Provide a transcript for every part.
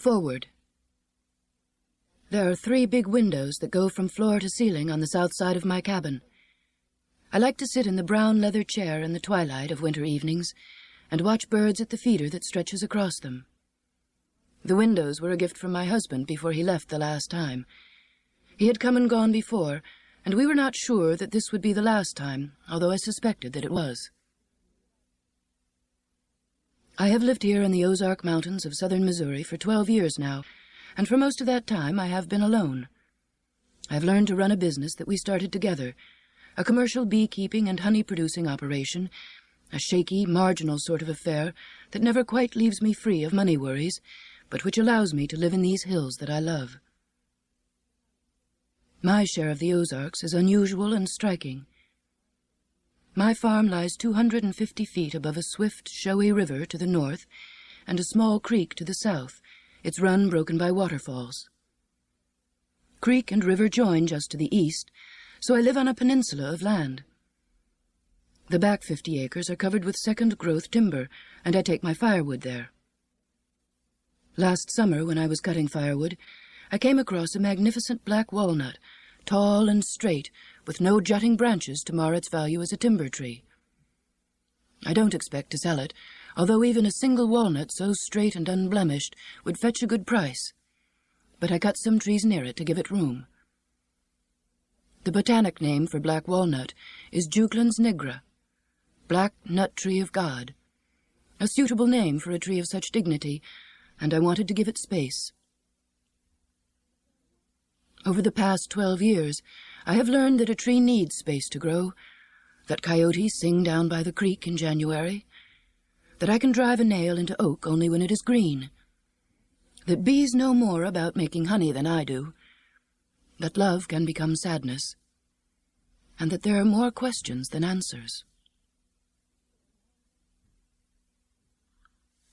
Forward. There are 3 big windows that go from floor to ceiling on the south side of my cabin. I like to sit in the brown leather chair in the twilight of winter evenings and watch birds at the feeder that stretches across them. The windows were a gift from my husband before he left the last time. He had come and gone before, and we were not sure that this would be the last time, although I suspected that it was. I have lived here in the Ozark Mountains of southern Missouri for 12 years now, and for most of that time I have been alone. I have learned to run a business that we started together, a commercial beekeeping and honey-producing operation, a shaky, marginal sort of affair that never quite leaves me free of money worries, but which allows me to live in these hills that I love. My share of the Ozarks is unusual and striking. My farm lies 250 feet above a swift, showy river to the north and a small creek to the south, its run broken by waterfalls. Creek and river join just to the east, so I live on a peninsula of land. The back 50 acres are covered with second-growth timber, and I take my firewood there. Last summer, when I was cutting firewood, I came across a magnificent black walnut, tall and straight, with no jutting branches to mar its value as a timber tree. I don't expect to sell it, although even a single walnut so straight and unblemished would fetch a good price. But I cut some trees near it to give it room. The botanic name for black walnut is Juglans nigra, black nut tree of God, a suitable name for a tree of such dignity, and I wanted to give it space. Over the past 12 years, I have learned that a tree needs space to grow, that coyotes sing down by the creek in January, that I can drive a nail into oak only when it is green, that bees know more about making honey than I do, that love can become sadness, and that there are more questions than answers.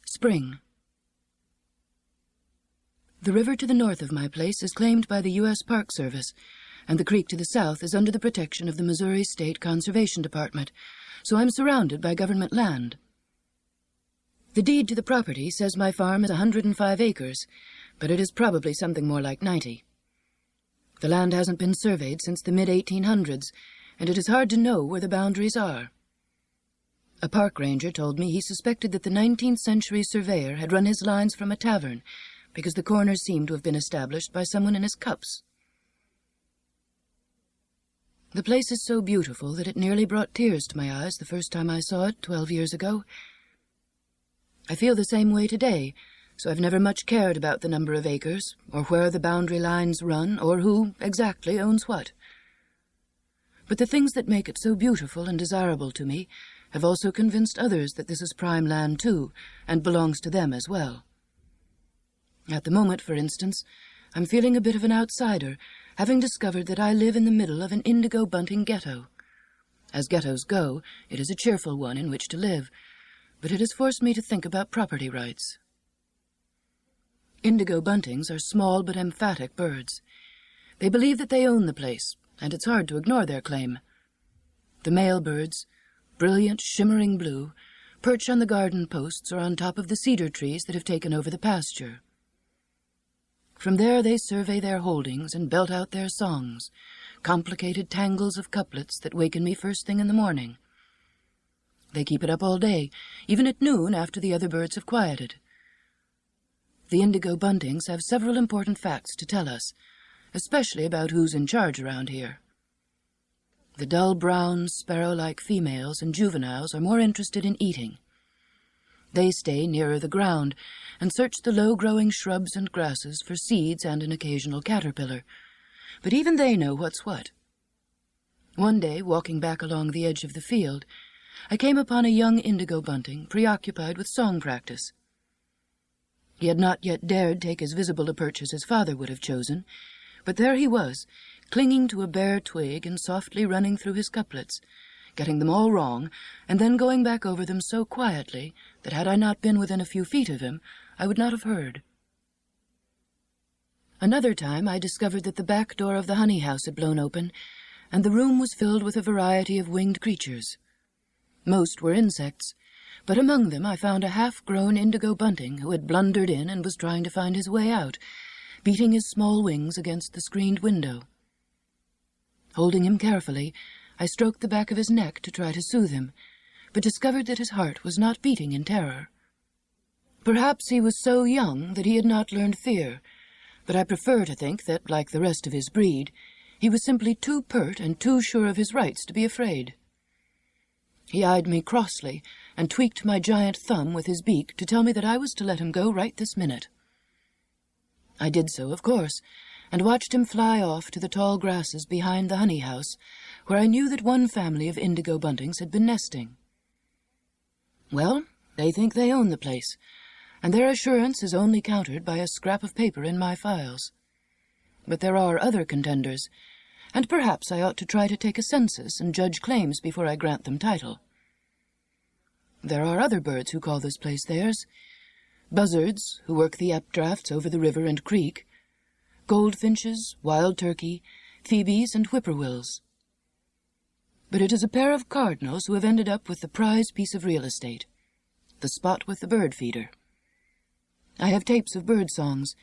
Spring. The river to the north of my place is claimed by the U.S. Park Service, and the creek to the south is under the protection of the Missouri State Conservation Department, so I'm surrounded by government land. The deed to the property says my farm is 105 acres, but it is probably something more like 90. The land hasn't been surveyed since the mid-1800s, and it is hard to know where the boundaries are. A park ranger told me he suspected that the 19th century surveyor had run his lines from a tavern, because the corners seemed to have been established by someone in his cups. The place is so beautiful that it nearly brought tears to my eyes the first time I saw it 12 years ago. I feel the same way today, so I've never much cared about the number of acres, or where the boundary lines run, or who exactly owns what. But the things that make it so beautiful and desirable to me have also convinced others that this is prime land too, and belongs to them as well. At the moment, for instance, I'm feeling a bit of an outsider, having discovered that I live in the middle of an indigo bunting ghetto. As ghettos go, it is a cheerful one in which to live, but it has forced me to think about property rights. Indigo buntings are small but emphatic birds. They believe that they own the place, and it's hard to ignore their claim. The male birds, brilliant, shimmering blue, perch on the garden posts or on top of the cedar trees that have taken over the pasture. From there they survey their holdings and belt out their songs, complicated tangles of couplets that waken me first thing in the morning. They keep it up all day, even at noon after the other birds have quieted. The indigo buntings have several important facts to tell us, especially about who's in charge around here. The dull brown, sparrow-like females and juveniles are more interested in eating. They stay nearer the ground and search the low-growing shrubs and grasses for seeds and an occasional caterpillar, but even they know what's what. One day, walking back along the edge of the field, I came upon a young indigo bunting preoccupied with song practice. He had not yet dared take as visible a perch as his father would have chosen, but there he was, clinging to a bare twig and softly running through his couplets, getting them all wrong, and then going back over them so quietly that had I not been within a few feet of him, I would not have heard. Another time I discovered that the back door of the honey house had blown open, and the room was filled with a variety of winged creatures. Most were insects, but among them I found a half-grown indigo bunting who had blundered in and was trying to find his way out, beating his small wings against the screened window. Holding him carefully, I stroked the back of his neck to try to soothe him, but discovered that his heart was not beating in terror. Perhaps he was so young that he had not learned fear, but I prefer to think that, like the rest of his breed, he was simply too pert and too sure of his rights to be afraid. He eyed me crossly and tweaked my giant thumb with his beak to tell me that I was to let him go right this minute. I did so, of course, and watched him fly off to the tall grasses behind the honey house, where I knew that one family of indigo buntings had been nesting. Well, they think they own the place, and their assurance is only countered by a scrap of paper in my files. But there are other contenders, and perhaps I ought to try to take a census and judge claims before I grant them title. There are other birds who call this place theirs. Buzzards, who work the updrafts over the river and creek, goldfinches, wild turkey, phoebes, and whippoorwills. But it is a pair of cardinals who have ended up with the prize piece of real estate, the spot with the bird feeder. I have tapes of bird songs,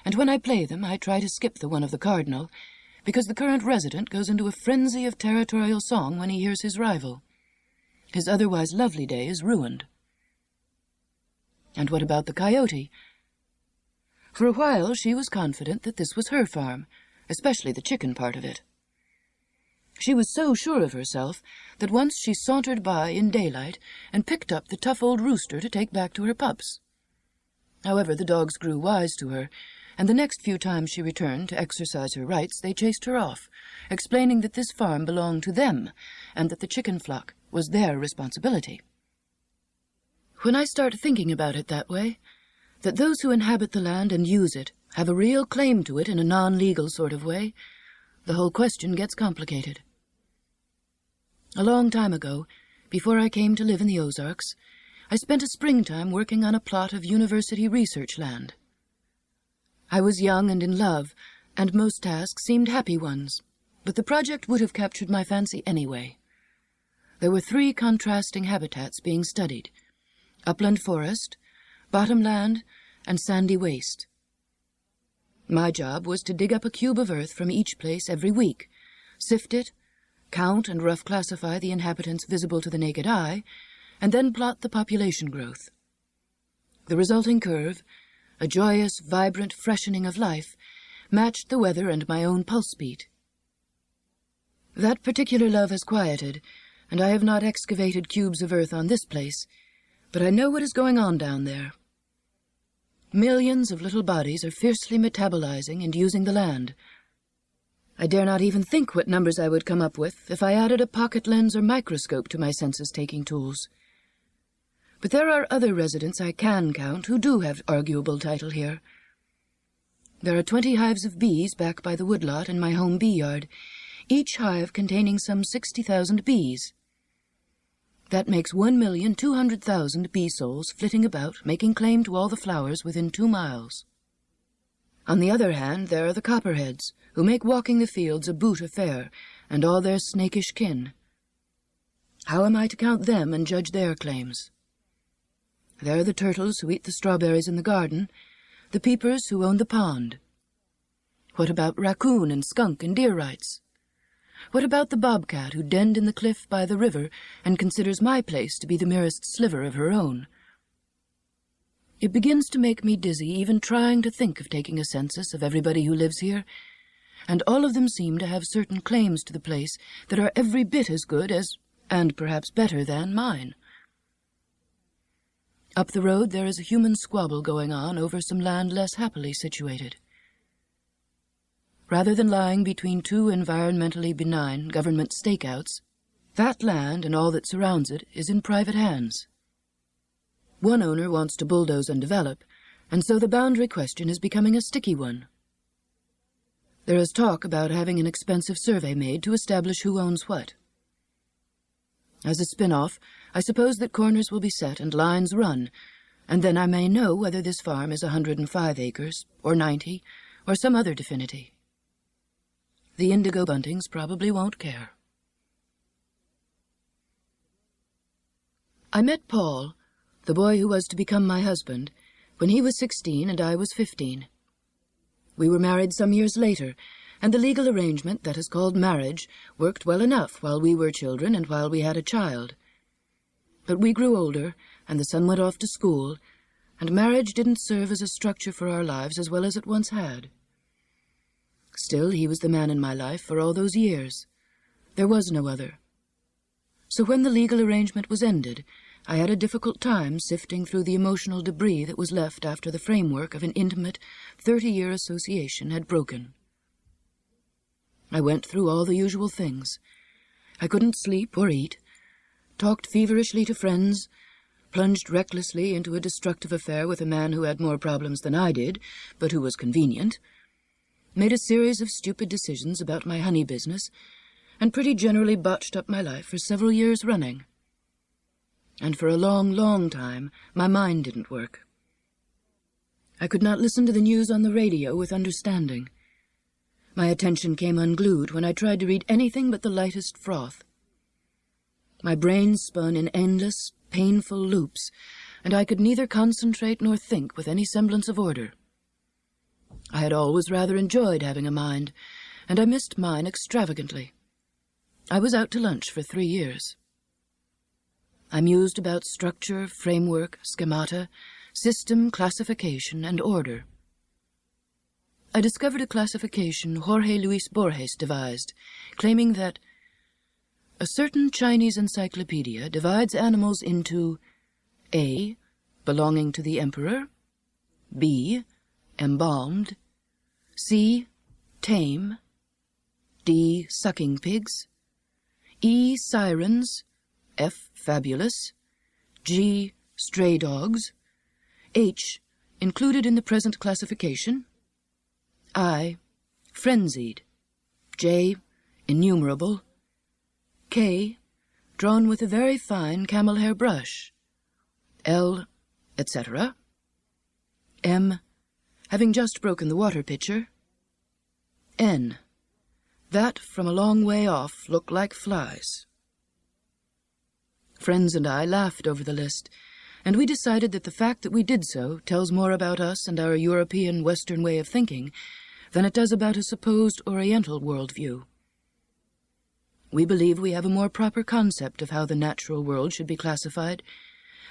and when I play them I try to skip the one of the cardinal, because the current resident goes into a frenzy of territorial song when he hears his rival. His otherwise lovely day is ruined. And what about the coyote? For a while she was confident that this was her farm, especially the chicken part of it. She was so sure of herself that once she sauntered by in daylight and picked up the tough old rooster to take back to her pups. However, the dogs grew wise to her, and the next few times she returned to exercise her rights, they chased her off, explaining that this farm belonged to them, and that the chicken flock was their responsibility. When I start thinking about it that way, that those who inhabit the land and use it have a real claim to it in a non-legal sort of way, the whole question gets complicated. A long time ago, before I came to live in the Ozarks, I spent a springtime working on a plot of university research land. I was young and in love, and most tasks seemed happy ones, but the project would have captured my fancy anyway. There were 3 contrasting habitats being studied: upland forest, bottomland, and sandy waste. My job was to dig up a cube of earth from each place every week, sift it, count and rough classify the inhabitants visible to the naked eye, and then plot the population growth. The resulting curve, a joyous, vibrant freshening of life, matched the weather and my own pulse beat. That particular love has quieted, and I have not excavated cubes of earth on this place, but I know what is going on down there. Millions of little bodies are fiercely metabolizing and using the land. I dare not even think what numbers I would come up with if I added a pocket lens or microscope to my census-taking tools. But there are other residents I can count who do have arguable title here. There are 20 hives of bees back by the woodlot in my home bee yard, each hive containing some 60,000 bees. That makes 1,200,000 bee souls flitting about, making claim to all the flowers within 2 miles. On the other hand, there are the copperheads, who make walking the fields a boot affair, and all their snakish kin. How am I to count them and judge their claims? There are the turtles who eat the strawberries in the garden, the peepers who own the pond. What about raccoon and skunk and deer rights? What about the bobcat who denned in the cliff by the river and considers my place to be the merest sliver of her own? It begins to make me dizzy even trying to think of taking a census of everybody who lives here, and all of them seem to have certain claims to the place that are every bit as good as, and perhaps better than, mine. Up the road there is a human squabble going on over some land less happily situated. Rather than lying between 2 environmentally benign government stakeouts, that land and all that surrounds it is in private hands. One owner wants to bulldoze and develop, and so the boundary question is becoming a sticky one. There is talk about having an expensive survey made to establish who owns what. As a spin-off, I suppose that corners will be set and lines run, and then I may know whether this farm is 105 acres, or 90, or some other divinity. The indigo buntings probably won't care. I met Paul, the boy who was to become my husband, when he was 16 and I was 15. We were married some years later, and the legal arrangement that is called marriage worked well enough while we were children and while we had a child. But we grew older, and the son went off to school, and marriage didn't serve as a structure for our lives as well as it once had. Still, he was the man in my life for all those years. There was no other. So when the legal arrangement was ended, I had a difficult time sifting through the emotional debris that was left after the framework of an intimate 30-year association had broken. I went through all the usual things. I couldn't sleep or eat, talked feverishly to friends, plunged recklessly into a destructive affair with a man who had more problems than I did, but who was convenient, made a series of stupid decisions about my honey business, and pretty generally botched up my life for several years running. And for a long, long time, my mind didn't work. I could not listen to the news on the radio with understanding. My attention came unglued when I tried to read anything but the lightest froth. My brain spun in endless, painful loops, and I could neither concentrate nor think with any semblance of order. I had always rather enjoyed having a mind, and I missed mine extravagantly. I was out to lunch for 3 years. I mused about structure, framework, schemata, system, classification, and order. I discovered a classification Jorge Luis Borges devised, claiming that a certain Chinese encyclopedia divides animals into A, belonging to the emperor, B, embalmed, C, tame, D, sucking pigs, E, sirens, F, fabulous, G, stray dogs, H, included in the present classification, I, frenzied, J, innumerable, K, drawn with a very fine camel hair brush, L, etc., M, having just broken the water pitcher, N, that from a long way off look like flies. Friends and I laughed over the list, and we decided that the fact that we did so tells more about us and our European Western way of thinking than it does about a supposed Oriental worldview. We believe we have a more proper concept of how the natural world should be classified,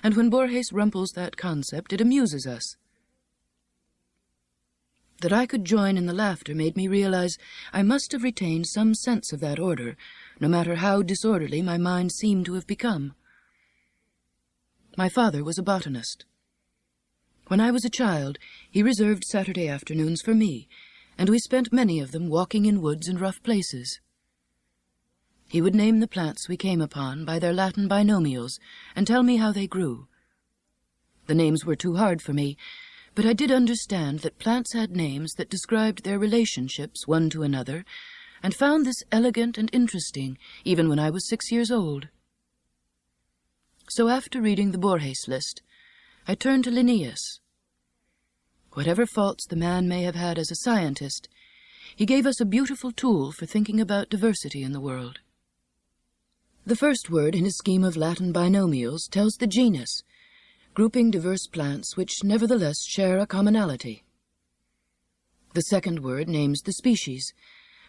and when Borges rumples that concept, it amuses us. That I could join in the laughter made me realize I must have retained some sense of that order, no matter how disorderly my mind seemed to have become. My father was a botanist. When I was a child, he reserved Saturday afternoons for me, and we spent many of them walking in woods and rough places. He would name the plants we came upon by their Latin binomials and tell me how they grew. The names were too hard for me, but I did understand that plants had names that described their relationships one to another, and found this elegant and interesting even when I was 6 years old. So after reading the Borges list, I turned to Linnaeus. Whatever faults the man may have had as a scientist, he gave us a beautiful tool for thinking about diversity in the world. The first word in his scheme of Latin binomials tells the genus, grouping diverse plants which nevertheless share a commonality. The second word names the species,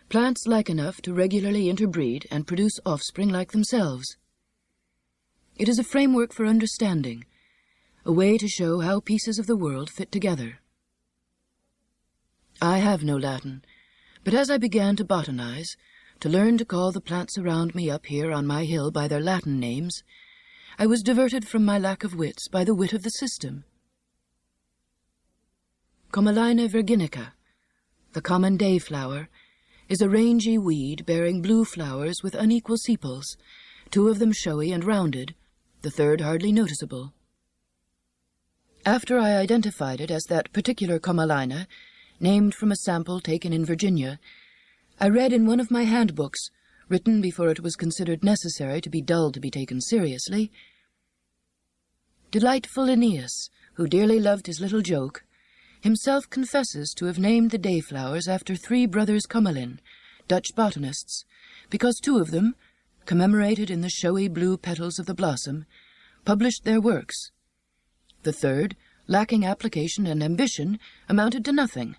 plants like enough to regularly interbreed and produce offspring like themselves. It is a framework for understanding, a way to show how pieces of the world fit together. I have no Latin, but as I began to botanize, to learn to call the plants around me up here on my hill by their Latin names, I was diverted from my lack of wits by the wit of the system. Commeline virginica, the common dayflower, is a rangy weed bearing blue flowers with unequal sepals, 2 of them showy and rounded, the third hardly noticeable. After I identified it as that particular Commeline, named from a sample taken in Virginia, I read in one of my handbooks, written before it was considered necessary to be dull to be taken seriously, "Delightful Linnaeus, who dearly loved his little joke, himself confesses to have named the dayflowers after 3 brothers Commelin, Dutch botanists, because 2 of them, commemorated in the showy blue petals of the blossom, published their works, The third, lacking application and ambition, amounted to nothing,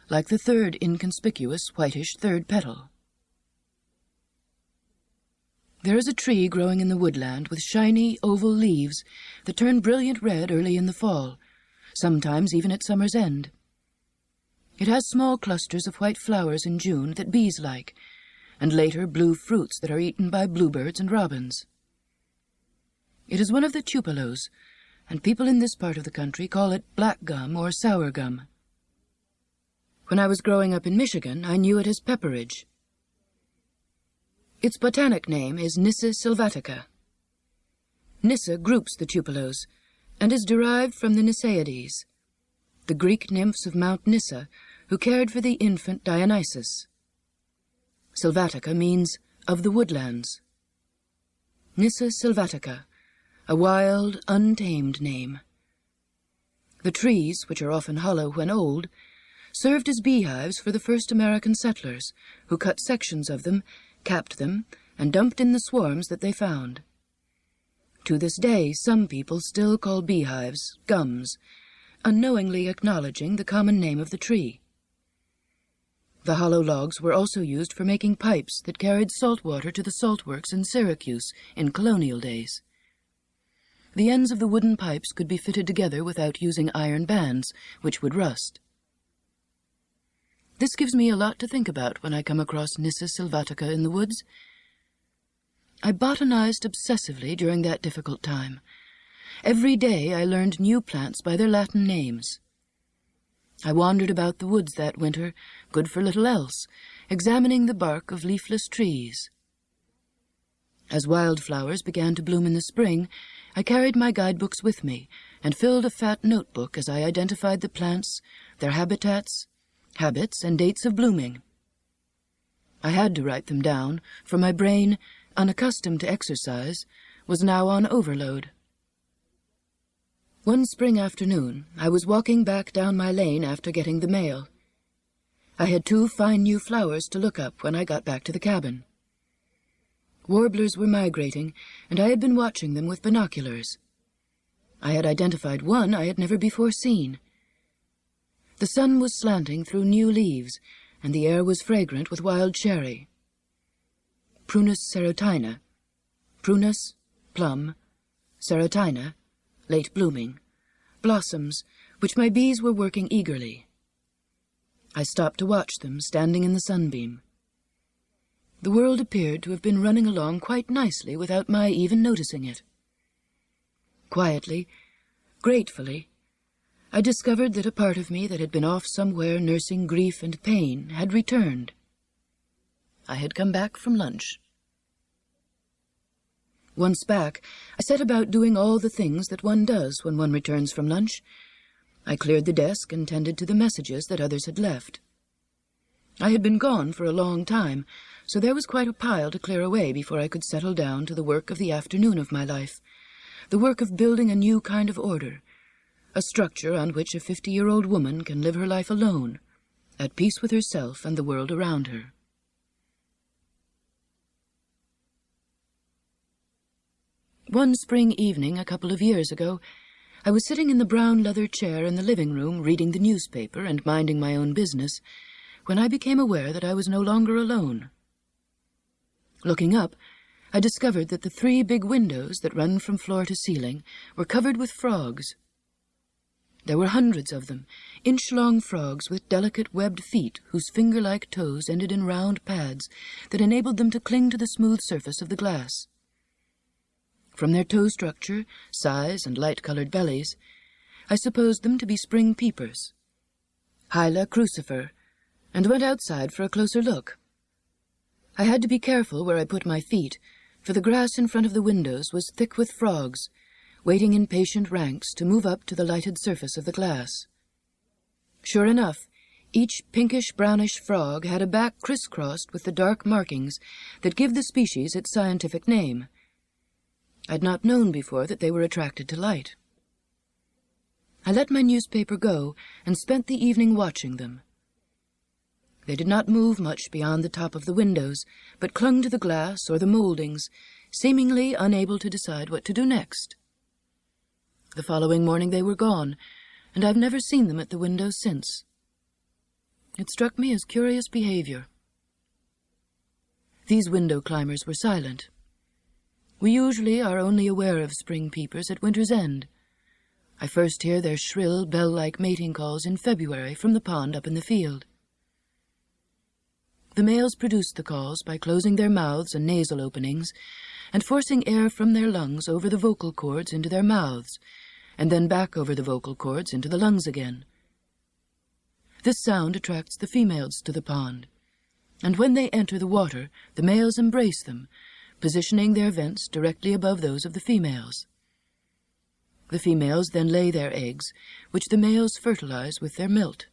like the third inconspicuous whitish third petal. There is a tree growing in the woodland with shiny oval leaves that turn brilliant red early in the fall, sometimes even at summer's end. It has small clusters of white flowers in June that bees like, and later blue fruits that are eaten by bluebirds and robins. It is one of the tupelos, and people in this part of the country call it black gum or sour gum. When I was growing up in Michigan, I knew it as pepperidge. Its botanic name is Nyssa sylvatica. Nyssa groups the tupelos, and is derived from the Nyssaides, the Greek nymphs of Mount Nyssa who cared for the infant Dionysus. Sylvatica means of the woodlands. Nyssa sylvatica, a wild, untamed name. The trees, which are often hollow when old, served as beehives for the first American settlers, who cut sections of them, capped them, and dumped in the swarms that they found. To this day, some people still call beehives gums, unknowingly acknowledging the common name of the tree. The hollow logs were also used for making pipes that carried salt water to the salt works in Syracuse in colonial days. The ends of the wooden pipes could be fitted together without using iron bands, which would rust. This gives me a lot to think about when I come across Nyssa sylvatica in the woods. I botanized obsessively during that difficult time. Every day I learned new plants by their Latin names. I wandered about the woods that winter, good for little else, examining the bark of leafless trees. As wildflowers began to bloom in the spring, I carried my guidebooks with me and filled a fat notebook as I identified the plants, their habitats, habits, and dates of blooming. I had to write them down, for my brain, unaccustomed to exercise, was now on overload. One spring afternoon, I was walking back down my lane after getting the mail. I had 2 fine new flowers to look up when I got back to the cabin. Warblers were migrating, and I had been watching them with binoculars. I had identified one I had never before seen. The sun was slanting through new leaves, and the air was fragrant with wild cherry. Prunus serotina. Prunus, plum, serotina, late blooming, blossoms, which my bees were working eagerly. I stopped to watch them, standing in the sunbeam. The world appeared to have been running along quite nicely without my even noticing it. Quietly, gratefully, I discovered that a part of me that had been off somewhere nursing grief and pain had returned. I had come back from lunch. Once back, I set about doing all the things that one does when one returns from lunch. I cleared the desk and tended to the messages that others had left. I had been gone for a long time, so there was quite a pile to clear away before I could settle down to the work of the afternoon of my life, the work of building a new kind of order, a structure on which a 50-year-old woman can live her life alone, at peace with herself and the world around her. One spring evening a couple of years ago, I was sitting in the brown leather chair in the living room reading the newspaper and minding my own business, when I became aware that I was no longer alone. Looking up, I discovered that the 3 big windows that run from floor to ceiling were covered with frogs. There were hundreds of them, inch-long frogs with delicate webbed feet whose finger-like toes ended in round pads that enabled them to cling to the smooth surface of the glass. From their toe structure, size, and light-colored bellies, I supposed them to be spring peepers. Hyla crucifer, and went outside for a closer look. I had to be careful where I put my feet, for the grass in front of the windows was thick with frogs, waiting in patient ranks to move up to the lighted surface of the glass. Sure enough, each pinkish-brownish frog had a back crisscrossed with the dark markings that give the species its scientific name. I'd not known before that they were attracted to light. I let my newspaper go and spent the evening watching them. They did not move much beyond the top of the windows, but clung to the glass or the moldings, seemingly unable to decide what to do next. The following morning they were gone, and I've never seen them at the window since. It struck me as curious behavior. These window climbers were silent. We usually are only aware of spring peepers at winter's end. I first hear their shrill, bell-like mating calls in February from the pond up in the field. The males produce the calls by closing their mouths and nasal openings and forcing air from their lungs over the vocal cords into their mouths, and then back over the vocal cords into the lungs again. This sound attracts the females to the pond, and when they enter the water, the males embrace them, positioning their vents directly above those of the females. The females then lay their eggs, which the males fertilize with their milt.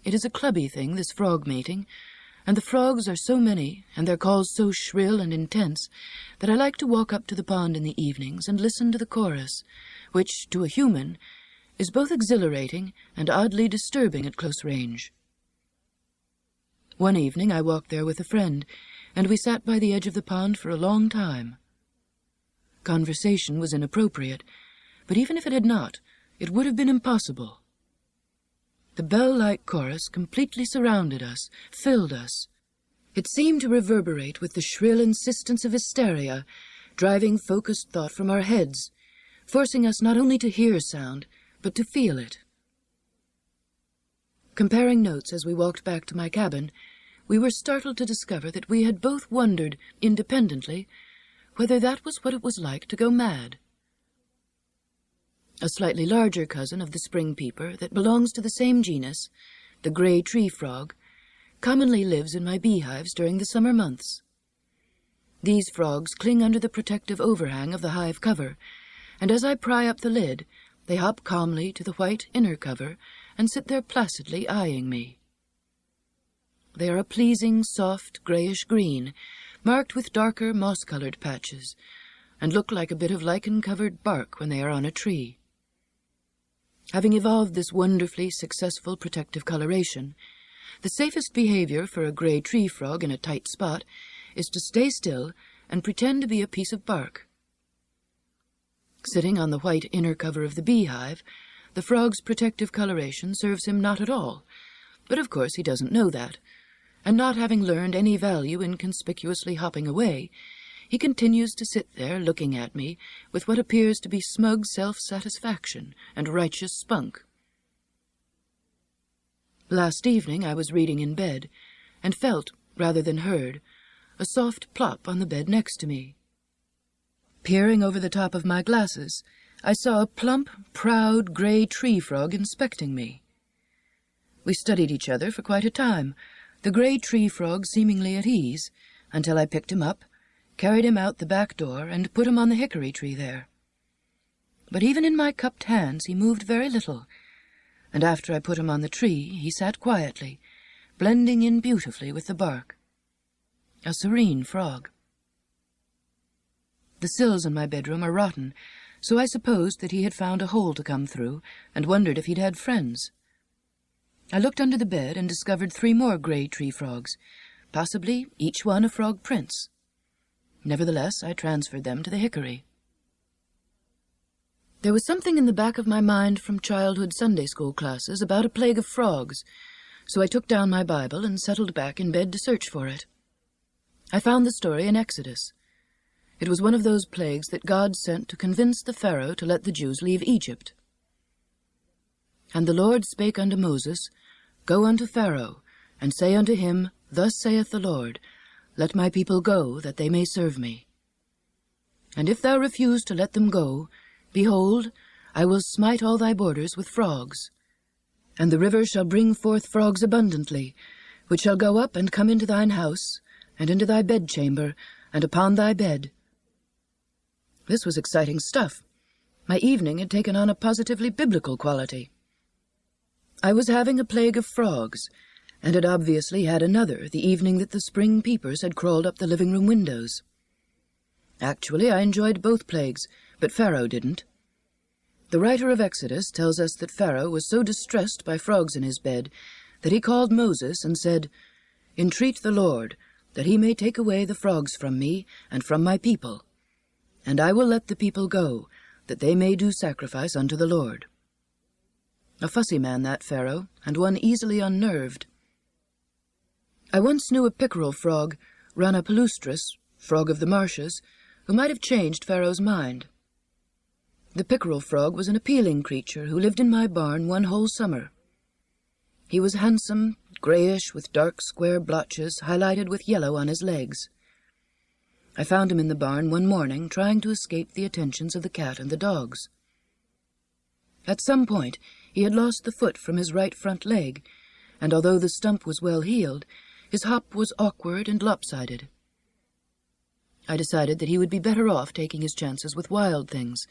It is a clubby thing, this frog mating, and the frogs are so many, and their calls so shrill and intense, that I like to walk up to the pond in the evenings and listen to the chorus, which, to a human, is both exhilarating and oddly disturbing at close range. One evening I walked there with a friend, and we sat by the edge of the pond for a long time. Conversation was inappropriate, but even if it had not, it would have been impossible. The bell-like chorus completely surrounded us, filled us. It seemed to reverberate with the shrill insistence of hysteria, driving focused thought from our heads, forcing us not only to hear sound, but to feel it. Comparing notes as we walked back to my cabin, we were startled to discover that we had both wondered, independently, whether that was what it was like to go mad. A slightly larger cousin of the spring peeper that belongs to the same genus, the gray tree frog, commonly lives in my beehives during the summer months. These frogs cling under the protective overhang of the hive cover, and as I pry up the lid, they hop calmly to the white inner cover and sit there placidly eyeing me. They are a pleasing, soft, grayish-green, marked with darker, moss-colored patches, and look like a bit of lichen-covered bark when they are on a tree. Having evolved this wonderfully successful protective coloration, the safest behavior for a gray tree frog in a tight spot is to stay still and pretend to be a piece of bark. Sitting on the white inner cover of the beehive, the frog's protective coloration serves him not at all, but of course he doesn't know that, and not having learned any value in conspicuously hopping away, he continues to sit there looking at me with what appears to be smug self-satisfaction and righteous spunk. Last evening I was reading in bed, and felt, rather than heard, a soft plop on the bed next to me. Peering over the top of my glasses, I saw a plump, proud, gray tree frog inspecting me. We studied each other for quite a time, the gray tree frog seemingly at ease, until I picked him up, carried him out the back door, and put him on the hickory tree there. But even in my cupped hands he moved very little, and after I put him on the tree he sat quietly, blending in beautifully with the bark. A serene frog. The sills in my bedroom are rotten, so I supposed that he had found a hole to come through, and wondered if he'd had friends. I looked under the bed and discovered 3 more gray tree frogs, possibly each one a frog prince. Nevertheless, I transferred them to the hickory. There was something in the back of my mind from childhood Sunday school classes about a plague of frogs, so I took down my Bible and settled back in bed to search for it. I found the story in Exodus. It was one of those plagues that God sent to convince the Pharaoh to let the Jews leave Egypt. And the Lord spake unto Moses, Go unto Pharaoh, and say unto him, Thus saith the Lord, Let my people go, that they may serve me. And if thou refuse to let them go, behold, I will smite all thy borders with frogs. And the river shall bring forth frogs abundantly, which shall go up and come into thine house, and into thy bedchamber, and upon thy bed. This was exciting stuff. My evening had taken on a positively biblical quality. I was having a plague of frogs, and had obviously had another the evening that the spring peepers had crawled up the living-room windows. Actually, I enjoyed both plagues, but Pharaoh didn't. The writer of Exodus tells us that Pharaoh was so distressed by frogs in his bed that he called Moses and said, Entreat the Lord, that he may take away the frogs from me and from my people. And I will let the people go, that they may do sacrifice unto the Lord. A fussy man, that Pharaoh, and one easily unnerved. I once knew a pickerel frog, Rhanapalustris, frog of the marshes, who might have changed Pharaoh's mind. The pickerel frog was an appealing creature who lived in my barn one whole summer. He was handsome, grayish, with dark square blotches highlighted with yellow on his legs. I found him in the barn one morning trying to escape the attentions of the cat and the dogs. At some point he had lost the foot from his right front leg, and although the stump was well healed, his hop was awkward and lopsided. I decided that he would be better off taking his chances with wild things,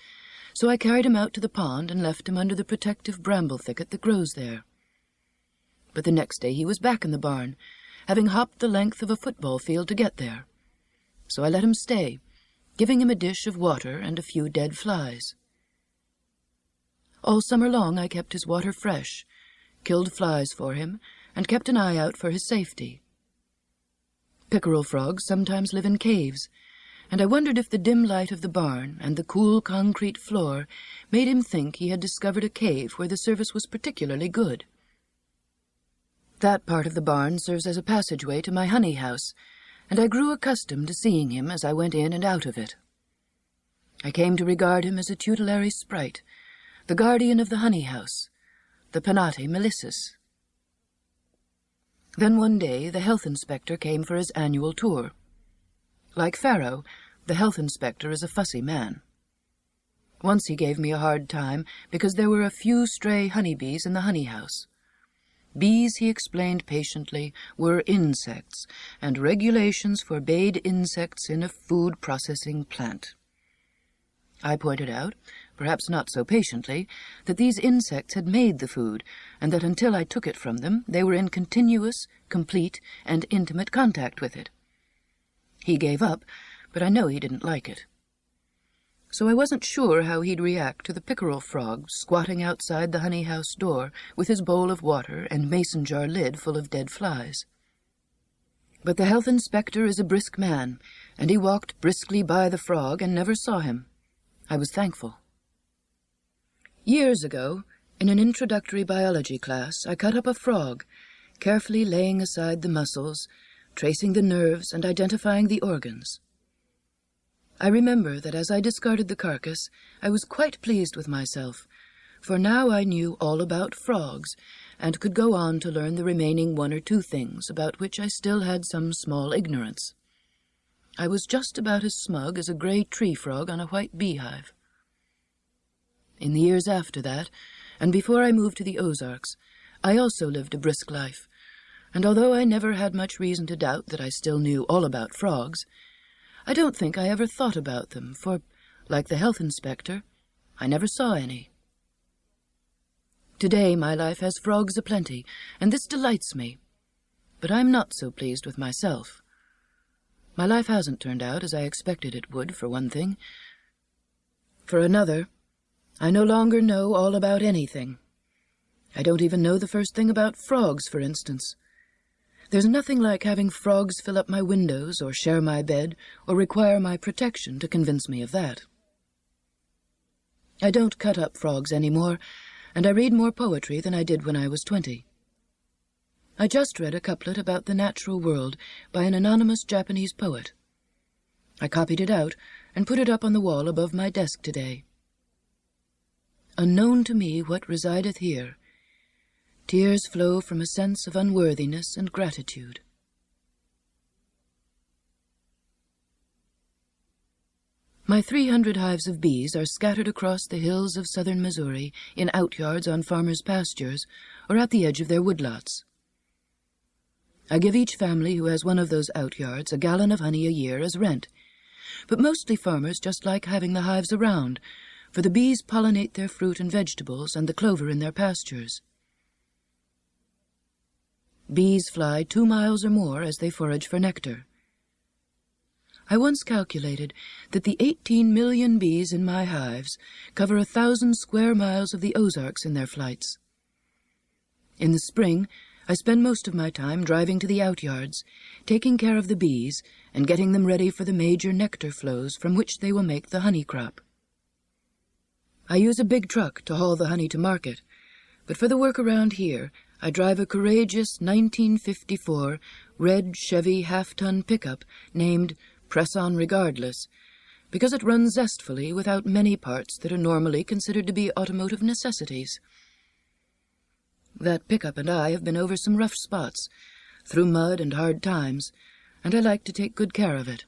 so I carried him out to the pond and left him under the protective bramble thicket that grows there. But the next day he was back in the barn, having hopped the length of a football field to get there. So I let him stay, giving him a dish of water and a few dead flies. All summer long I kept his water fresh, killed flies for him, and kept an eye out for his safety. Pickerel frogs sometimes live in caves, and I wondered if the dim light of the barn and the cool concrete floor made him think he had discovered a cave where the service was particularly good. That part of the barn serves as a passageway to my honey house, and I grew accustomed to seeing him as I went in and out of it. I came to regard him as a tutelary sprite, the guardian of the honey house, the Penates melissus. Then one day the health inspector came for his annual tour. Like Pharaoh, the health inspector is a fussy man. Once he gave me a hard time because there were a few stray honeybees in the honey house. Bees, he explained patiently, were insects, and regulations forbade insects in a food-processing plant. I pointed out, perhaps not so patiently, that these insects had made the food, and that until I took it from them, they were in continuous, complete, and intimate contact with it. He gave up, but I know he didn't like it. So I wasn't sure how he'd react to the pickerel frog squatting outside the honey house door with his bowl of water and mason jar lid full of dead flies. But the health inspector is a brisk man, and he walked briskly by the frog and never saw him. I was thankful. Years ago, in an introductory biology class, I cut up a frog, carefully laying aside the muscles, tracing the nerves, and identifying the organs. I remember that as I discarded the carcass, I was quite pleased with myself, for now I knew all about frogs, and could go on to learn the remaining 1 or 2 things about which I still had some small ignorance. I was just about as smug as a gray tree frog on a white beehive. In the years after that, and before I moved to the Ozarks, I also lived a brisk life, and although I never had much reason to doubt that I still knew all about frogs, I don't think I ever thought about them, for, like the health inspector, I never saw any. Today my life has frogs aplenty, and this delights me, but I'm not so pleased with myself. My life hasn't turned out as I expected it would, for one thing. For another, I no longer know all about anything. I don't even know the first thing about frogs, for instance. There's nothing like having frogs fill up my windows or share my bed or require my protection to convince me of that. I don't cut up frogs anymore, and I read more poetry than I did when I was 20. I just read a couplet about the natural world by an anonymous Japanese poet. I copied it out and put it up on the wall above my desk today. Unknown to me what resideth here, tears flow from a sense of unworthiness and gratitude. My 300 hives of bees are scattered across the hills of southern Missouri in outyards on farmers' pastures or at the edge of their woodlots. I give each family who has one of those outyards a gallon of honey a year as rent, but mostly farmers just like having the hives around, for the bees pollinate their fruit and vegetables and the clover in their pastures. Bees fly 2 miles or more as they forage for nectar. I once calculated that the 18 million bees in my hives cover 1,000 square miles of the Ozarks in their flights. In the spring, I spend most of my time driving to the outyards, taking care of the bees and getting them ready for the major nectar flows from which they will make the honey crop. I use a big truck to haul the honey to market, but for the work around here, I drive a courageous 1954 red Chevy half-ton pickup named Press On Regardless, because it runs zestfully without many parts that are normally considered to be automotive necessities. That pickup and I have been over some rough spots, through mud and hard times, and I like to take good care of it.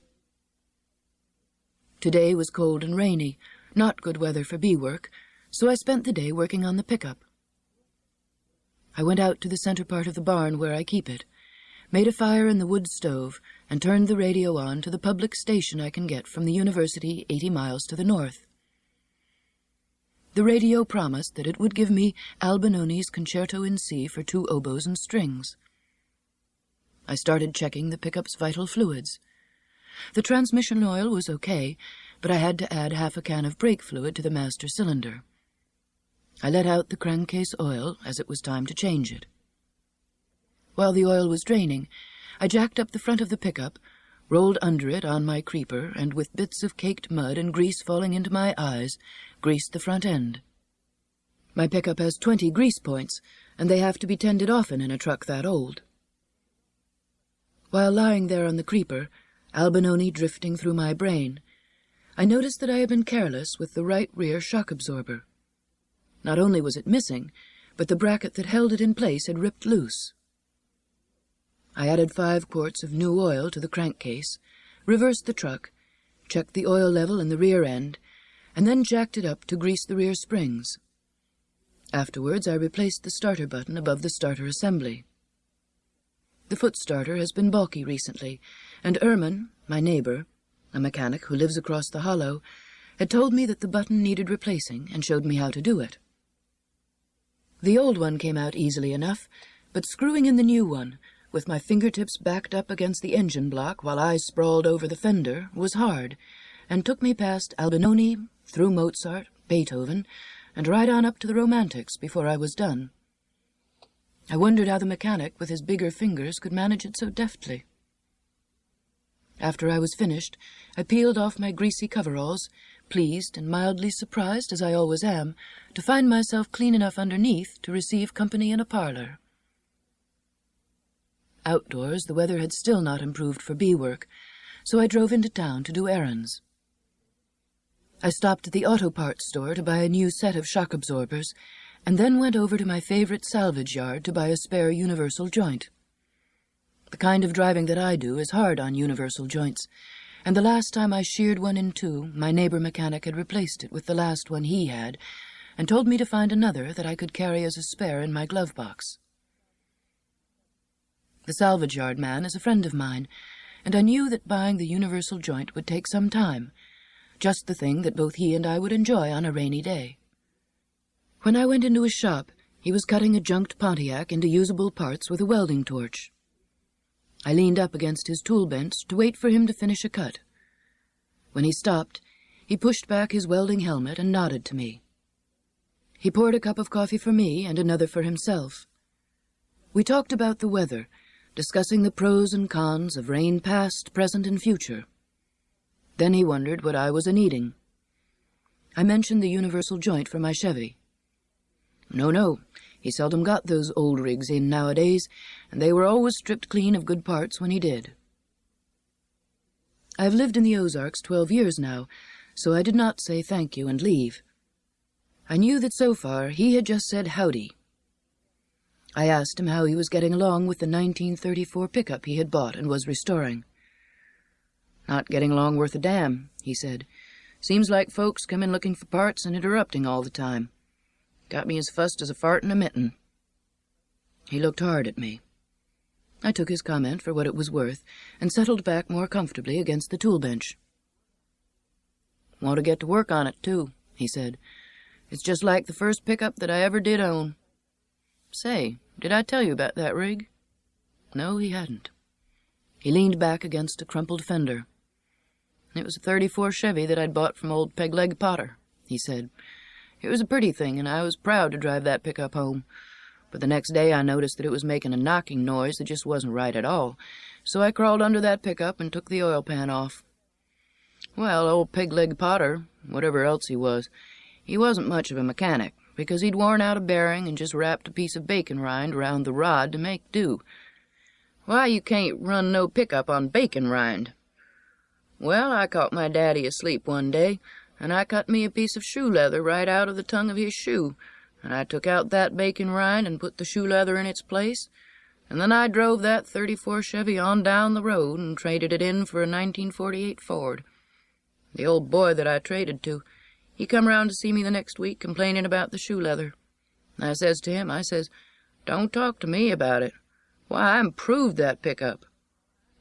Today was cold and rainy, not good weather for bee work, so I spent the day working on the pickup. I went out to the center part of the barn where I keep it, made a fire in the wood stove, and turned the radio on to the public station I can get from the university 80 miles to the north. The radio promised that it would give me Albinoni's Concerto in C for 2 oboes and strings. I started checking the pickup's vital fluids. The transmission oil was okay, but I had to add half a can of brake fluid to the master cylinder. I let out the crankcase oil as it was time to change it. While the oil was draining, I jacked up the front of the pickup, rolled under it on my creeper, and with bits of caked mud and grease falling into my eyes, greased the front end. My pickup has 20 grease points, and they have to be tended often in a truck that old. While lying there on the creeper, Albinoni drifting through my brain, I noticed that I had been careless with the right rear shock absorber. Not only was it missing, but the bracket that held it in place had ripped loose. I added 5 quarts of new oil to the crankcase, reversed the truck, checked the oil level in the rear end, and then jacked it up to grease the rear springs. Afterwards, I replaced the starter button above the starter assembly. The foot starter has been balky recently, and Erman, my neighbor, a mechanic who lives across the hollow, had told me that the button needed replacing and showed me how to do it. The old one came out easily enough, but screwing in the new one, with my fingertips backed up against the engine block while I sprawled over the fender, was hard, and took me past Albinoni, through Mozart, Beethoven, and right on up to the Romantics before I was done. I wondered how the mechanic, with his bigger fingers, could manage it so deftly. After I was finished, I peeled off my greasy coveralls, pleased and mildly surprised, as I always am, to find myself clean enough underneath to receive company in a parlor. Outdoors, the weather had still not improved for bee work, so I drove into town to do errands. I stopped at the auto parts store to buy a new set of shock absorbers, and then went over to my favorite salvage yard to buy a spare universal joint. The kind of driving that I do is hard on universal joints, and the last time I sheared one in 2, my neighbor mechanic had replaced it with the last one he had, and told me to find another that I could carry as a spare in my glove box. The salvage yard man is a friend of mine, and I knew that buying the universal joint would take some time, just the thing that both he and I would enjoy on a rainy day. When I went into his shop, he was cutting a junked Pontiac into usable parts with a welding torch. I leaned up against his tool bench to wait for him to finish a cut. When he stopped, he pushed back his welding helmet and nodded to me. He poured a cup of coffee for me and another for himself. We talked about the weather, discussing the pros and cons of rain past, present, and future. Then he wondered what I was a-needing. I mentioned the universal joint for my Chevy. No, he seldom got those old rigs in nowadays, and they were always stripped clean of good parts when he did. I have lived in the Ozarks 12 years now, so I did not say thank you and leave. I knew that so far he had just said howdy. I asked him how he was getting along with the 1934 pickup he had bought and was restoring. "Not getting along worth a damn," he said. "Seems like folks come in looking for parts and interrupting all the time. Got me as fussed as a fart in a mitten." He looked hard at me. I took his comment for what it was worth and settled back more comfortably against the tool bench. "Want to get to work on it, too," he said. "It's just like the first pickup that I ever did own." Say, did I tell you about that rig? No, he hadn't. He leaned back against a crumpled fender. "It was a 34 Chevy that I'd bought from old Peg-Leg Potter," he said. "It was a pretty thing, and I was proud to drive that pickup home. But the next day I noticed that it was making a knocking noise that just wasn't right at all, so I crawled under that pickup and took the oil pan off. Well, old Peg-Leg Potter, whatever else he was, He wasn't much of a mechanic, because he'd worn out a bearing and just wrapped a piece of bacon rind around the rod to make do. Why, you can't run no pickup on bacon rind. Well, I caught my daddy asleep one day, and I cut me a piece of shoe leather right out of the tongue of his shoe, and I took out that bacon rind and put the shoe leather in its place, and then I drove that 34 Chevy on down the road and traded it in for a 1948 Ford. The old boy that I traded to, he come round to see me the next week complaining about the shoe leather. I says to him, I says, "Don't talk to me about it. Why, I improved that pickup.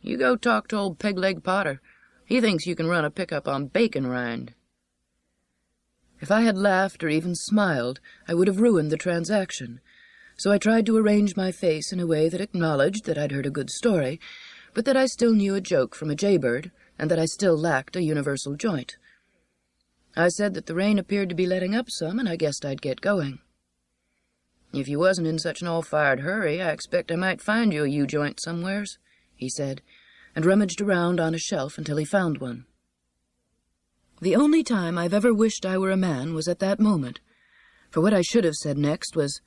You go talk to old Peg-Leg Potter. He thinks you can run a pickup on bacon rind." If I had laughed or even smiled, I would have ruined the transaction, so I tried to arrange my face in a way that acknowledged that I'd heard a good story, but that I still knew a joke from a jaybird, and that I still lacked a universal joint. I said that the rain appeared to be letting up some, and I guessed I'd get going. "If you wasn't in such an all-fired hurry, I expect I might find you a U-joint somewheres," he said, and rummaged around on a shelf until he found one. The only time I've ever wished I were a man was at that moment, for what I should have said next was,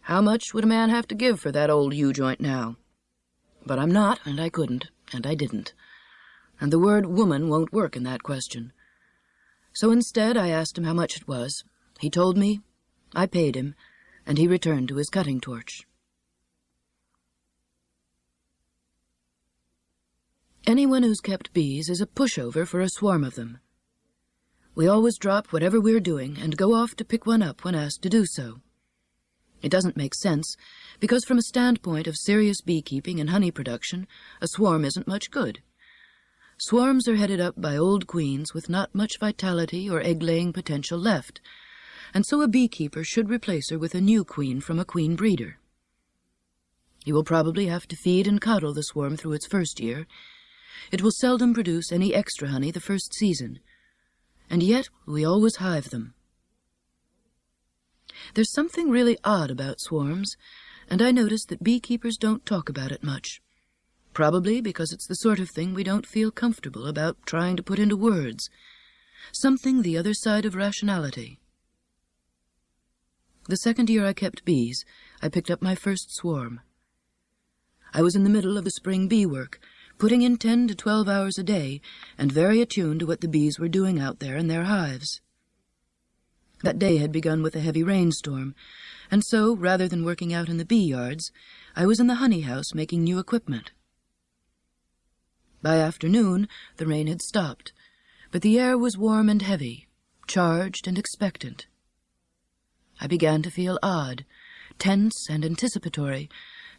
"How much would a man have to give for that old U-joint now?" But I'm not, and I couldn't, and I didn't. And the word woman won't work in that question. So instead I asked him how much it was. He told me, I paid him, and he returned to his cutting torch. Anyone who's kept bees is a pushover for a swarm of them. We always drop whatever we're doing and go off to pick one up when asked to do so. It doesn't make sense, because from a standpoint of serious beekeeping and honey production, a swarm isn't much good. Swarms are headed up by old queens with not much vitality or egg-laying potential left, and so a beekeeper should replace her with a new queen from a queen breeder. You will probably have to feed and coddle the swarm through its first year. It will seldom produce any extra honey the first season, and yet we always hive them. There's something really odd about swarms, and I notice that beekeepers don't talk about it much. Probably because it's the sort of thing we don't feel comfortable about trying to put into words, something the other side of rationality. The second year I kept bees, I picked up my first swarm. I was in the middle of the spring bee work, putting in 10 to 12 hours a day, and very attuned to what the bees were doing out there in their hives. That day had begun with a heavy rainstorm, and so, rather than working out in the bee yards, I was in the honey house making new equipment. By afternoon, the rain had stopped, but the air was warm and heavy, charged and expectant. I began to feel odd, tense and anticipatory,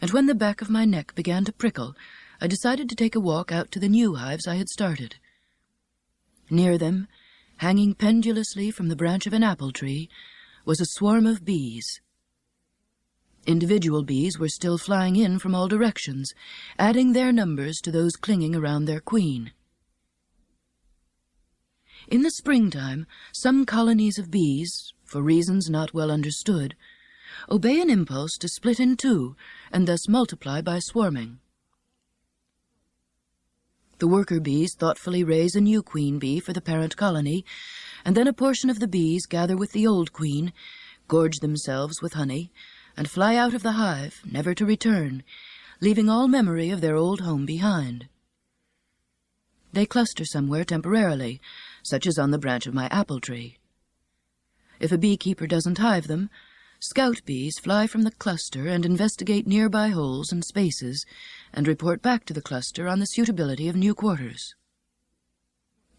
and when the back of my neck began to prickle, I decided to take a walk out to the new hives I had started. Near them, hanging pendulously from the branch of an apple tree, was a swarm of bees. Individual bees were still flying in from all directions, adding their numbers to those clinging around their queen. In the springtime, some colonies of bees, for reasons not well understood, obey an impulse to split in two and thus multiply by swarming. The worker bees thoughtfully raise a new queen bee for the parent colony, and then a portion of the bees gather with the old queen, gorge themselves with honey, and fly out of the hive, never to return, leaving all memory of their old home behind. They cluster somewhere temporarily, such as on the branch of my apple tree. If a beekeeper doesn't hive them, scout bees fly from the cluster and investigate nearby holes and spaces, and report back to the cluster on the suitability of new quarters.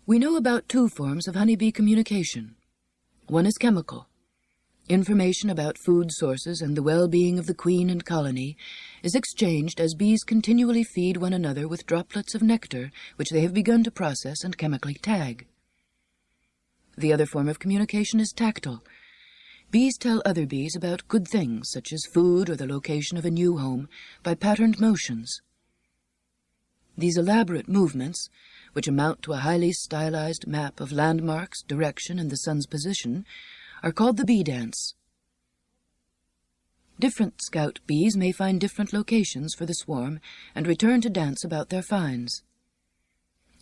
We know about two forms of honeybee communication. One is chemical. Information about food sources and the well-being of the queen and colony is exchanged as bees continually feed one another with droplets of nectar which they have begun to process and chemically tag. The other form of communication is tactile. Bees tell other bees about good things, such as food or the location of a new home, by patterned motions. These elaborate movements, which amount to a highly stylized map of landmarks, direction, and the sun's position, are called the bee dance. Different scout bees may find different locations for the swarm and return to dance about their finds.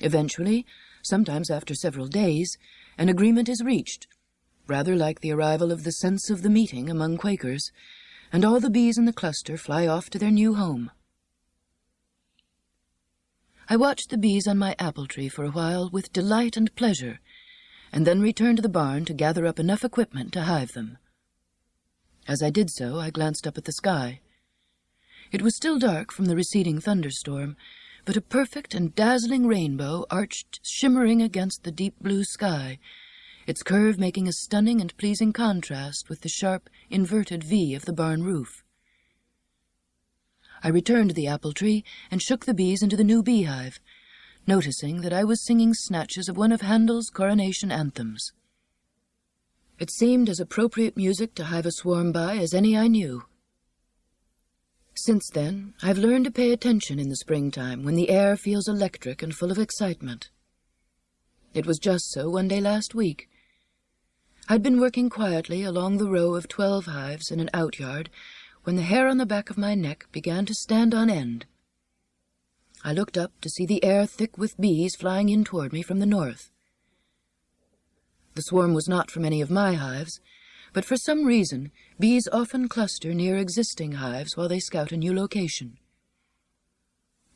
Eventually, sometimes after several days, an agreement is reached. rather like the arrival of the sense of the meeting among Quakers, and all the bees in the cluster fly off to their new home. I watched the bees on my apple tree for a while with delight and pleasure, and then returned to the barn to gather up enough equipment to hive them. As I did so, I glanced up at the sky. It was still dark from the receding thunderstorm, but a perfect and dazzling rainbow arched shimmering against the deep blue sky, its curve making a stunning and pleasing contrast with the sharp, inverted V of the barn roof. I returned to the apple tree and shook the bees into the new beehive, noticing that I was singing snatches of one of Handel's coronation anthems. It seemed as appropriate music to hive a swarm by as any I knew. Since then, I've learned to pay attention in the springtime when the air feels electric and full of excitement. It was just so one day last week. I'd been working quietly along the row of 12 hives in an outyard when the hair on the back of my neck began to stand on end. I looked up to see the air thick with bees flying in toward me from the north. The swarm was not from any of my hives, but for some reason, bees often cluster near existing hives while they scout a new location.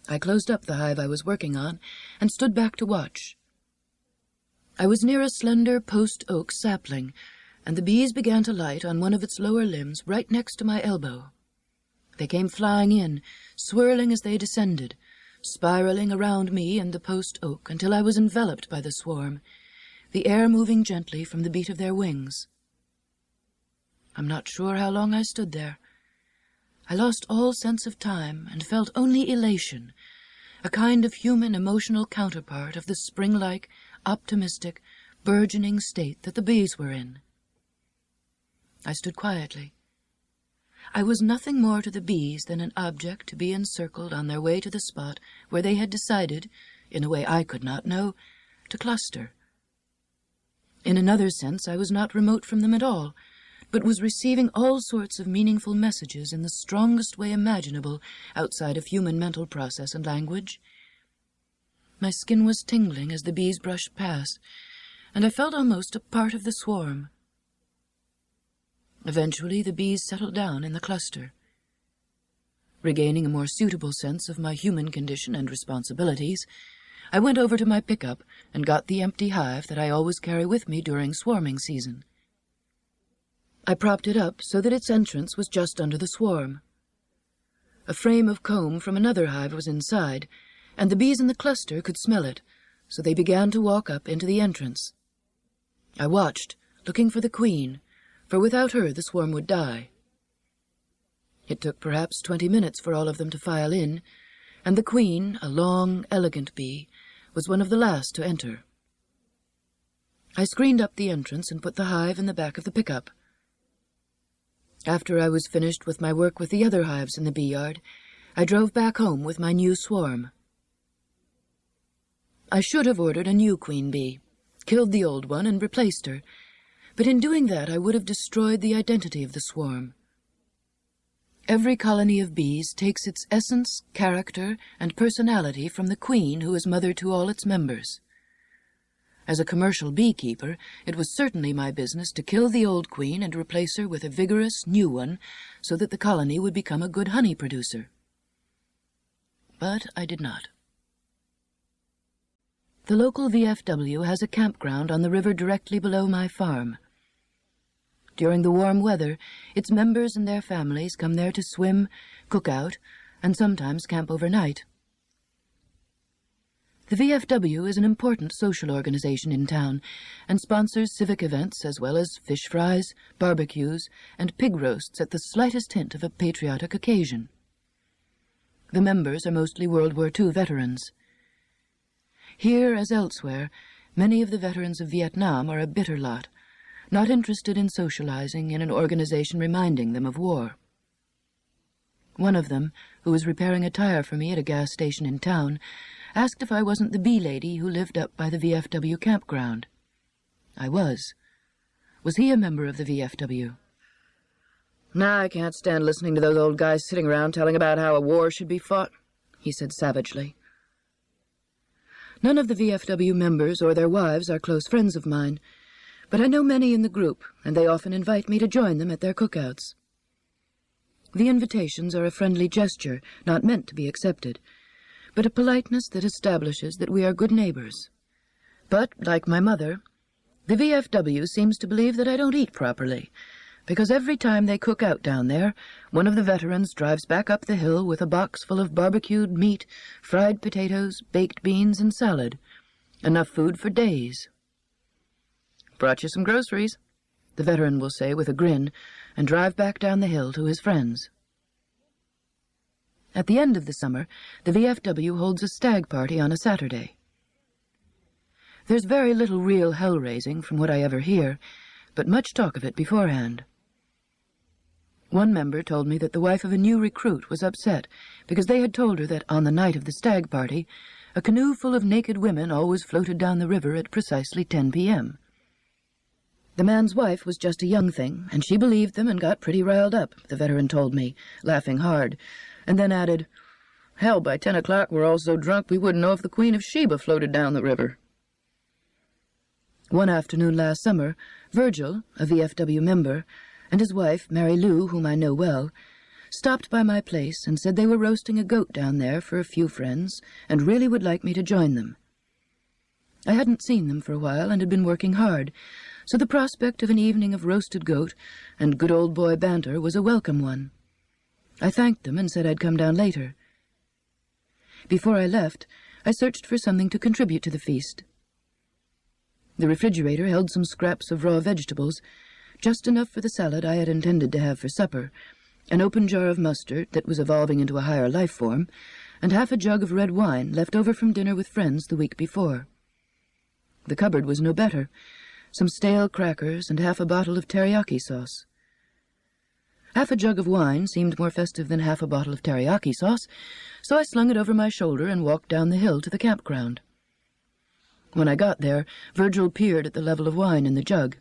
I closed up the hive I was working on and stood back to watch. I was near a slender post oak sapling, and the bees began to light on one of its lower limbs right next to my elbow. They came flying in, swirling as they descended, spiraling around me and the post oak until I was enveloped by the swarm, the air moving gently from the beat of their wings. I'm not sure how long I stood there. I lost all sense of time and felt only elation, a kind of human emotional counterpart of the spring-like, optimistic, burgeoning state that the bees were in. I stood quietly. I was nothing more to the bees than an object to be encircled on their way to the spot where they had decided, in a way I could not know, to cluster. In another sense, I was not remote from them at all, but was receiving all sorts of meaningful messages in the strongest way imaginable outside of human mental process and language. My skin was tingling as the bees brushed past, and I felt almost a part of the swarm. Eventually, the bees settled down in the cluster. Regaining a more suitable sense of my human condition and responsibilities, I went over to my pickup and got the empty hive that I always carry with me during swarming season. I propped it up so that its entrance was just under the swarm. A frame of comb from another hive was inside, and the bees in the cluster could smell it, so they began to walk up into the entrance. I watched, looking for the queen, for without her the swarm would die. It took perhaps 20 minutes for all of them to file in, and the queen, a long, elegant bee, was one of the last to enter. I screened up the entrance and put the hive in the back of the pickup. After I was finished with my work with the other hives in the bee yard, I drove back home with my new swarm. I should have ordered a new queen bee, killed the old one and replaced her, but in doing that I would have destroyed the identity of the swarm. Every colony of bees takes its essence, character, and personality from the queen who is mother to all its members. As a commercial beekeeper, it was certainly my business to kill the old queen and replace her with a vigorous new one so that the colony would become a good honey producer. But I did not. The local VFW has a campground on the river directly below my farm. During the warm weather, its members and their families come there to swim, cook out, and sometimes camp overnight. The VFW is an important social organization in town and sponsors civic events as well as fish fries, barbecues, and pig roasts at the slightest hint of a patriotic occasion. The members are mostly World War II veterans. Here, as elsewhere, many of the veterans of Vietnam are a bitter lot, not interested in socializing in an organization reminding them of war. One of them, who was repairing a tire for me at a gas station in town, asked if I wasn't the bee lady who lived up by the VFW campground. I was. Was he a member of the VFW? "Nah, I can't stand listening to those old guys sitting around telling about how a war should be fought," he said savagely. None of the VFW members or their wives are close friends of mine, But I know many in the group, and they often invite me to join them at their cookouts. The invitations are a friendly gesture, not meant to be accepted, but a politeness that establishes that we are good neighbors. But, like my mother, the VFW seems to believe that I don't eat properly, because every time they cook out down there, one of the veterans drives back up the hill with a box full of barbecued meat, fried potatoes, baked beans, and salad. Enough food for days. "Brought you some groceries," the veteran will say with a grin, and drive back down the hill to his friends. At the end of the summer, the VFW holds a stag party on a Saturday. There's very little real hell-raising from what I ever hear, but much talk of it beforehand. One member told me that the wife of a new recruit was upset because they had told her that on the night of the stag party, a canoe full of naked women always floated down the river at precisely 10 p.m. The man's wife was just a young thing, and she believed them and got pretty riled up, the veteran told me, laughing hard, and then added, "Hell, by 10 o'clock we're all so drunk we wouldn't know if the Queen of Sheba floated down the river." One afternoon last summer, Virgil, a VFW member, and his wife, Mary Lou, whom I know well, stopped by my place and said they were roasting a goat down there for a few friends and really would like me to join them. I hadn't seen them for a while and had been working hard, so the prospect of an evening of roasted goat and good old boy banter was a welcome one. I thanked them and said I'd come down later. Before I left, I searched for something to contribute to the feast. The refrigerator held some scraps of raw vegetables, just enough for the salad I had intended to have for supper, an open jar of mustard that was evolving into a higher life form, and half a jug of red wine left over from dinner with friends the week before. The cupboard was no better, some stale crackers and half a bottle of teriyaki sauce. Half a jug of wine seemed more festive than half a bottle of teriyaki sauce, so I slung it over my shoulder and walked down the hill to the campground. When I got there, Virgil peered at the level of wine in the jug.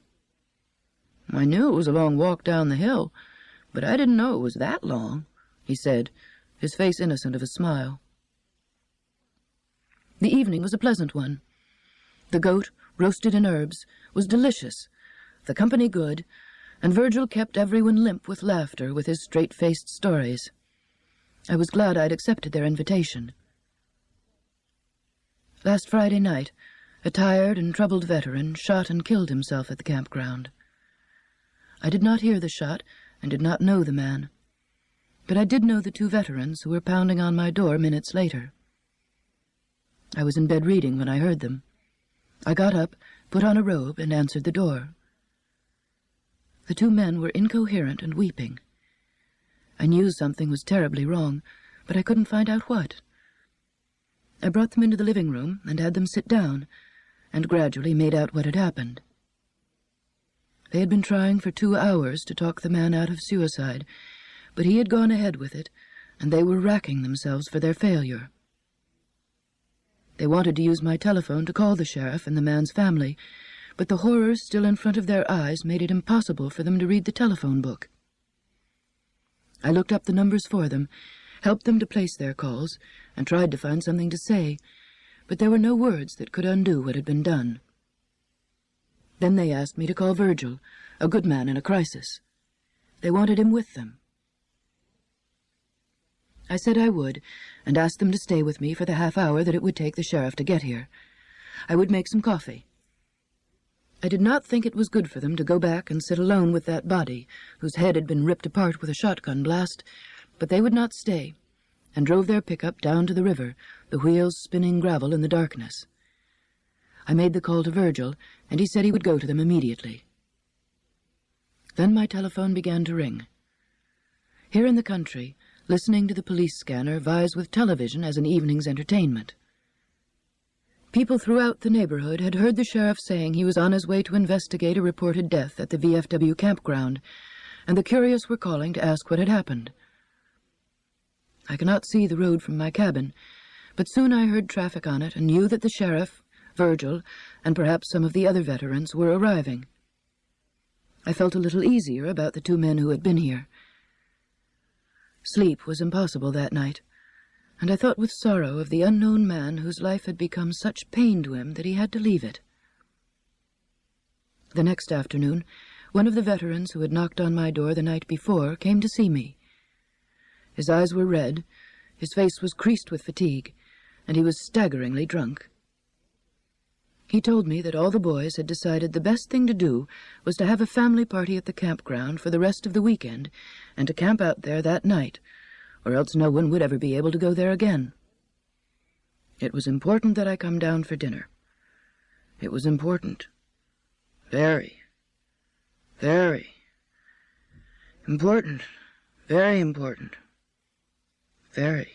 "I knew it was a long walk down the hill, but I didn't know it was that long," he said, his face innocent of a smile. The evening was a pleasant one. The goat, roasted in herbs, was delicious, the company good, and Virgil kept everyone limp with laughter with his straight-faced stories. I was glad I'd accepted their invitation. Last Friday night, a tired and troubled veteran shot and killed himself at the campground. I did not hear the shot and did not know the man, but I did know the two veterans who were pounding on my door minutes later. I was in bed reading when I heard them. I got up, put on a robe, and answered the door. The two men were incoherent and weeping. I knew something was terribly wrong, but I couldn't find out what. I brought them into the living room and had them sit down, and gradually made out what had happened. They had been trying for 2 hours to talk the man out of suicide, but he had gone ahead with it, and they were racking themselves for their failure. They wanted to use my telephone to call the sheriff and the man's family, but the horrors still in front of their eyes made it impossible for them to read the telephone book. I looked up the numbers for them, helped them to place their calls, and tried to find something to say, but there were no words that could undo what had been done. Then they asked me to call Virgil, a good man in a crisis. They wanted him with them. I said I would, and asked them to stay with me for the half hour that it would take the sheriff to get here. I would make some coffee. I did not think it was good for them to go back and sit alone with that body, whose head had been ripped apart with a shotgun blast, but they would not stay, and drove their pickup down to the river, the wheels spinning gravel in the darkness. I made the call to Virgil, and he said he would go to them immediately. Then my telephone began to ring. Here in the country, listening to the police scanner vies with television as an evening's entertainment. People throughout the neighborhood had heard the sheriff saying he was on his way to investigate a reported death at the VFW campground, and the curious were calling to ask what had happened. I cannot see the road from my cabin, but soon I heard traffic on it and knew that the sheriff, Virgil, and perhaps some of the other veterans were arriving. I felt a little easier about the two men who had been here. Sleep was impossible that night, and I thought with sorrow of the unknown man whose life had become such pain to him that he had to leave it. The next afternoon, one of the veterans who had knocked on my door the night before came to see me. His eyes were red, his face was creased with fatigue, and he was staggeringly drunk. He told me that all the boys had decided the best thing to do was to have a family party at the campground for the rest of the weekend and to camp out there that night, or else no one would ever be able to go there again. It was important that I come down for dinner. It was important. Very important. Very important. Very.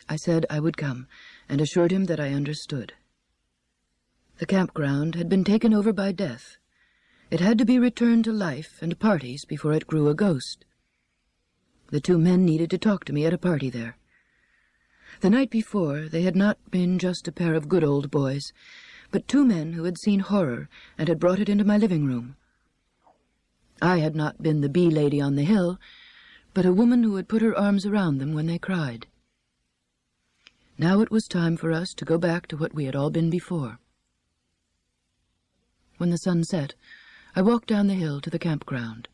I said I would come, and assured him that I understood. The campground had been taken over by death. It had to be returned to life and parties before it grew a ghost. The two men needed to talk to me at a party there. The night before, they had not been just a pair of good old boys, but two men who had seen horror and had brought it into my living room. I had not been the bee lady on the hill, but a woman who had put her arms around them when they cried. Now it was time for us to go back to what we had all been before. When the sun set, I walked down the hill to the campground.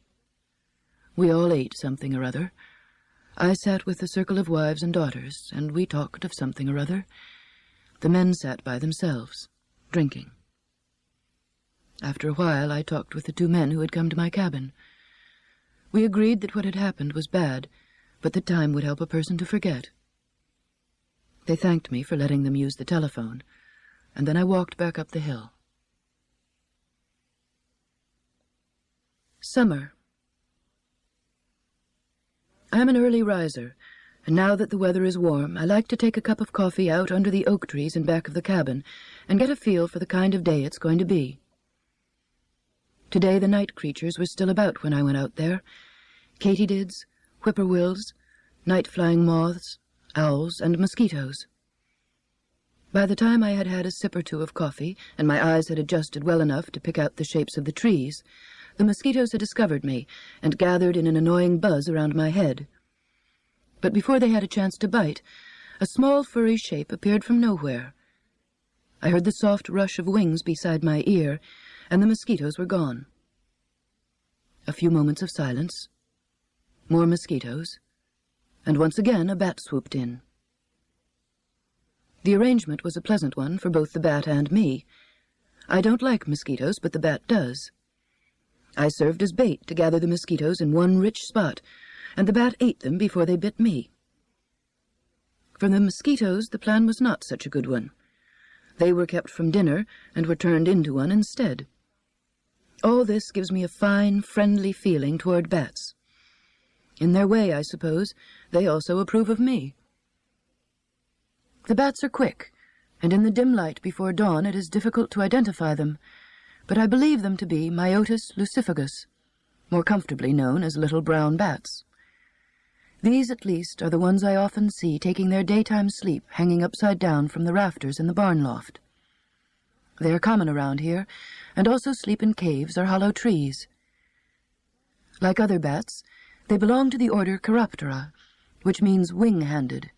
We all ate something or other. I sat with the circle of wives and daughters, and we talked of something or other. The men sat by themselves, drinking. After a while, I talked with the two men who had come to my cabin. We agreed that what had happened was bad, but that time would help a person to forget. They thanked me for letting them use the telephone, and then I walked back up the hill. Summer. I am an early riser, and now that the weather is warm, I like to take a cup of coffee out under the oak trees in back of the cabin and get a feel for the kind of day it's going to be. Today the night creatures were still about when I went out there. Katydids, whippoorwills, night-flying moths, owls, and mosquitoes. By the time I had had a sip or two of coffee and my eyes had adjusted well enough to pick out the shapes of the trees, the mosquitoes had discovered me and gathered in an annoying buzz around my head. But before they had a chance to bite, a small furry shape appeared from nowhere. I heard the soft rush of wings beside my ear, and the mosquitoes were gone. A few moments of silence, more mosquitoes, and once again a bat swooped in. The arrangement was a pleasant one for both the bat and me. I don't like mosquitoes, but the bat does. I served as bait to gather the mosquitoes in one rich spot, and the bat ate them before they bit me. For the mosquitoes, the plan was not such a good one. They were kept from dinner and were turned into one instead. All this gives me a fine, friendly feeling toward bats. In their way, I suppose, they also approve of me. The bats are quick, and in the dim light before dawn it is difficult to identify them, but I believe them to be Myotis lucifugus, more comfortably known as little brown bats. These, at least, are the ones I often see taking their daytime sleep hanging upside down from the rafters in the barn loft. They are common around here, and also sleep in caves or hollow trees. Like other bats, they belong to the order Chiroptera, which means wing-handed,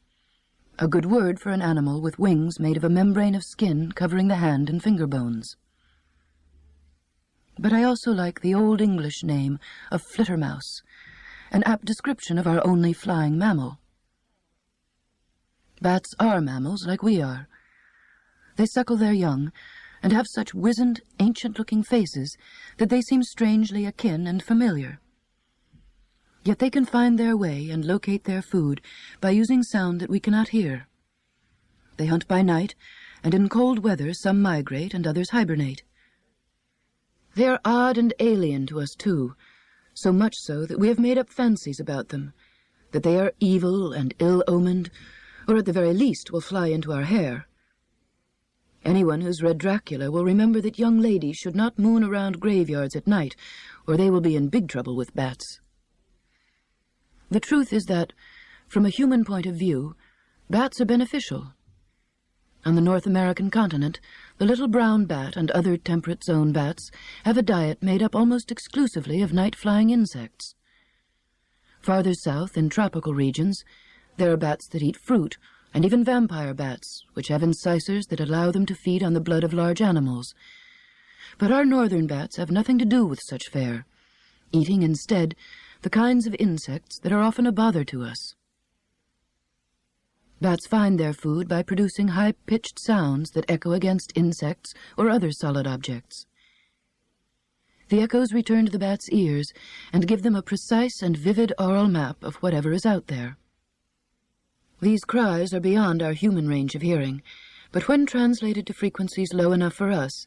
a good word for an animal with wings made of a membrane of skin covering the hand and finger bones. But I also like the Old English name of flittermouse, an apt description of our only flying mammal. Bats are mammals like we are. They suckle their young and have such wizened, ancient-looking faces that they seem strangely akin and familiar. Yet they can find their way and locate their food by using sound that we cannot hear. They hunt by night, and in cold weather some migrate and others hibernate. They are odd and alien to us, too, so much so that we have made up fancies about them, that they are evil and ill-omened, or at the very least will fly into our hair. Anyone who's read Dracula will remember that young ladies should not moon around graveyards at night, or they will be in big trouble with bats. The truth is that, from a human point of view, bats are beneficial. On the North American continent, the little brown bat and other temperate zone bats have a diet made up almost exclusively of night-flying insects. Farther south, in tropical regions, there are bats that eat fruit, and even vampire bats, which have incisors that allow them to feed on the blood of large animals. But our northern bats have nothing to do with such fare, eating instead the kinds of insects that are often a bother to us. Bats find their food by producing high-pitched sounds that echo against insects or other solid objects. The echoes return to the bat's ears and give them a precise and vivid aural map of whatever is out there. These cries are beyond our human range of hearing, but when translated to frequencies low enough for us,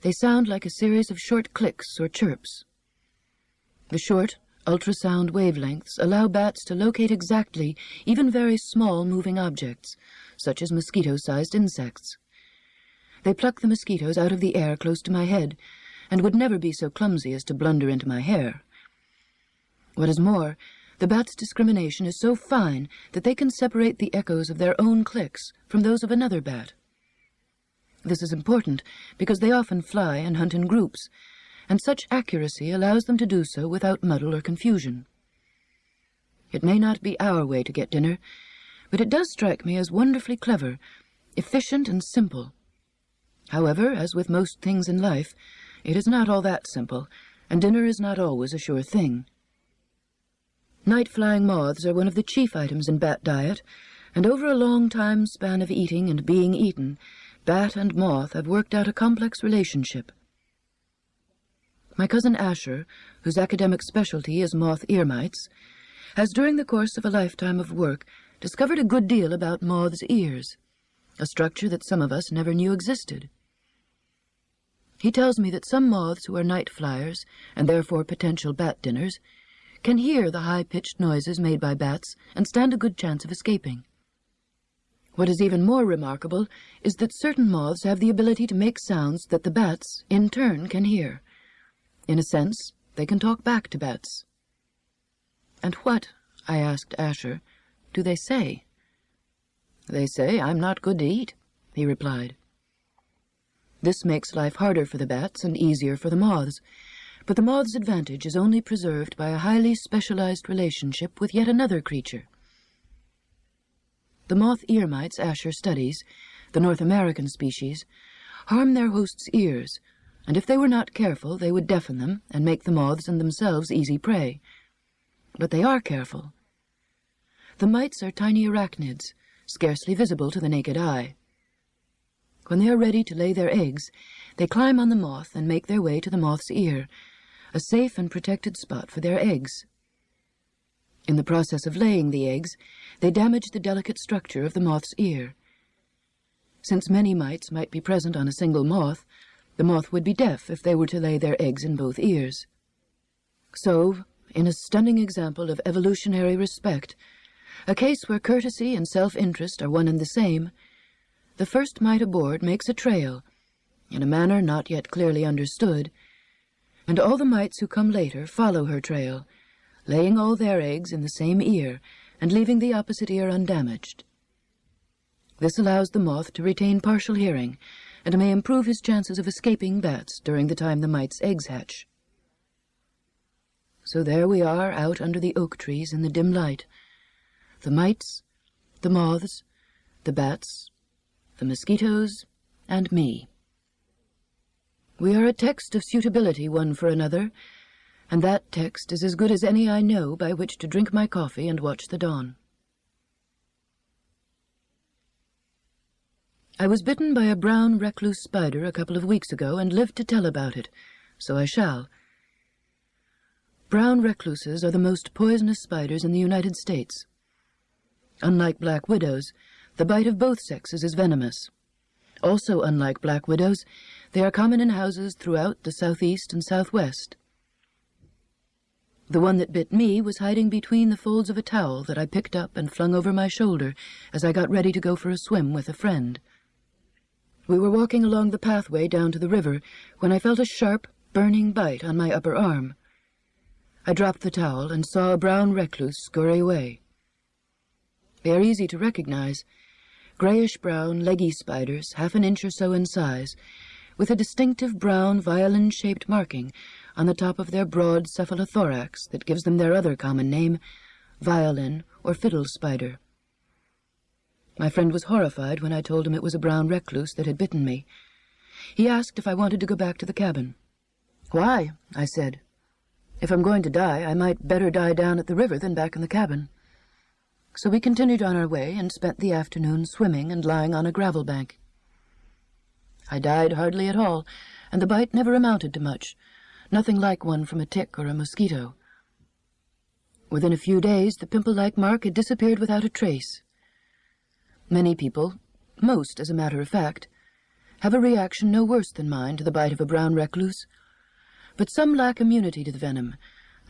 they sound like a series of short clicks or chirps. The short, ultrasound wavelengths allow bats to locate exactly even very small moving objects, such as mosquito-sized insects. They pluck the mosquitoes out of the air close to my head, and would never be so clumsy as to blunder into my hair. What is more, the bat's discrimination is so fine that they can separate the echoes of their own clicks from those of another bat. This is important because they often fly and hunt in groups, and such accuracy allows them to do so without muddle or confusion. It may not be our way to get dinner, but it does strike me as wonderfully clever, efficient and simple. However, as with most things in life, it is not all that simple, and dinner is not always a sure thing. Night-flying moths are one of the chief items in bat diet, and over a long time span of eating and being eaten, bat and moth have worked out a complex relationship. My cousin Asher, whose academic specialty is moth ear mites, has during the course of a lifetime of work discovered a good deal about moths' ears, a structure that some of us never knew existed. He tells me that some moths who are night flyers, and therefore potential bat dinners, can hear the high-pitched noises made by bats and stand a good chance of escaping. What is even more remarkable is that certain moths have the ability to make sounds that the bats, in turn, can hear. In a sense, they can talk back to bats. "And what," I asked Asher, "do they say?" "They say I'm not good to eat," he replied. This makes life harder for the bats and easier for the moths, but the moth's advantage is only preserved by a highly specialized relationship with yet another creature. The moth ear mites Asher studies, the North American species, harm their host's ears, and if they were not careful they would deafen them and make the moths and themselves easy prey. But they are careful. The mites are tiny arachnids, scarcely visible to the naked eye. When they are ready to lay their eggs, they climb on the moth and make their way to the moth's ear, a safe and protected spot for their eggs. In the process of laying the eggs, they damage the delicate structure of the moth's ear. Since many mites might be present on a single moth, the moth would be deaf if they were to lay their eggs in both ears. So, in a stunning example of evolutionary respect, a case where courtesy and self-interest are one and the same, the first mite aboard makes a trail, in a manner not yet clearly understood, and all the mites who come later follow her trail, laying all their eggs in the same ear and leaving the opposite ear undamaged. This allows the moth to retain partial hearing and may improve his chances of escaping bats during the time the mite's eggs hatch. So there we are out under the oak trees in the dim light, the mites, the moths, the bats, the mosquitoes, and me. We are a text of suitability one for another, and that text is as good as any I know by which to drink my coffee and watch the dawn. I was bitten by a brown recluse spider a couple of weeks ago and lived to tell about it, so I shall. Brown recluses are the most poisonous spiders in the United States. Unlike black widows, the bite of both sexes is venomous. Also, unlike black widows, they are common in houses throughout the southeast and southwest. The one that bit me was hiding between the folds of a towel that I picked up and flung over my shoulder as I got ready to go for a swim with a friend. We were walking along the pathway down to the river when I felt a sharp, burning bite on my upper arm. I dropped the towel and saw a brown recluse scurry away. They are easy to recognize. Grayish-brown, leggy spiders, half an inch or so in size, with a distinctive brown violin-shaped marking on the top of their broad cephalothorax that gives them their other common name, violin or fiddle spider. My friend was horrified when I told him it was a brown recluse that had bitten me. He asked if I wanted to go back to the cabin. "Why?" I said. "If I'm going to die, I might better die down at the river than back in the cabin." So we continued on our way and spent the afternoon swimming and lying on a gravel bank. I died hardly at all, and the bite never amounted to much, nothing like one from a tick or a mosquito. Within a few days, the pimple-like mark had disappeared without a trace. Many people, most as a matter of fact, have a reaction no worse than mine to the bite of a brown recluse, but some lack immunity to the venom,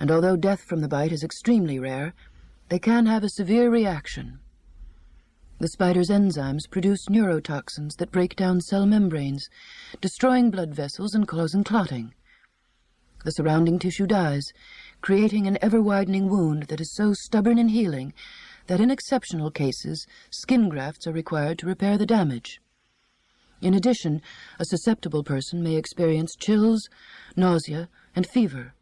and although death from the bite is extremely rare, they can have a severe reaction. The spider's enzymes produce neurotoxins that break down cell membranes, destroying blood vessels and causing clotting. The surrounding tissue dies, creating an ever-widening wound that is so stubborn in healing that in exceptional cases, skin grafts are required to repair the damage. In addition, a susceptible person may experience chills, nausea, and fever.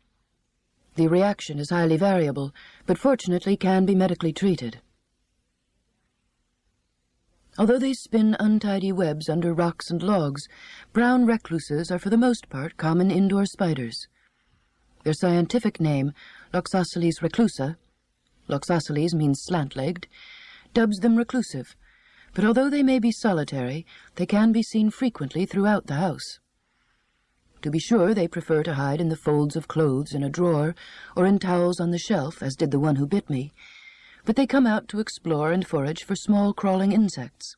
The reaction is highly variable, but fortunately can be medically treated. Although they spin untidy webs under rocks and logs, brown recluses are for the most part common indoor spiders. Their scientific name, Loxosceles reclusa, Loxosceles means slant-legged, dubs them reclusive, but although they may be solitary, they can be seen frequently throughout the house. To be sure, they prefer to hide in the folds of clothes in a drawer or in towels on the shelf, as did the one who bit me, but they come out to explore and forage for small crawling insects.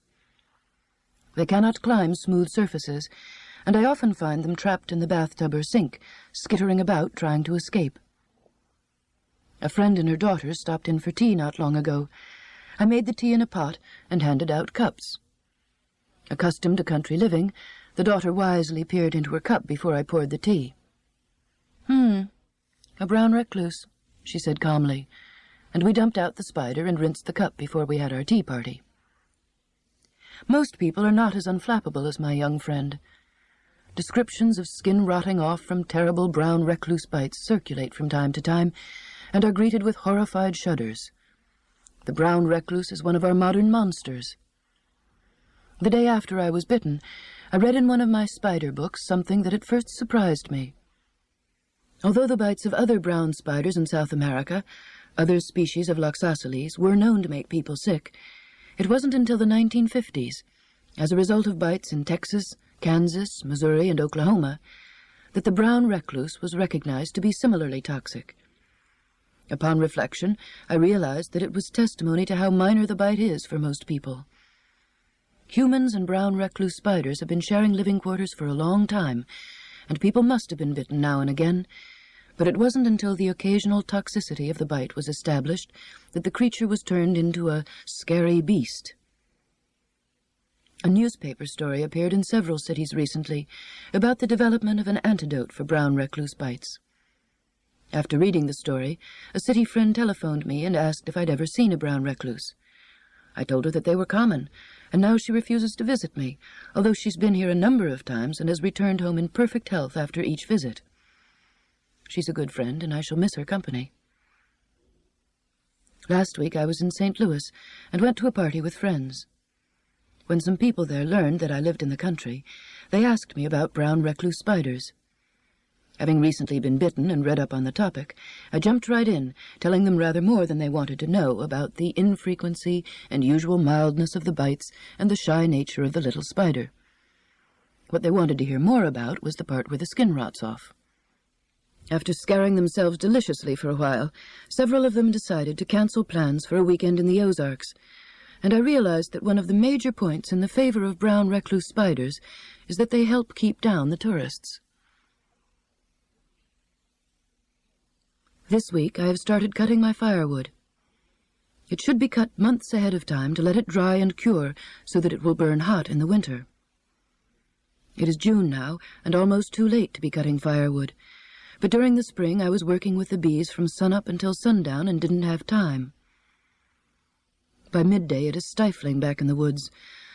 They cannot climb smooth surfaces, and I often find them trapped in the bathtub or sink, skittering about trying to escape. A friend and her daughter stopped in for tea not long ago. I made the tea in a pot and handed out cups. Accustomed to country living, the daughter wisely peered into her cup before I poured the tea. A brown recluse," she said calmly, and we dumped out the spider and rinsed the cup before we had our tea party. Most people are not as unflappable as my young friend. Descriptions of skin rotting off from terrible brown recluse bites circulate from time to time and are greeted with horrified shudders. The brown recluse is one of our modern monsters. The day after I was bitten, I read in one of my spider books something that at first surprised me. Although the bites of other brown spiders in South America, other species of Loxosceles, were known to make people sick, it wasn't until the 1950s, as a result of bites in Texas, Kansas, Missouri, and Oklahoma, that the brown recluse was recognized to be similarly toxic. Upon reflection, I realized that it was testimony to how minor the bite is for most people. Humans and brown recluse spiders have been sharing living quarters for a long time, and people must have been bitten now and again, but it wasn't until the occasional toxicity of the bite was established that the creature was turned into a scary beast. A newspaper story appeared in several cities recently about the development of an antidote for brown recluse bites. After reading the story, a city friend telephoned me and asked if I'd ever seen a brown recluse. I told her that they were common, and now she refuses to visit me, although she's been here a number of times and has returned home in perfect health after each visit. She's a good friend, and I shall miss her company. Last week I was in St. Louis and went to a party with friends. When some people there learned that I lived in the country, they asked me about brown recluse spiders. Having recently been bitten and read up on the topic, I jumped right in, telling them rather more than they wanted to know about the infrequency and usual mildness of the bites and the shy nature of the little spider. What they wanted to hear more about was the part where the skin rots off. After scaring themselves deliciously for a while, several of them decided to cancel plans for a weekend in the Ozarks, and I realized that one of the major points in the favor of brown recluse spiders is that they help keep down the tourists. This week I have started cutting my firewood. It should be cut months ahead of time to let it dry and cure so that it will burn hot in the winter. It is June now, and almost too late to be cutting firewood, but during the spring I was working with the bees from sunup until sundown and didn't have time. By midday it is stifling back in the woods,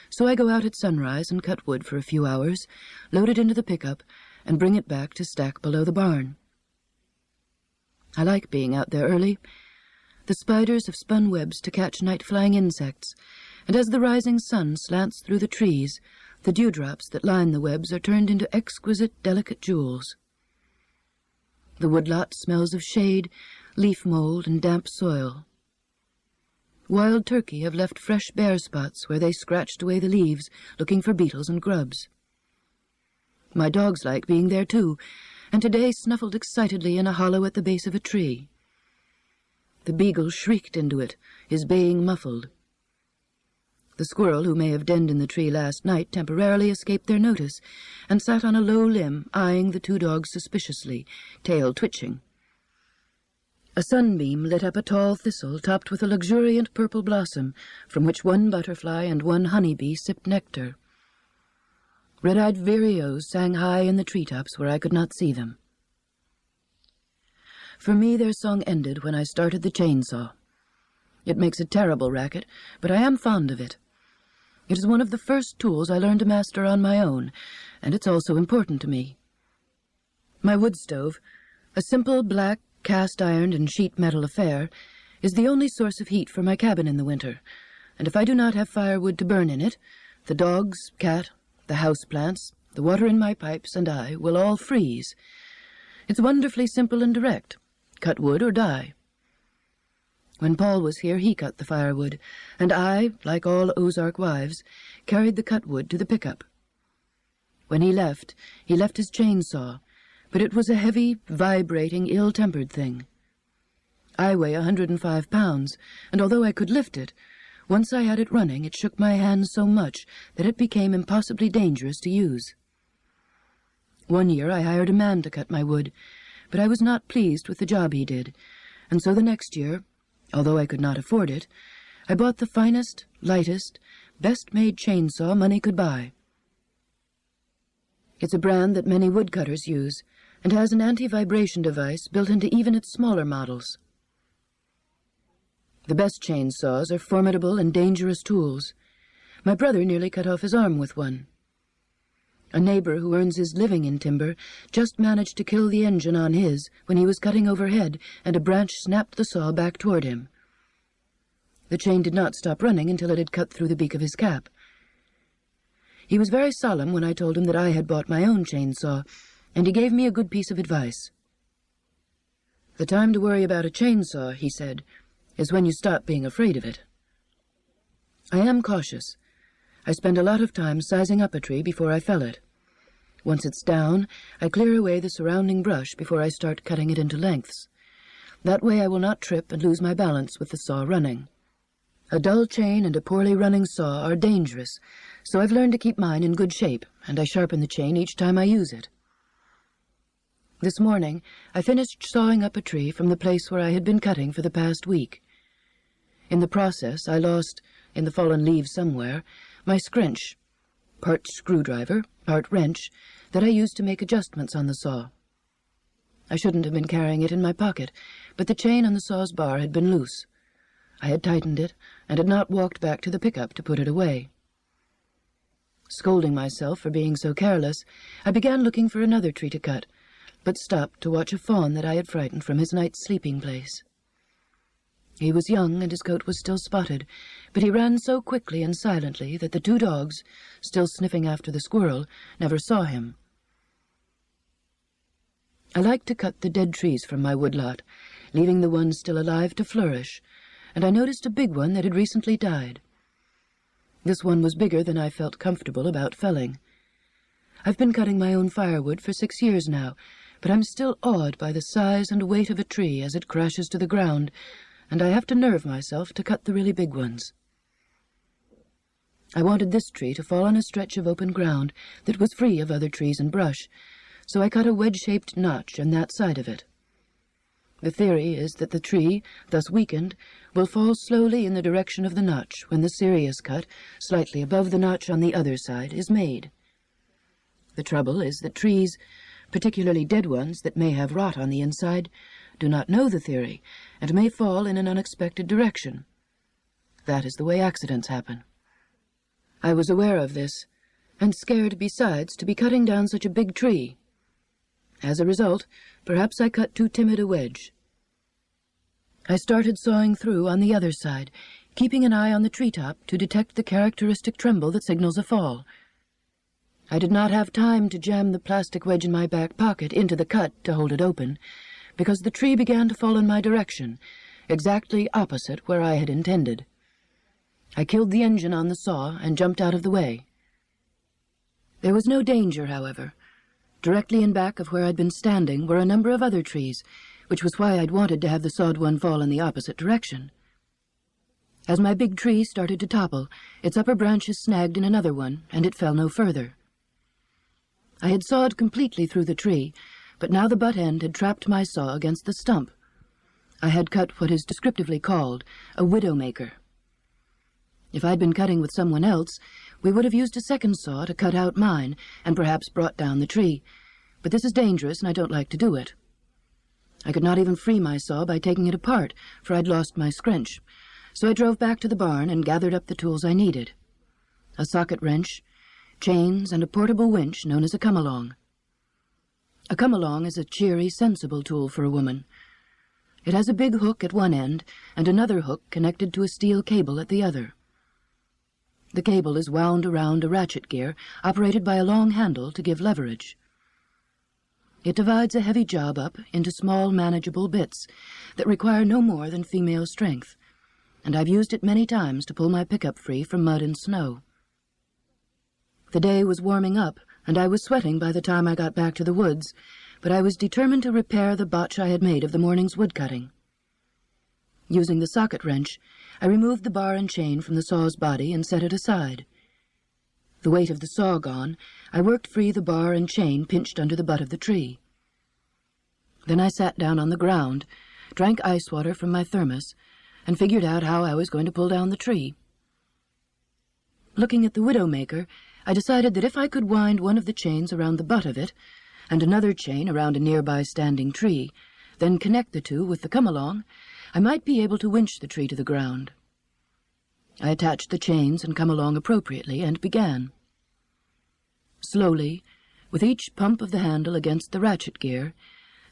so I go out at sunrise and cut wood for a few hours, load it into the pickup, and bring it back to stack below the barn. I like being out there early. The spiders have spun webs to catch night-flying insects, and as the rising sun slants through the trees, The dewdrops that line the webs are turned into exquisite, delicate jewels. The woodlot smells of shade, leaf mold, and damp soil. Wild turkey have left fresh bare spots where they scratched away the leaves, looking for beetles and grubs. My dogs like being there too, and today snuffled excitedly in a hollow at the base of a tree. The beagle shrieked into it, his baying muffled. The squirrel, who may have denned in the tree last night, temporarily escaped their notice, and sat on a low limb, eyeing the two dogs suspiciously, tail twitching. A sunbeam lit up a tall thistle topped with a luxuriant purple blossom, from which one butterfly and one honeybee sipped nectar. Red-eyed vireos sang high in the treetops where I could not see them. For me, their song ended when I started the chainsaw. It makes a terrible racket, but I am fond of it. It is one of the first tools I learned to master on my own, and it's also important to me. My wood stove, a simple black, cast-ironed and sheet metal affair, is the only source of heat for my cabin in the winter, and if I do not have firewood to burn in it, the dogs, cat, the house-plants, the water in my pipes, and I will all freeze. It's wonderfully simple and direct. Cut wood or die. When Paul was here, he cut the firewood, and I, like all Ozark wives, carried the cut wood to the pickup. When he left his chainsaw, but it was a heavy, vibrating, ill-tempered thing. I weigh 105 pounds, and although I could lift it, once I had it running, it shook my hands so much that it became impossibly dangerous to use. One year I hired a man to cut my wood, but I was not pleased with the job he did, and so the next year, although I could not afford it, I bought the finest, lightest, best-made chainsaw money could buy. It's a brand that many woodcutters use, and has an anti-vibration device built into even its smaller models. The best chainsaws are formidable and dangerous tools. My brother nearly cut off his arm with one. A neighbor who earns his living in timber just managed to kill the engine on his when he was cutting overhead, and a branch snapped the saw back toward him. The chain did not stop running until it had cut through the beak of his cap. He was very solemn when I told him that I had bought my own chainsaw, and he gave me a good piece of advice. "The time to worry about a chainsaw," he said, "is when you stop being afraid of it." I am cautious. I spend a lot of time sizing up a tree before I fell it. Once it's down, I clear away the surrounding brush before I start cutting it into lengths. That way I will not trip and lose my balance with the saw running. A dull chain and a poorly running saw are dangerous, so I've learned to keep mine in good shape, and I sharpen the chain each time I use it. This morning, I finished sawing up a tree from the place where I had been cutting for the past week. In the process, I lost, in the fallen leaves somewhere, my scrunch, part screwdriver, part wrench, that I used to make adjustments on the saw. I shouldn't have been carrying it in my pocket, but the chain on the saw's bar had been loose. I had tightened it, and had not walked back to the pickup to put it away. Scolding myself for being so careless, I began looking for another tree to cut, but stopped to watch a fawn that I had frightened from his night's sleeping place. He was young, and his coat was still spotted, but he ran so quickly and silently that the two dogs, still sniffing after the squirrel, never saw him. I like to cut the dead trees from my woodlot, leaving the ones still alive to flourish, and I noticed a big one that had recently died. This one was bigger than I felt comfortable about felling. I've been cutting my own firewood for 6 years now, but I'm still awed by the size and weight of a tree as it crashes to the ground, and I have to nerve myself to cut the really big ones. I wanted this tree to fall on a stretch of open ground that was free of other trees and brush, so I cut a wedge-shaped notch in that side of it. The theory is that the tree, thus weakened, will fall slowly in the direction of the notch when the serious cut, slightly above the notch on the other side, is made. The trouble is that trees, particularly dead ones that may have rot on the inside, do not know the theory, and may fall in an unexpected direction. That is the way accidents happen. I was aware of this, and scared besides to be cutting down such a big tree. As a result, perhaps I cut too timid a wedge. I started sawing through on the other side, keeping an eye on the treetop to detect the characteristic tremble that signals a fall. I did not have time to jam the plastic wedge in my back pocket into the cut to hold it open, because the tree began to fall in my direction, exactly opposite where I had intended. I killed the engine on the saw and jumped out of the way. There was no danger, however. Directly in back of where I'd been standing were a number of other trees, which was why I'd wanted to have the sawed one fall in the opposite direction. As my big tree started to topple, its upper branches snagged in another one, and it fell no further. I had sawed completely through the tree, but now the butt end had trapped my saw against the stump. I had cut what is descriptively called a widowmaker. If I'd been cutting with someone else, we would have used a second saw to cut out mine and perhaps brought down the tree, but this is dangerous and I don't like to do it. I could not even free my saw by taking it apart, for I'd lost my scrunch, so I drove back to the barn and gathered up the tools I needed: a socket wrench, chains, and a portable winch known as a come-along. A come-along is a cheery, sensible tool for a woman. It has a big hook at one end and another hook connected to a steel cable at the other. The cable is wound around a ratchet gear operated by a long handle to give leverage. It divides a heavy job up into small, manageable bits that require no more than female strength, and I've used it many times to pull my pickup free from mud and snow. The day was warming up, and I was sweating by the time I got back to the woods, but I was determined to repair the botch I had made of the morning's woodcutting. Using the socket wrench, I removed the bar and chain from the saw's body and set it aside. The weight of the saw gone, I worked free the bar and chain pinched under the butt of the tree. Then I sat down on the ground, drank ice water from my thermos, and figured out how I was going to pull down the tree. Looking at the widowmaker, I decided that if I could wind one of the chains around the butt of it, and another chain around a nearby standing tree, then connect the two with the come-along, I might be able to winch the tree to the ground. I attached the chains and come-along appropriately and began. Slowly, with each pump of the handle against the ratchet gear,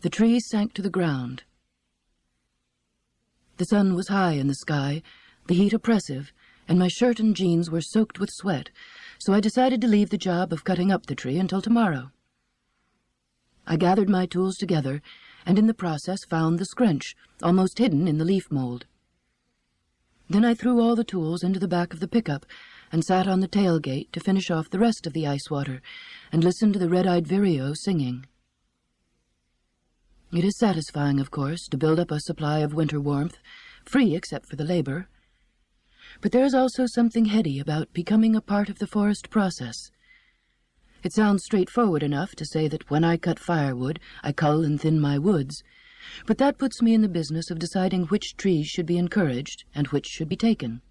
the tree sank to the ground. The sun was high in the sky, the heat oppressive, and my shirt and jeans were soaked with sweat, so I decided to leave the job of cutting up the tree until tomorrow. I gathered my tools together, and in the process found the scrunch, almost hidden in the leaf mold. Then I threw all the tools into the back of the pickup and sat on the tailgate to finish off the rest of the ice water and listen to the red-eyed vireo singing. It is satisfying, of course, to build up a supply of winter warmth, free except for the labor. But there is also something heady about becoming a part of the forest process. It sounds straightforward enough to say that when I cut firewood, I cull and thin my woods, but that puts me in the business of deciding which trees should be encouraged and which should be taken.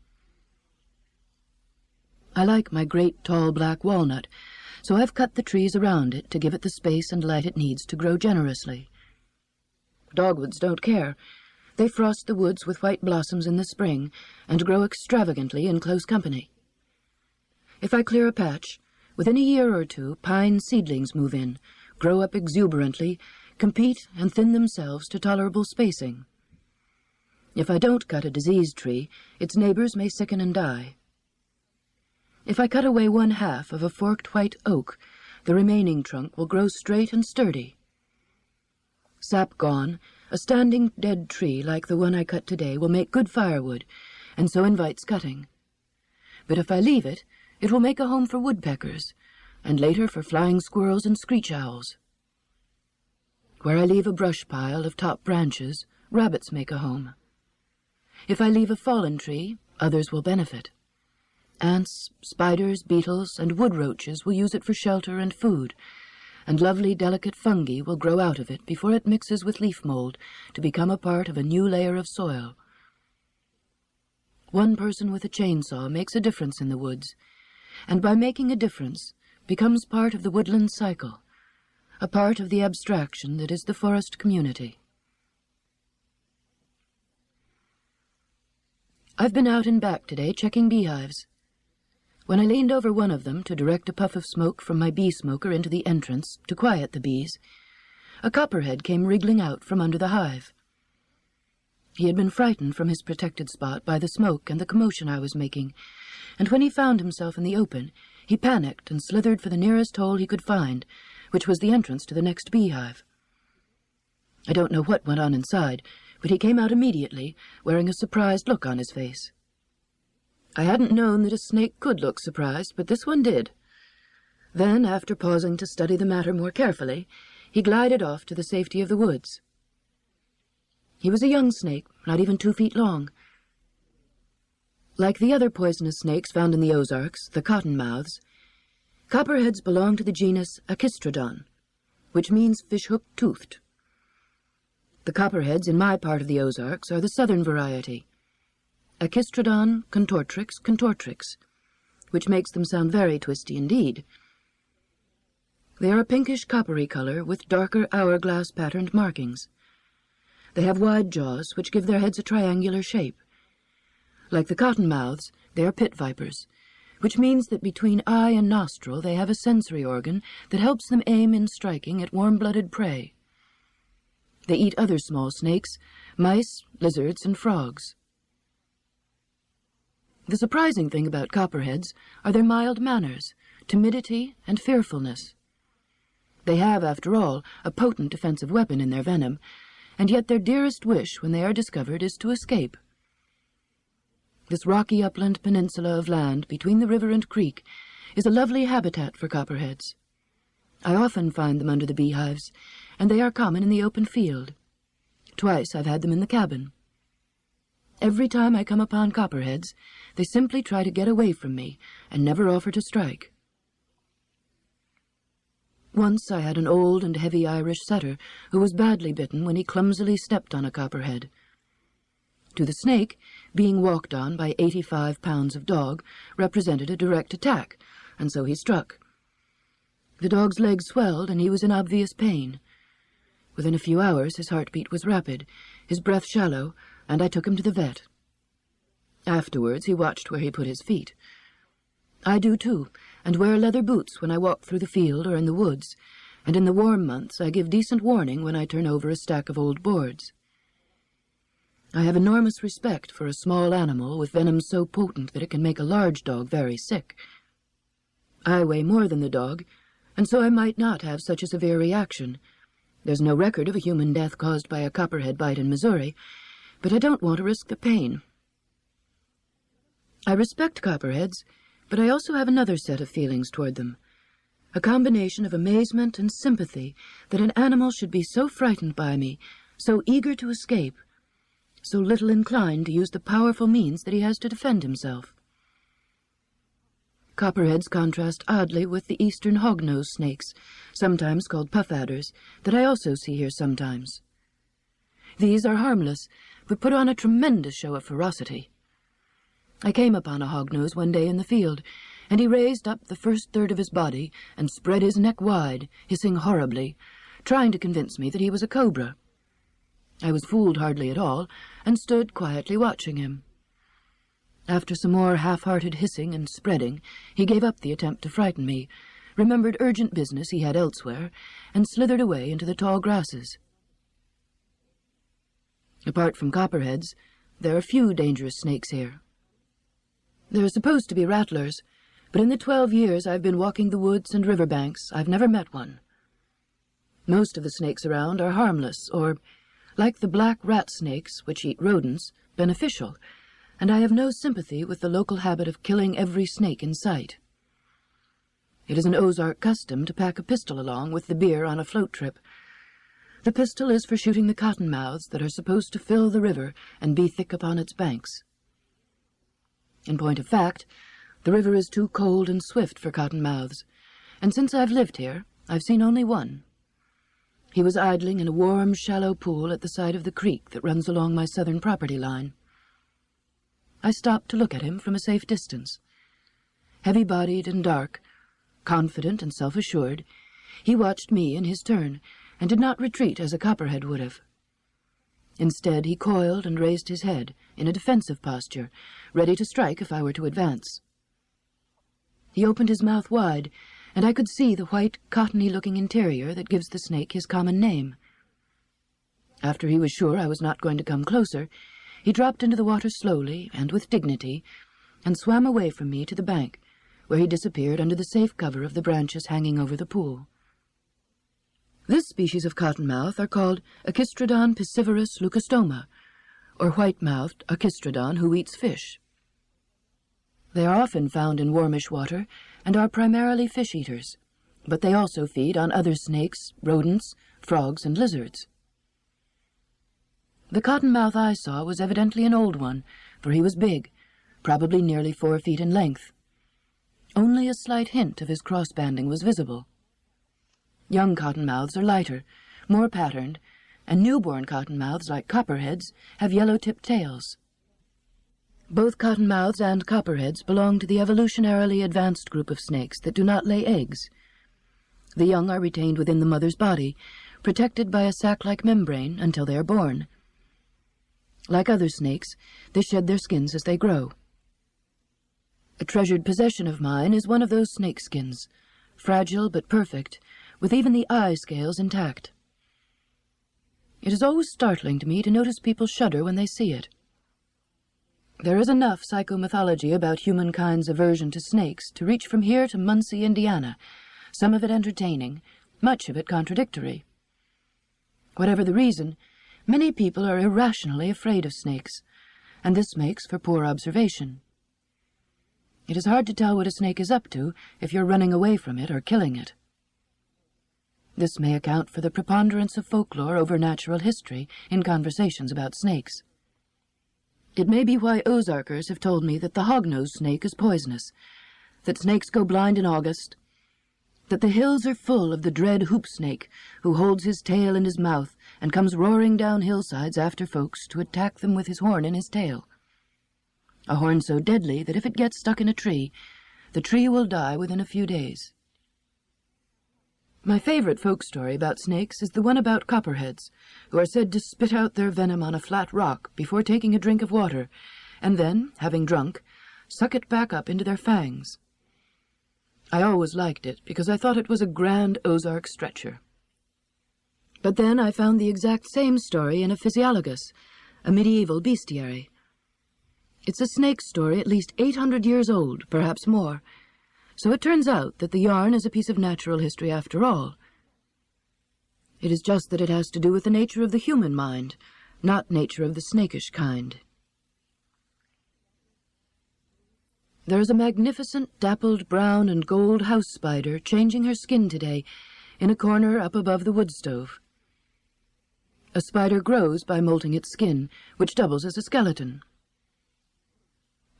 I like my great tall black walnut, so I've cut the trees around it to give it the space and light it needs to grow generously. Dogwoods don't care. They frost the woods with white blossoms in the spring and grow extravagantly in close company. If I clear a patch, within a year or two, pine seedlings move in, grow up exuberantly, compete and thin themselves to tolerable spacing. If I don't cut a diseased tree, its neighbors may sicken and die. If I cut away one half of a forked white oak, the remaining trunk will grow straight and sturdy. Sap gone, a standing dead tree like the one I cut today will make good firewood, and so invites cutting. But if I leave it, it will make a home for woodpeckers, and later for flying squirrels and screech owls. Where I leave a brush pile of top branches, rabbits make a home. If I leave a fallen tree, others will benefit. Ants, spiders, beetles, and wood roaches will use it for shelter and food, and lovely, delicate fungi will grow out of it before it mixes with leaf mold to become a part of a new layer of soil. One person with a chainsaw makes a difference in the woods, and by making a difference becomes part of the woodland cycle, a part of the abstraction that is the forest community. I've been out and back today checking beehives. When I leaned over one of them to direct a puff of smoke from my bee smoker into the entrance to quiet the bees, a copperhead came wriggling out from under the hive. He had been frightened from his protected spot by the smoke and the commotion I was making, and when he found himself in the open, He panicked and slithered for the nearest hole he could find, which was the entrance to the next beehive. I don't know what went on inside, but he came out immediately, wearing a surprised look on his face. I hadn't known that a snake could look surprised, but this one did. Then, after pausing to study the matter more carefully, he glided off to the safety of the woods. He was a young snake, not even 2 feet long. Like the other poisonous snakes found in the Ozarks, the cottonmouths, copperheads belong to the genus Achistrodon, which means fishhook-toothed. The copperheads in my part of the Ozarks are the southern variety, Achistrodon contortrix, which makes them sound very twisty indeed. They are a pinkish coppery color with darker hourglass-patterned markings. They have wide jaws, which give their heads a triangular shape. Like the cottonmouths, they are pit vipers, which means that between eye and nostril they have a sensory organ that helps them aim in striking at warm-blooded prey. They eat other small snakes, mice, lizards, and frogs. The surprising thing about copperheads are their mild manners, timidity, and fearfulness. They have, after all, a potent defensive weapon in their venom, and yet their dearest wish when they are discovered is to escape. This rocky upland peninsula of land between the river and creek is a lovely habitat for copperheads. I often find them under the beehives, and they are common in the open field. Twice I've had them in the cabin. Every time I come upon copperheads, they simply try to get away from me and never offer to strike. Once I had an old and heavy Irish setter who was badly bitten when he clumsily stepped on a copperhead. To the snake, being walked on by 85 pounds of dog represented a direct attack, and so he struck. The dog's leg swelled, and he was in obvious pain. Within a few hours his heartbeat was rapid, his breath shallow, and I took him to the vet. Afterwards he watched where he put his feet. I do too, and wear leather boots when I walk through the field or in the woods, and in the warm months I give decent warning when I turn over a stack of old boards. I have enormous respect for a small animal with venom so potent that it can make a large dog very sick. I weigh more than the dog, and so I might not have such a severe reaction. There's no record of a human death caused by a copperhead bite in Missouri, but I don't want to risk the pain. I respect copperheads, but I also have another set of feelings toward them, a combination of amazement and sympathy that an animal should be so frightened by me, so eager to escape, so little inclined to use the powerful means that he has to defend himself. Copperheads contrast oddly with the eastern hognose snakes, sometimes called puff adders, that I also see here sometimes. These are harmless, but put on a tremendous show of ferocity. I came upon a hognose one day in the field, and he raised up the first third of his body and spread his neck wide, hissing horribly, trying to convince me that he was a cobra. I was fooled hardly at all, and stood quietly watching him. After some more half-hearted hissing and spreading, he gave up the attempt to frighten me, remembered urgent business he had elsewhere, and slithered away into the tall grasses. Apart from copperheads, there are few dangerous snakes here. There are supposed to be rattlers, but in the 12 years I've been walking the woods and riverbanks, I've never met one. Most of the snakes around are harmless, or, like the black rat snakes, which eat rodents, beneficial, and I have no sympathy with the local habit of killing every snake in sight. It is an Ozark custom to pack a pistol along with the beer on a float trip. The pistol is for shooting the cottonmouths that are supposed to fill the river and be thick upon its banks. In point of fact, the river is too cold and swift for cottonmouths, and since I've lived here, I've seen only one. He was idling in a warm, shallow pool at the side of the creek that runs along my southern property line. I stopped to look at him from a safe distance. Heavy-bodied and dark, confident and self-assured, he watched me in his turn, and did not retreat as a copperhead would have. Instead, he coiled and raised his head in a defensive posture, ready to strike if I were to advance. He opened his mouth wide, and I could see the white, cottony-looking interior that gives the snake his common name. After he was sure I was not going to come closer, he dropped into the water slowly and with dignity, and swam away from me to the bank, where he disappeared under the safe cover of the branches hanging over the pool. This species of cottonmouth are called Echistrodon piscivorus leucostoma, or white-mouthed Echistrodon who eats fish. They are often found in warmish water and are primarily fish-eaters, but they also feed on other snakes, rodents, frogs, and lizards. The cottonmouth I saw was evidently an old one, for he was big, probably nearly 4 feet in length. Only a slight hint of his cross-banding was visible. Young cottonmouths are lighter, more patterned, and newborn cottonmouths, like copperheads, have yellow-tipped tails. Both cottonmouths and copperheads belong to the evolutionarily advanced group of snakes that do not lay eggs. The young are retained within the mother's body, protected by a sac-like membrane until they are born. Like other snakes, they shed their skins as they grow. A treasured possession of mine is one of those snake skins, fragile but perfect, with even the eye scales intact. It is always startling to me to notice people shudder when they see it. There is enough psychomythology about humankind's aversion to snakes to reach from here to Muncie, Indiana, some of it entertaining, much of it contradictory. Whatever the reason, many people are irrationally afraid of snakes, and this makes for poor observation. It is hard to tell what a snake is up to if you're running away from it or killing it. This may account for the preponderance of folklore over natural history in conversations about snakes. It may be why Ozarkers have told me that the hognose snake is poisonous, that snakes go blind in August, that the hills are full of the dread hoop snake who holds his tail in his mouth and comes roaring down hillsides after folks to attack them with his horn in his tail. A horn so deadly that if it gets stuck in a tree, the tree will die within a few days. My favorite folk story about snakes is the one about copperheads, who are said to spit out their venom on a flat rock before taking a drink of water, and then, having drunk, suck it back up into their fangs. I always liked it because I thought it was a grand Ozark stretcher. But then I found the exact same story in a physiologus, a medieval bestiary. It's a snake story at least 800 years old, perhaps more. So it turns out that the yarn is a piece of natural history after all. It is just that it has to do with the nature of the human mind, not nature of the snakish kind. There is a magnificent dappled brown and gold house spider changing her skin today in a corner up above the wood stove. A spider grows by molting its skin, which doubles as a skeleton.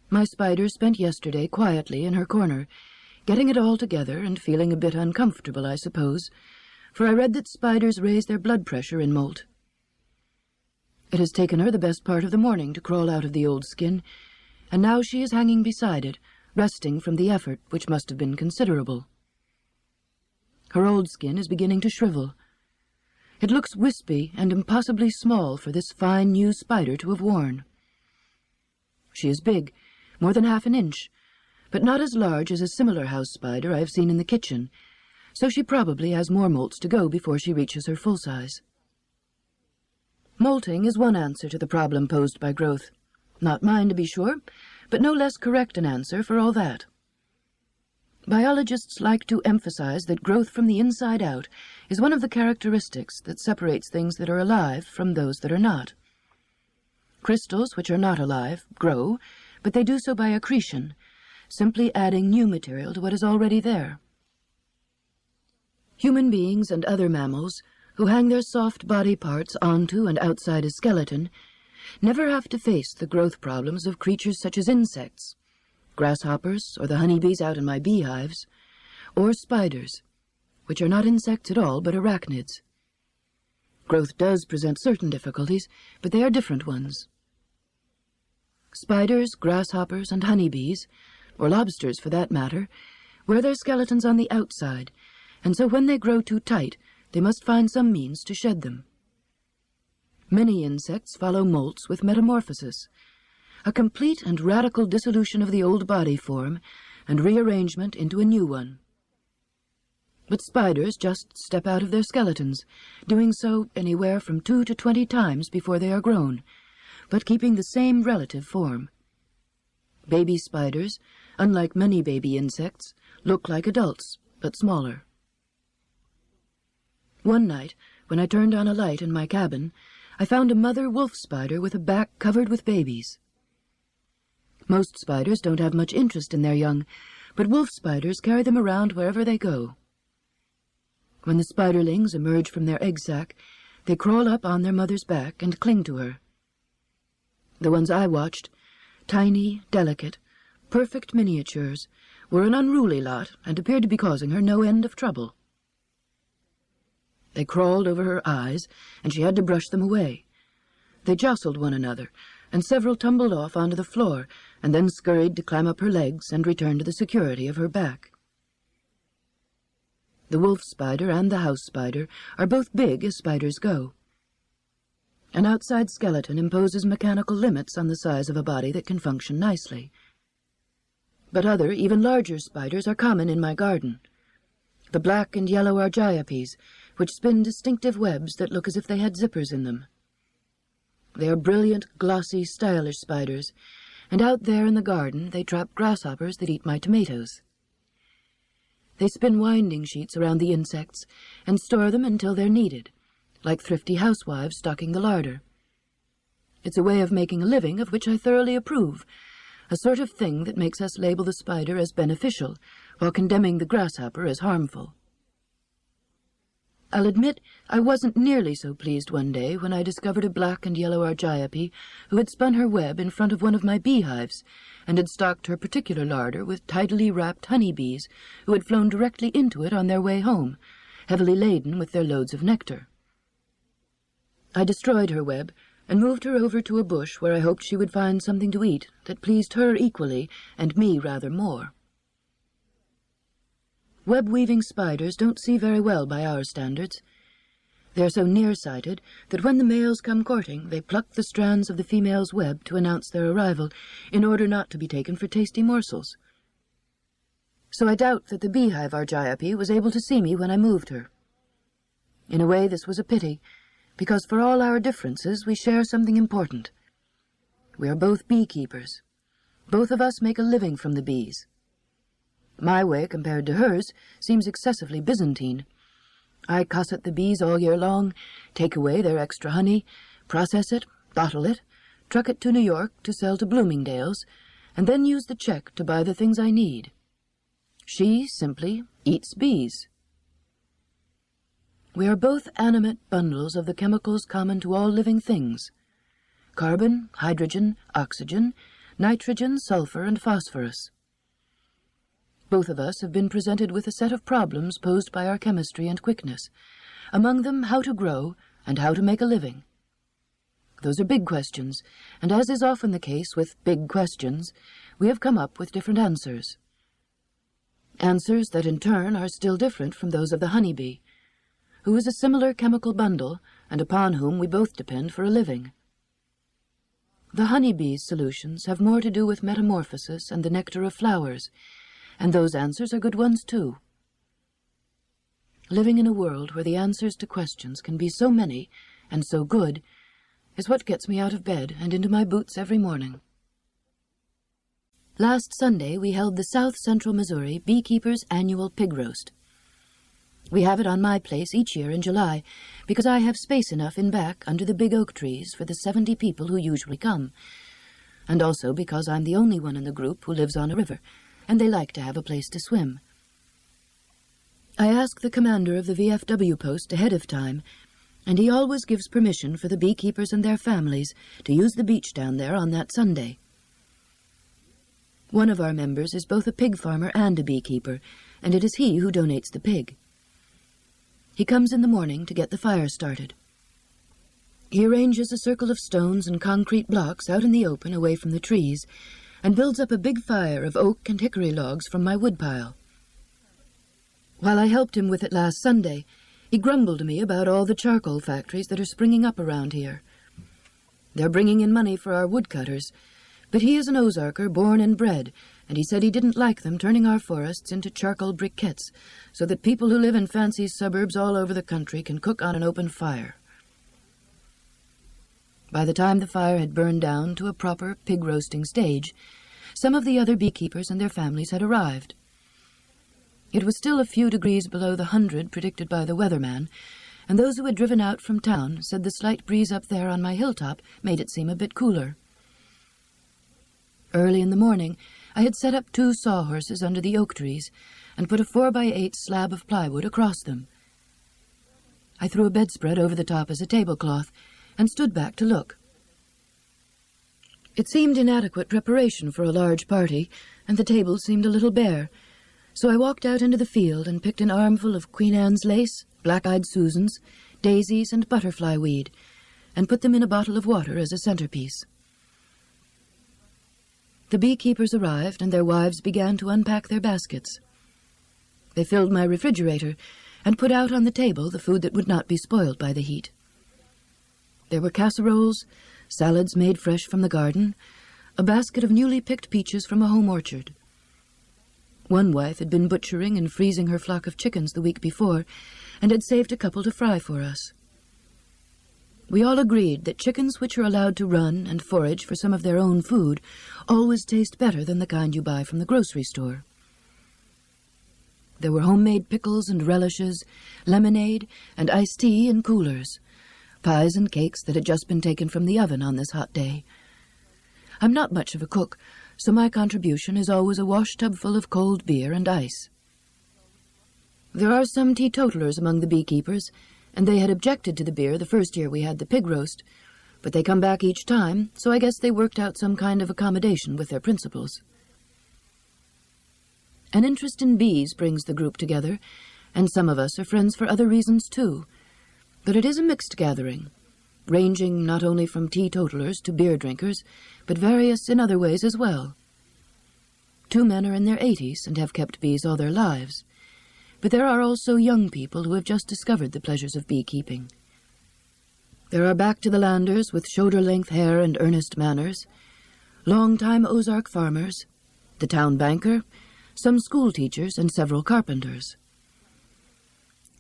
My spider spent yesterday quietly in her corner, getting it all together and feeling a bit uncomfortable, I suppose, for I read that spiders raise their blood pressure in molt. It has taken her the best part of the morning to crawl out of the old skin, and now she is hanging beside it, resting from the effort, which must have been considerable. Her old skin is beginning to shrivel. It looks wispy and impossibly small for this fine new spider to have worn. She is big, more than half an inch, but not as large as a similar house spider I have seen in the kitchen, so she probably has more molts to go before she reaches her full size. Molting is one answer to the problem posed by growth. Not mine, to be sure, but no less correct an answer for all that. Biologists like to emphasize that growth from the inside out is one of the characteristics that separates things that are alive from those that are not. Crystals, which are not alive, grow, but they do so by accretion, simply adding new material to what is already there. Human beings and other mammals, who hang their soft body parts onto and outside a skeleton, never have to face the growth problems of creatures such as insects, grasshoppers or the honeybees out in my beehives, or spiders, which are not insects at all but arachnids. Growth does present certain difficulties, but they are different ones. Spiders, grasshoppers, and honeybees, or lobsters for that matter, wear their skeletons on the outside, and so when they grow too tight, they must find some means to shed them. Many insects follow molts with metamorphosis, a complete and radical dissolution of the old body form and rearrangement into a new one. But spiders just step out of their skeletons, doing so anywhere from 2 to 20 times before they are grown, but keeping the same relative form. Baby spiders, unlike many baby insects, look like adults, but smaller. One night, when I turned on a light in my cabin, I found a mother wolf spider with a back covered with babies. Most spiders don't have much interest in their young, but wolf spiders carry them around wherever they go. When the spiderlings emerge from their egg sac, they crawl up on their mother's back and cling to her. The ones I watched, tiny, delicate, perfect miniatures, were an unruly lot and appeared to be causing her no end of trouble. They crawled over her eyes, and she had to brush them away. They jostled one another, and several tumbled off onto the floor, and then scurried to climb up her legs and return to the security of her back. The wolf spider and the house spider are both big as spiders go. An outside skeleton imposes mechanical limits on the size of a body that can function nicely. But other, even larger spiders are common in my garden. The black and yellow argiops, which spin distinctive webs that look as if they had zippers in them. They are brilliant, glossy, stylish spiders, and out there in the garden they trap grasshoppers that eat my tomatoes. They spin winding sheets around the insects and store them until they're needed, like thrifty housewives stocking the larder. It's a way of making a living of which I thoroughly approve, a sort of thing that makes us label the spider as beneficial while condemning the grasshopper as harmful. I'll admit I wasn't nearly so pleased one day when I discovered a black and yellow argiope who had spun her web in front of one of my beehives and had stocked her particular larder with tidily wrapped honeybees who had flown directly into it on their way home, heavily laden with their loads of nectar. I destroyed her web and moved her over to a bush where I hoped she would find something to eat that pleased her equally and me rather more. Web-weaving spiders don't see very well by our standards. They are so nearsighted that when the males come courting, they pluck the strands of the female's web to announce their arrival in order not to be taken for tasty morsels. So I doubt that the beehive argiope was able to see me when I moved her. In a way, this was a pity, because for all our differences, we share something important. We are both beekeepers. Both of us make a living from the bees. My way, compared to hers, seems excessively Byzantine. I cosset the bees all year long, take away their extra honey, process it, bottle it, truck it to New York to sell to Bloomingdale's, and then use the check to buy the things I need. She simply eats bees. We are both animate bundles of the chemicals common to all living things: carbon, hydrogen, oxygen, nitrogen, sulfur, and phosphorus. Both of us have been presented with a set of problems posed by our chemistry and quickness, among them how to grow and how to make a living. Those are big questions, and as is often the case with big questions, we have come up with different answers. Answers that in turn are still different from those of the honeybee, who is a similar chemical bundle and upon whom we both depend for a living. The honeybee's solutions have more to do with metamorphosis and the nectar of flowers, and those answers are good ones too. Living in a world where the answers to questions can be so many and so good is what gets me out of bed and into my boots every morning. Last Sunday we held the South Central Missouri Beekeepers' Annual Pig Roast. We have it on my place each year in July because I have space enough in back under the big oak trees for the 70 people who usually come, and also because I'm the only one in the group who lives on a river, and they like to have a place to swim. I ask the commander of the VFW post ahead of time, and he always gives permission for the beekeepers and their families to use the beach down there on that Sunday. One of our members is both a pig farmer and a beekeeper, and it is he who donates the pig. He comes in the morning to get the fire started. He arranges a circle of stones and concrete blocks out in the open away from the trees, and builds up a big fire of oak and hickory logs from my woodpile. While I helped him with it last Sunday, he grumbled to me about all the charcoal factories that are springing up around here. They're bringing in money for our woodcutters, but he is an Ozarker born and bred, and he said he didn't like them turning our forests into charcoal briquettes so that people who live in fancy suburbs all over the country can cook on an open fire. By the time the fire had burned down to a proper pig-roasting stage, some of the other beekeepers and their families had arrived. It was still a few degrees below the 100 predicted by the weatherman, and those who had driven out from town said the slight breeze up there on my hilltop made it seem a bit cooler. Early in the morning, I had set up 2 sawhorses under the oak trees and put a 4x8 slab of plywood across them. I threw a bedspread over the top as a tablecloth and stood back to look. It seemed inadequate preparation for a large party, and the table seemed a little bare, so I walked out into the field and picked an armful of Queen Anne's lace, black-eyed Susans, daisies, and butterfly weed, and put them in a bottle of water as a centerpiece. The beekeepers arrived, and their wives began to unpack their baskets. They filled my refrigerator and put out on the table the food that would not be spoiled by the heat. There were casseroles, salads made fresh from the garden, a basket of newly picked peaches from a home orchard. One wife had been butchering and freezing her flock of chickens the week before and had saved a couple to fry for us. We all agreed that chickens which are allowed to run and forage for some of their own food always taste better than the kind you buy from the grocery store. There were homemade pickles and relishes, lemonade and iced tea in coolers, pies and cakes that had just been taken from the oven on this hot day. I'm not much of a cook, so my contribution is always a washtub full of cold beer and ice. There are some teetotalers among the beekeepers, and they had objected to the beer the first year we had the pig roast, but they come back each time, so I guess they worked out some kind of accommodation with their principals. An interest in bees brings the group together, and some of us are friends for other reasons too, but it is a mixed gathering, ranging not only from teetotalers to beer drinkers, but various in other ways as well. 2 men are in their 80s and have kept bees all their lives, but there are also young people who have just discovered the pleasures of beekeeping. There are back-to-the-landers with shoulder-length hair and earnest manners, long-time Ozark farmers, the town banker, some school teachers, and several carpenters.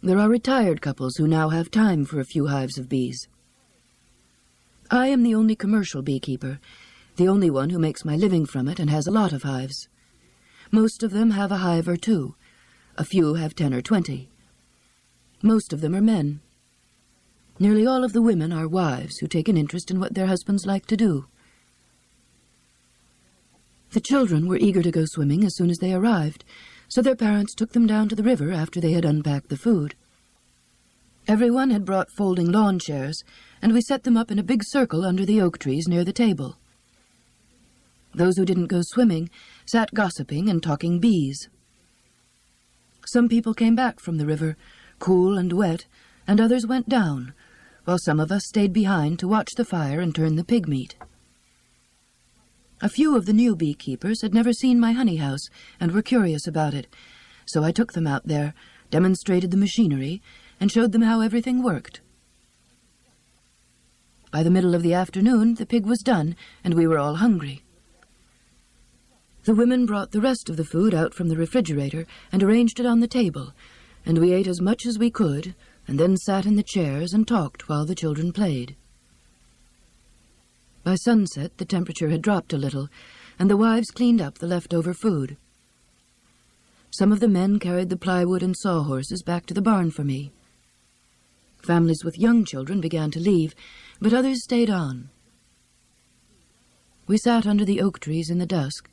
There are retired couples who now have time for a few hives of bees. I am the only commercial beekeeper, the only one who makes my living from it and has a lot of hives. Most of them have a hive or 2. A few have 10 or 20. Most of them are men. Nearly all of the women are wives who take an interest in what their husbands like to do. The children were eager to go swimming as soon as they arrived, so their parents took them down to the river after they had unpacked the food. Everyone had brought folding lawn chairs, and we set them up in a big circle under the oak trees near the table. Those who didn't go swimming sat gossiping and talking bees. Some people came back from the river, cool and wet, and others went down, while some of us stayed behind to watch the fire and turn the pig meat. A few of the new beekeepers had never seen my honey house and were curious about it, so I took them out there, demonstrated the machinery, and showed them how everything worked. By the middle of the afternoon, the pig was done, and we were all hungry. The women brought the rest of the food out from the refrigerator and arranged it on the table, and we ate as much as we could, and then sat in the chairs and talked while the children played. By sunset, the temperature had dropped a little, and the wives cleaned up the leftover food. Some of the men carried the plywood and sawhorses back to the barn for me. Families with young children began to leave, but others stayed on. We sat under the oak trees in the dusk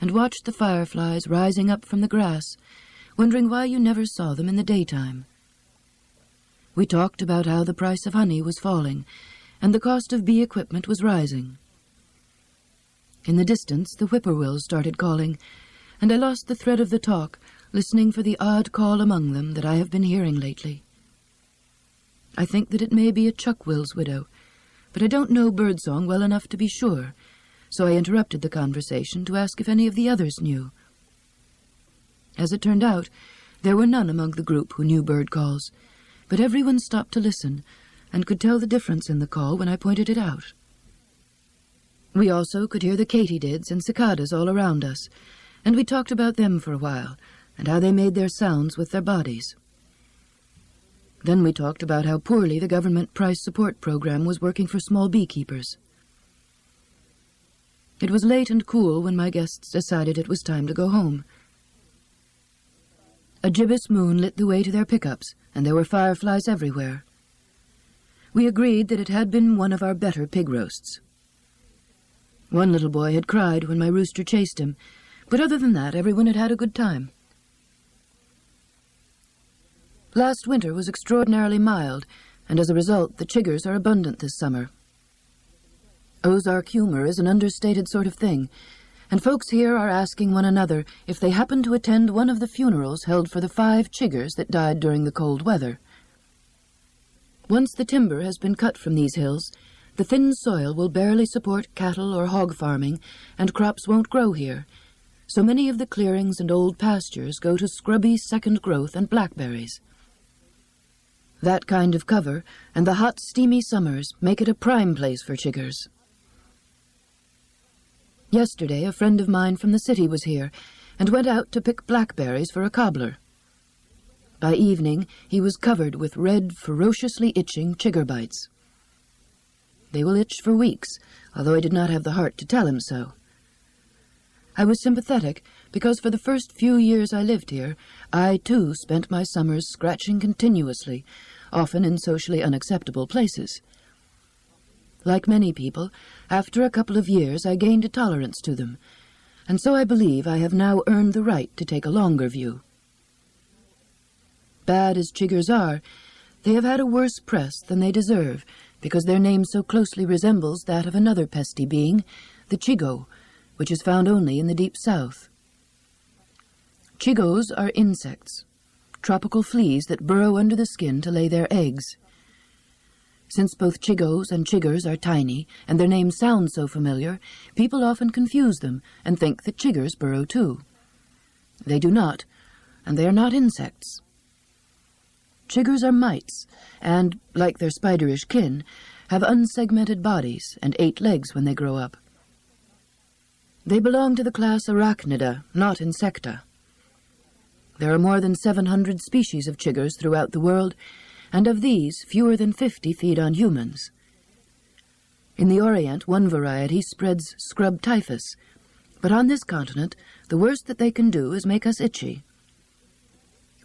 and watched the fireflies rising up from the grass, wondering why you never saw them in the daytime. We talked about how the price of honey was falling, and the cost of bee equipment was rising. In the distance, the whippoorwills started calling, and I lost the thread of the talk, listening for the odd call among them that I have been hearing lately. I think that it may be a chuckwill's widow, but I don't know birdsong well enough to be sure, so I interrupted the conversation to ask if any of the others knew. As it turned out, there were none among the group who knew bird calls, but everyone stopped to listen, and could tell the difference in the call when I pointed it out. We also could hear the katydids and cicadas all around us, and we talked about them for a while, and how they made their sounds with their bodies. Then we talked about how poorly the government price support program was working for small beekeepers. It was late and cool when my guests decided it was time to go home. A gibbous moon lit the way to their pickups, and there were fireflies everywhere. We agreed that it had been one of our better pig roasts. One little boy had cried when my rooster chased him, but other than that, everyone had had a good time. Last winter was extraordinarily mild, and as a result, the chiggers are abundant this summer. Ozark humor is an understated sort of thing, and folks here are asking one another if they happen to attend one of the funerals held for the 5 chiggers that died during the cold weather. Once the timber has been cut from these hills, the thin soil will barely support cattle or hog farming, and crops won't grow here, so many of the clearings and old pastures go to scrubby second growth and blackberries. That kind of cover and the hot, steamy summers make it a prime place for chiggers. Yesterday, a friend of mine from the city was here and went out to pick blackberries for a cobbler. By evening, he was covered with red, ferociously itching chigger bites. They will itch for weeks, although I did not have the heart to tell him so. I was sympathetic because for the first few years I lived here, I, too, spent my summers scratching continuously, often in socially unacceptable places. Like many people, after a couple of years I gained a tolerance to them, and so I believe I have now earned the right to take a longer view. Bad as chiggers are, they have had a worse press than they deserve, because their name so closely resembles that of another pesty being, the chiggo, which is found only in the deep south. Chiggos are insects, tropical fleas that burrow under the skin to lay their eggs. Since both chiggos and chiggers are tiny, and their names sound so familiar, people often confuse them and think that chiggers burrow too. They do not, and they are not insects. Chiggers are mites, and, like their spiderish kin, have unsegmented bodies and 8 legs when they grow up. They belong to the class Arachnida, not Insecta. There are more than 700 species of chiggers throughout the world, and of these, fewer than 50 feed on humans. In the Orient, one variety spreads scrub typhus, but on this continent, the worst that they can do is make us itchy.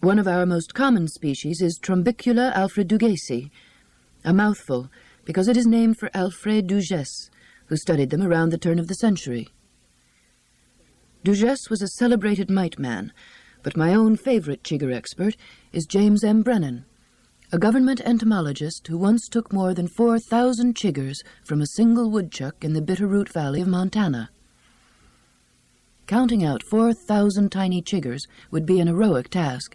One of our most common species is Trombicula alfredugesi, a mouthful, because it is named for Alfred Dugès, who studied them around the turn of the century. Dugès was a celebrated mite man, but my own favorite chigger expert is James M. Brennan, a government entomologist who once took more than 4,000 chiggers from a single woodchuck in the Bitterroot Valley of Montana. Counting out 4,000 tiny chiggers would be an heroic task,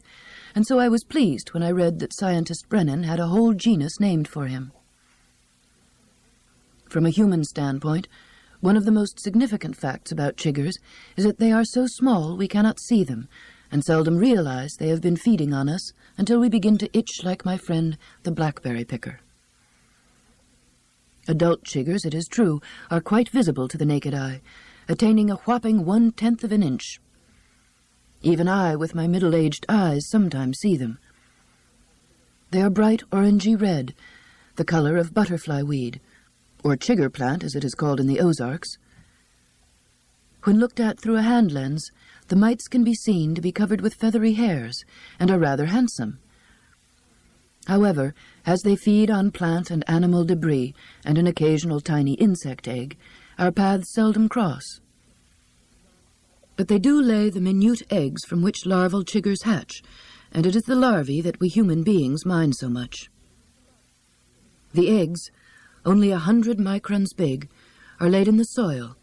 and so I was pleased when I read that scientist Brennan had a whole genus named for him. From a human standpoint, one of the most significant facts about chiggers is that they are so small we cannot see them, and seldom realize they have been feeding on us until we begin to itch like my friend the blackberry picker. Adult chiggers, it is true, are quite visible to the naked eye, attaining a whopping 1/10 of an inch. Even I, with my middle-aged eyes, sometimes see them. They are bright orangey red, the color of butterfly weed, or chigger plant as it is called in the Ozarks. When looked at through a hand lens, the mites can be seen to be covered with feathery hairs and are rather handsome. However, as they feed on plant and animal debris and an occasional tiny insect egg, our paths seldom cross. But they do lay the minute eggs from which larval chiggers hatch, and it is the larvae that we human beings mind so much. The eggs, only 100 microns big, are laid in the soil.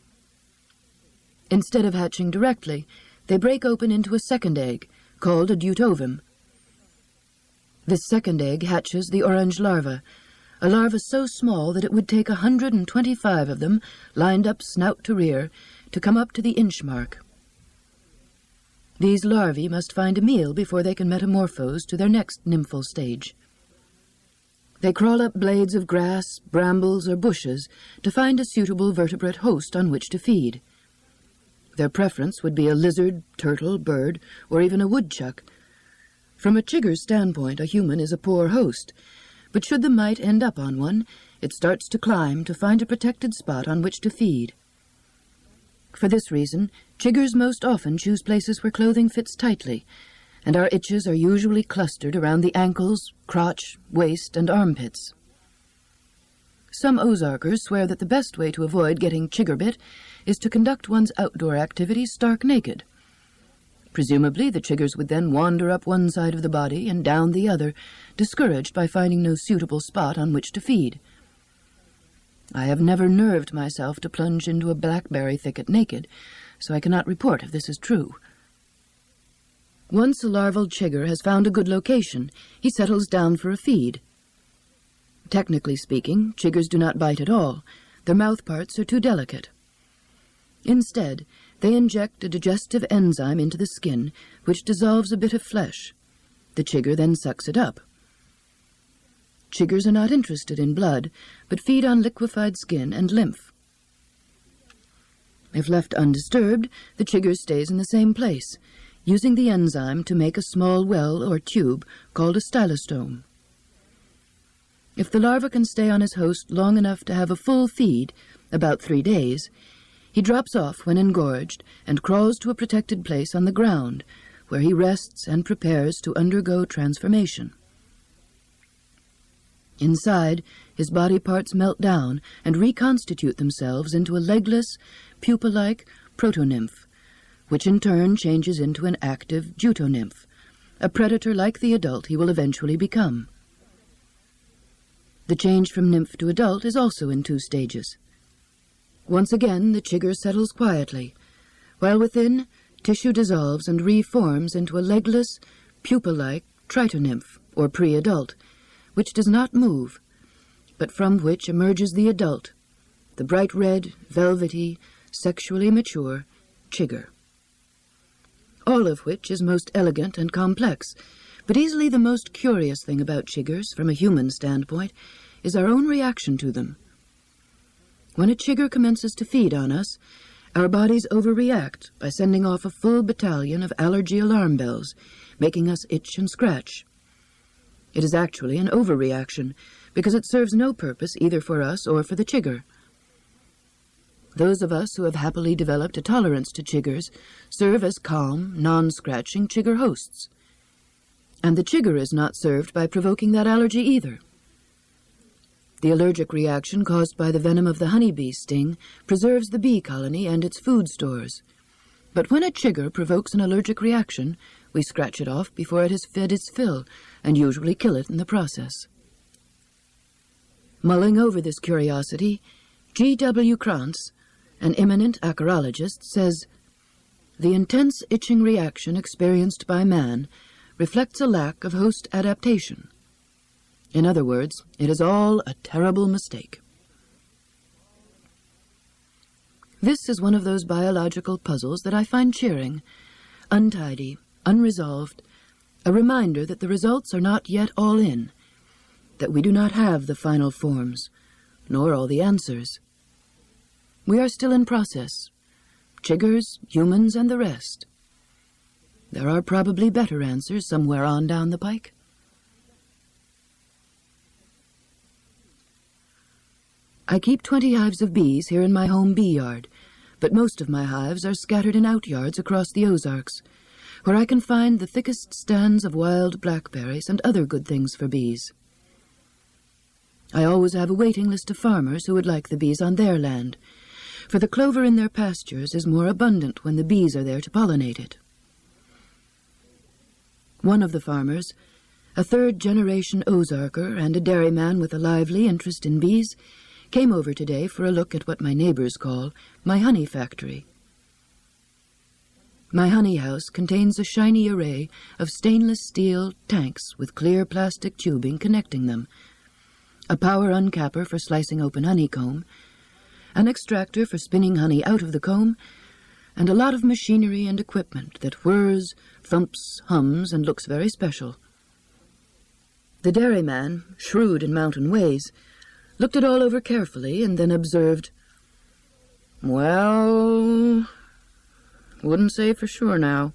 Instead of hatching directly, they break open into a second egg, called a deutovum. This second egg hatches the orange larva, a larva so small that it would take 125 of them, lined up snout to rear, to come up to the inch mark. These larvae must find a meal before they can metamorphose to their next nymphal stage. They crawl up blades of grass, brambles, or bushes to find a suitable vertebrate host on which to feed. Their preference would be a lizard, turtle, bird, or even a woodchuck. From a chigger's standpoint, a human is a poor host, but should the mite end up on one, it starts to climb to find a protected spot on which to feed. For this reason, chiggers most often choose places where clothing fits tightly, and our itches are usually clustered around the ankles, crotch, waist, and armpits. Some Ozarkers swear that the best way to avoid getting chigger bit is to conduct one's outdoor activities stark naked. Presumably, the chiggers would then wander up one side of the body and down the other, discouraged by finding no suitable spot on which to feed. I have never nerved myself to plunge into a blackberry thicket naked, so I cannot report if this is true. Once a larval chigger has found a good location, he settles down for a feed. Technically speaking, chiggers do not bite at all. Their mouth parts are too delicate. Instead, they inject a digestive enzyme into the skin, which dissolves a bit of flesh. The chigger then sucks it up. Chiggers are not interested in blood, but feed on liquefied skin and lymph. If left undisturbed, the chigger stays in the same place, using the enzyme to make a small well or tube called a stylostome. If the larva can stay on his host long enough to have a full feed, about 3 days, he drops off when engorged and crawls to a protected place on the ground, where he rests and prepares to undergo transformation. Inside, his body parts melt down and reconstitute themselves into a legless, pupa-like protonymph, which in turn changes into an active jutonymph, a predator like the adult he will eventually become. The change from nymph to adult is also in 2 stages. Once again, the chigger settles quietly, while within, tissue dissolves and reforms into a legless, pupa-like tritonymph, or pre-adult, which does not move, but from which emerges the adult, the bright red, velvety, sexually mature chigger. All of which is most elegant and complex, but easily the most curious thing about chiggers, from a human standpoint, is our own reaction to them. When a chigger commences to feed on us, our bodies overreact by sending off a full battalion of allergy alarm bells, making us itch and scratch. It is actually an overreaction, because it serves no purpose either for us or for the chigger. Those of us who have happily developed a tolerance to chiggers serve as calm, non-scratching chigger hosts. And the chigger is not served by provoking that allergy either. The allergic reaction caused by the venom of the honeybee sting preserves the bee colony and its food stores. But when a chigger provokes an allergic reaction, we scratch it off before it has fed its fill, and usually kill it in the process. Mulling over this curiosity, G.W. Krantz, an eminent acarologist, says, "The intense itching reaction experienced by man reflects a lack of host adaptation. In other words, it is all a terrible mistake." This is one of those biological puzzles that I find cheering, untidy, unresolved, a reminder that the results are not yet all in, that we do not have the final forms, nor all the answers. We are still in process, chiggers, humans, and the rest. There are probably better answers somewhere on down the pike. I keep 20 hives of bees here in my home bee yard, but most of my hives are scattered in outyards across the Ozarks, where I can find the thickest stands of wild blackberries and other good things for bees. I always have a waiting list of farmers who would like the bees on their land, for the clover in their pastures is more abundant when the bees are there to pollinate it. One of the farmers, a third-generation Ozarker and a dairyman with a lively interest in bees, came over today for a look at what my neighbors call my honey factory. My honey house contains a shiny array of stainless steel tanks with clear plastic tubing connecting them, a power uncapper for slicing open honeycomb, an extractor for spinning honey out of the comb, and a lot of machinery and equipment that whirs, thumps, hums, and looks very special. The dairyman, shrewd in mountain ways, looked it all over carefully and then observed, "Well, wouldn't say for sure now,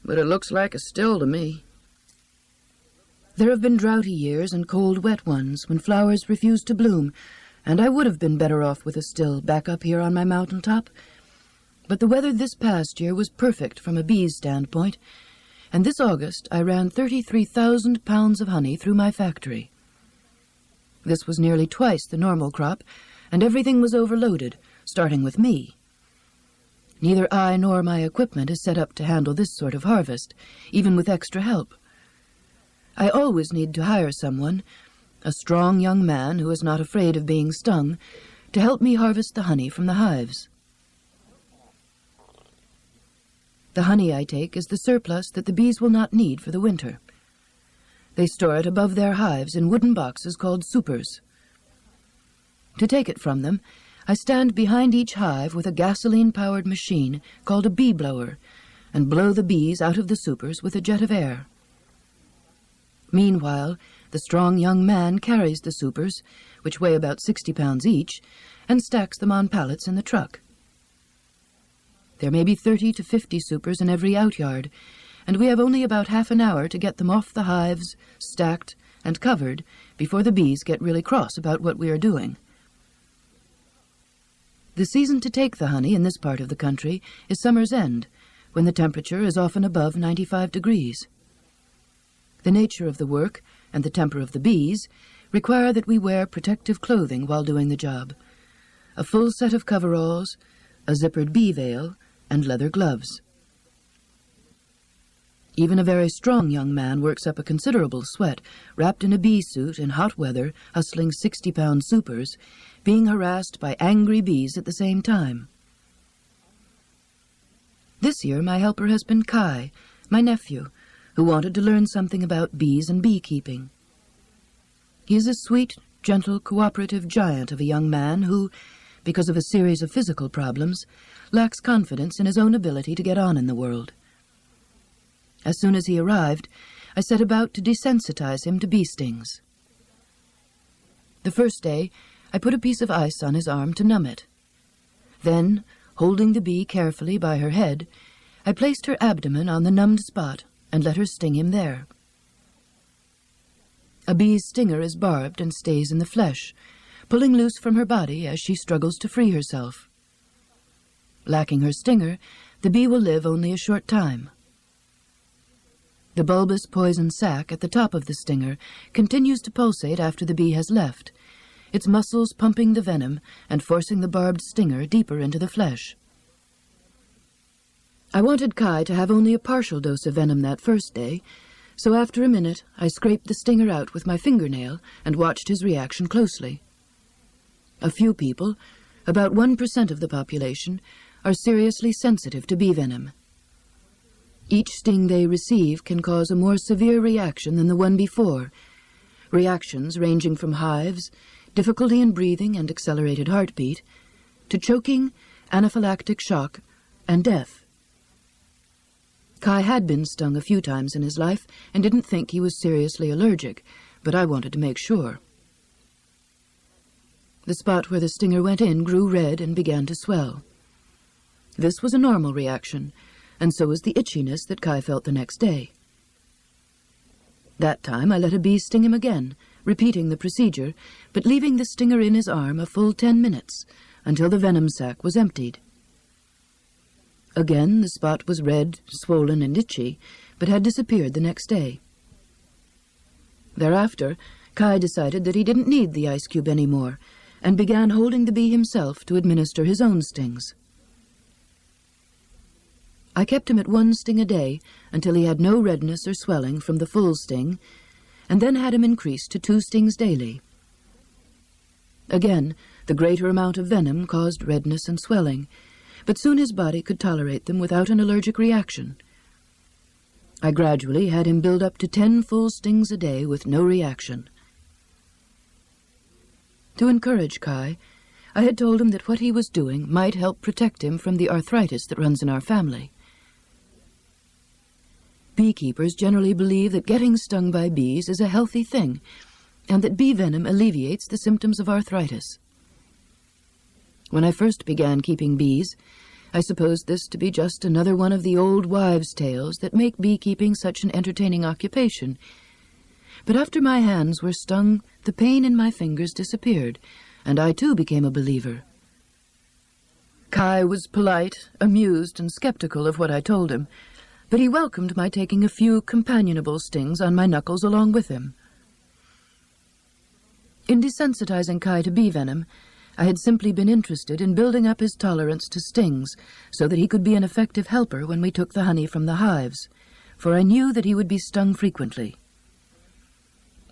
but it looks like a still to me." There have been droughty years and cold, wet ones when flowers refused to bloom, and I would have been better off with a still back up here on my mountain top. But the weather this past year was perfect from a bee's standpoint, and this August I ran 33,000 pounds of honey through my factory. This was nearly twice the normal crop, and everything was overloaded, starting with me. Neither I nor my equipment is set up to handle this sort of harvest, even with extra help. I always need to hire someone, a strong young man who is not afraid of being stung, to help me harvest the honey from the hives. The honey I take is the surplus that the bees will not need for the winter. They store it above their hives in wooden boxes called supers. To take it from them, I stand behind each hive with a gasoline-powered machine called a bee blower and blow the bees out of the supers with a jet of air. Meanwhile, the strong young man carries the supers, which weigh about 60 pounds each, and stacks them on pallets in the truck. There may be 30 to 50 supers in every outyard, and we have only about half an hour to get them off the hives, stacked, and covered before the bees get really cross about what we are doing. The season to take the honey in this part of the country is summer's end, when the temperature is often above 95 degrees. The nature of the work and the temper of the bees require that we wear protective clothing while doing the job, a full set of coveralls, a zippered bee veil, and leather gloves. Even a very strong young man works up a considerable sweat, wrapped in a bee suit in hot weather, hustling 60-pound supers, being harassed by angry bees at the same time. This year my helper has been Kai, my nephew, who wanted to learn something about bees and beekeeping. He is a sweet, gentle, cooperative giant of a young man who, because of a series of physical problems, lacks confidence in his own ability to get on in the world. As soon as he arrived, I set about to desensitize him to bee stings. The first day, I put a piece of ice on his arm to numb it. Then, holding the bee carefully by her head, I placed her abdomen on the numbed spot and let her sting him there. A bee's stinger is barbed and stays in the flesh, pulling loose from her body as she struggles to free herself. Lacking her stinger, the bee will live only a short time. The bulbous poison sac at the top of the stinger continues to pulsate after the bee has left, its muscles pumping the venom and forcing the barbed stinger deeper into the flesh. I wanted Kai to have only a partial dose of venom that first day, so after a minute I scraped the stinger out with my fingernail and watched his reaction closely. A few people, about 1% of the population, are seriously sensitive to bee venom. Each sting they receive can cause a more severe reaction than the one before, reactions ranging from hives, difficulty in breathing and accelerated heartbeat, to choking, anaphylactic shock, and death. Kai had been stung a few times in his life and didn't think he was seriously allergic, but I wanted to make sure. The spot where the stinger went in grew red and began to swell. This was a normal reaction, and so was the itchiness that Kai felt the next day. That time I let a bee sting him again, repeating the procedure, but leaving the stinger in his arm a full 10 minutes, until the venom sac was emptied. Again the spot was red, swollen, and itchy, but had disappeared the next day. Thereafter, Kai decided that he didn't need the ice cube anymore, and began holding the bee himself to administer his own stings. I kept him at 1 sting a day until he had no redness or swelling from the full sting, and then had him increased to 2 stings daily. Again, the greater amount of venom caused redness and swelling, but soon his body could tolerate them without an allergic reaction. I gradually had him build up to 10 full stings a day with no reaction. To encourage Kai, I had told him that what he was doing might help protect him from the arthritis that runs in our family. Beekeepers generally believe that getting stung by bees is a healthy thing, and that bee venom alleviates the symptoms of arthritis. When I first began keeping bees, I supposed this to be just another one of the old wives' tales that make beekeeping such an entertaining occupation. But after my hands were stung, the pain in my fingers disappeared, and I too became a believer. Kai was polite, amused, and skeptical of what I told him, but he welcomed my taking a few companionable stings on my knuckles along with him. In desensitizing Kai to bee venom, I had simply been interested in building up his tolerance to stings so that he could be an effective helper when we took the honey from the hives, for I knew that he would be stung frequently.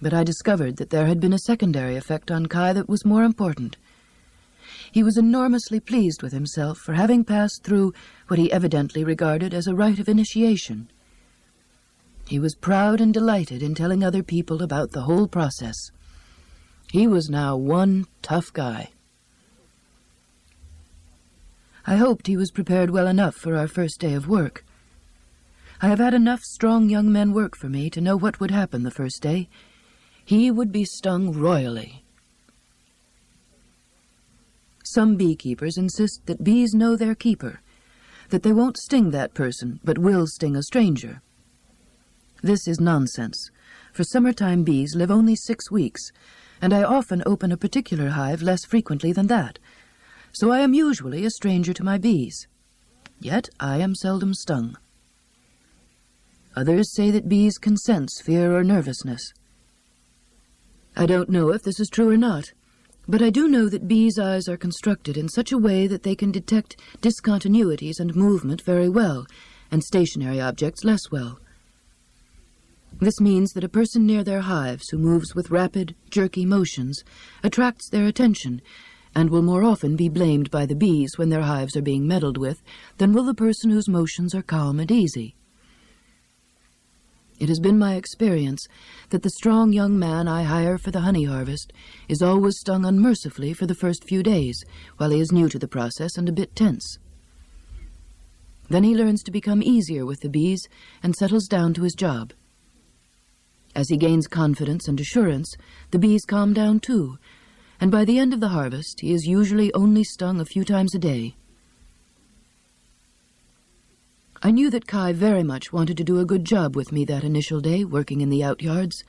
But I discovered that there had been a secondary effect on Kai that was more important. He was enormously pleased with himself for having passed through what he evidently regarded as a rite of initiation. He was proud and delighted in telling other people about the whole process. He was now one tough guy. I hoped he was prepared well enough for our first day of work. I have had enough strong young men work for me to know what would happen the first day. He would be stung royally. Some beekeepers insist that bees know their keeper, that they won't sting that person, but will sting a stranger. This is nonsense, for summertime bees live only 6 weeks, and I often open a particular hive less frequently than that, so I am usually a stranger to my bees. Yet I am seldom stung. Others say that bees can sense fear or nervousness. I don't know if this is true or not, but I do know that bees' eyes are constructed in such a way that they can detect discontinuities and movement very well, and stationary objects less well. This means that a person near their hives who moves with rapid, jerky motions attracts their attention and will more often be blamed by the bees when their hives are being meddled with than will the person whose motions are calm and easy. It has been my experience that the strong young man I hire for the honey harvest is always stung unmercifully for the first few days, while he is new to the process and a bit tense. Then he learns to become easier with the bees and settles down to his job. As he gains confidence and assurance, the bees calm down too, and by the end of the harvest he is usually only stung a few times a day. I knew that Kai very much wanted to do a good job with me that initial day, working in the outyards.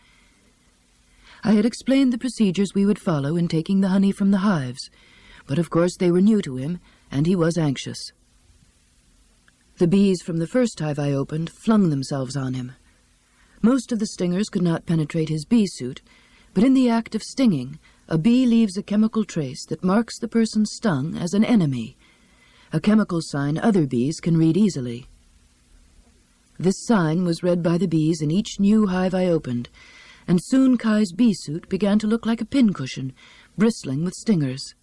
I had explained the procedures we would follow in taking the honey from the hives, but of course they were new to him, and he was anxious. The bees from the first hive I opened flung themselves on him. Most of the stingers could not penetrate his bee suit, but in the act of stinging, a bee leaves a chemical trace that marks the person stung as an enemy, a chemical sign other bees can read easily. This sign was read by the bees in each new hive I opened, and soon Kai's bee suit began to look like a pincushion, bristling with stingers.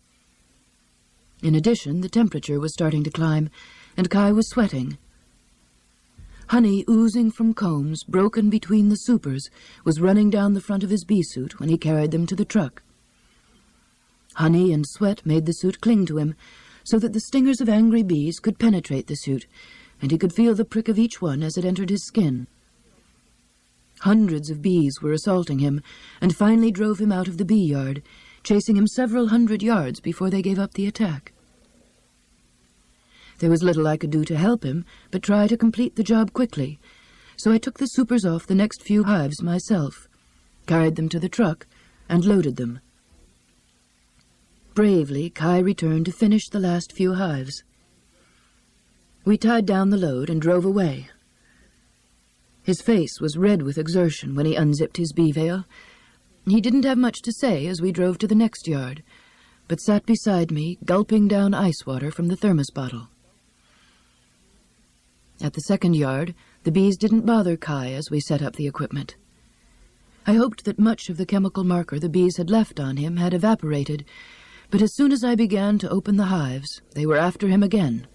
In addition, the temperature was starting to climb, and Kai was sweating. Honey oozing from combs, broken between the supers, was running down the front of his bee suit when he carried them to the truck. Honey and sweat made the suit cling to him, so that the stingers of angry bees could penetrate the suit, and he could feel the prick of each one as it entered his skin. Hundreds of bees were assaulting him, and finally drove him out of the bee yard, chasing him several 100 yards before they gave up the attack. There was little I could do to help him, but try to complete the job quickly, so I took the supers off the next few hives myself, carried them to the truck, and loaded them. Bravely, Kai returned to finish the last few hives. We tied down the load and drove away. His face was red with exertion when he unzipped his bee veil. He didn't have much to say as we drove to the next yard, but sat beside me, gulping down ice water from the thermos bottle. At the second yard, the bees didn't bother Kai as we set up the equipment. I hoped that much of the chemical marker the bees had left on him had evaporated, but as soon as I began to open the hives, they were after him again.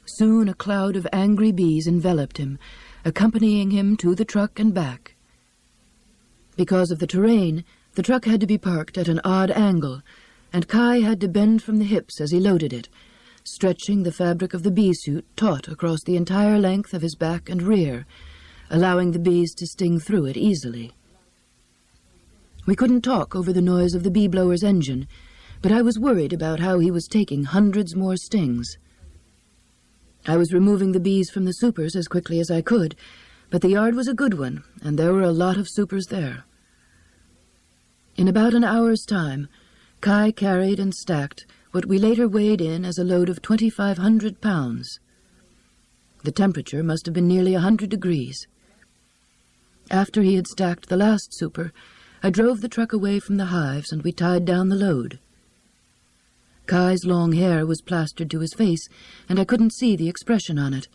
Soon a cloud of angry bees enveloped him, accompanying him to the truck and back. Because of the terrain, the truck had to be parked at an odd angle, and Kai had to bend from the hips as he loaded it, stretching the fabric of the bee suit taut across the entire length of his back and rear, allowing the bees to sting through it easily. We couldn't talk over the noise of the bee blower's engine, but I was worried about how he was taking hundreds more stings. I was removing the bees from the supers as quickly as I could, but the yard was a good one, and there were a lot of supers there. In about an hour's time, Kai carried and stacked what we later weighed in as a load of 2,500 pounds. The temperature must have been nearly 100 degrees. After he had stacked the last super, I drove the truck away from the hives and we tied down the load. Kai's long hair was plastered to his face, and I couldn't see the expression on it,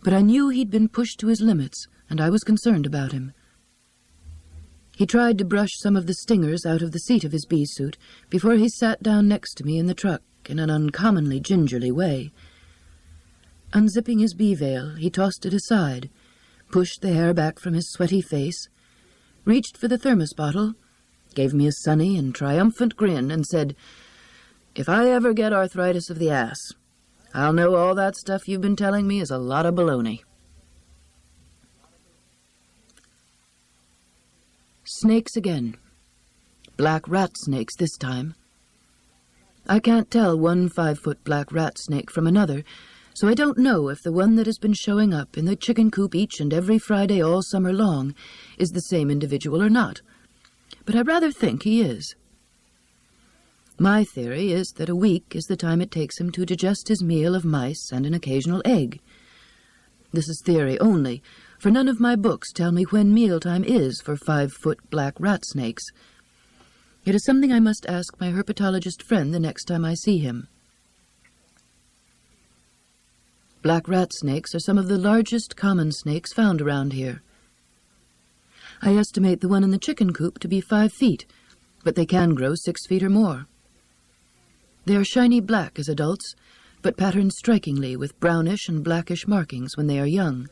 but I knew he'd been pushed to his limits, and I was concerned about him. He tried to brush some of the stingers out of the seat of his bee suit before he sat down next to me in the truck in an uncommonly gingerly way. Unzipping his bee veil, he tossed it aside, pushed the hair back from his sweaty face, reached for the thermos bottle, gave me a sunny and triumphant grin, and said, "If I ever get arthritis of the ass, I'll know all that stuff you've been telling me is a lot of baloney." Snakes again. Black rat snakes this time. I can't tell one 5-foot black rat snake from another, so I don't know if the one that has been showing up in the chicken coop each and every Friday all summer long is the same individual or not, but I rather think he is. My theory is that a week is the time it takes him to digest his meal of mice and an occasional egg. This is theory only, for none of my books tell me when mealtime is for 5-foot black rat snakes. It is something I must ask my herpetologist friend the next time I see him. Black rat snakes are some of the largest common snakes found around here. I estimate the one in the chicken coop to be 5 feet, but they can grow 6 feet or more. They are shiny black as adults, but patterned strikingly with brownish and blackish markings when they are young.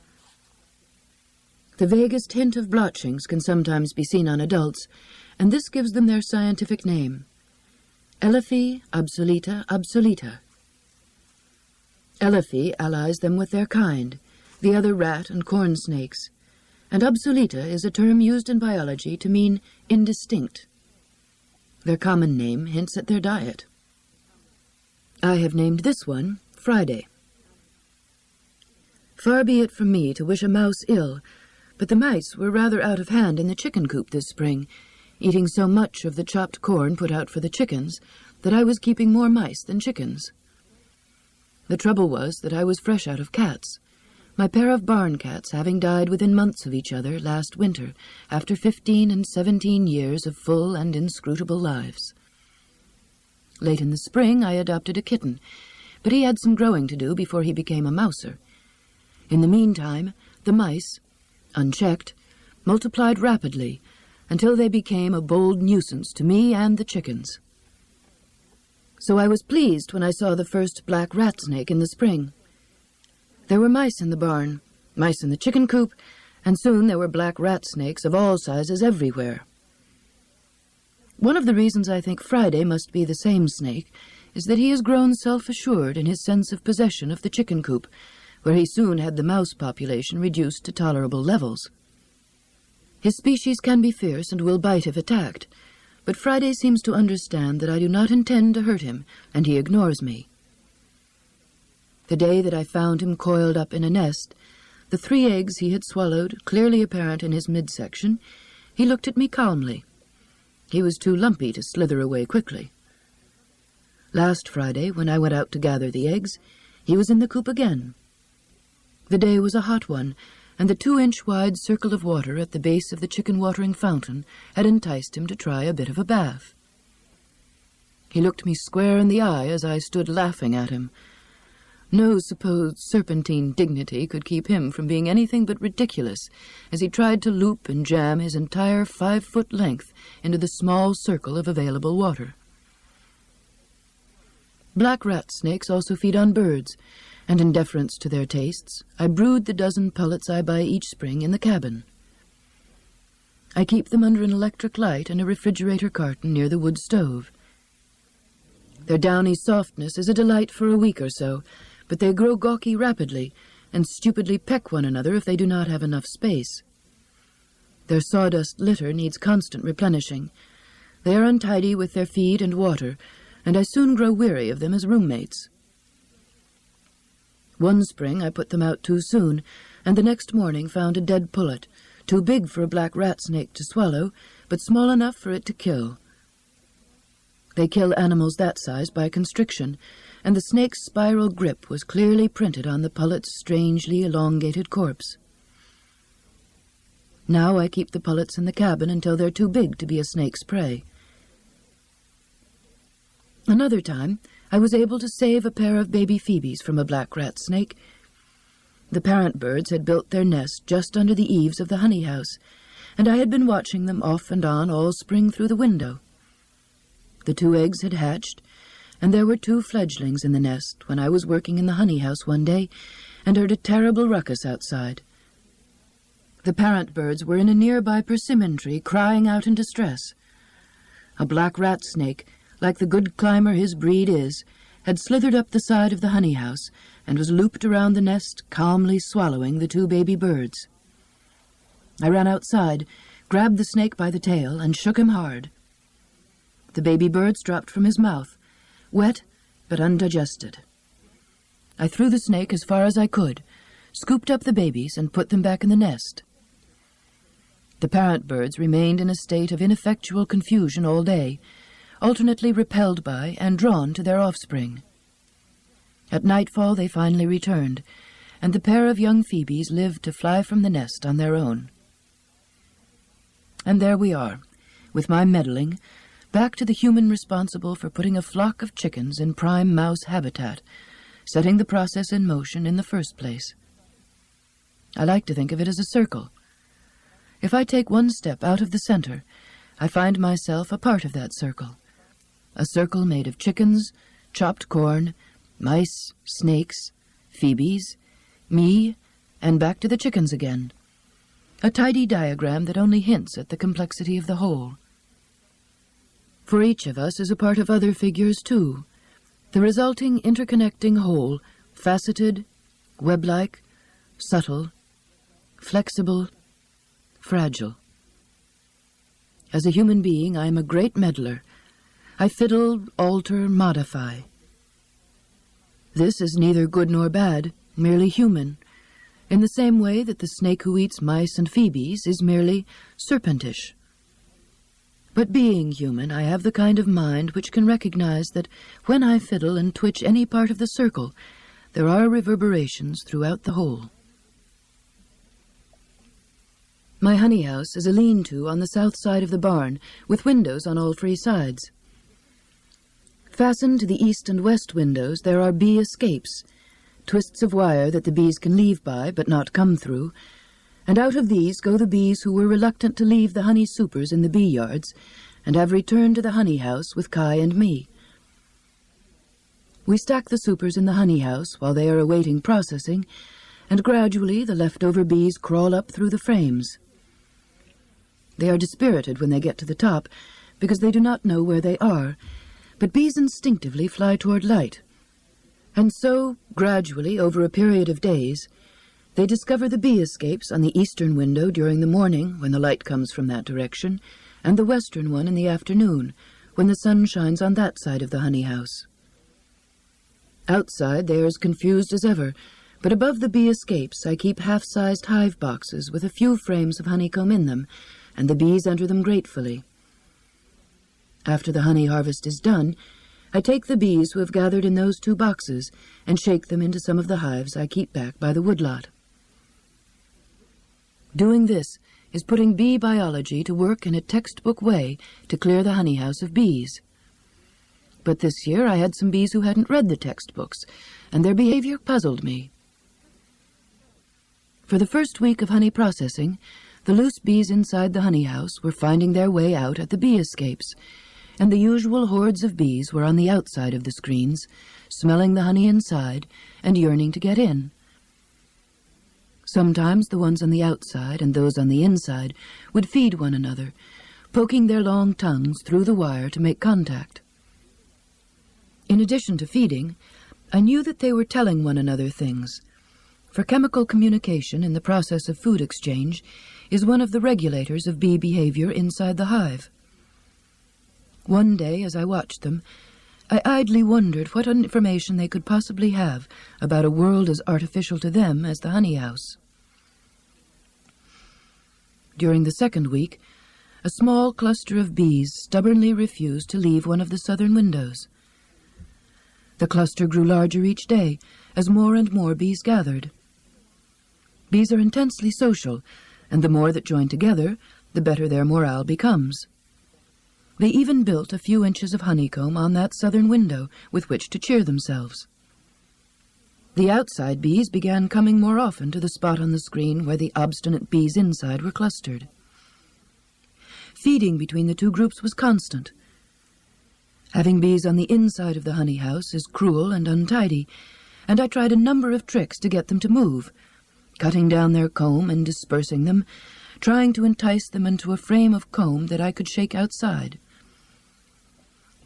The vaguest hint of blotchings can sometimes be seen on adults, and this gives them their scientific name, Eliphe obsoleta obsoleta. Eliphe allies them with their kind, the other rat and corn snakes, and obsoleta is a term used in biology to mean indistinct. Their common name hints at their diet. I have named this one Friday. Far be it from me to wish a mouse ill, but the mice were rather out of hand in the chicken coop this spring, eating so much of the chopped corn put out for the chickens that I was keeping more mice than chickens. The trouble was that I was fresh out of cats, my pair of barn cats having died within months of each other last winter after 15 and 17 years of full and inscrutable lives. Late in the spring I adopted a kitten, but he had some growing to do before he became a mouser. In the meantime, the mice, unchecked, multiplied rapidly until they became a bold nuisance to me and the chickens. So I was pleased when I saw the first black rat snake in the spring. There were mice in the barn, mice in the chicken coop, and soon there were black rat snakes of all sizes everywhere. One of the reasons I think Friday must be the same snake is that he has grown self-assured in his sense of possession of the chicken coop, where he soon had the mouse population reduced to tolerable levels. His species can be fierce and will bite if attacked, but Friday seems to understand that I do not intend to hurt him, and he ignores me. The day that I found him coiled up in a nest, the 3 eggs he had swallowed clearly apparent in his midsection, he looked at me calmly. He was too lumpy to slither away quickly. Last Friday, when I went out to gather the eggs, he was in the coop again. The day was a hot one, and the 2-inch-wide circle of water at the base of the chicken-watering fountain had enticed him to try a bit of a bath. He looked me square in the eye as I stood laughing at him. No supposed serpentine dignity could keep him from being anything but ridiculous as he tried to loop and jam his entire 5-foot length into the small circle of available water. Black rat snakes also feed on birds, and in deference to their tastes, I brood the dozen pullets I buy each spring in the cabin. I keep them under an electric light and a refrigerator carton near the wood stove. Their downy softness is a delight for a week or so, but they grow gawky rapidly and stupidly peck one another if they do not have enough space. Their sawdust litter needs constant replenishing. They are untidy with their feed and water, and I soon grow weary of them as roommates. One spring I put them out too soon, and the next morning found a dead pullet, too big for a black rat snake to swallow, but small enough for it to kill. They kill animals that size by constriction, and the snake's spiral grip was clearly printed on the pullet's strangely elongated corpse. Now I keep the pullets in the cabin until they're too big to be a snake's prey. Another time, I was able to save a pair of baby phoebes from a black rat snake. The parent birds had built their nest just under the eaves of the honey house, and I had been watching them off and on all spring through the window. The 2 eggs had hatched, and there were 2 fledglings in the nest when I was working in the honey house one day and heard a terrible ruckus outside. The parent birds were in a nearby persimmon tree crying out in distress. A black rat snake, like the good climber his breed is, had slithered up the side of the honey house and was looped around the nest, calmly swallowing the 2 baby birds. I ran outside, grabbed the snake by the tail, and shook him hard. The baby birds dropped from his mouth, wet but undigested. I threw the snake as far as I could, scooped up the babies, and put them back in the nest. The parent birds remained in a state of ineffectual confusion all day, alternately repelled by and drawn to their offspring. At nightfall they finally returned, and the pair of young phoebes lived to fly from the nest on their own. And there we are, with my meddling, back to the human responsible for putting a flock of chickens in prime mouse habitat, setting the process in motion in the first place. I like to think of it as a circle. If I take one step out of the center, I find myself a part of that circle. A circle made of chickens, chopped corn, mice, snakes, phoebes, me, and back to the chickens again. A tidy diagram that only hints at the complexity of the whole. For each of us is a part of other figures too. The resulting interconnecting whole, faceted, web-like, subtle, flexible, fragile. As a human being, I am a great meddler. I fiddle, alter, modify. This is neither good nor bad, merely human, in the same way that the snake who eats mice and phoebes is merely serpentish. But being human, I have the kind of mind which can recognize that when I fiddle and twitch any part of the circle, there are reverberations throughout the whole. My honey house is a lean-to on the south side of the barn, with windows on all 3 sides. Fastened to the east and west windows there are bee escapes, twists of wire that the bees can leave by but not come through, and out of these go the bees who were reluctant to leave the honey supers in the bee yards and have returned to the honey house with Kai and me. We stack the supers in the honey house while they are awaiting processing, and gradually the leftover bees crawl up through the frames. They are dispirited when they get to the top, because they do not know where they are, but bees instinctively fly toward light. And so, gradually, over a period of days, they discover the bee escapes on the eastern window during the morning, when the light comes from that direction, and the western one in the afternoon, when the sun shines on that side of the honey house. Outside they are as confused as ever, but above the bee escapes I keep half-sized hive boxes with a few frames of honeycomb in them, and the bees enter them gratefully. After the honey harvest is done, I take the bees who have gathered in those 2 boxes and shake them into some of the hives I keep back by the woodlot. Doing this is putting bee biology to work in a textbook way to clear the honey house of bees. But this year I had some bees who hadn't read the textbooks, and their behavior puzzled me. For the first week of honey processing, the loose bees inside the honey house were finding their way out at the bee escapes, and the usual hordes of bees were on the outside of the screens, smelling the honey inside and yearning to get in. Sometimes the ones on the outside and those on the inside would feed one another, poking their long tongues through the wire to make contact. In addition to feeding, I knew that they were telling one another things, for chemical communication in the process of food exchange is one of the regulators of bee behavior inside the hive. One day, as I watched them, I idly wondered what information they could possibly have about a world as artificial to them as the honey house. During the second week, a small cluster of bees stubbornly refused to leave one of the southern windows. The cluster grew larger each day as more and more bees gathered. Bees are intensely social, and the more that join together, the better their morale becomes. They even built a few inches of honeycomb on that southern window with which to cheer themselves. The outside bees began coming more often to the spot on the screen where the obstinate bees inside were clustered. Feeding between the two groups was constant. Having bees on the inside of the honey house is cruel and untidy, and I tried a number of tricks to get them to move, cutting down their comb and dispersing them, trying to entice them into a frame of comb that I could shake outside.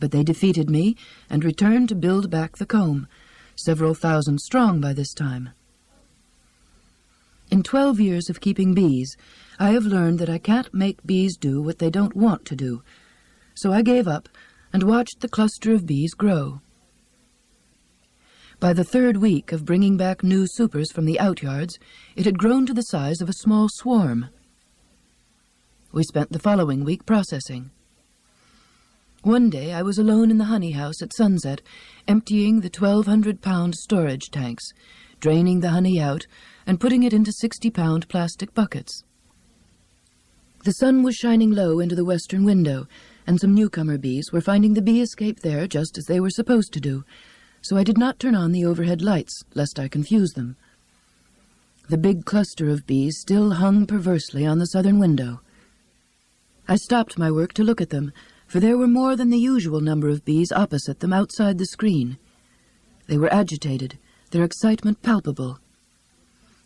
But they defeated me and returned to build back the comb, several thousand strong by this time. In 12 years of keeping bees, I have learned that I can't make bees do what they don't want to do, so I gave up and watched the cluster of bees grow. By the 3rd week of bringing back new supers from the outyards, it had grown to the size of a small swarm. We spent the following week processing. One day I was alone in the honey house at sunset, emptying the 1,200-pound storage tanks, draining the honey out, and putting it into 60-pound plastic buckets. The sun was shining low into the western window, and some newcomer bees were finding the bee escape there just as they were supposed to do, so I did not turn on the overhead lights, lest I confuse them. The big cluster of bees still hung perversely on the southern window. I stopped my work to look at them, for there were more than the usual number of bees opposite them outside the screen. They were agitated, their excitement palpable.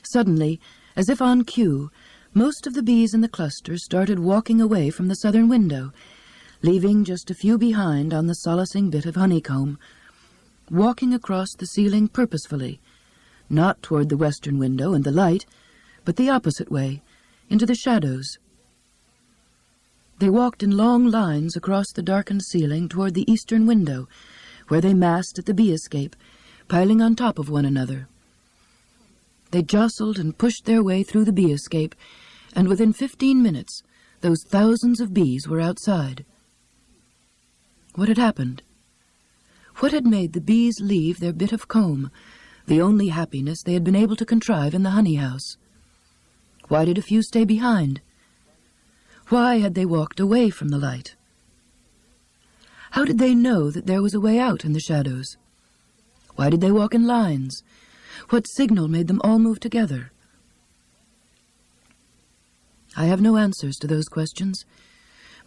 Suddenly, as if on cue, most of the bees in the cluster started walking away from the southern window, leaving just a few behind on the solacing bit of honeycomb, walking across the ceiling purposefully, not toward the western window and the light, but the opposite way, into the shadows. They walked in long lines across the darkened ceiling toward the eastern window, where they massed at the bee escape, piling on top of one another. They jostled and pushed their way through the bee escape, and within 15 minutes, those thousands of bees were outside. What had happened? What had made the bees leave their bit of comb, the only happiness they had been able to contrive in the honey house? Why did a few stay behind? Why had they walked away from the light? How did they know that there was a way out in the shadows? Why did they walk in lines? What signal made them all move together? I have no answers to those questions,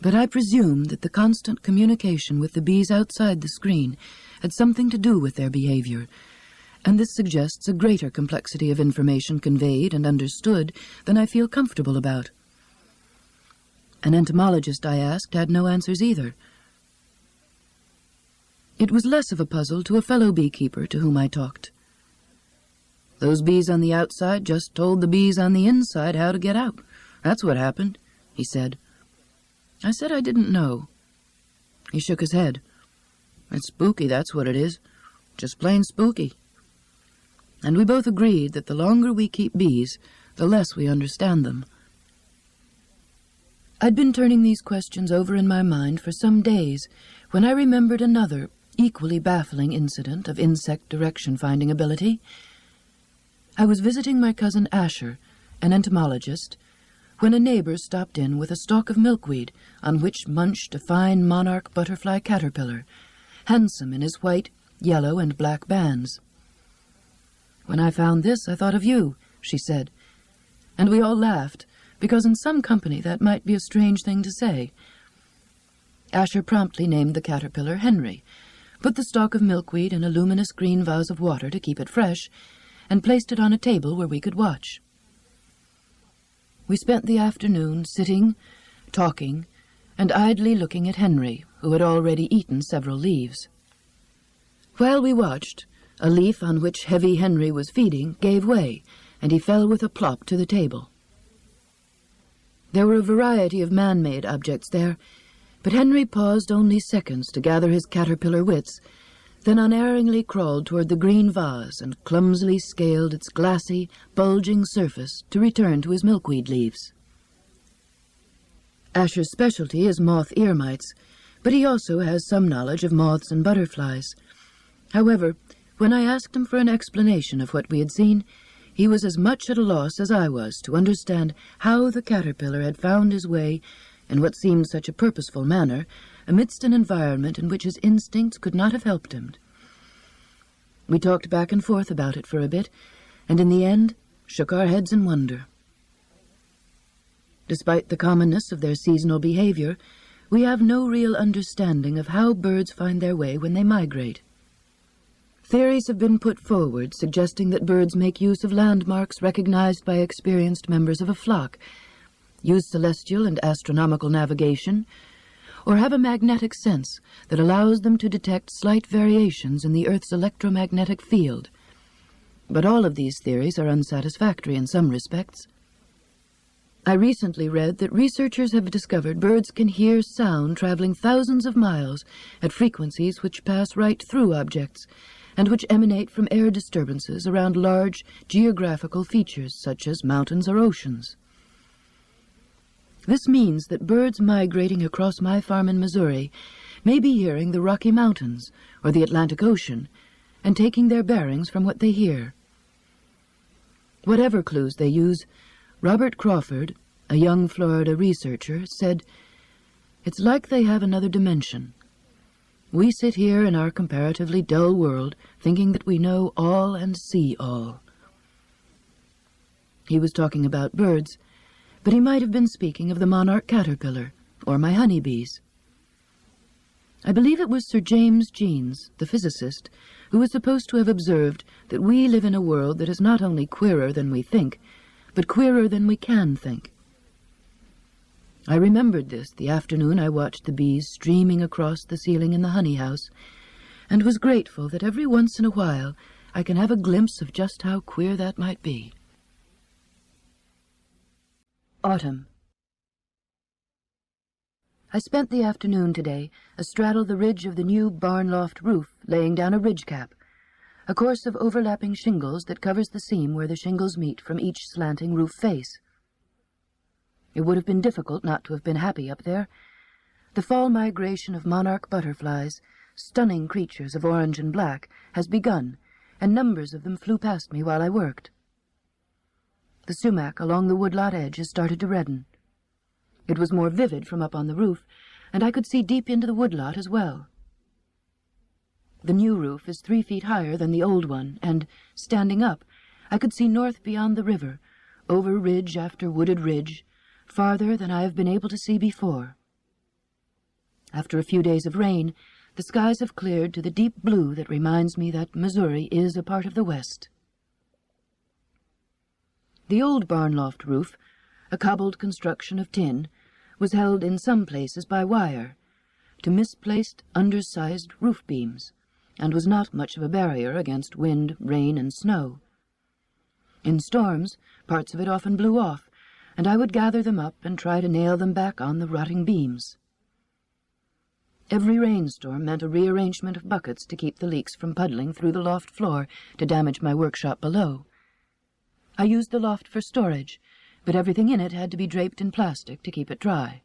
but I presume that the constant communication with the bees outside the screen had something to do with their behavior, and this suggests a greater complexity of information conveyed and understood than I feel comfortable about. An entomologist, I asked, had no answers either. It was less of a puzzle to a fellow beekeeper to whom I talked. Those bees on the outside just told the bees on the inside how to get out. That's what happened, he said. I said I didn't know. He shook his head. It's spooky, that's what it is. Just plain spooky. And we both agreed that the longer we keep bees, the less we understand them. I'd been turning these questions over in my mind for some days when I remembered another, equally baffling incident of insect direction-finding ability. I was visiting my cousin Asher, an entomologist, when a neighbor stopped in with a stalk of milkweed on which munched a fine monarch butterfly caterpillar, handsome in his white, yellow, and black bands. When I found this, I thought of you, she said, and we all laughed, because in some company that might be a strange thing to say. Asher promptly named the caterpillar Henry, put the stalk of milkweed in a luminous green vase of water to keep it fresh, and placed it on a table where we could watch. We spent the afternoon sitting, talking, and idly looking at Henry, who had already eaten several leaves. While we watched, a leaf on which heavy Henry was feeding gave way, and he fell with a plop to the table. There were a variety of man-made objects there, but Henry paused only seconds to gather his caterpillar wits, then unerringly crawled toward the green vase and clumsily scaled its glassy, bulging surface to return to his milkweed leaves. Asher's specialty is moth ear mites, but he also has some knowledge of moths and butterflies. However, when I asked him for an explanation of what we had seen, he was as much at a loss as I was to understand how the caterpillar had found his way, in what seemed such a purposeful manner, amidst an environment in which his instincts could not have helped him. We talked back and forth about it for a bit, and in the end shook our heads in wonder. Despite the commonness of their seasonal behavior, we have no real understanding of how birds find their way when they migrate. Theories have been put forward suggesting that birds make use of landmarks recognized by experienced members of a flock, use celestial and astronomical navigation, or have a magnetic sense that allows them to detect slight variations in the Earth's electromagnetic field. But all of these theories are unsatisfactory in some respects. I recently read that researchers have discovered birds can hear sound traveling thousands of miles at frequencies which pass right through objects, and which emanate from air disturbances around large geographical features such as mountains or oceans. This means that birds migrating across my farm in Missouri may be hearing the Rocky Mountains or the Atlantic Ocean and taking their bearings from what they hear. Whatever clues they use, Robert Crawford, a young Florida researcher, said, "It's like they have another dimension. We sit here in our comparatively dull world thinking that we know all and see all." He was talking about birds, but he might have been speaking of the monarch caterpillar or my honeybees. I believe it was Sir James Jeans, the physicist, who was supposed to have observed that we live in a world that is not only queerer than we think, but queerer than we can think. I remembered this the afternoon I watched the bees streaming across the ceiling in the honey house, and was grateful that every once in a while I can have a glimpse of just how queer that might be. Autumn. I spent the afternoon today astraddle the ridge of the new barn loft roof, laying down a ridge cap, a course of overlapping shingles that covers the seam where the shingles meet from each slanting roof face. It would have been difficult not to have been happy up there. The fall migration of monarch butterflies, stunning creatures of orange and black, has begun, and numbers of them flew past me while I worked. The sumac along the woodlot edge has started to redden. It was more vivid from up on the roof, and I could see deep into the woodlot as well. The new roof is 3 feet higher than the old one, and, standing up, I could see north beyond the river, over ridge after wooded ridge, farther than I have been able to see before. After a few days of rain, the skies have cleared to the deep blue that reminds me that Missouri is a part of the West. The old barn loft roof, a cobbled construction of tin, was held in some places by wire, to misplaced, undersized roof beams, and was not much of a barrier against wind, rain, and snow. In storms, parts of it often blew off, and I would gather them up and try to nail them back on the rotting beams. Every rainstorm meant a rearrangement of buckets to keep the leaks from puddling through the loft floor to damage my workshop below. I used the loft for storage, but everything in it had to be draped in plastic to keep it dry.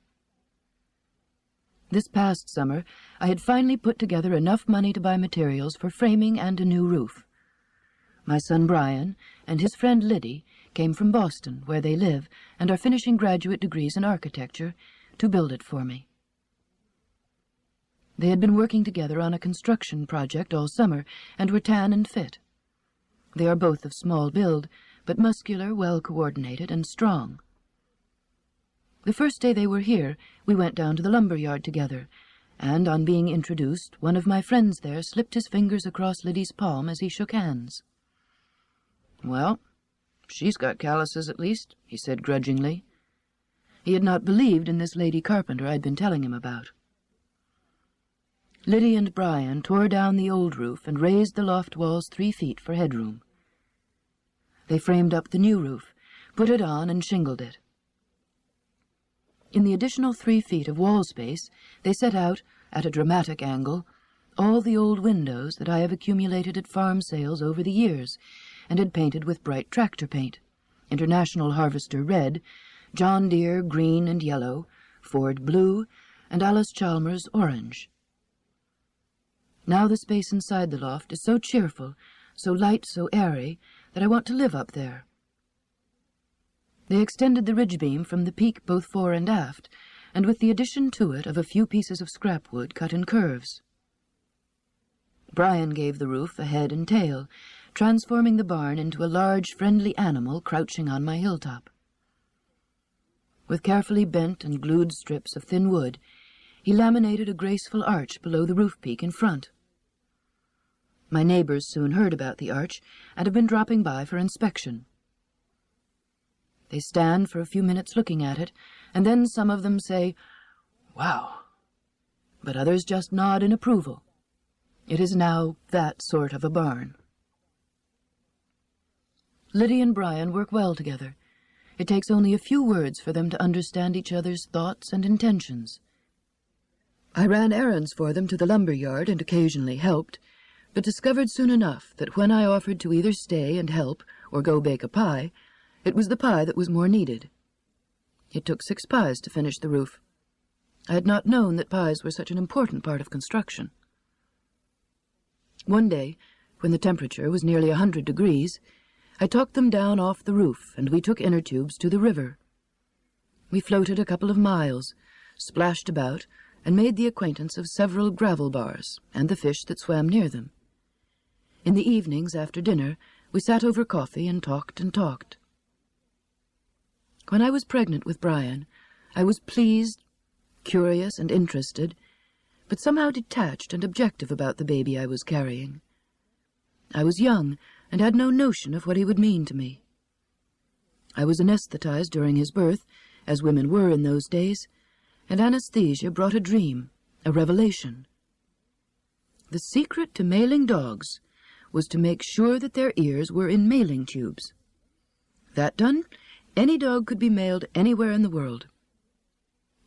This past summer, I had finally put together enough money to buy materials for framing and a new roof. My son Brian and his friend Liddy came from Boston, where they live, and are finishing graduate degrees in architecture, to build it for me. They had been working together on a construction project all summer, and were tan and fit. They are both of small build, but muscular, well-coordinated, and strong. The first day they were here, we went down to the lumber yard together, and on being introduced, one of my friends there slipped his fingers across Liddy's palm as he shook hands. "Well, she's got calluses at least," he said grudgingly. He had not believed in this lady carpenter I'd been telling him about. Liddy and Brian tore down the old roof and raised the loft walls 3 feet for headroom. They framed up the new roof, put it on, and shingled it. In the additional 3 feet of wall space, they set out, at a dramatic angle, all the old windows that I have accumulated at farm sales over the years, and had painted with bright tractor paint, International Harvester red, John Deere green and yellow, Ford blue, and Alice Chalmers orange. Now the space inside the loft is so cheerful, so light, so airy, that I want to live up there. They extended the ridge beam from the peak both fore and aft, and with the addition to it of a few pieces of scrap wood cut in curves. Brian gave the roof a head and tail, transforming the barn into a large, friendly animal crouching on my hilltop. With carefully bent and glued strips of thin wood, he laminated a graceful arch below the roof peak in front. My neighbors soon heard about the arch and have been dropping by for inspection. They stand for a few minutes looking at it, and then some of them say, "Wow," but others just nod in approval. It is now that sort of a barn. Liddy and Brian work well together. It takes only a few words for them to understand each other's thoughts and intentions. I ran errands for them to the lumber yard and occasionally helped, but discovered soon enough that when I offered to either stay and help or go bake a pie, it was the pie that was more needed. It took 6 pies to finish the roof. I had not known that pies were such an important part of construction. One day, when the temperature was nearly 100 degrees, I talked them down off the roof, and we took inner tubes to the river. We floated a couple of miles, splashed about, and made the acquaintance of several gravel bars and the fish that swam near them. In the evenings after dinner, we sat over coffee and talked and talked. When I was pregnant with Brian, I was pleased, curious, and interested, but somehow detached and objective about the baby I was carrying. I was young and had no notion of what he would mean to me. I was anesthetized during his birth, as women were in those days, and anesthesia brought a dream, a revelation. The secret to mailing dogs was to make sure that their ears were in mailing tubes. That done, any dog could be mailed anywhere in the world.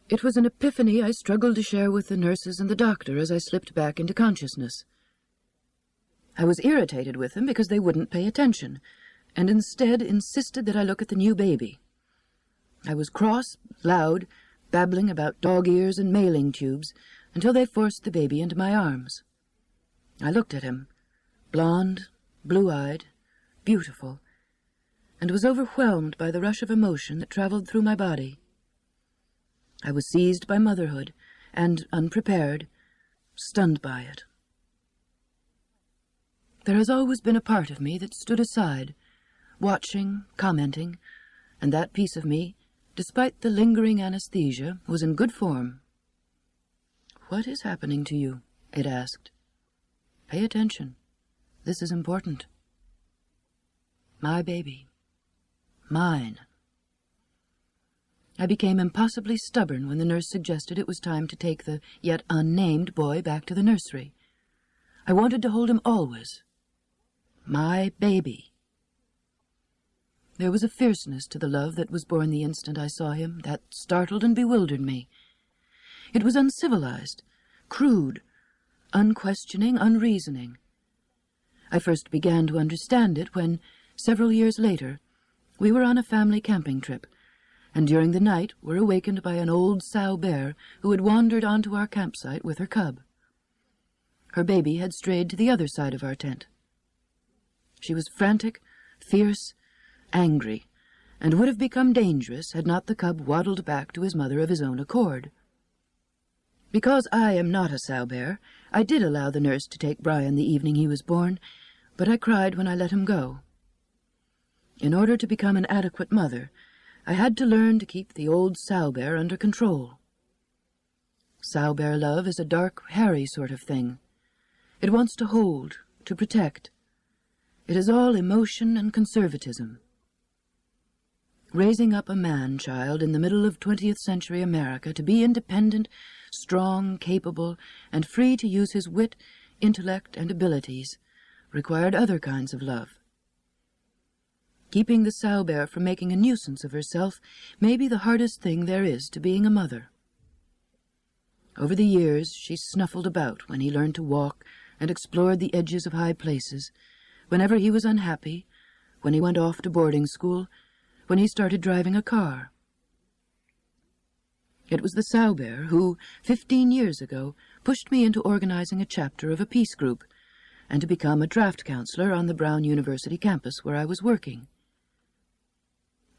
It was an epiphany I struggled to share with the nurses and the doctor as I slipped back into consciousness. I was irritated with them because they wouldn't pay attention, and instead insisted that I look at the new baby. I was cross, loud, babbling about dog ears and mailing tubes, until they forced the baby into my arms. I looked at him, blond, blue-eyed, beautiful, and was overwhelmed by the rush of emotion that traveled through my body. I was seized by motherhood, and, unprepared, stunned by it. There has always been a part of me that stood aside, watching, commenting, and that piece of me, despite the lingering anesthesia, was in good form. "What is happening to you?" it asked. "Pay attention. This is important. My baby. Mine." I became impossibly stubborn when the nurse suggested it was time to take the yet unnamed boy back to the nursery. I wanted to hold him always. My baby. There was a fierceness to the love that was born the instant I saw him that startled and bewildered me. It was uncivilized, crude, unquestioning, unreasoning. I first began to understand it when, several years later, we were on a family camping trip, and during the night were awakened by an old sow bear who had wandered onto our campsite with her cub. Her baby had strayed to the other side of our tent. She was frantic, fierce, angry, and would have become dangerous had not the cub waddled back to his mother of his own accord. Because I am not a sow bear, I did allow the nurse to take Brian the evening he was born, but I cried when I let him go. In order to become an adequate mother, I had to learn to keep the old sow bear under control. Sow bear love is a dark, hairy sort of thing. It wants to hold, to protect. It is all emotion and conservatism. Raising up a man-child in the middle of 20th century America to be independent, strong, capable, and free to use his wit, intellect, and abilities required other kinds of love. Keeping the sow bear from making a nuisance of herself may be the hardest thing there is to being a mother. Over the years, she snuffled about when he learned to walk and explored the edges of high places, whenever he was unhappy, when he went off to boarding school, when he started driving a car. It was the sow bear who, 15 years ago, pushed me into organizing a chapter of a peace group and to become a draft counselor on the Brown University campus where I was working.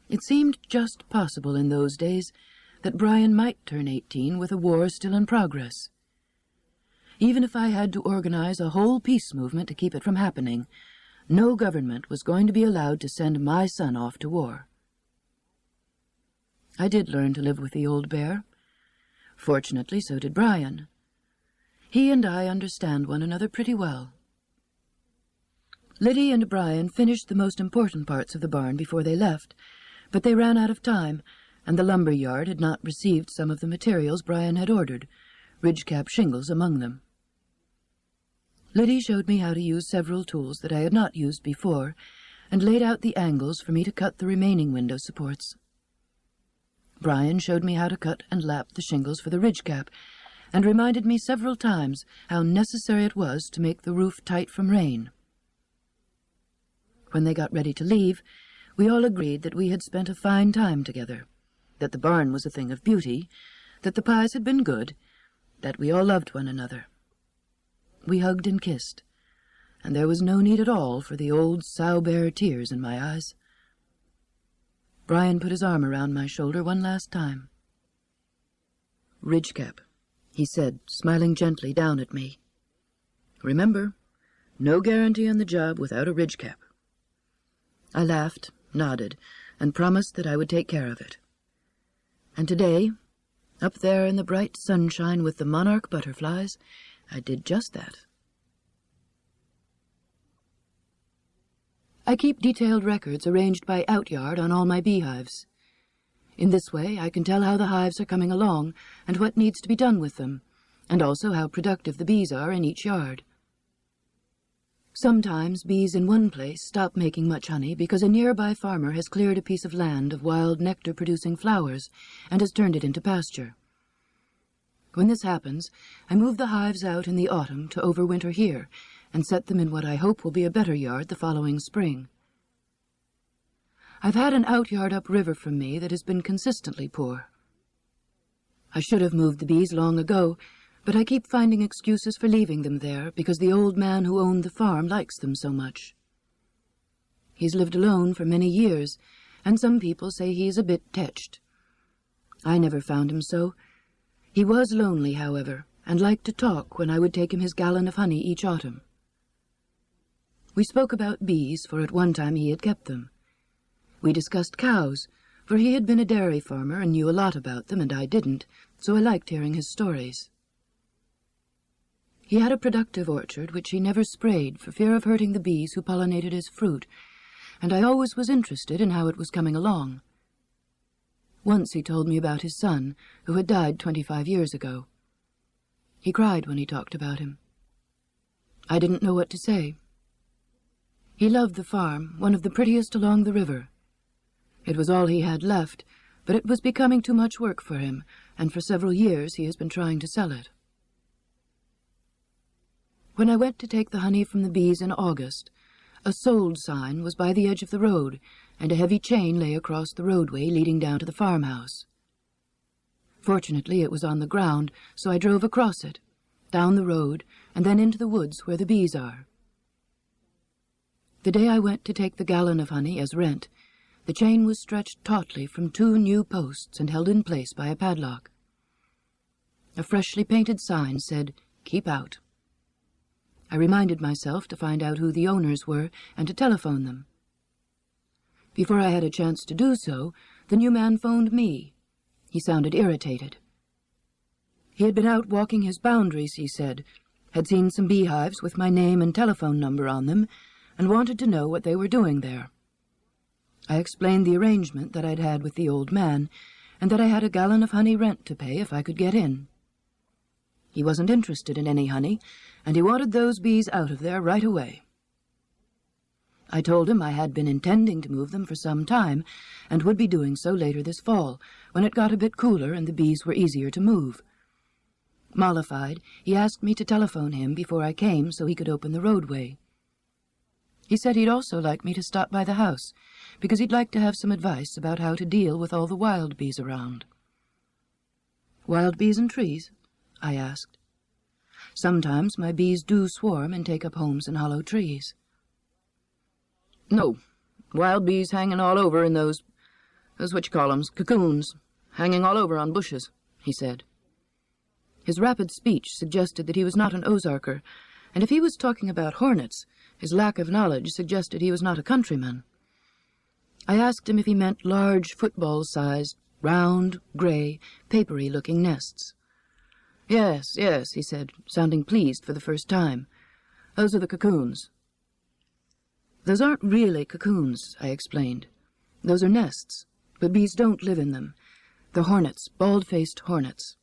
It seemed just possible in those days that Brian might turn 18 with a war still in progress. Even if I had to organize a whole peace movement to keep it from happening, no government was going to be allowed to send my son off to war. I did learn to live with the old bear. Fortunately, so did Brian. He and I understand one another pretty well. Liddy and Brian finished the most important parts of the barn before they left, but they ran out of time, and the lumber yard had not received some of the materials Brian had ordered, ridgecap shingles among them. Liddy showed me how to use several tools that I had not used before, and laid out the angles for me to cut the remaining window supports. Brian showed me how to cut and lap the shingles for the ridgecap, and reminded me several times how necessary it was to make the roof tight from rain. When they got ready to leave, we all agreed that we had spent a fine time together, that the barn was a thing of beauty, that the pies had been good, that we all loved one another. We hugged and kissed, and there was no need at all for the old sow-bear tears in my eyes. Brian put his arm around my shoulder one last time. "Ridgecap," he said, smiling gently down at me. "Remember, no guarantee on the job without a ridgecap." I laughed, nodded, and promised that I would take care of it. And today, up there in the bright sunshine with the monarch butterflies, I did just that. I keep detailed records arranged by outyard on all my beehives. In this way, I can tell how the hives are coming along and what needs to be done with them, and also how productive the bees are in each yard. Sometimes bees in one place stop making much honey because a nearby farmer has cleared a piece of land of wild nectar-producing flowers and has turned it into pasture. When this happens, I move the hives out in the autumn to overwinter here and set them in what I hope will be a better yard the following spring. I've had an outyard upriver from me that has been consistently poor. I should have moved the bees long ago, but I keep finding excuses for leaving them there because the old man who owned the farm likes them so much. He's lived alone for many years, and some people say he is a bit tetched. I never found him so. He was lonely, however, and liked to talk when I would take him his gallon of honey each autumn. We spoke about bees, for at one time he had kept them. We discussed cows, for he had been a dairy farmer and knew a lot about them, and I didn't, so I liked hearing his stories. He had a productive orchard which he never sprayed for fear of hurting the bees who pollinated his fruit, and I always was interested in how it was coming along. Once he told me about his son, who had died 25 years ago. He cried when he talked about him. I didn't know what to say. He loved the farm, one of the prettiest along the river. It was all he had left, but it was becoming too much work for him, and for several years he has been trying to sell it. When I went to take the honey from the bees in August, a sold sign was by the edge of the road, and a heavy chain lay across the roadway leading down to the farmhouse. Fortunately, it was on the ground, so I drove across it, down the road, and then into the woods where the bees are. The day I went to take the gallon of honey as rent, the chain was stretched tautly from 2 new posts and held in place by a padlock. A freshly painted sign said, "Keep out." I reminded myself to find out who the owners were and to telephone them. Before I had a chance to do so, the new man phoned me. He sounded irritated. He had been out walking his boundaries, he said, had seen some beehives with my name and telephone number on them, and wanted to know what they were doing there. I explained the arrangement that I'd had with the old man, and that I had a gallon of honey rent to pay if I could get in. He wasn't interested in any honey, and he wanted those bees out of there right away. I told him I had been intending to move them for some time, and would be doing so later this fall, when it got a bit cooler and the bees were easier to move. Mollified, he asked me to telephone him before I came so he could open the roadway. He said he'd also like me to stop by the house, because he'd like to have some advice about how to deal with all the wild bees around. Wild bees in trees? I asked. Sometimes my bees do swarm and take up homes in hollow trees. No, wild bees hanging all over in those what you call 'em, cocoons, hanging all over on bushes, he said. His rapid speech suggested that he was not an Ozarker, and if he was talking about hornets, his lack of knowledge suggested he was not a countryman. I asked him if he meant large football-sized, round, gray, papery-looking nests. Yes, he said, sounding pleased for the first time. Those are the cocoons. Those aren't really cocoons, I explained. Those are nests, but bees don't live in them. They're hornets, bald-faced hornets.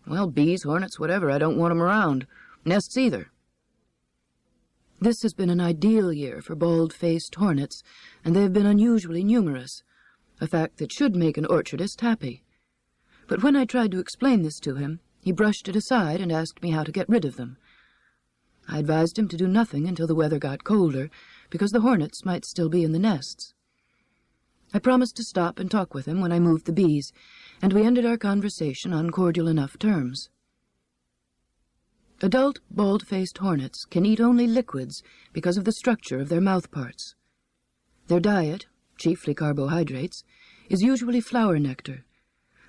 Well, bees, hornets, whatever, I don't want 'em around. Nests either. This has been an ideal year for bald-faced hornets, and they have been unusually numerous, a fact that should make an orchardist happy. But when I tried to explain this to him, he brushed it aside and asked me how to get rid of them. I advised him to do nothing until the weather got colder, because the hornets might still be in the nests. I promised to stop and talk with him when I moved the bees, and we ended our conversation on cordial enough terms. Adult bald-faced hornets can eat only liquids because of the structure of their mouth parts. Their diet, chiefly carbohydrates, is usually flower nectar,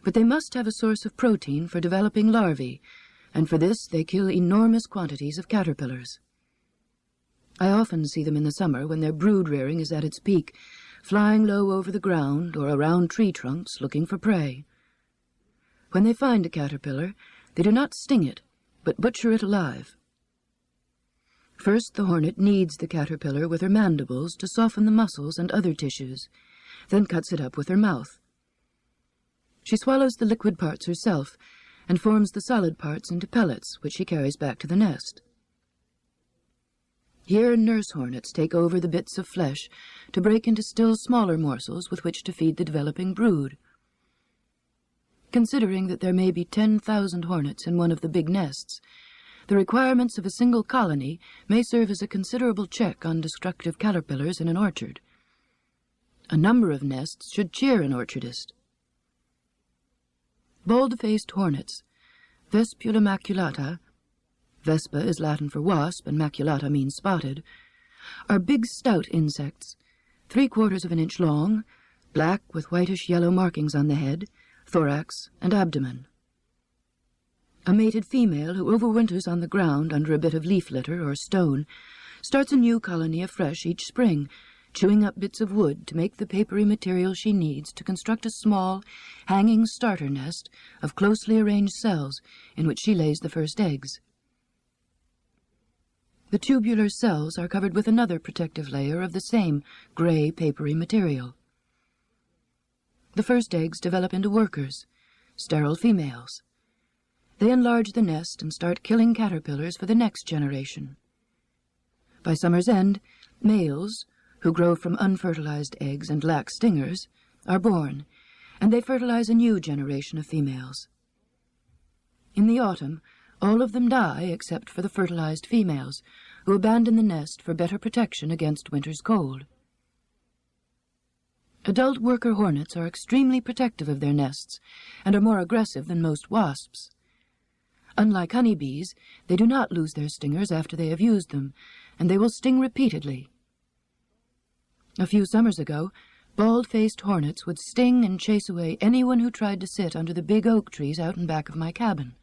but they must have a source of protein for developing larvae, and for this they kill enormous quantities of caterpillars. I often see them in the summer when their brood-rearing is at its peak, flying low over the ground or around tree trunks looking for prey. When they find a caterpillar, they do not sting it, but butcher it alive. First, the hornet kneads the caterpillar with her mandibles to soften the muscles and other tissues, then cuts it up with her mouth. She swallows the liquid parts herself and forms the solid parts into pellets, which she carries back to the nest. Here nurse hornets take over the bits of flesh to break into still smaller morsels with which to feed the developing brood. Considering that there may be 10,000 hornets in one of the big nests, the requirements of a single colony may serve as a considerable check on destructive caterpillars in an orchard. A number of nests should cheer an orchardist. Bald-faced hornets, Vespula maculata, Vespa is Latin for wasp and maculata means spotted, are big stout insects, 3/4 of an inch long, black with whitish-yellow markings on the head, thorax, and abdomen. A mated female who overwinters on the ground under a bit of leaf litter or stone starts a new colony afresh each spring, chewing up bits of wood to make the papery material she needs to construct a small, hanging starter nest of closely arranged cells in which she lays the first eggs. The tubular cells are covered with another protective layer of the same gray, papery material. The first eggs develop into workers, sterile females. They enlarge the nest and start killing caterpillars for the next generation. By summer's end, males, who grow from unfertilized eggs and lack stingers, are born, and they fertilize a new generation of females. In the autumn, all of them die except for the fertilized females, who abandon the nest for better protection against winter's cold. Adult worker hornets are extremely protective of their nests and are more aggressive than most wasps. Unlike honeybees, they do not lose their stingers after they have used them, and they will sting repeatedly. A few summers ago, bald-faced hornets would sting and chase away anyone who tried to sit under the big oak trees out in back of my cabin.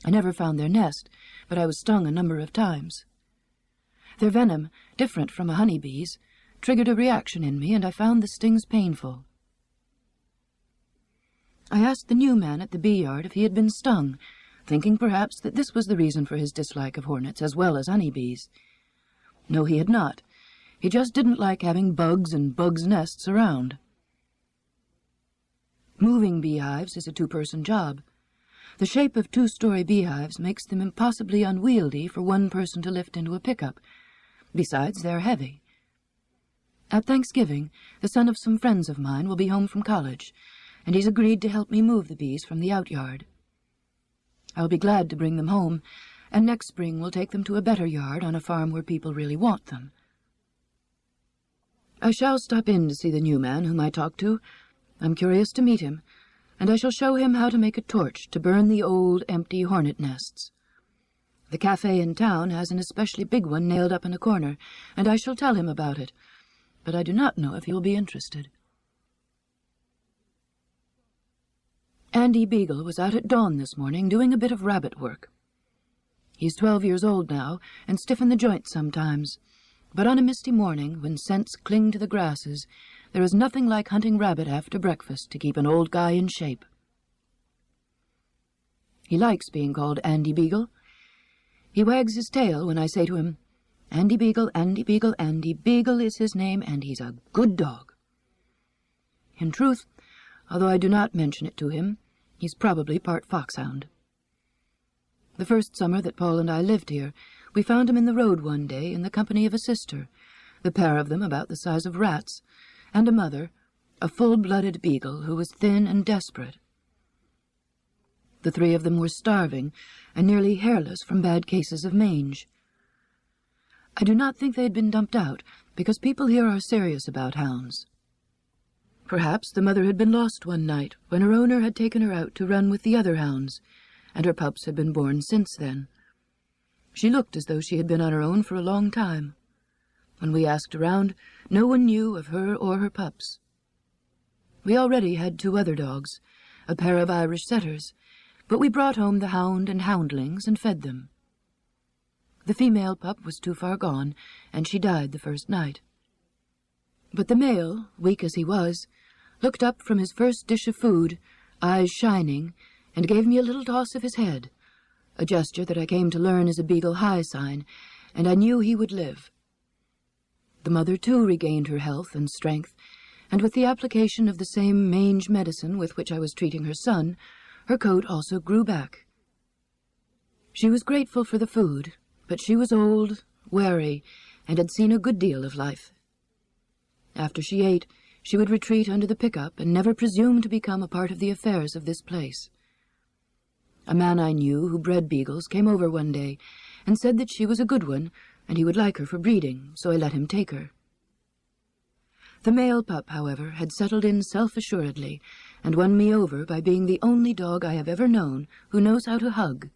I never found their nest, but I was stung a number of times. Their venom, different from a honeybee's, triggered a reaction in me, and I found the stings painful. I asked the new man at the bee yard if he had been stung, thinking perhaps that this was the reason for his dislike of hornets as well as honeybees. No, he had not. He just didn't like having bugs and bugs' nests around. Moving beehives is a two-person job. The shape of two-story beehives makes them impossibly unwieldy for one person to lift into a pickup. Besides, they're heavy. At Thanksgiving, the son of some friends of mine will be home from college, and he's agreed to help me move the bees from the outyard. I'll be glad to bring them home, and next spring we'll take them to a better yard on a farm where people really want them. I shall stop in to see the new man whom I talked to. I'm curious to meet him, and I shall show him how to make a torch to burn the old, empty hornet nests. The cafe in town has an especially big one nailed up in a corner, and I shall tell him about it, but I do not know if he will be interested. Andy Beagle was out at dawn this morning doing a bit of rabbit work. He's 12 years old now, and stiff in the joints sometimes, but on a misty morning, when scents cling to the grasses, there is nothing like hunting rabbit after breakfast to keep an old guy in shape. He likes being called Andy Beagle. He wags his tail when I say to him, "Andy Beagle, Andy Beagle, Andy Beagle is his name, and he's a good dog." In truth, although I do not mention it to him, he's probably part foxhound. The first summer that Paul and I lived here, we found him in the road one day in the company of a sister, the pair of them about the size of rats, and a mother, a full-blooded beagle who was thin and desperate. The three of them were starving and nearly hairless from bad cases of mange. I do not think they had been dumped out, because people here are serious about hounds. Perhaps the mother had been lost one night when her owner had taken her out to run with the other hounds, and her pups had been born since then. She looked as though she had been on her own for a long time. When we asked around, no one knew of her or her pups. We already had 2 other dogs, a pair of Irish setters, but we brought home the hound and houndlings and fed them. The female pup was too far gone, and she died the first night. But the male, weak as he was, looked up from his first dish of food, eyes shining, and gave me a little toss of his head, a gesture that I came to learn is a beagle high sign, and I knew he would live. The mother, too, regained her health and strength, and with the application of the same mange medicine with which I was treating her son, her coat also grew back. She was grateful for the food, but she was old, wary, and had seen a good deal of life. After she ate, she would retreat under the pickup and never presume to become a part of the affairs of this place. A man I knew who bred beagles came over one day and said that she was a good one and he would like her for breeding, so I let him take her. The male pup, however, had settled in self-assuredly and won me over by being the only dog I have ever known who knows how to hug.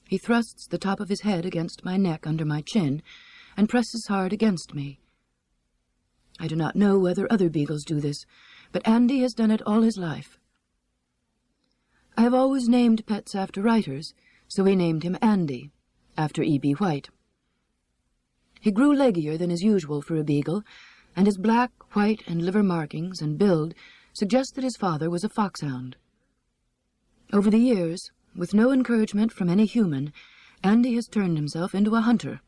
He thrusts the top of his head against my neck under my chin and presses hard against me. I do not know whether other beagles do this, but Andy has done it all his life. I have always named pets after writers, so we named him Andy, after E.B. White. He grew leggier than is usual for a beagle, and his black, white, and liver markings and build suggest that his father was a foxhound. Over the years, with no encouragement from any human, Andy has turned himself into a hunter.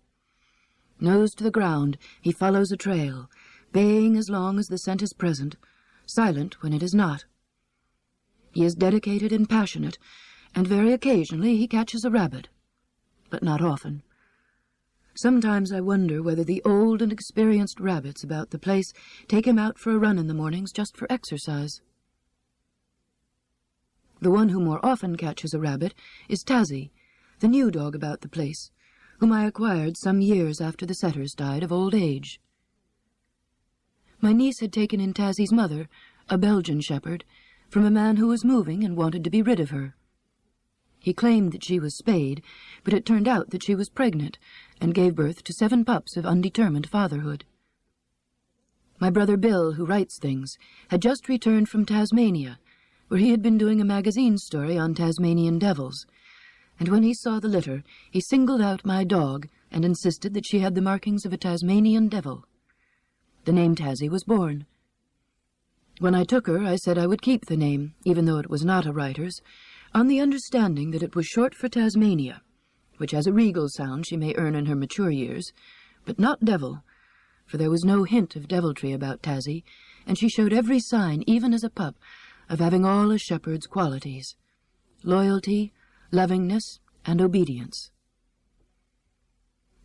Nose to the ground, he follows a trail, baying as long as the scent is present, silent when it is not. He is dedicated and passionate, and very occasionally he catches a rabbit, but not often. Sometimes I wonder whether the old and experienced rabbits about the place take him out for a run in the mornings just for exercise. The one who more often catches a rabbit is Tazzy, the new dog about the place, whom I acquired some years after the setters died of old age. My niece had taken in Tazzy's mother, a Belgian shepherd, from a man who was moving and wanted to be rid of her. He claimed that she was spayed, but it turned out that she was pregnant and gave birth to 7 pups of undetermined fatherhood. My brother Bill, who writes things, had just returned from Tasmania, where he had been doing a magazine story on Tasmanian devils, and when he saw the litter, he singled out my dog and insisted that she had the markings of a Tasmanian devil. The name Tazzy was born. When I took her, I said I would keep the name, even though it was not a writer's, on the understanding that it was short for Tasmania, which has a regal sound she may earn in her mature years, but not devil, for there was no hint of deviltry about Tazzy, and she showed every sign, even as a pup, of having all a shepherd's qualities: loyalty, lovingness, and obedience.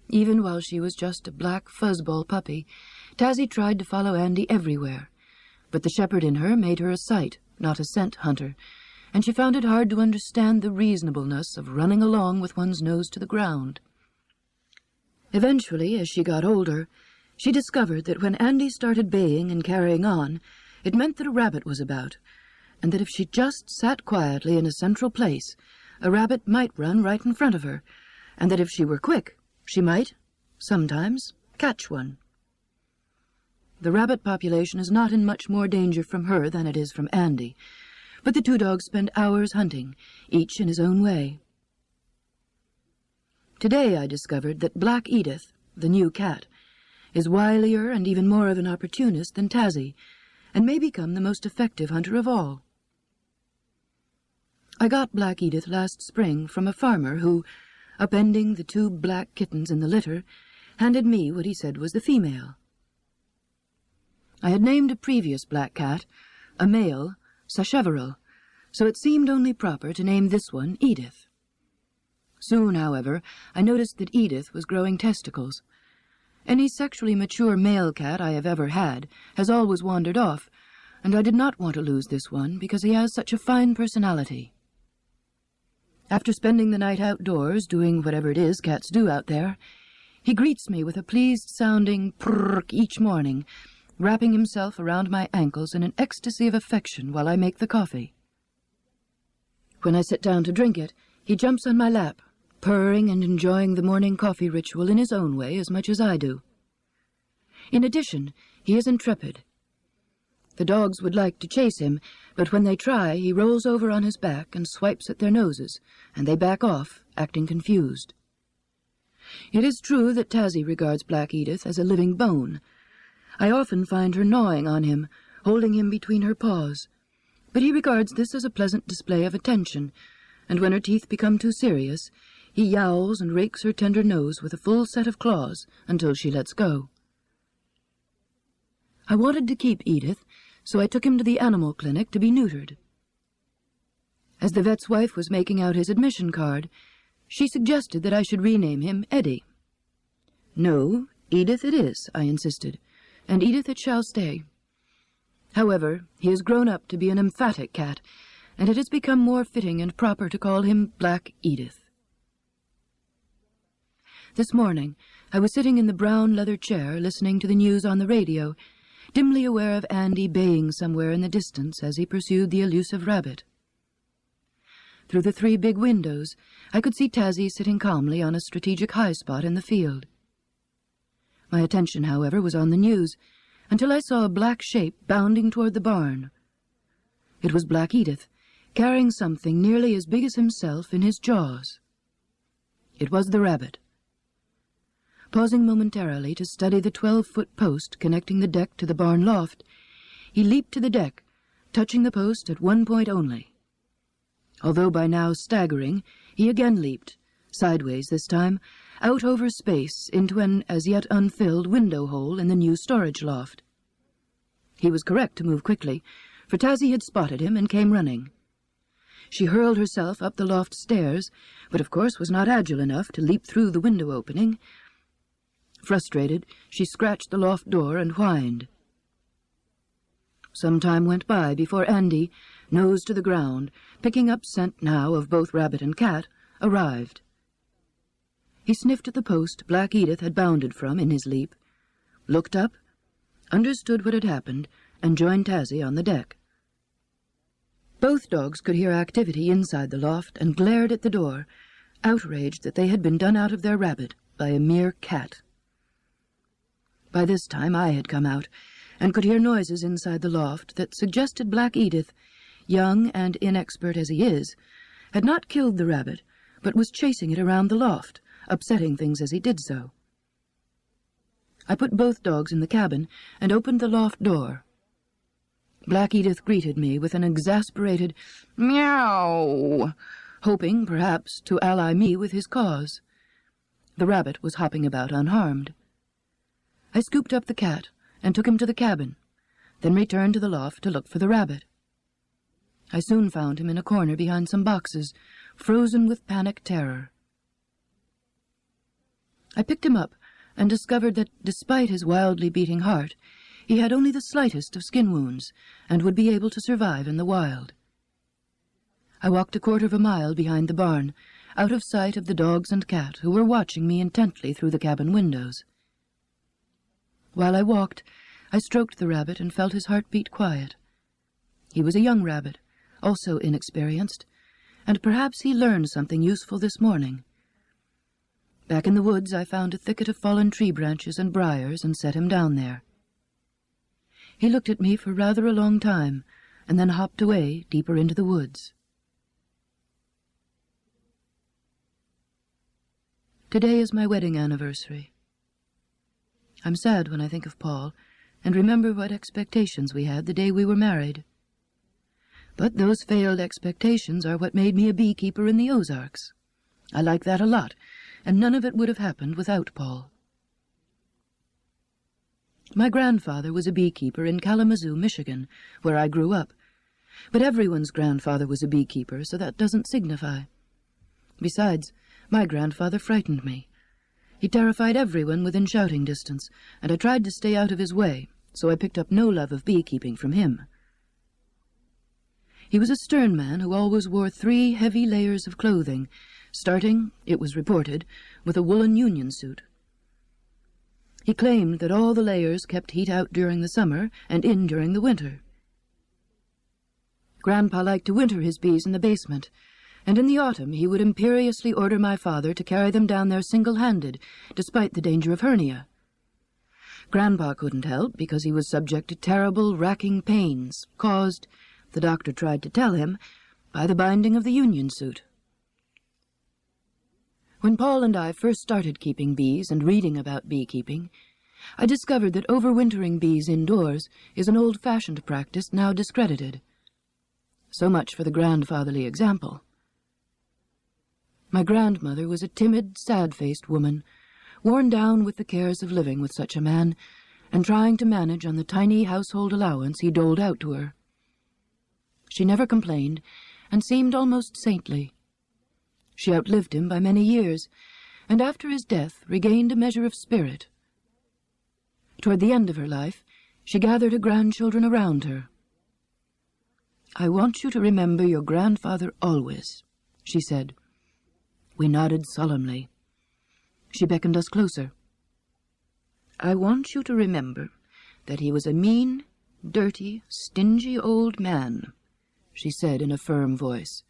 Even while she was just a black fuzzball puppy, Tazzy tried to follow Andy everywhere, but the shepherd in her made her a sight, not a scent hunter, and she found it hard to understand the reasonableness of running along with one's nose to the ground. Eventually, as she got older, she discovered that when Andy started baying and carrying on, it meant that a rabbit was about, and that if she just sat quietly in a central place, a rabbit might run right in front of her, and that if she were quick, she might, sometimes, catch one. The rabbit population is not in much more danger from her than it is from Andy, but the two dogs spend hours hunting, each in his own way. Today I discovered that Black Edith, the new cat, is wilier and even more of an opportunist than Tazzy, and may become the most effective hunter of all. I got Black Edith last spring from a farmer who, upending the two black kittens in the litter, handed me what he said was the female. I had named a previous black cat, a male, Sacheverell, so it seemed only proper to name this one Edith. Soon, however, I noticed that Edith was growing testicles. Any sexually mature male cat I have ever had has always wandered off, and I did not want to lose this one because he has such a fine personality. After spending the night outdoors, doing whatever it is cats do out there, he greets me with a pleased-sounding prrrk each morning, wrapping himself around my ankles in an ecstasy of affection while I make the coffee. When I sit down to drink it, he jumps on my lap, purring and enjoying the morning coffee ritual in his own way as much as I do. In addition, he is intrepid. The dogs would like to chase him, but when they try, he rolls over on his back and swipes at their noses, and they back off, acting confused. It is true that Tazzy regards Black Edith as a living bone. I often find her gnawing on him, holding him between her paws, but he regards this as a pleasant display of attention, and when her teeth become too serious, he yowls and rakes her tender nose with a full set of claws until she lets go. I wanted to keep Edith, so I took him to the animal clinic to be neutered. As the vet's wife was making out his admission card, she suggested that I should rename him Eddie. No, Edith it is, I insisted, and Edith it shall stay. However, he has grown up to be an emphatic cat, and it has become more fitting and proper to call him Black Edith. This morning, I was sitting in the brown leather chair listening to the news on the radio, dimly aware of Andy baying somewhere in the distance as he pursued the elusive rabbit. Through the 3 big windows, I could see Tazzy sitting calmly on a strategic high spot in the field. My attention, however, was on the news, until I saw a black shape bounding toward the barn. It was Black Edith, carrying something nearly as big as himself in his jaws. It was the rabbit. Pausing momentarily to study the 12-foot post connecting the deck to the barn loft, he leaped to the deck, touching the post at one point only. Although by now staggering, he again leaped, sideways this time, out over space into an as yet unfilled window hole in the new storage loft. He was correct to move quickly, for Tazzy had spotted him and came running. She hurled herself up the loft stairs, but of course was not agile enough to leap through the window opening. Frustrated, she scratched the loft door and whined. Some time went by before Andy, nose to the ground, picking up scent now of both rabbit and cat, arrived. He sniffed at the post Black Edith had bounded from in his leap, looked up, understood what had happened, and joined Tazzy on the deck. Both dogs could hear activity inside the loft and glared at the door, outraged that they had been done out of their rabbit by a mere cat. By this time I had come out, and could hear noises inside the loft that suggested Black Edith, young and inexpert as he is, had not killed the rabbit, but was chasing it around the loft, upsetting things as he did so. I put both dogs in the cabin and opened the loft door. Black Edith greeted me with an exasperated meow, hoping, perhaps, to ally me with his cause. The rabbit was hopping about unharmed. I scooped up the cat and took him to the cabin, then returned to the loft to look for the rabbit. I soon found him in a corner behind some boxes, frozen with panic terror. I picked him up and discovered that, despite his wildly beating heart, he had only the slightest of skin wounds and would be able to survive in the wild. I walked a quarter of a mile behind the barn, out of sight of the dogs and cat who were watching me intently through the cabin windows. While I walked, I stroked the rabbit and felt his heart beat quiet. He was a young rabbit, also inexperienced, and perhaps he learned something useful this morning. Back in the woods I found a thicket of fallen tree branches and briars and set him down there. He looked at me for rather a long time, and then hopped away deeper into the woods. Today is my wedding anniversary. I'm sad when I think of Paul, and remember what expectations we had the day we were married. But those failed expectations are what made me a beekeeper in the Ozarks. I like that a lot, and none of it would have happened without Paul. My grandfather was a beekeeper in Kalamazoo, Michigan, where I grew up. But everyone's grandfather was a beekeeper, so that doesn't signify. Besides, my grandfather frightened me. He terrified everyone within shouting distance, and I tried to stay out of his way, so I picked up no love of beekeeping from him. He was a stern man who always wore 3 heavy layers of clothing, starting, it was reported, with a woolen union suit. He claimed that all the layers kept heat out during the summer and in during the winter. Grandpa liked to winter his bees in the basement, and in the autumn he would imperiously order my father to carry them down there single-handed, despite the danger of hernia. Grandpa couldn't help because he was subject to terrible, racking pains, caused, the doctor tried to tell him, by the binding of the union suit. When Paul and I first started keeping bees and reading about beekeeping, I discovered that overwintering bees indoors is an old-fashioned practice now discredited. So much for the grandfatherly example. My grandmother was a timid, sad-faced woman, worn down with the cares of living with such a man, and trying to manage on the tiny household allowance he doled out to her. She never complained, and seemed almost saintly. She outlived him by many years, and after his death regained a measure of spirit. Toward the end of her life, she gathered her grandchildren around her. "I want you to remember your grandfather always," she said. We nodded solemnly. She beckoned us closer. "I want you to remember that he was a mean, dirty, stingy old man," she said in a firm voice,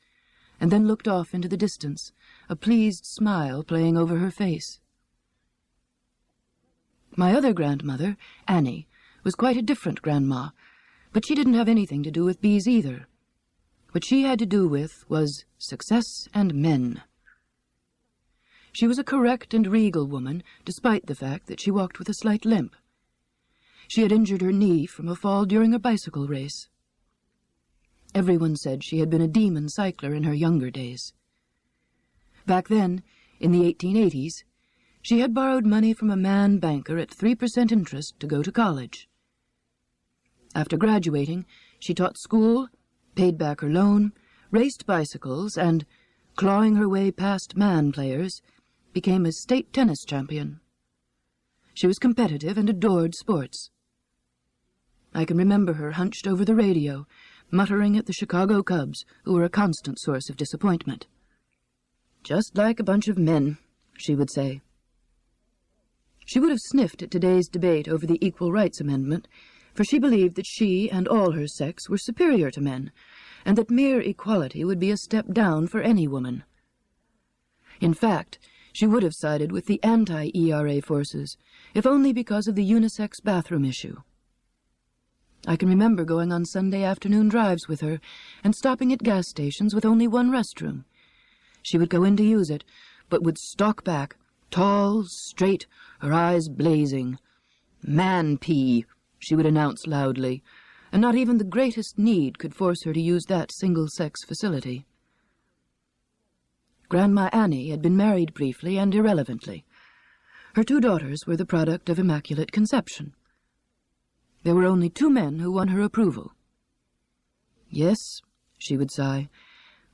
and then looked off into the distance, a pleased smile playing over her face. My other grandmother, Annie, was quite a different grandma, but she didn't have anything to do with bees either. What she had to do with was success and men. She was a correct and regal woman, despite the fact that she walked with a slight limp. She had injured her knee from a fall during a bicycle race. Everyone said she had been a demon cycler in her younger days. Back then, in the 1880s, she had borrowed money from a man banker at 3% interest to go to college. After graduating, she taught school, paid back her loan, raced bicycles, and, clawing her way past man players, became a state tennis champion. She was competitive and adored sports. I can remember her hunched over the radio, muttering at the Chicago Cubs, who were a constant source of disappointment. "Just like a bunch of men," she would say. She would have sniffed at today's debate over the Equal Rights Amendment, for she believed that she and all her sex were superior to men, and that mere equality would be a step down for any woman. In fact, she would have sided with the anti-ERA forces, if only because of the unisex bathroom issue. I can remember going on Sunday afternoon drives with her and stopping at gas stations with only one restroom. She would go in to use it, but would stalk back, tall, straight, her eyes blazing. "Man pee," she would announce loudly, and not even the greatest need could force her to use that single-sex facility. Grandma Annie had been married briefly and irrelevantly. Her 2 daughters were the product of immaculate conception. There were only 2 men who won her approval. "Yes," she would sigh,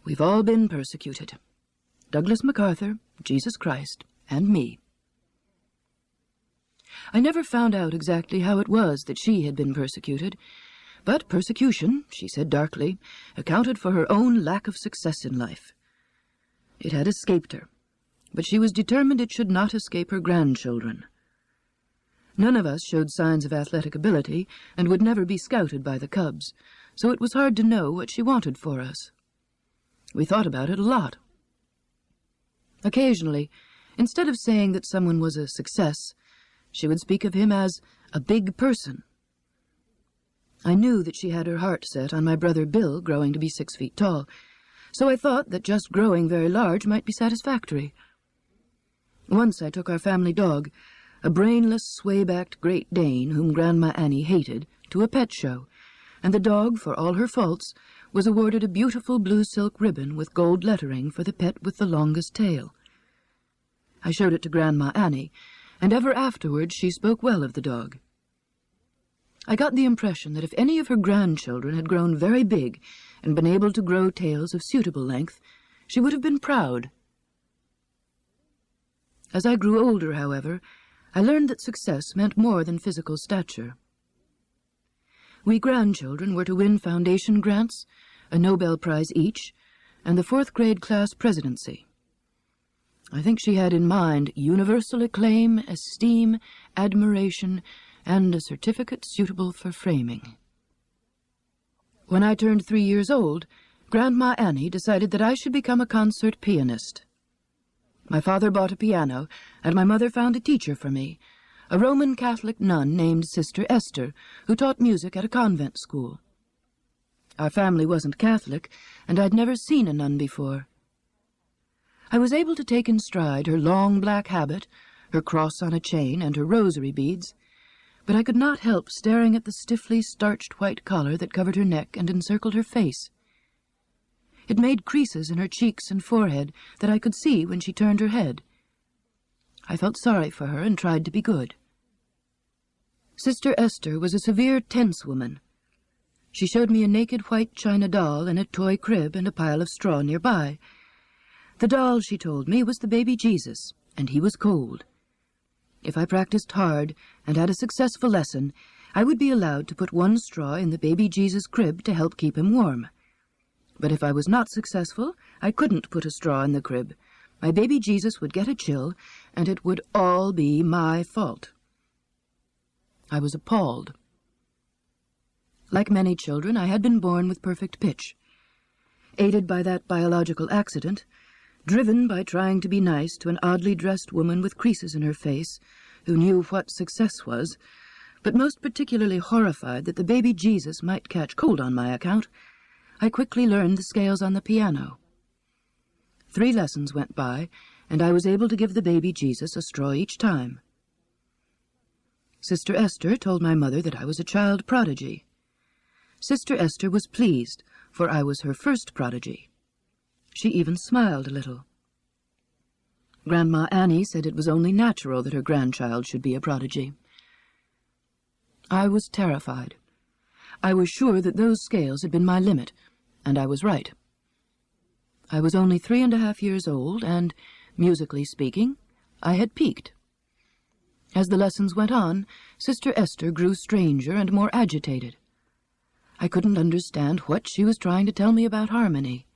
"we've all been persecuted. Douglas MacArthur, Jesus Christ, and me." I never found out exactly how it was that she had been persecuted, but persecution, she said darkly, accounted for her own lack of success in life. It had escaped her, but she was determined it should not escape her grandchildren. None of us showed signs of athletic ability and would never be scouted by the Cubs, so it was hard to know what she wanted for us. We thought about it a lot. Occasionally, instead of saying that someone was a success, she would speak of him as a big person. I knew that she had her heart set on my brother Bill growing to be 6 feet tall, so I thought that just growing very large might be satisfactory. Once I took our family dog, a brainless, sway-backed Great Dane whom Grandma Annie hated, to a pet show, and the dog, for all her faults, was awarded a beautiful blue silk ribbon with gold lettering for the pet with the longest tail. I showed it to Grandma Annie, and ever afterwards she spoke well of the dog. I got the impression that if any of her grandchildren had grown very big and been able to grow tails of suitable length, she would have been proud. As I grew older, however, I learned that success meant more than physical stature. We grandchildren were to win foundation grants, a Nobel Prize each, and the 4th grade class presidency. I think she had in mind universal acclaim, esteem, admiration, and a certificate suitable for framing. When I turned 3 years old, Grandma Annie decided that I should become a concert pianist. My father bought a piano, and my mother found a teacher for me, a Roman Catholic nun named Sister Esther, who taught music at a convent school. Our family wasn't Catholic, and I'd never seen a nun before. I was able to take in stride her long black habit, her cross on a chain, and her rosary beads, but I could not help staring at the stiffly starched white collar that covered her neck and encircled her face. It made creases in her cheeks and forehead that I could see when she turned her head. I felt sorry for her and tried to be good. Sister Esther was a severe, tense woman. She showed me a naked white china doll in a toy crib and a pile of straw nearby. The doll, she told me, was the baby Jesus, and he was cold. If I practiced hard and had a successful lesson, I would be allowed to put 1 straw in the baby Jesus crib to help keep him warm. But if I was not successful, I couldn't put a straw in the crib. My baby Jesus would get a chill, and it would all be my fault. I was appalled. Like many children, I had been born with perfect pitch. Aided by that biological accident, driven by trying to be nice to an oddly dressed woman with creases in her face, who knew what success was, but most particularly horrified that the baby Jesus might catch cold on my account, I quickly learned the scales on the piano. 3 lessons went by, and I was able to give the baby Jesus a straw each time. Sister Esther told my mother that I was a child prodigy. Sister Esther was pleased, for I was her first prodigy. She even smiled a little. Grandma Annie said it was only natural that her grandchild should be a prodigy. I was terrified. I was sure that those scales had been my limit, and I was right. I was only 3½ years old, and, musically speaking, I had peaked. As the lessons went on, Sister Esther grew stranger and more agitated. I couldn't understand what she was trying to tell me about harmony.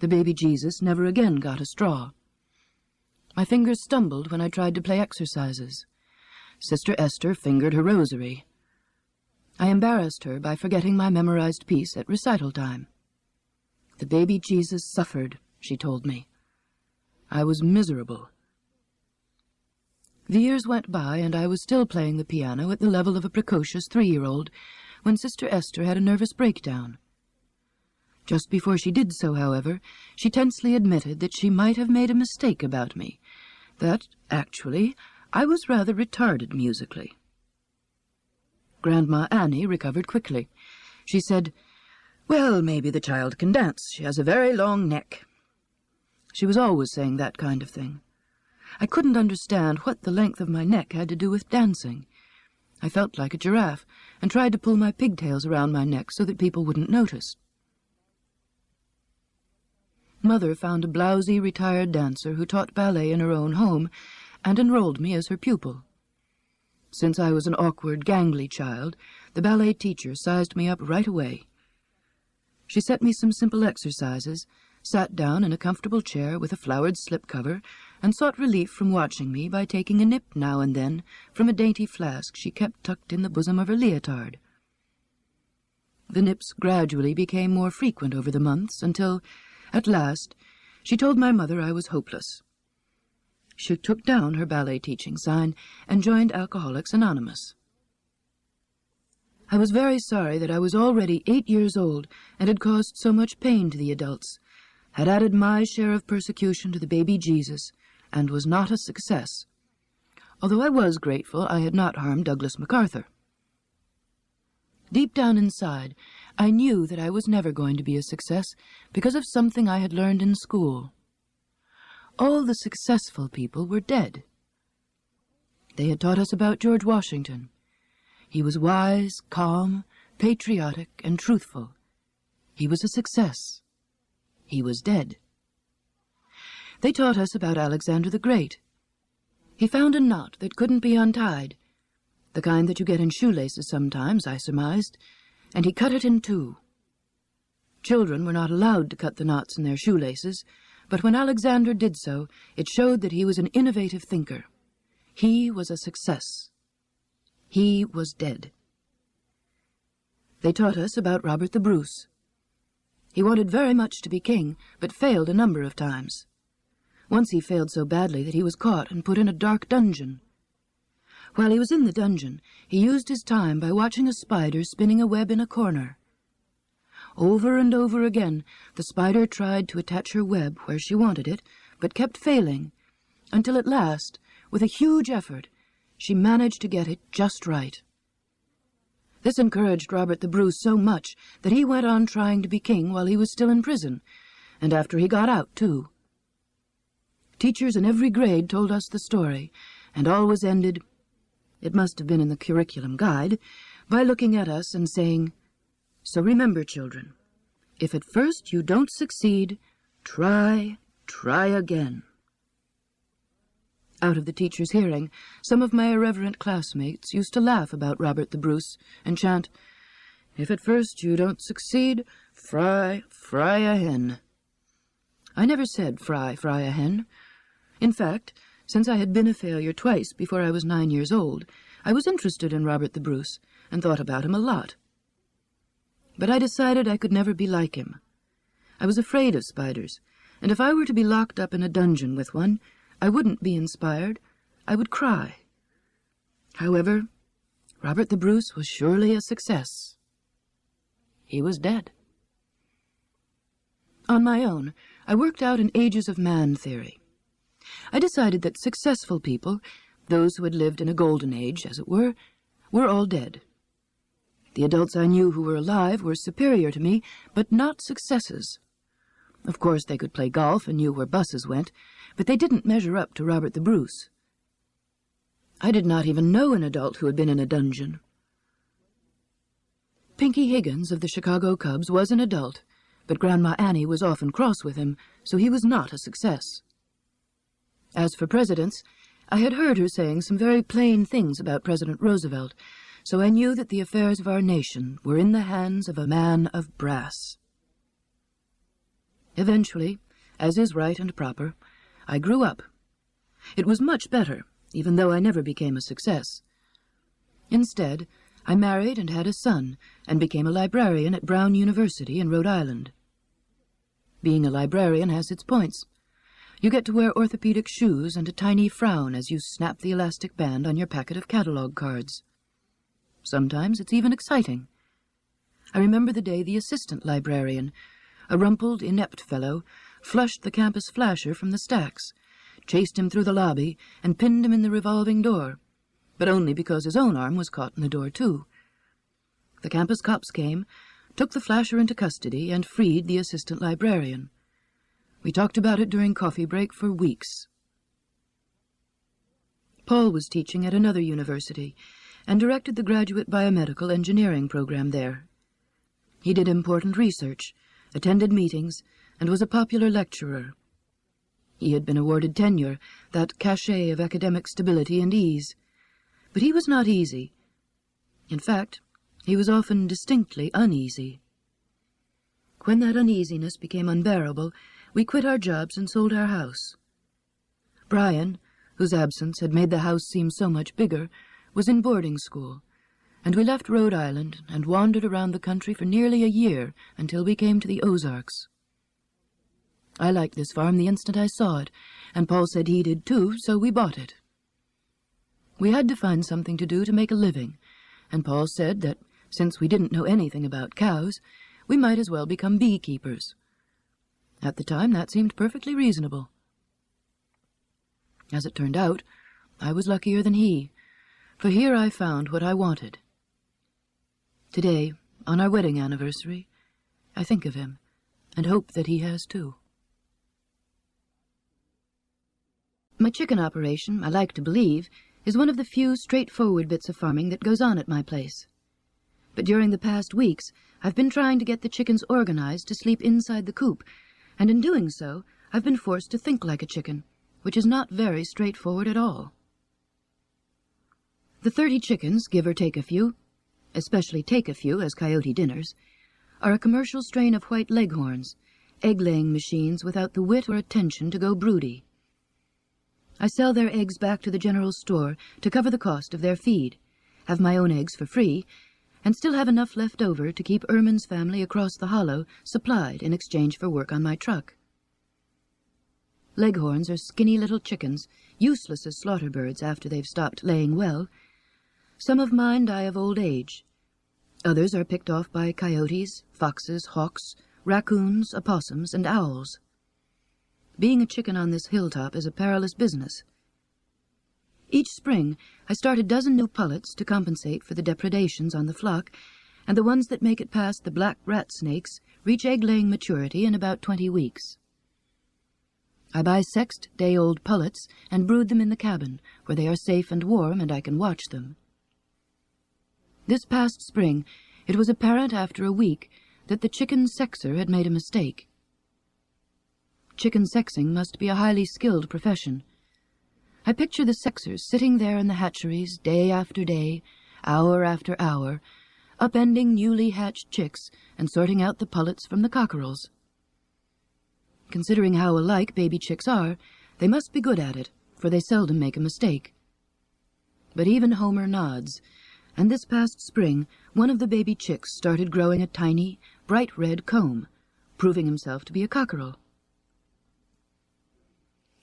The baby Jesus never again got a straw. My fingers stumbled when I tried to play exercises. Sister Esther fingered her rosary. I embarrassed her by forgetting my memorized piece at recital time. The baby Jesus suffered, she told me. I was miserable. The years went by, and I was still playing the piano at the level of a precocious 3-year-old when Sister Esther had a nervous breakdown. Just before she did so, however, she tensely admitted that she might have made a mistake about me, that, actually, I was rather retarded musically. Grandma Annie recovered quickly. She said, "Well, maybe the child can dance. She has a very long neck." She was always saying that kind of thing. I couldn't understand what the length of my neck had to do with dancing. I felt like a giraffe and tried to pull my pigtails around my neck so that people wouldn't notice. Mother found a blousy, retired dancer who taught ballet in her own home and enrolled me as her pupil. Since I was an awkward, gangly child, the ballet teacher sized me up right away. She set me some simple exercises, sat down in a comfortable chair with a flowered slipcover, and sought relief from watching me by taking a nip now and then from a dainty flask she kept tucked in the bosom of her leotard. The nips gradually became more frequent over the months until, at last, she told my mother I was hopeless. She took down her ballet teaching sign and joined Alcoholics Anonymous. I was very sorry that I was already 8 years old and had caused so much pain to the adults, had added my share of persecution to the baby Jesus, and was not a success, although I was grateful I had not harmed Douglas MacArthur. Deep down inside, I knew that I was never going to be a success because of something I had learned in school. All the successful people were dead. They had taught us about George Washington. He was wise, calm, patriotic, and truthful. He was a success. He was dead. They taught us about Alexandra the Great. He found a knot that couldn't be untied, the kind that you get in shoelaces sometimes, I surmised, and he cut it in two. Children were not allowed to cut the knots in their shoelaces, but when Alexander did so, it showed that he was an innovative thinker. He was a success. He was dead. They taught us about Robert the Bruce. He wanted very much to be king, but failed a number of times. Once he failed so badly that he was caught and put in a dark dungeon. While he was in the dungeon, he used his time by watching a spider spinning a web in a corner. Over and over again, the spider tried to attach her web where she wanted it, but kept failing, until at last, with a huge effort, she managed to get it just right. This encouraged Robert the Bruce so much that he went on trying to be king while he was still in prison, and after he got out, too. Teachers in every grade told us the story, and always ended, it must have been in the curriculum guide, by looking at us and saying, "So remember, children, if at first you don't succeed, try again." Out of the teacher's hearing, some of my irreverent classmates used to laugh about Robert the Bruce and chant, "If at first you don't succeed, fry a hen." I never said fry a hen. In fact, since I had been a failure twice before I was 9 years old, I was interested in Robert the Bruce and thought about him a lot. But I decided I could never be like him. I was afraid of spiders, and if I were to be locked up in a dungeon with one, I wouldn't be inspired. I would cry. However, Robert the Bruce was surely a success. He was dead. On my own, I worked out an Ages of Man theory. I decided that successful people, those who had lived in a golden age, as it were all dead. The adults I knew who were alive were superior to me, but not successes. Of course, they could play golf and knew where buses went, but they didn't measure up to Robert the Bruce. I did not even know an adult who had been in a dungeon. Pinky Higgins of the Chicago Cubs was an adult, but Grandma Annie was often cross with him, so he was not a success. As for presidents, I had heard her saying some very plain things about President Roosevelt, so I knew that the affairs of our nation were in the hands of a man of brass. Eventually, as is right and proper, I grew up. It was much better, even though I never became a success. Instead, I married and had a son, and became a librarian at Brown University in Rhode Island. Being a librarian has its points. You get to wear orthopedic shoes and a tiny frown as you snap the elastic band on your packet of catalog cards. Sometimes it's even exciting. I remember the day the assistant librarian, a rumpled, inept fellow, flushed the campus flasher from the stacks, chased him through the lobby, and pinned him in the revolving door, but only because his own arm was caught in the door, too. The campus cops came, took the flasher into custody, and freed the assistant librarian. We talked about it during coffee break for weeks. Paul was teaching at another university and directed the graduate biomedical engineering program there. He did important research, attended meetings, and was a popular lecturer. He had been awarded tenure, that cachet of academic stability and ease. But he was not easy. In fact, he was often distinctly uneasy. When that uneasiness became unbearable, we quit our jobs and sold our house. Brian, whose absence had made the house seem so much bigger, was in boarding school, And we left Rhode Island and wandered around the country for nearly a year until we came to the Ozarks. I liked this farm the instant I saw it, and Paul said he did too, so we bought it. We had to find something to do to make a living, and Paul said that since we didn't know anything about cows, we might as well become beekeepers. At the time, that seemed perfectly reasonable. As it turned out, I was luckier than he, for here I found what I wanted. Today, on our wedding anniversary, I think of him and hope that he has too. My chicken operation, I like to believe, is one of the few straightforward bits of farming that goes on at my place. But during the past weeks, I've been trying to get the chickens organized to sleep inside the coop, and in doing so, I've been forced to think like a chicken, which is not very straightforward at all. The 30 chickens, give or take a few, especially take a few as coyote dinners, are a commercial strain of white leghorns, egg-laying machines without the wit or attention to go broody. I sell their eggs back to the general store to cover the cost of their feed, have my own eggs for free, and still have enough left over to keep Erman's family across the hollow supplied in exchange for work on my truck. Leghorns are skinny little chickens, useless as slaughter birds after they've stopped laying well. Some of mine die of old age. Others are picked off by coyotes, foxes, hawks, raccoons, opossums, and owls. Being a chicken on this hilltop is a perilous business. Each spring, I start a dozen new pullets to compensate for the depredations on the flock, and the ones that make it past the black rat snakes reach egg-laying maturity in about 20 weeks. I buy sexed day-old pullets and brood them in the cabin, where they are safe and warm and I can watch them. This past spring, it was apparent after a week that the chicken sexer had made a mistake. Chicken sexing must be a highly skilled profession. I picture the sexers sitting there in the hatcheries day after day, hour after hour, upending newly hatched chicks and sorting out the pullets from the cockerels. Considering how alike baby chicks are, they must be good at it, for they seldom make a mistake. But even Homer nods, and this past spring one of the baby chicks started growing a tiny, bright red comb, proving himself to be a cockerel.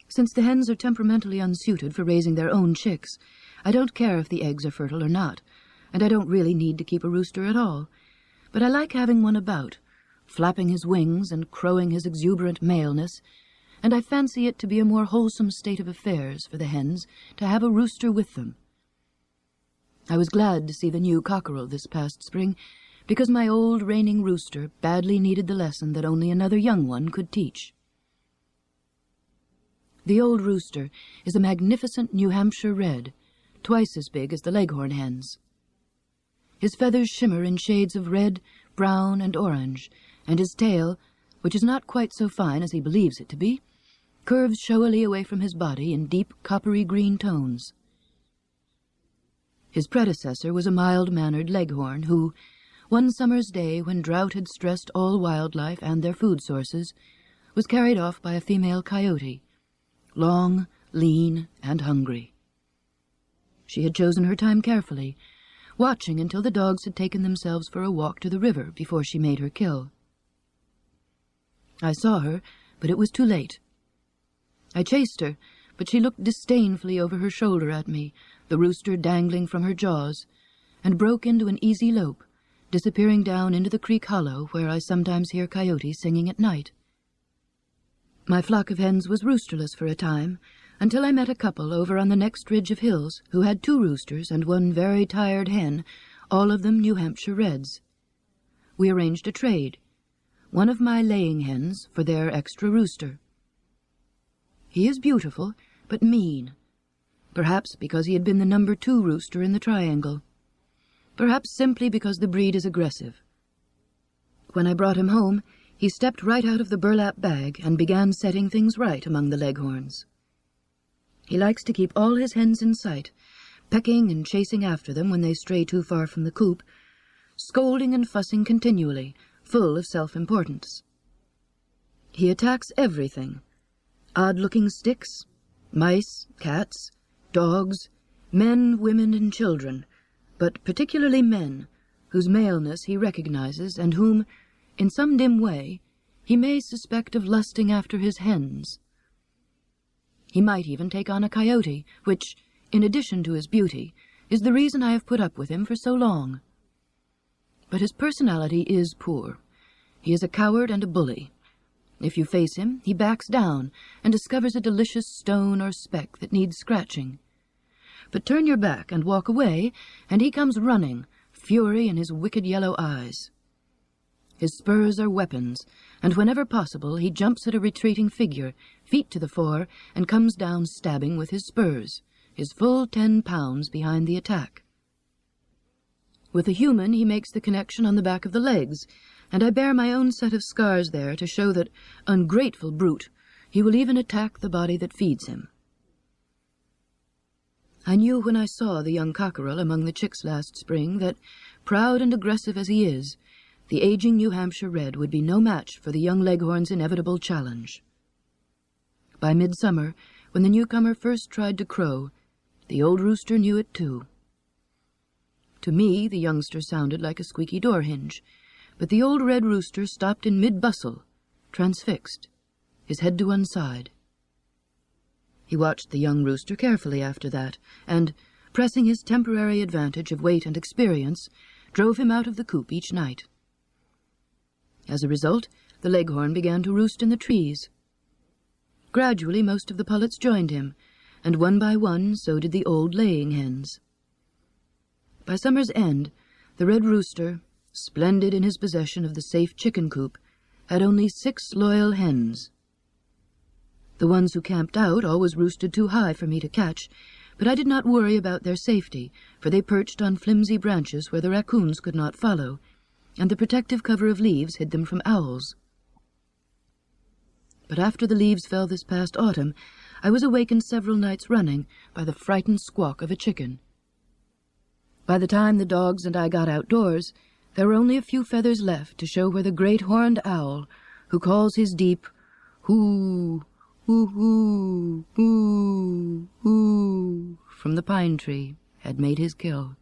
Since the hens are temperamentally unsuited for raising their own chicks, I don't care if the eggs are fertile or not, and I don't really need to keep a rooster at all. But I like having one about, flapping his wings and crowing his exuberant maleness, and I fancy it to be a more wholesome state of affairs for the hens to have a rooster with them. I was glad to see the new cockerel this past spring, because my old reigning rooster badly needed the lesson that only another young one could teach. The old rooster is a magnificent New Hampshire red, twice as big as the leghorn hens. His feathers shimmer in shades of red, brown, and orange, and his tail, which is not quite so fine as he believes it to be, curves showily away from his body in deep coppery green tones. His predecessor was a mild-mannered leghorn who, one summer's day when drought had stressed all wildlife and their food sources, was carried off by a female coyote, long, lean, and hungry. She had chosen her time carefully, watching until the dogs had taken themselves for a walk to the river before she made her kill. I saw her, but it was too late. I chased her, but she looked disdainfully over her shoulder at me, the rooster dangling from her jaws, and broke into an easy lope, disappearing down into the creek hollow where I sometimes hear coyotes singing at night. My flock of hens was roosterless for a time, until I met a couple over on the next ridge of hills who had 2 roosters and 1 very tired hen, all of them New Hampshire reds. We arranged a trade, one of my laying hens for their extra rooster. He is beautiful, but mean, perhaps because he had been the number 2 rooster in the triangle, perhaps simply because the breed is aggressive. When I brought him home, he stepped right out of the burlap bag and began setting things right among the leghorns. He likes to keep all his hens in sight, pecking and chasing after them when they stray too far from the coop, scolding and fussing continually, full of self-importance. He attacks everything: odd-looking sticks, mice, cats, dogs, men, women, and children, but particularly men, whose maleness he recognizes and whom, in some dim way, he may suspect of lusting after his hens. He might even take on a coyote, which, in addition to his beauty, is the reason I have put up with him for so long. But his personality is poor. He is a coward and a bully. If you face him, he backs down and discovers a delicious stone or speck that needs scratching. But turn your back and walk away, and he comes running, fury in his wicked yellow eyes. His spurs are weapons, and whenever possible he jumps at a retreating figure, feet to the fore, and comes down stabbing with his spurs, his full 10 pounds behind the attack. With a human he makes the connection on the back of the legs, and I bear my own set of scars there to show that, ungrateful brute, he will even attack the body that feeds him. I knew when I saw the young cockerel among the chicks last spring that, proud and aggressive as he is, the aging New Hampshire red would be no match for the young leghorn's inevitable challenge. By midsummer, when the newcomer first tried to crow, the old rooster knew it too. To me, the youngster sounded like a squeaky door hinge, but the old red rooster stopped in mid-bustle, transfixed, his head to one side. He watched the young rooster carefully after that, and, pressing his temporary advantage of weight and experience, drove him out of the coop each night. As a result, the leghorn began to roost in the trees. Gradually most of the pullets joined him, and one by one so did the old laying hens. By summer's end, the red rooster, splendid in his possession of the safe chicken coop, had only 6 loyal hens. The ones who camped out always roosted too high for me to catch, but I did not worry about their safety, for they perched on flimsy branches where the raccoons could not follow, and the protective cover of leaves hid them from owls. But after the leaves fell this past autumn, I was awakened several nights running by the frightened squawk of a chicken. By the time the dogs and I got outdoors, there were only a few feathers left to show where the great horned owl, who calls his deep hoo, hoo, hoo, hoo, hoo, from the pine tree, had made his kill.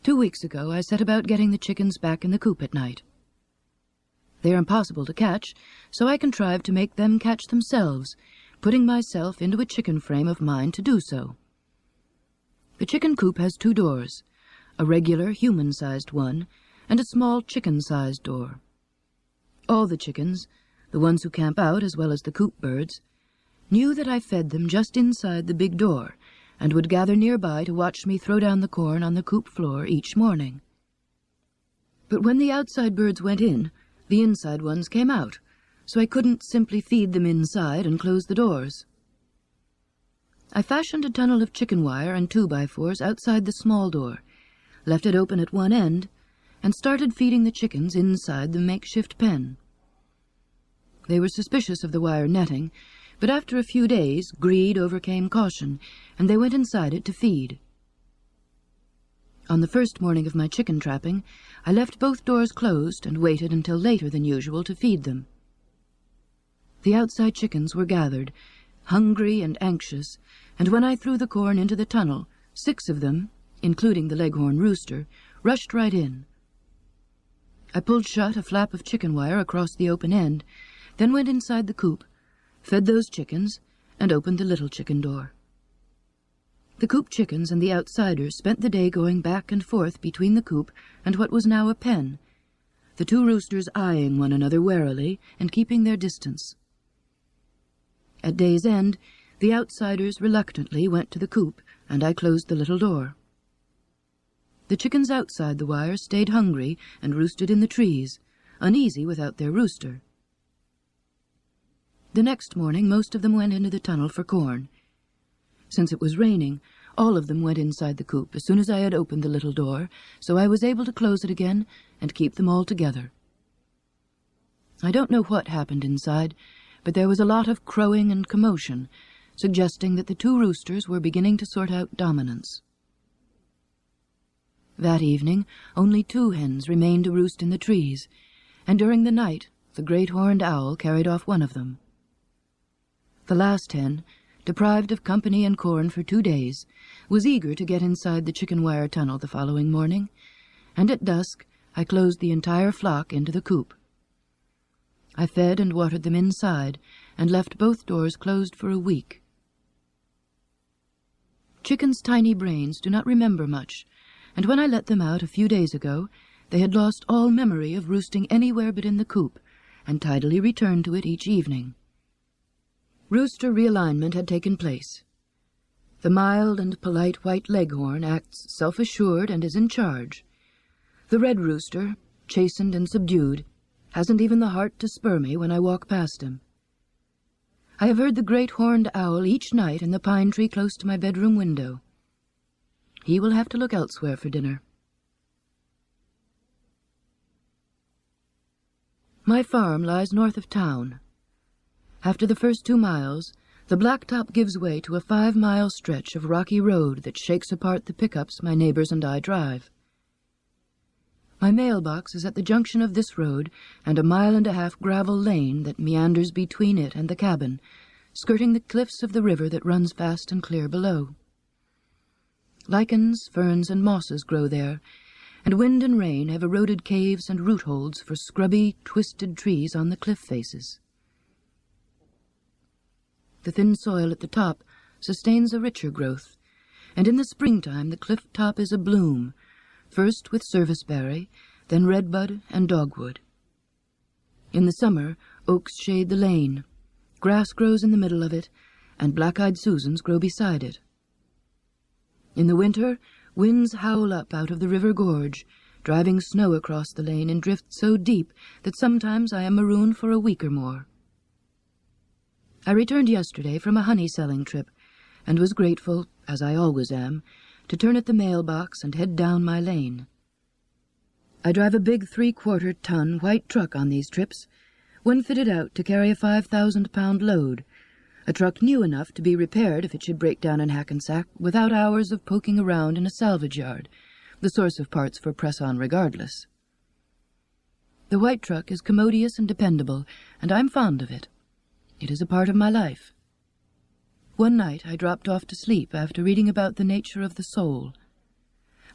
2 weeks ago I set about getting the chickens back in the coop at night. They are impossible to catch, so I contrived to make them catch themselves, putting myself into a chicken frame of mine to do so. The chicken coop has 2 doors, a regular human-sized one, and a small chicken-sized door. All the chickens, the ones who camp out as well as the coop birds, knew that I fed them just inside the big door, and would gather nearby to watch me throw down the corn on the coop floor each morning. But when the outside birds went in, the inside ones came out, so I couldn't simply feed them inside and close the doors. I fashioned a tunnel of chicken wire and 2x4s outside the small door, left it open at one end, and started feeding the chickens inside the makeshift pen. They were suspicious of the wire netting, but after a few days greed overcame caution, and they went inside it to feed. On the first morning of my chicken trapping, I left both doors closed and waited until later than usual to feed them. The outside chickens were gathered, hungry and anxious, and when I threw the corn into the tunnel, 6 of them, including the leghorn rooster, rushed right in. I pulled shut a flap of chicken wire across the open end, then went inside the coop, fed those chickens, and opened the little chicken door. The coop chickens and the outsiders spent the day going back and forth between the coop and what was now a pen, the 2 roosters eyeing one another warily and keeping their distance. At day's end, the outsiders reluctantly went to the coop, and I closed the little door. The chickens outside the wire stayed hungry and roosted in the trees, uneasy without their rooster. The next morning most of them went into the tunnel for corn. Since it was raining, all of them went inside the coop as soon as I had opened the little door, so I was able to close it again and keep them all together. I don't know what happened inside, but there was a lot of crowing and commotion, suggesting that the 2 roosters were beginning to sort out dominance. That evening, only 2 hens remained to roost in the trees, and during the night the great horned owl carried off one of them. The last hen, deprived of company and corn for 2 days, was eager to get inside the chicken wire tunnel the following morning, and at dusk I closed the entire flock into the coop. I fed and watered them inside, and left both doors closed for a week. Chickens' tiny brains do not remember much, and when I let them out a few days ago, they had lost all memory of roosting anywhere but in the coop, and tidily returned to it each evening. Rooster realignment had taken place. The mild and polite white leghorn acts self-assured and is in charge. The red rooster, chastened and subdued, hasn't even the heart to spur me when I walk past him. I have heard the great horned owl each night in the pine tree close to my bedroom window. He will have to look elsewhere for dinner. My farm lies north of town. After the first 2 miles, the blacktop gives way to a 5-mile stretch of rocky road that shakes apart the pickups my neighbors and I drive. My mailbox is at the junction of this road and a 1.5 mile gravel lane that meanders between it and the cabin, skirting the cliffs of the river that runs fast and clear below. Lichens, ferns, and mosses grow there, and wind and rain have eroded caves and root holds for scrubby, twisted trees on the cliff faces. The thin soil at the top sustains a richer growth, and in the springtime the cliff top is abloom, first with serviceberry, then redbud and dogwood. In the summer, oaks shade the lane, grass grows in the middle of it, and black-eyed Susans grow beside it. In the winter, winds howl up out of the river gorge, driving snow across the lane in drifts so deep that sometimes I am marooned for a week or more. I returned yesterday from a honey-selling trip, and was grateful, as I always am, to turn at the mailbox and head down my lane. I drive a big 3/4-ton white truck on these trips, one fitted out to carry a 5,000-pound load, a truck new enough to be repaired if it should break down in Hackensack without hours of poking around in a salvage yard, the source of parts for press-on regardless. The white truck is commodious and dependable, and I'm fond of it. It is a part of my life. One night I dropped off to sleep after reading about the nature of the soul.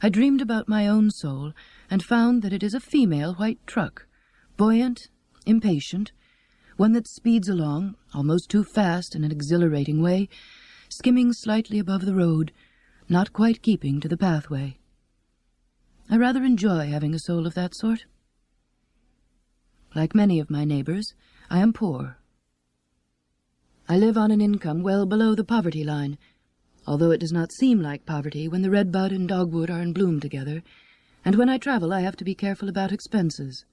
I dreamed about my own soul and found that it is a female white truck, buoyant, impatient, one that speeds along, almost too fast in an exhilarating way, skimming slightly above the road, not quite keeping to the pathway. I rather enjoy having a soul of that sort. Like many of my neighbors, I am poor. I live on an income well below the poverty line, although it does not seem like poverty when the redbud and dogwood are in bloom together, and when I travel I have to be careful about expenses.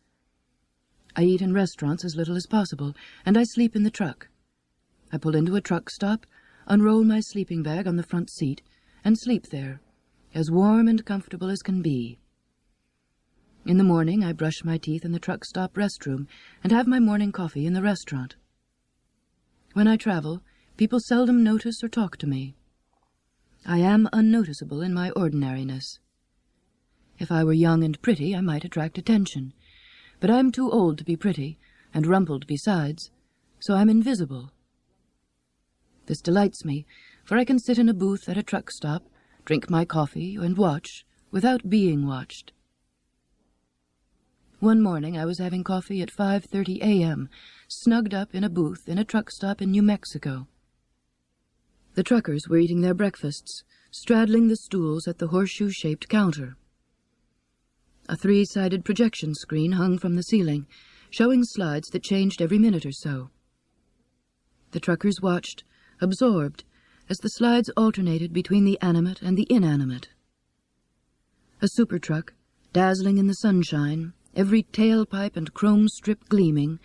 I eat in restaurants as little as possible, and I sleep in the truck. I pull into a truck stop, unroll my sleeping bag on the front seat, and sleep there, as warm and comfortable as can be. In the morning I brush my teeth in the truck stop restroom and have my morning coffee in the restaurant. When I travel, people seldom notice or talk to me. I am unnoticeable in my ordinariness. If I were young and pretty, I might attract attention, but I'm too old to be pretty, and rumpled besides, so I'm invisible. This delights me, for I can sit in a booth at a truck stop, drink my coffee, and watch, without being watched. One morning I was having coffee at 5:30 a.m., snugged up in a booth in a truck stop in New Mexico. The truckers were eating their breakfasts, straddling the stools at the horseshoe-shaped counter. A 3-sided projection screen hung from the ceiling, showing slides that changed every minute or so. The truckers watched, absorbed, as the slides alternated between the animate and the inanimate. A super truck, dazzling in the sunshine, every tailpipe and chrome strip gleaming,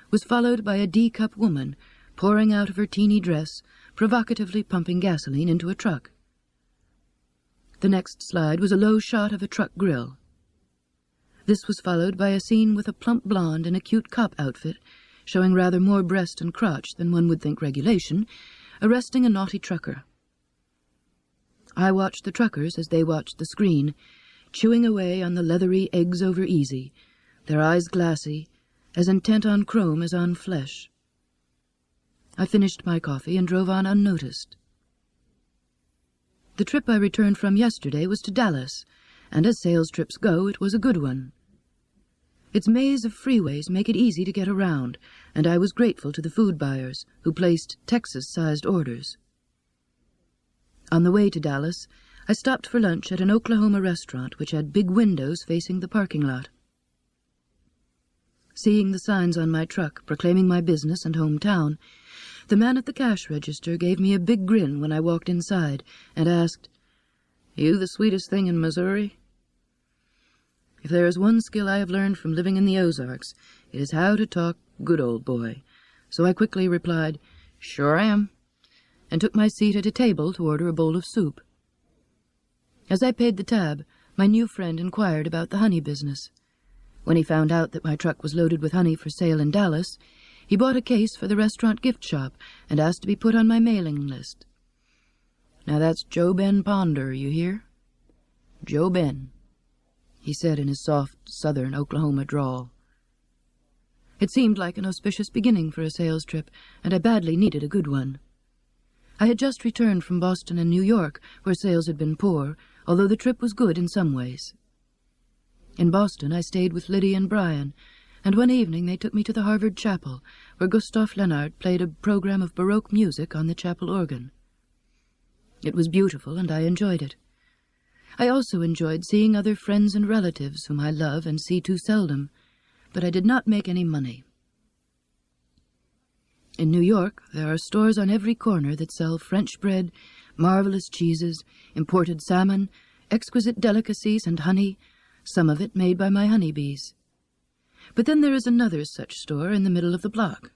was followed by a D-cup woman pouring out of her teeny dress, provocatively pumping gasoline into a truck. The next slide was a low shot of a truck grill. This was followed by a scene with a plump blonde in a cute cop outfit, showing rather more breast and crotch than one would think regulation, arresting a naughty trucker. I watched the truckers as they watched the screen, chewing away on the leathery eggs over easy, their eyes glassy, as intent on chrome as on flesh. I finished my coffee and drove on unnoticed. The trip I returned from yesterday was to Dallas, and as sales trips go, it was a good one. Its maze of freeways make it easy to get around, and I was grateful to the food buyers who placed Texas-sized orders. On the way to Dallas, I stopped for lunch at an Oklahoma restaurant which had big windows facing the parking lot. Seeing the signs on my truck proclaiming my business and hometown, the man at the cash register gave me a big grin when I walked inside and asked, "You the sweetest thing in Missouri?" If there is one skill I have learned from living in the Ozarks, it is how to talk good old boy. So I quickly replied, "Sure am," and took my seat at a table to order a bowl of soup. As I paid the tab, my new friend inquired about the honey business. When he found out that my truck was loaded with honey for sale in Dallas, he bought a case for the restaurant gift shop and asked to be put on my mailing list. "Now that's Joe Ben Ponder, you hear? Joe Ben," he said in his soft, southern Oklahoma drawl. It seemed like an auspicious beginning for a sales trip, and I badly needed a good one. I had just returned from Boston and New York, where sales had been poor, although the trip was good in some ways. In Boston, I stayed with Liddy and Brian, and one evening they took me to the Harvard Chapel, where Gustav Leonhardt played a program of Baroque music on the chapel organ. It was beautiful, and I enjoyed it. I also enjoyed seeing other friends and relatives whom I love and see too seldom, but I did not make any money. In New York, there are stores on every corner that sell French bread, marvelous cheeses, imported salmon, exquisite delicacies, and honey, some of it made by my honeybees. But then there is another such store in the middle of the block.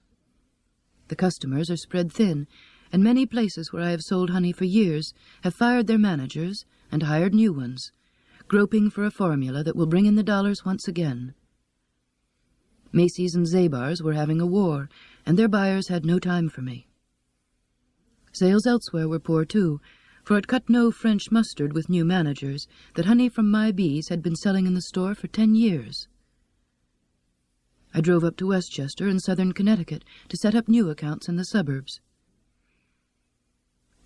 The customers are spread thin, and many places where I have sold honey for years have fired their managers and hired new ones, groping for a formula that will bring in the dollars once again. Macy's and Zabar's were having a war, and their buyers had no time for me. Sales elsewhere were poor too, for it cut no French mustard with new managers that honey from my bees had been selling in the store for 10 years. I drove up to Westchester in southern Connecticut to set up new accounts in the suburbs.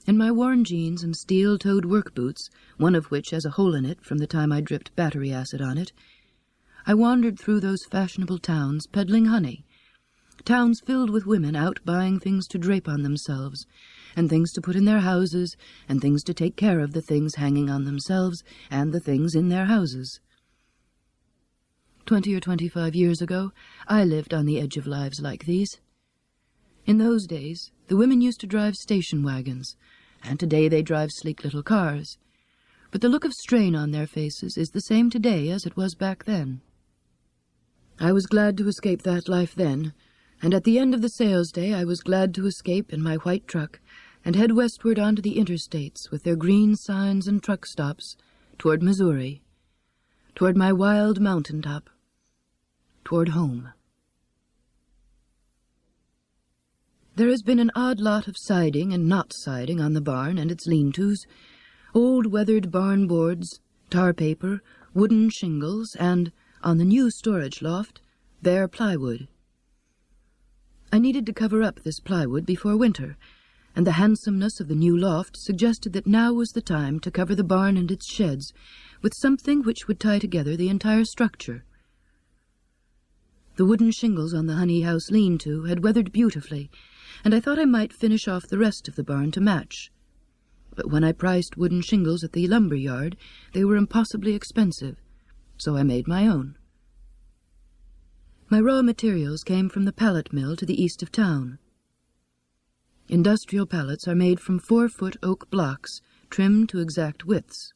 In my worn jeans and steel-toed work boots, one of which has a hole in it from the time I dripped battery acid on it, I wandered through those fashionable towns peddling honey, towns filled with women out buying things to drape on themselves, and things to put in their houses, and things to take care of the things hanging on themselves and the things in their houses. 20 or 25 years ago, I lived on the edge of lives like these. In those days, the women used to drive station wagons, and today they drive sleek little cars. But the look of strain on their faces is the same today as it was back then. I was glad to escape that life then, and at the end of the sales day I was glad to escape in my white truck and head westward onto the interstates with their green signs and truck stops, toward Missouri, toward my wild mountain top, toward home. There has been an odd lot of siding and not siding on the barn and its lean-tos, old weathered barn boards, tar paper, wooden shingles, and, on the new storage loft, bare plywood. I needed to cover up this plywood before winter, and the handsomeness of the new loft suggested that now was the time to cover the barn and its sheds with something which would tie together the entire structure. The wooden shingles on the honey house lean-to had weathered beautifully, and I thought I might finish off the rest of the barn to match. But when I priced wooden shingles at the lumber yard, they were impossibly expensive, so I made my own. My raw materials came from the pallet mill to the east of town. Industrial pallets are made from 4-foot oak blocks, trimmed to exact widths.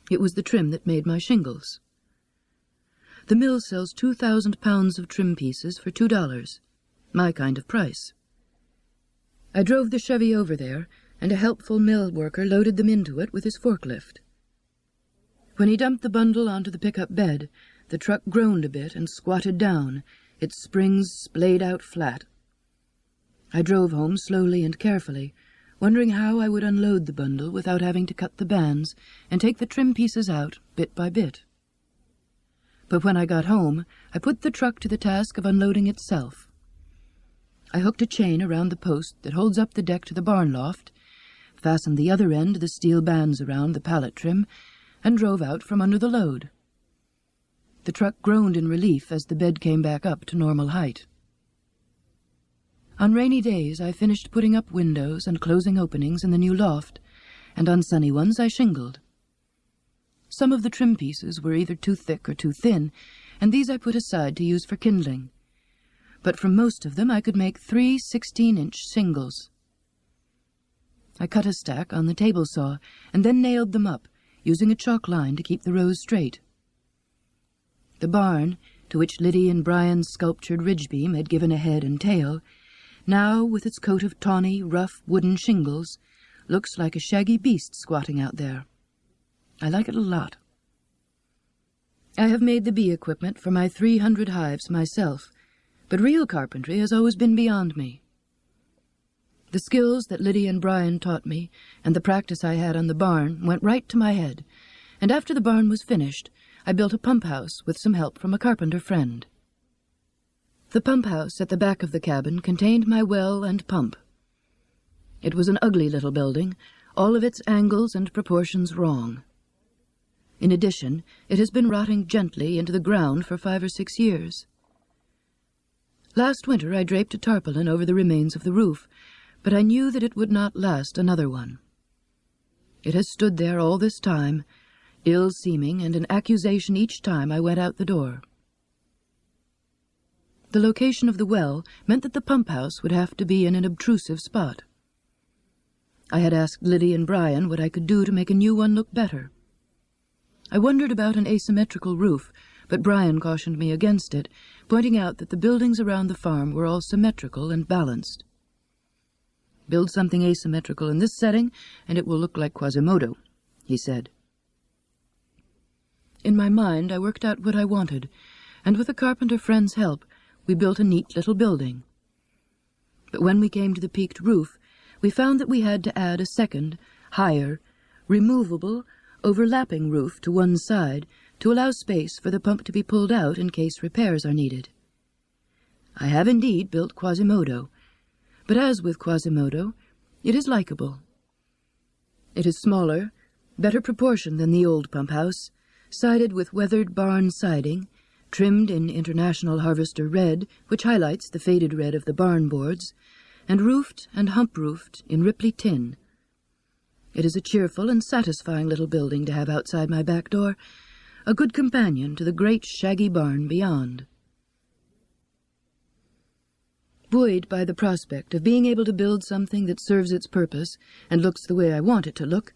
It was the trim that made my shingles. The mill sells 2,000 pounds of trim pieces for $2, my kind of price. I drove the Chevy over there, and a helpful mill worker loaded them into it with his forklift. When he dumped the bundle onto the pickup bed, the truck groaned a bit and squatted down, its springs splayed out flat. I drove home slowly and carefully, wondering how I would unload the bundle without having to cut the bands and take the trim pieces out bit by bit. But when I got home, I put the truck to the task of unloading itself. I hooked a chain around the post that holds up the deck to the barn loft, fastened the other end of the steel bands around the pallet trim, and drove out from under the load. The truck groaned in relief as the bed came back up to normal height. On rainy days, I finished putting up windows and closing openings in the new loft, and on sunny ones I shingled. Some of the trim pieces were either too thick or too thin, and these I put aside to use for kindling. But from most of them I could make 3 16-inch shingles. I cut a stack on the table saw and then nailed them up, using a chalk line to keep the rows straight. The barn, to which Liddy and Brian's sculptured ridge beam had given a head and tail, now, with its coat of tawny, rough wooden shingles, looks like a shaggy beast squatting out there. I like it a lot. I have made the bee equipment for my 300 hives myself, but real carpentry has always been beyond me. The skills that Liddy and Brian taught me, and the practice I had on the barn, went right to my head, and after the barn was finished, I built a pump house with some help from a carpenter friend. The pump house at the back of the cabin contained my well and pump. It was an ugly little building, all of its angles and proportions wrong. In addition, it has been rotting gently into the ground for 5 or 6 years. Last winter I draped a tarpaulin over the remains of the roof, but I knew that it would not last another one. It has stood there all this time, ill-seeming and an accusation each time I went out the door. The location of the well meant that the pump house would have to be in an obtrusive spot. I had asked Liddy and Brian what I could do to make a new one look better. I wondered about an asymmetrical roof, but Brian cautioned me against it, pointing out that the buildings around the farm were all symmetrical and balanced. "Build something asymmetrical in this setting, and it will look like Quasimodo," he said. In my mind, I worked out what I wanted, and with a carpenter friend's help, we built a neat little building. But when we came to the peaked roof, we found that we had to add a second, higher, removable, overlapping roof to one side to allow space for the pump to be pulled out in case repairs are needed. I have indeed built Quasimodo, but as with Quasimodo, it is likable. It is smaller, better proportioned than the old pump house, sided with weathered barn siding, trimmed in International Harvester red, which highlights the faded red of the barn boards, and roofed and hump-roofed in Ripley tin. It is a cheerful and satisfying little building to have outside my back door, a good companion to the great shaggy barn beyond. Buoyed by the prospect of being able to build something that serves its purpose and looks the way I want it to look,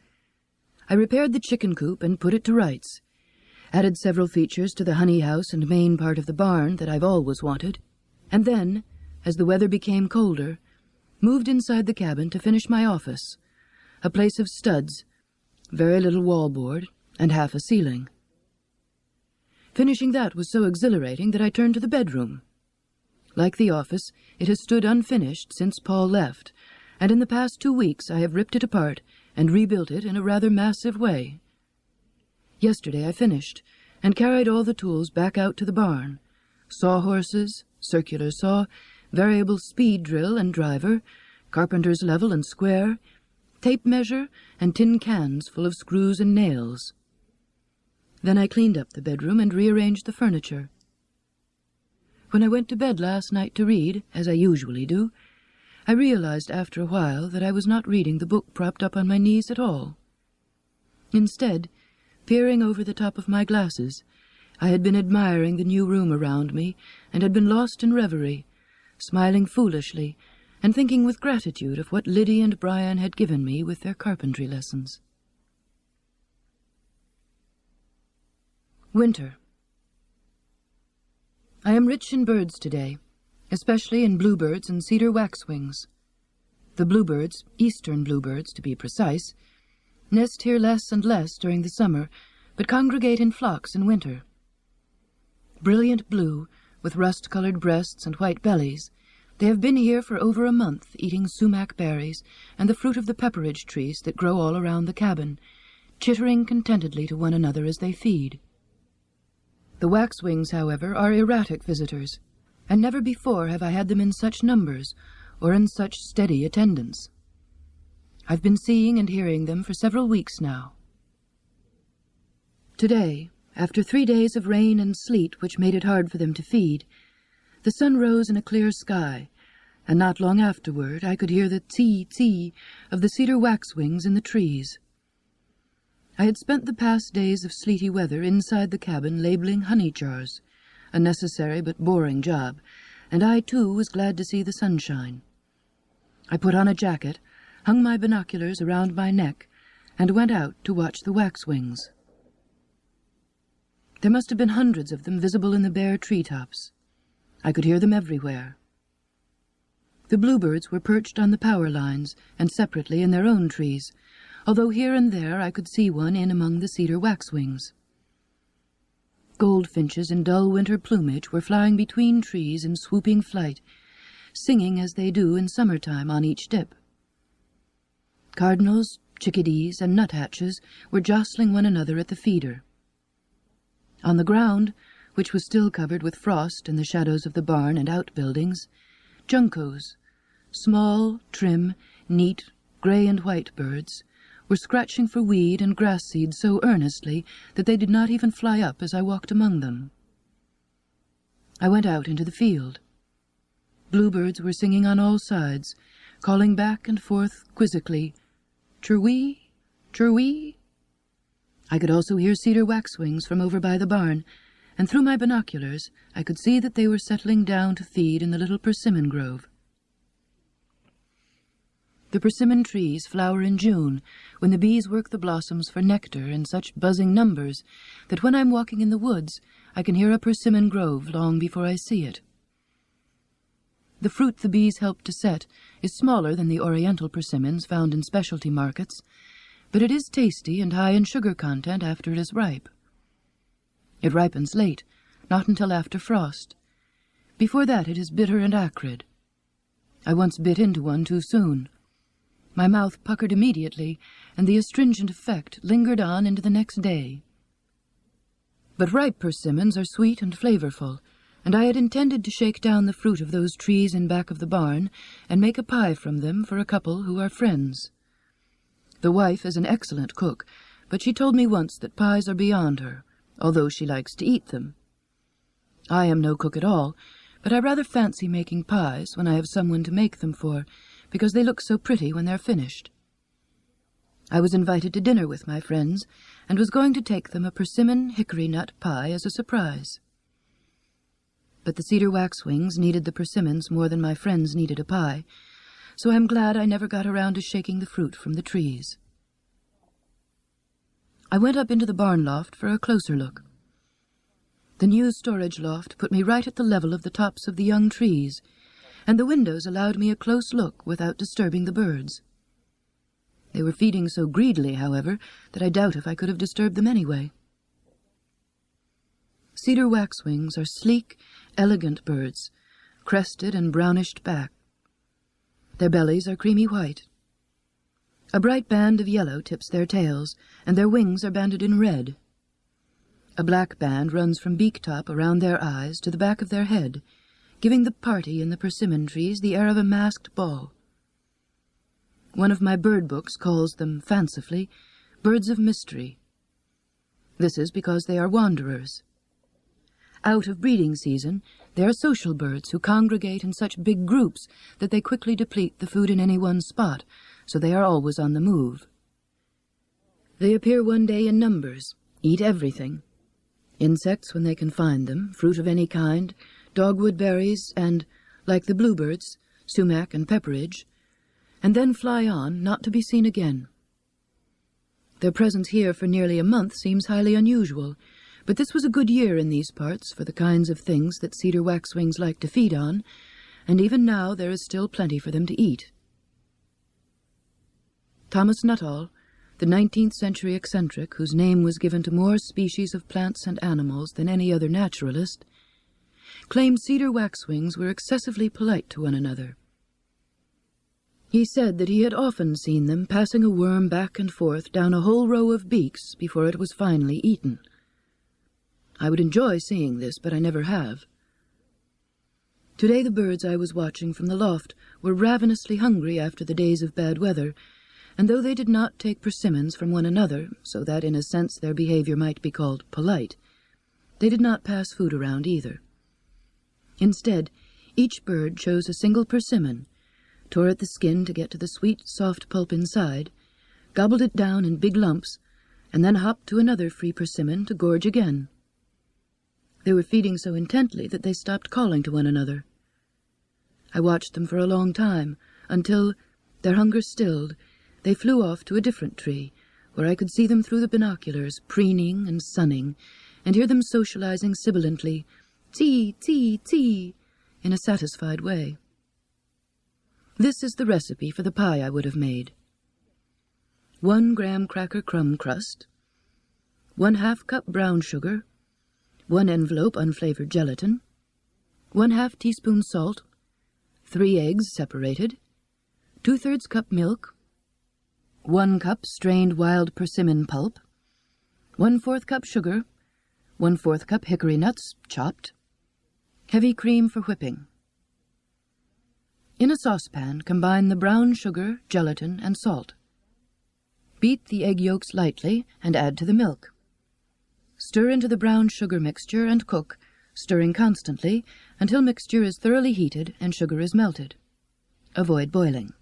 I repaired the chicken coop and put it to rights, added several features to the honey house and main part of the barn that I've always wanted, and then, as the weather became colder, moved inside the cabin to finish my office, a place of studs, very little wallboard, and half a ceiling. Finishing that was so exhilarating that I turned to the bedroom. Like the office, it has stood unfinished since Paul left, and in the past 2 weeks I have ripped it apart and rebuilt it in a rather massive way. Yesterday I finished, and carried all the tools back out to the barn, sawhorses, circular saw, variable speed drill and driver, carpenter's level and square, tape measure, and tin cans full of screws and nails. Then I cleaned up the bedroom and rearranged the furniture. When I went to bed last night to read, as I usually do, I realized after a while that I was not reading the book propped up on my knees at all. Instead, peering over the top of my glasses, I had been admiring the new room around me and had been lost in reverie, smiling foolishly and thinking with gratitude of what Liddy and Brian had given me with their carpentry lessons. Winter. I am rich in birds today, especially in bluebirds and cedar waxwings. The bluebirds, eastern bluebirds to be precise, nest here less and less during the summer, but congregate in flocks in winter. Brilliant blue, with rust-colored breasts and white bellies, they have been here for over a month, eating sumac berries and the fruit of the pepperidge trees that grow all around the cabin, chittering contentedly to one another as they feed. The waxwings, however, are erratic visitors. and never before have I had them in such numbers or in such steady attendance. I've been seeing and hearing them for several weeks now. Today, after 3 days of rain and sleet which made it hard for them to feed, the sun rose in a clear sky, and not long afterward I could hear the tee-tee of the cedar waxwings in the trees. I had spent the past days of sleety weather inside the cabin labeling honey jars, a necessary but boring job, and I too was glad to see the sunshine. I put on a jacket, hung my binoculars around my neck, and went out to watch the waxwings. There must have been hundreds of them visible in the bare treetops. I could hear them everywhere. The bluebirds were perched on the power lines and separately in their own trees, although here and there I could see one in among the cedar waxwings. Goldfinches in dull winter plumage were flying between trees in swooping flight, singing as they do in summertime on each dip. Cardinals, chickadees, and nuthatches were jostling one another at the feeder. On the ground, which was still covered with frost in the shadows of the barn and outbuildings, juncos, small, trim, neat, grey and white birds, were scratching for weed and grass seed so earnestly that they did not even fly up as I walked among them. I went out into the field. Bluebirds were singing on all sides, calling back and forth quizzically, "Chirwee, chirwee." I could also hear cedar waxwings from over by the barn, and through my binoculars I could see that they were settling down to feed in the little persimmon grove. The persimmon trees flower in June, when the bees work the blossoms for nectar in such buzzing numbers that when I'm walking in the woods I can hear a persimmon grove long before I see it. The fruit the bees help to set is smaller than the oriental persimmons found in specialty markets, but it is tasty and high in sugar content after it is ripe. It ripens late, not until after frost. Before that it is bitter and acrid. I once bit into one too soon. My mouth puckered immediately, and the astringent effect lingered on into the next day. But ripe persimmons are sweet and flavorful, and I had intended to shake down the fruit of those trees in back of the barn and make a pie from them for a couple who are friends. The wife is an excellent cook, but she told me once that pies are beyond her, although she likes to eat them. I am no cook at all, but I rather fancy making pies when I have someone to make them for, because they look so pretty when they're finished. I was invited to dinner with my friends, and was going to take them a persimmon hickory nut pie as a surprise. But the cedar waxwings needed the persimmons more than my friends needed a pie, so I'm glad I never got around to shaking the fruit from the trees. I went up into the barn loft for a closer look. The new storage loft put me right at the level of the tops of the young trees, and the windows allowed me a close look without disturbing the birds. They were feeding so greedily, however, that I doubt if I could have disturbed them anyway. Cedar waxwings are sleek, elegant birds, crested and brownished back. Their bellies are creamy white. A bright band of yellow tips their tails, and their wings are banded in red. A black band runs from beak-top around their eyes to the back of their head, giving the party in the persimmon trees the air of a masked ball. One of my bird books calls them, fancifully, birds of mystery. This is because they are wanderers. Out of breeding season, they are social birds who congregate in such big groups that they quickly deplete the food in any one spot, so they are always on the move. They appear one day in numbers, eat everything. Insects when they can find them, fruit of any kind, dogwood berries, and, like the bluebirds, sumac and pepperidge, and then fly on, not to be seen again. Their presence here for nearly a month seems highly unusual, but this was a good year in these parts for the kinds of things that cedar waxwings like to feed on, and even now there is still plenty for them to eat. Thomas Nuttall, the 19th-century eccentric whose name was given to more species of plants and animals than any other naturalist, claimed cedar waxwings were excessively polite to one another. He said that he had often seen them passing a worm back and forth down a whole row of beaks before it was finally eaten. I would enjoy seeing this, but I never have. Today the birds I was watching from the loft were ravenously hungry after the days of bad weather, and though they did not take persimmons from one another, so that in a sense their behavior might be called polite, they did not pass food around either. Instead, each bird chose a single persimmon, tore at the skin to get to the sweet, soft pulp inside, gobbled it down in big lumps, and then hopped to another free persimmon to gorge again. They were feeding so intently that they stopped calling to one another. I watched them for a long time, until, their hunger stilled, they flew off to a different tree, where I could see them through the binoculars, preening and sunning, and hear them socializing sibilantly, "Tee, tee, tee," in a satisfied way. This is the recipe for the pie I would have made. 1 graham cracker crumb crust, 1/2 cup brown sugar, 1 envelope unflavored gelatin, 1/2 teaspoon salt, 3 eggs separated, 2/3 cup milk, 1 cup strained wild persimmon pulp, 1/4 cup sugar, 1/4 cup hickory nuts, chopped, heavy cream for whipping. In a saucepan, combine the brown sugar, gelatin, and salt. Beat the egg yolks lightly and add to the milk. Stir into the brown sugar mixture and cook, stirring constantly until mixture is thoroughly heated and sugar is melted. Avoid boiling.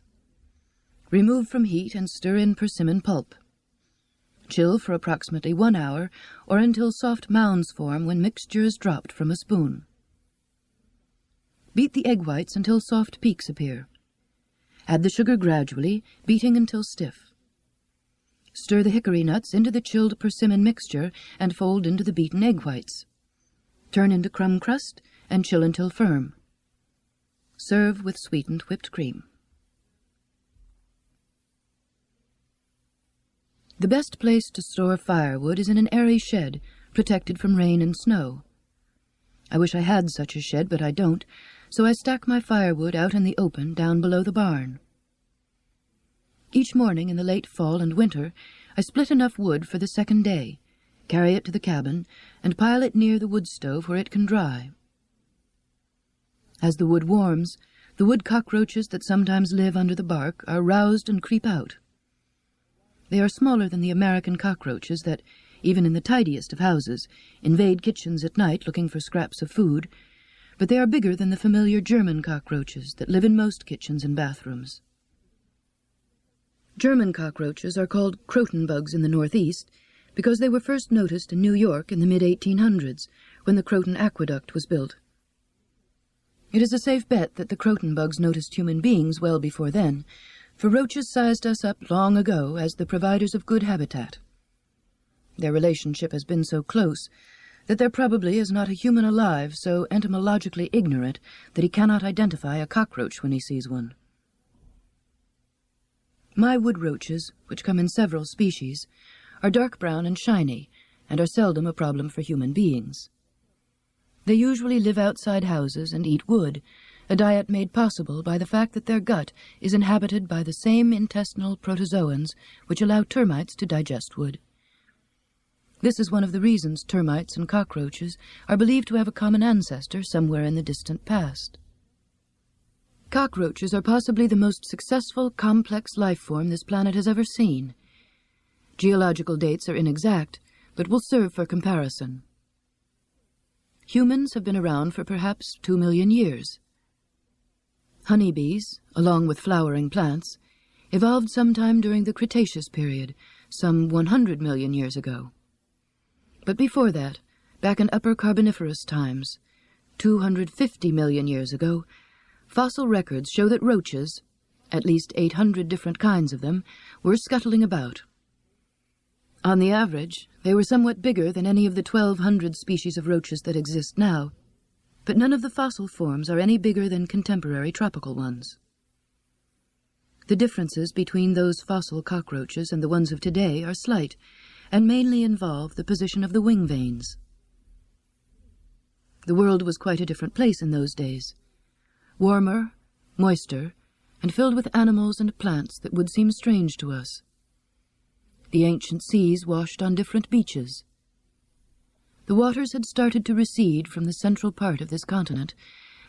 Remove from heat and stir in persimmon pulp. Chill for approximately 1 hour or until soft mounds form when mixture is dropped from a spoon. Beat the egg whites until soft peaks appear. Add the sugar gradually, beating until stiff. Stir the hickory nuts into the chilled persimmon mixture and fold into the beaten egg whites. Turn into crumb crust and chill until firm. Serve with sweetened whipped cream. The best place to store firewood is in an airy shed, protected from rain and snow. I wish I had such a shed, but I don't, so I stack my firewood out in the open down below the barn. Each morning in the late fall and winter, I split enough wood for the second day, carry it to the cabin, and pile it near the wood stove where it can dry. As the wood warms, the wood cockroaches that sometimes live under the bark are roused and creep out. They are smaller than the American cockroaches that, even in the tidiest of houses, invade kitchens at night looking for scraps of food, but they are bigger than the familiar German cockroaches that live in most kitchens and bathrooms. German cockroaches are called croton bugs in the Northeast because they were first noticed in New York in the mid-1800s, when the Croton Aqueduct was built. It is a safe bet that the croton bugs noticed human beings well before then, for roaches sized us up long ago as the providers of good habitat. Their relationship has been so close that there probably is not a human alive so entomologically ignorant that he cannot identify a cockroach when he sees one. My wood roaches, which come in several species, are dark brown and shiny, and are seldom a problem for human beings. They usually live outside houses and eat wood, a diet made possible by the fact that their gut is inhabited by the same intestinal protozoans which allow termites to digest wood. This is one of the reasons termites and cockroaches are believed to have a common ancestor somewhere in the distant past. Cockroaches are possibly the most successful, complex life form this planet has ever seen. Geological dates are inexact, but will serve for comparison. Humans have been around for perhaps 2 million years. Honeybees, along with flowering plants, evolved sometime during the Cretaceous period, some 100 million years ago. But before that, back in Upper Carboniferous times, 250 million years ago, fossil records show that roaches, at least 800 different kinds of them, were scuttling about. On the average, they were somewhat bigger than any of the 1,200 species of roaches that exist now, but none of the fossil forms are any bigger than contemporary tropical ones. The differences between those fossil cockroaches and the ones of today are slight, and mainly involve the position of the wing veins. The world was quite a different place in those days. Warmer, moister, and filled with animals and plants that would seem strange to us. The ancient seas washed on different beaches. The waters had started to recede from the central part of this continent,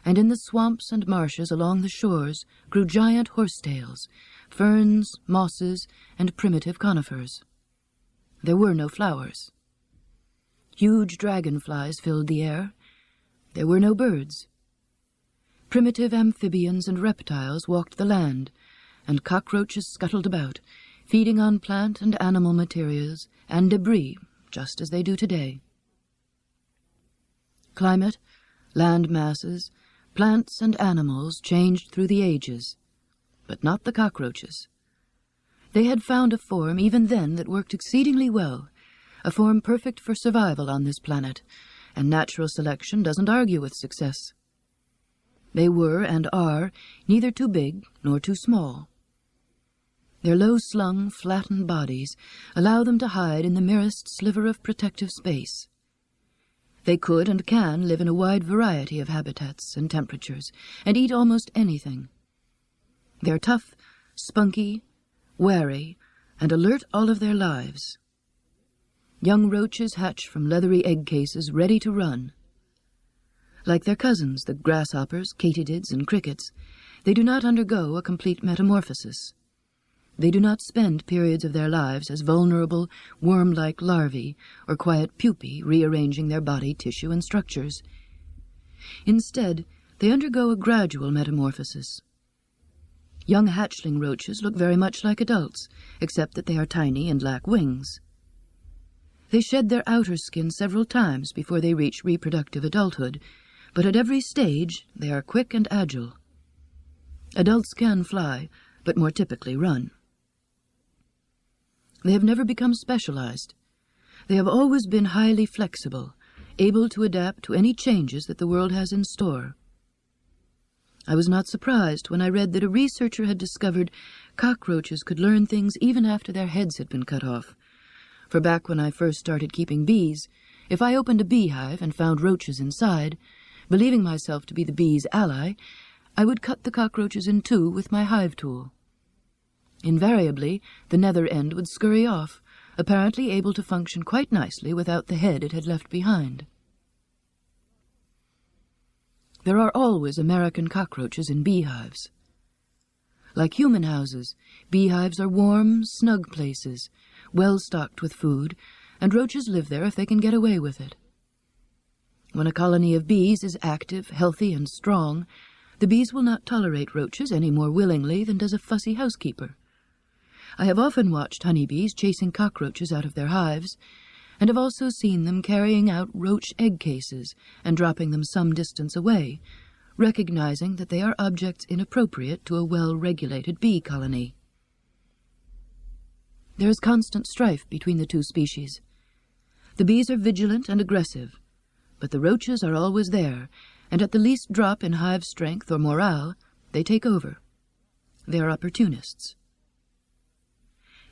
and in the swamps and marshes along the shores grew giant horsetails, ferns, mosses, and primitive conifers. There were no flowers. Huge dragonflies filled the air. There were no birds. Primitive amphibians and reptiles walked the land, and cockroaches scuttled about, feeding on plant and animal materials and debris, just as they do today. Climate, land masses, plants and animals changed through the ages, but not the cockroaches. They had found a form even then that worked exceedingly well, a form perfect for survival on this planet, and natural selection doesn't argue with success. They were and are neither too big nor too small. Their low-slung, flattened bodies allow them to hide in the merest sliver of protective space. They could and can live in a wide variety of habitats and temperatures, and eat almost anything. They're tough, spunky, wary, and alert all of their lives. Young roaches hatch from leathery egg cases ready to run. Like their cousins, the grasshoppers, katydids, and crickets, they do not undergo a complete metamorphosis. They do not spend periods of their lives as vulnerable, worm-like larvae or quiet pupae rearranging their body tissue and structures. Instead, they undergo a gradual metamorphosis. Young hatchling roaches look very much like adults, except that they are tiny and lack wings. They shed their outer skin several times before they reach reproductive adulthood, but at every stage they are quick and agile. Adults can fly, but more typically run. They have never become specialized. They have always been highly flexible, able to adapt to any changes that the world has in store. I was not surprised when I read that a researcher had discovered cockroaches could learn things even after their heads had been cut off. For back when I first started keeping bees, if I opened a beehive and found roaches inside, believing myself to be the bee's ally, I would cut the cockroaches in two with my hive tool. Invariably, the nether end would scurry off, apparently able to function quite nicely without the head it had left behind. There are always American cockroaches in beehives. Like human houses, beehives are warm, snug places, well stocked with food, and roaches live there if they can get away with it. When a colony of bees is active, healthy, and strong, the bees will not tolerate roaches any more willingly than does a fussy housekeeper. I have often watched honeybees chasing cockroaches out of their hives, and have also seen them carrying out roach egg cases and dropping them some distance away, recognizing that they are objects inappropriate to a well-regulated bee colony. There is constant strife between the two species. The bees are vigilant and aggressive, but the roaches are always there, and at the least drop in hive strength or morale, they take over. They are opportunists.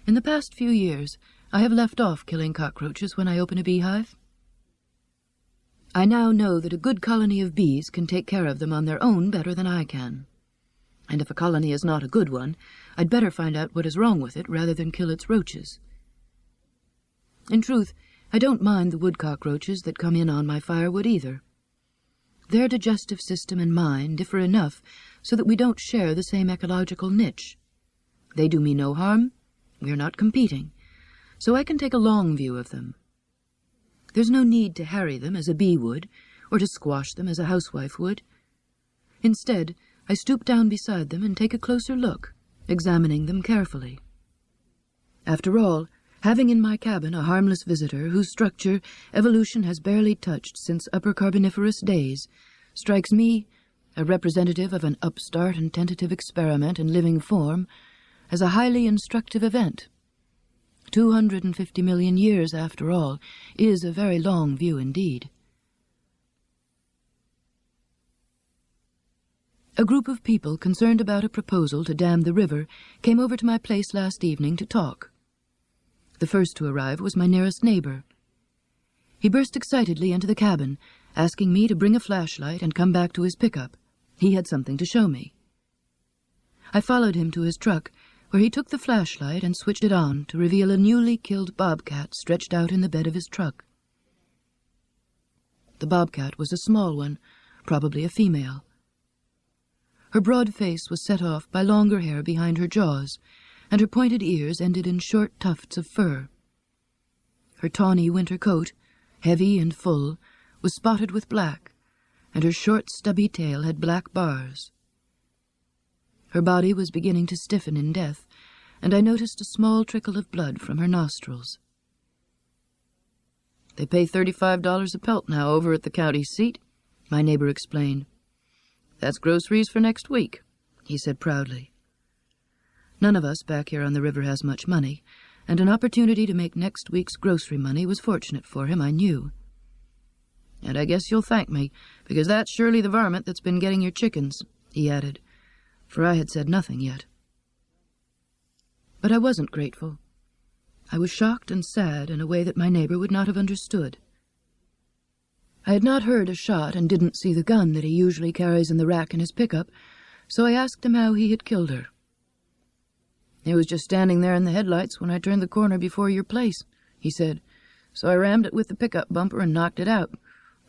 In the past few years, I have left off killing cockroaches when I open a beehive. I now know that a good colony of bees can take care of them on their own better than I can. And if a colony is not a good one, I'd better find out what is wrong with it rather than kill its roaches. In truth, I don't mind the wood cockroaches that come in on my firewood either. Their digestive system and mine differ enough so that we don't share the same ecological niche. They do me no harm. We are not competing, so I can take a long view of them. There's no need to harry them as a bee would, or to squash them as a housewife would. Instead, I stoop down beside them and take a closer look, examining them carefully. After all, having in my cabin a harmless visitor whose structure evolution has barely touched since Upper Carboniferous days strikes me, a representative of an upstart and tentative experiment in living form, as a highly instructive event. 250 million years, after all, is a very long view indeed. A group of people concerned about a proposal to dam the river came over to my place last evening to talk. The first to arrive was my nearest neighbor. He burst excitedly into the cabin, asking me to bring a flashlight and come back to his pickup. He had something to show me. I followed him to his truck, where he took the flashlight and switched it on to reveal a newly killed bobcat stretched out in the bed of his truck. The bobcat was a small one, probably a female. Her broad face was set off by longer hair behind her jaws, and her pointed ears ended in short tufts of fur. Her tawny winter coat, heavy and full, was spotted with black, and her short stubby tail had black bars. Her body was beginning to stiffen in death, and I noticed a small trickle of blood from her nostrils. "They pay $35 a pelt now over at the county seat," my neighbor explained. "That's groceries for next week," he said proudly. None of us back here on the river has much money, and an opportunity to make next week's grocery money was fortunate for him, I knew. "And I guess you'll thank me, because that's surely the varmint that's been getting your chickens," he added, for I had said nothing yet. But I wasn't grateful. I was shocked and sad in a way that my neighbor would not have understood. I had not heard a shot and didn't see the gun that he usually carries in the rack in his pickup, so I asked him how he had killed her. "It was just standing there in the headlights when I turned the corner before your place," he said, "so I rammed it with the pickup bumper and knocked it out.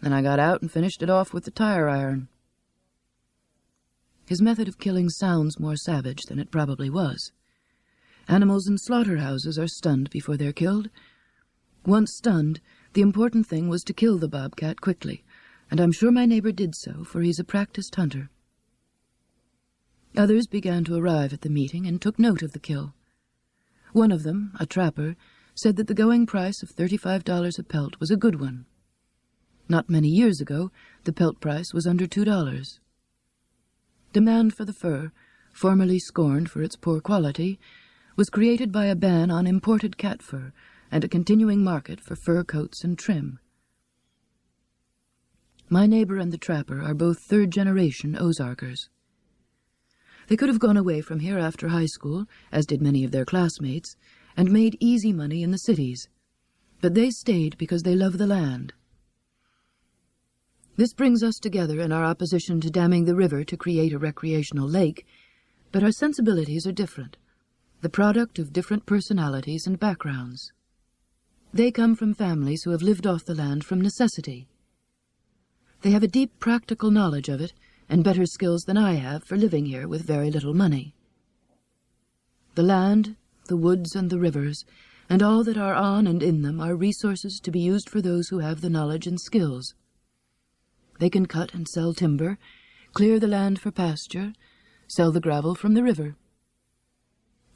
Then I got out and finished it off with the tire iron." His method of killing sounds more savage than it probably was. Animals in slaughterhouses are stunned before they're killed. Once stunned, the important thing was to kill the bobcat quickly, and I'm sure my neighbor did so, for he's a practiced hunter. Others began to arrive at the meeting and took note of the kill. One of them, a trapper, said that the going price of $35 a pelt was a good one. Not many years ago, the pelt price was under $2. Demand for the fur, formerly scorned for its poor quality, was created by a ban on imported cat fur and a continuing market for fur coats and trim. My neighbor and the trapper are both third-generation Ozarkers. They could have gone away from here after high school, as did many of their classmates, and made easy money in the cities, but they stayed because they love the land. This brings us together in our opposition to damming the river to create a recreational lake, but our sensibilities are different, the product of different personalities and backgrounds. They come from families who have lived off the land from necessity. They have a deep practical knowledge of it, and better skills than I have for living here with very little money. The land, the woods, and the rivers, and all that are on and in them are resources to be used for those who have the knowledge and skills. They can cut and sell timber, clear the land for pasture, sell the gravel from the river.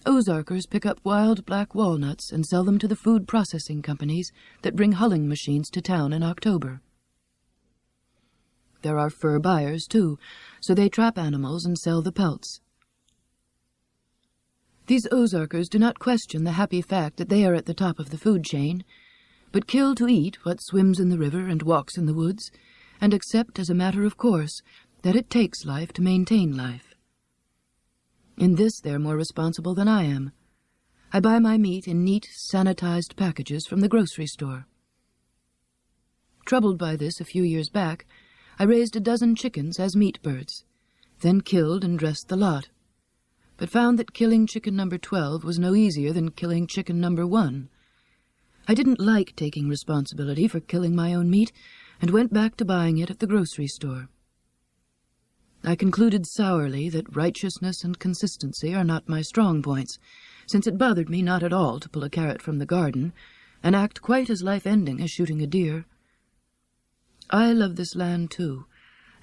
Ozarkers pick up wild black walnuts and sell them to the food processing companies that bring hulling machines to town in October. There are fur buyers, too, so they trap animals and sell the pelts. These Ozarkers do not question the happy fact that they are at the top of the food chain, but kill to eat what swims in the river and walks in the woods, and accept as a matter of course that it takes life to maintain life. In this they're more responsible than I am. I buy my meat in neat, sanitized packages from the grocery store. Troubled by this a few years back, I raised a dozen chickens as meat birds, then killed and dressed the lot, but found that killing chicken number 12 was no easier than killing chicken number 1. I didn't like taking responsibility for killing my own meat, and went back to buying it at the grocery store. I concluded sourly that righteousness and consistency are not my strong points, since it bothered me not at all to pull a carrot from the garden, and act quite as life-ending as shooting a deer. I love this land, too,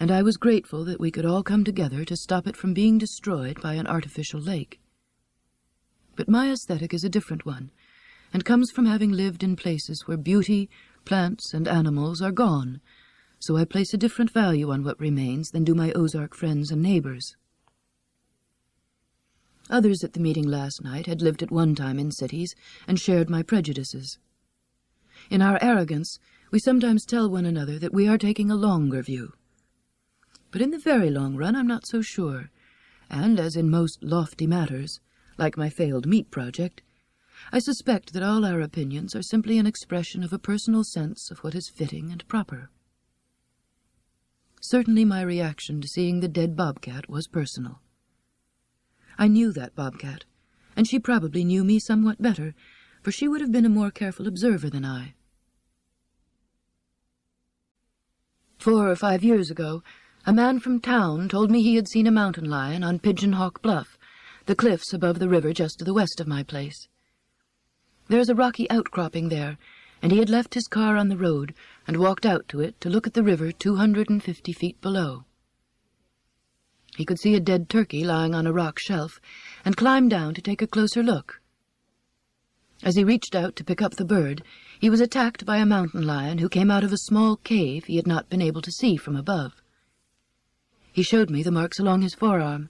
and I was grateful that we could all come together to stop it from being destroyed by an artificial lake. But my aesthetic is a different one, and comes from having lived in places where beauty, plants, and animals are gone, so I place a different value on what remains than do my Ozark friends and neighbors. Others at the meeting last night had lived at one time in cities and shared my prejudices. In our arrogance, we sometimes tell one another that we are taking a longer view. But in the very long run, I'm not so sure, and as in most lofty matters, like my failed meat project, I suspect that all our opinions are simply an expression of a personal sense of what is fitting and proper. Certainly my reaction to seeing the dead bobcat was personal. I knew that bobcat, and she probably knew me somewhat better, for she would have been a more careful observer than I. 4 or 5 years ago, A man from town told me he had seen a mountain lion on Pigeon Hawk Bluff, the cliffs above the river just to the west of my place. There's a rocky outcropping there, and he had left his car on the road and walked out to it to look at the river 250 feet below. He could see a dead turkey lying on a rock shelf and climbed down to take a closer look. As he reached out to pick up the bird, he was attacked by a mountain lion who came out of a small cave he had not been able to see from above. He showed me the marks along his forearm,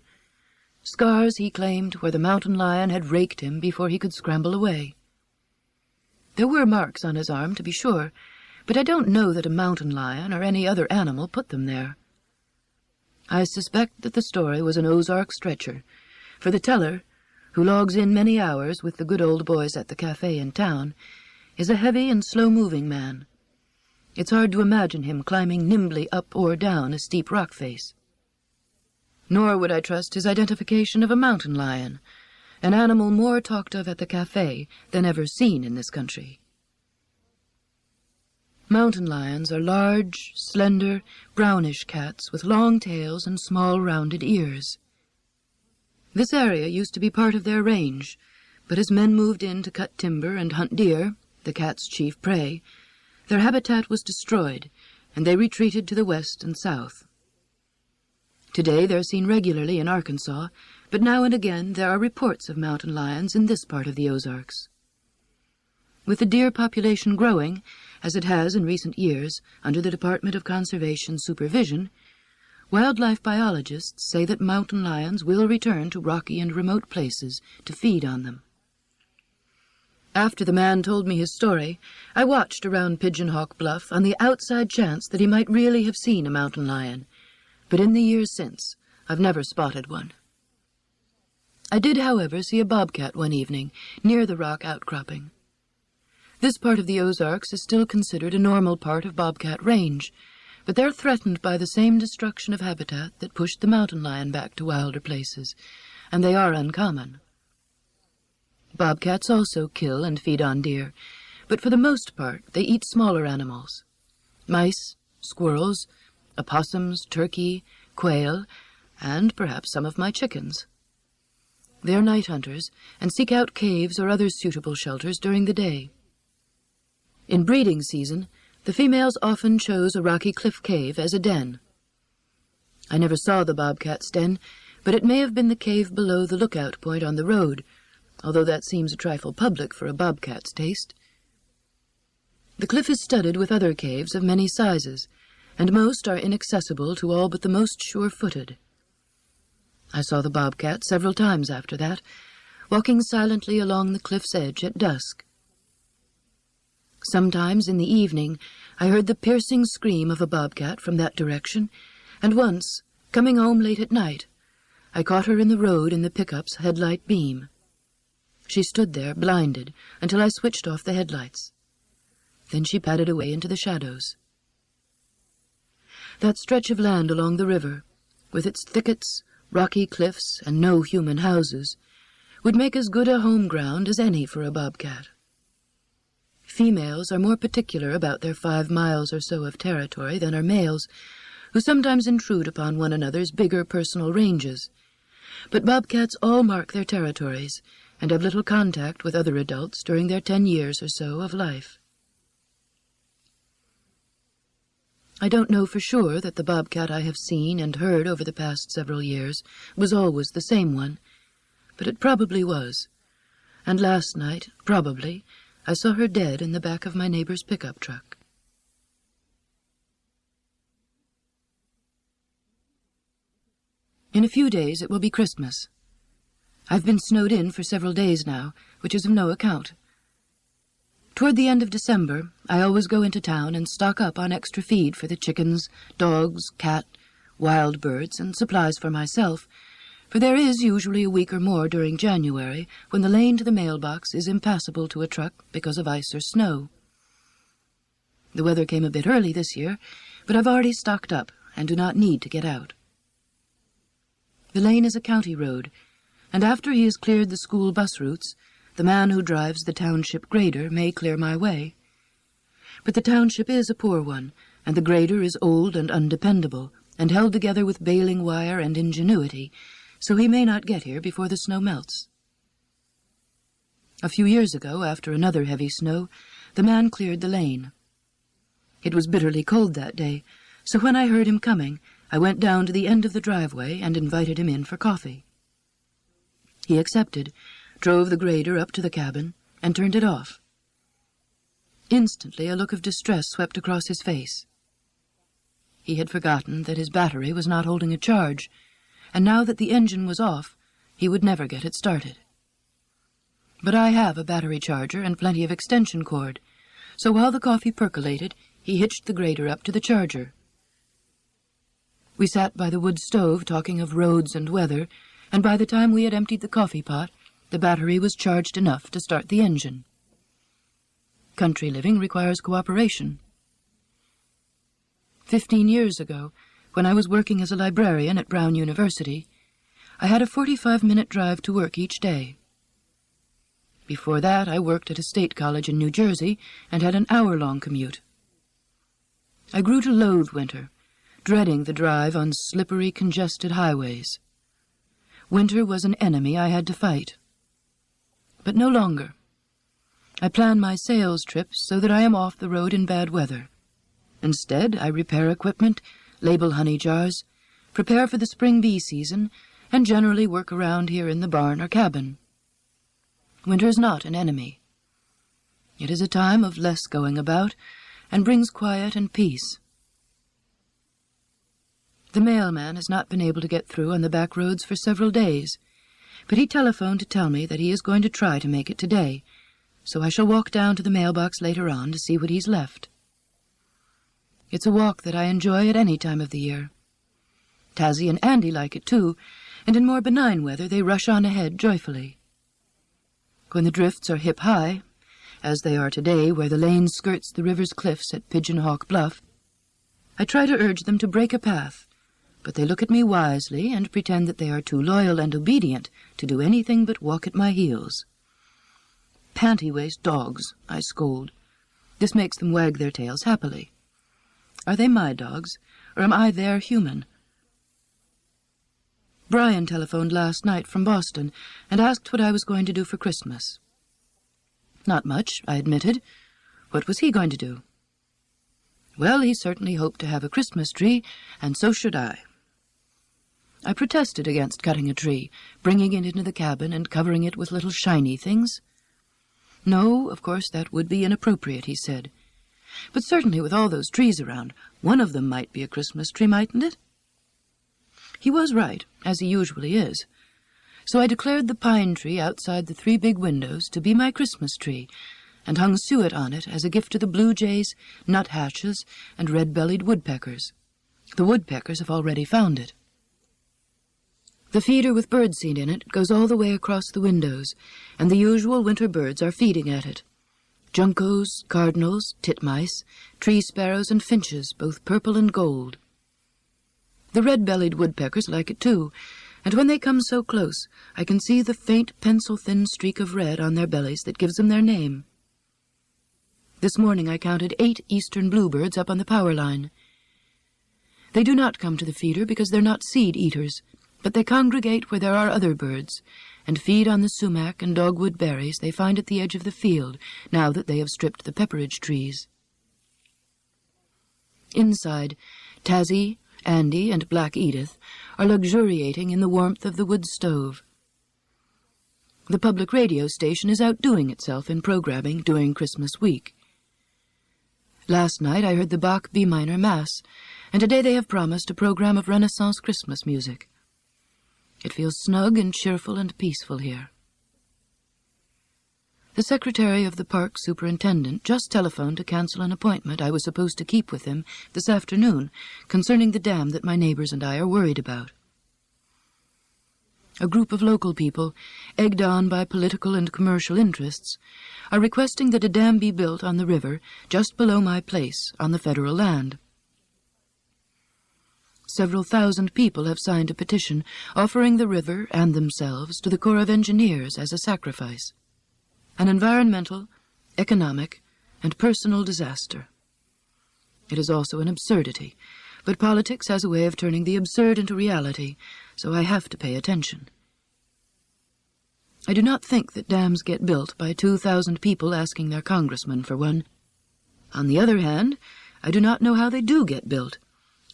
scars, he claimed, where the mountain lion had raked him before he could scramble away. There were marks on his arm, to be sure, but I don't know that a mountain lion or any other animal put them there. I suspect that the story was an Ozark stretcher, for the teller, who logs in many hours with the good old boys at the cafe in town, is a heavy and slow-moving man. It's hard to imagine him climbing nimbly up or down a steep rock face. Nor would I trust his identification of a mountain lion, an animal more talked of at the cafe than ever seen in this country. Mountain lions are large, slender, brownish cats with long tails and small rounded ears. This area used to be part of their range, but as men moved in to cut timber and hunt deer, the cats' chief prey, their habitat was destroyed, and they retreated to the west and south. Today they're seen regularly in Arkansas, but now and again there are reports of mountain lions in this part of the Ozarks. With the deer population growing, as it has in recent years under the Department of Conservation supervision, wildlife biologists say that mountain lions will return to rocky and remote places to feed on them. After the man told me his story, I watched around Pigeon Hawk Bluff on the outside chance that he might really have seen a mountain lion, but in the years since, I've never spotted one. I did, however, see a bobcat one evening near the rock outcropping. This part of the Ozarks is still considered a normal part of bobcat range, but they're threatened by the same destruction of habitat that pushed the mountain lion back to wilder places, and they are uncommon. Bobcats also kill and feed on deer, but for the most part they eat smaller animals: mice, squirrels, opossums, turkey, quail, and perhaps some of my chickens. They are night hunters and seek out caves or other suitable shelters during the day. In breeding season, the females often chose a rocky cliff cave as a den. I never saw the bobcat's den, but it may have been the cave below the lookout point on the road, although that seems a trifle public for a bobcat's taste. The cliff is studded with other caves of many sizes, and most are inaccessible to all but the most sure-footed. I saw the bobcat several times after that, walking silently along the cliff's edge at dusk. Sometimes in the evening I heard the piercing scream of a bobcat from that direction, and once, coming home late at night, I caught her in the road in the pickup's headlight beam. She stood there, blinded, until I switched off the headlights. Then she padded away into the shadows. That stretch of land along the river, with its thickets, rocky cliffs, and no human houses, would make as good a home ground as any for a bobcat. Females are more particular about their 5 miles or so of territory than are males, who sometimes intrude upon one another's bigger personal ranges. But bobcats all mark their territories and have little contact with other adults during their 10 years or so of life. I don't know for sure that the bobcat I have seen and heard over the past several years was always the same one, but it probably was, and last night, probably, I saw her dead in the back of my neighbor's pickup truck. In a few days it will be Christmas. I've been snowed in for several days now, which is of no account. Toward the end of December, I always go into town and stock up on extra feed for the chickens, dogs, cat, wild birds, and supplies for myself, for there is usually a week or more during January when the lane to the mailbox is impassable to a truck because of ice or snow. The weather came a bit early this year, but I've already stocked up and do not need to get out. The lane is a county road, and after he has cleared the school bus routes, the man who drives the township grader may clear my way. But the township is a poor one, and the grader is old and undependable, and held together with baling wire and ingenuity, so he may not get here before the snow melts. A few years ago, after another heavy snow, the man cleared the lane. It was bitterly cold that day, so when I heard him coming, I went down to the end of the driveway and invited him in for coffee. He accepted, drove the grader up to the cabin, and turned it off. Instantly a look of distress swept across his face. He had forgotten that his battery was not holding a charge, and now that the engine was off, he would never get it started. But I have a battery charger and plenty of extension cord, so while the coffee percolated, he hitched the grader up to the charger. We sat by the wood stove talking of roads and weather, and by the time we had emptied the coffee pot, the battery was charged enough to start the engine. Country living requires cooperation. 15 years ago, when I was working as a librarian at Brown University, I had a 45-minute drive to work each day. Before that, I worked at a state college in New Jersey and had an hour-long commute. I grew to loathe winter, dreading the drive on slippery, congested highways. Winter was an enemy I had to fight. But no longer. I plan my sales trips so that I am off the road in bad weather. Instead, I repair equipment, label honey jars, prepare for the spring bee season, and generally work around here in the barn or cabin. Winter is not an enemy. It is a time of less going about and brings quiet and peace. The mailman has not been able to get through on the back roads for several days, but he telephoned to tell me that he is going to try to make it today, so I shall walk down to the mailbox later on to see what he's left. It's a walk that I enjoy at any time of the year. Tazzy and Andy like it too, and in more benign weather they rush on ahead joyfully. When the drifts are hip-high, as they are today where the lane skirts the river's cliffs at Pigeon Hawk Bluff, I try to urge them to break a path, but they look at me wisely and pretend that they are too loyal and obedient to do anything but walk at my heels. Panty-waist dogs, I scold. This makes them wag their tails happily. Are they my dogs, or am I their human? Brian telephoned last night from Boston and asked what I was going to do for Christmas. Not much, I admitted. What was he going to do? Well, he certainly hoped to have a Christmas tree, and so should I. I protested against cutting a tree, bringing it into the cabin and covering it with little shiny things. No, of course, that would be inappropriate, he said. But certainly with all those trees around, one of them might be a Christmas tree, mightn't it? He was right, as he usually is. So I declared the pine tree outside the 3 big windows to be my Christmas tree, and hung suet on it as a gift to the blue jays, nuthatches, and red-bellied woodpeckers. The woodpeckers have already found it. The feeder with birdseed in it goes all the way across the windows, and the usual winter birds are feeding at it. Juncos, cardinals, titmice, tree sparrows, and finches, both purple and gold. The red-bellied woodpeckers like it too, and when they come so close, I can see the faint pencil-thin streak of red on their bellies that gives them their name. This morning I counted 8 eastern bluebirds up on the power line. They do not come to the feeder because they're not seed-eaters, but they congregate where there are other birds, and feed on the sumac and dogwood berries they find at the edge of the field, now that they have stripped the pepperidge trees. Inside, Tazzy, Andy, and Black Edith are luxuriating in the warmth of the wood stove. The public radio station is outdoing itself in programming during Christmas week. Last night I heard the Bach B minor Mass, and today they have promised a program of Renaissance Christmas music. It feels snug and cheerful and peaceful here. The secretary of the park superintendent just telephoned to cancel an appointment I was supposed to keep with him this afternoon concerning the dam that my neighbors and I are worried about. A group of local people, egged on by political and commercial interests, are requesting that a dam be built on the river just below my place on the federal land. Several thousand people have signed a petition offering the river and themselves to the Corps of Engineers as a sacrifice. An environmental, economic, and personal disaster. It is also an absurdity, But politics has a way of turning the absurd into reality, so I have to pay attention. I do not think that dams get built by 2,000 people asking their congressman for one. On the other hand, I do not know how they do get built,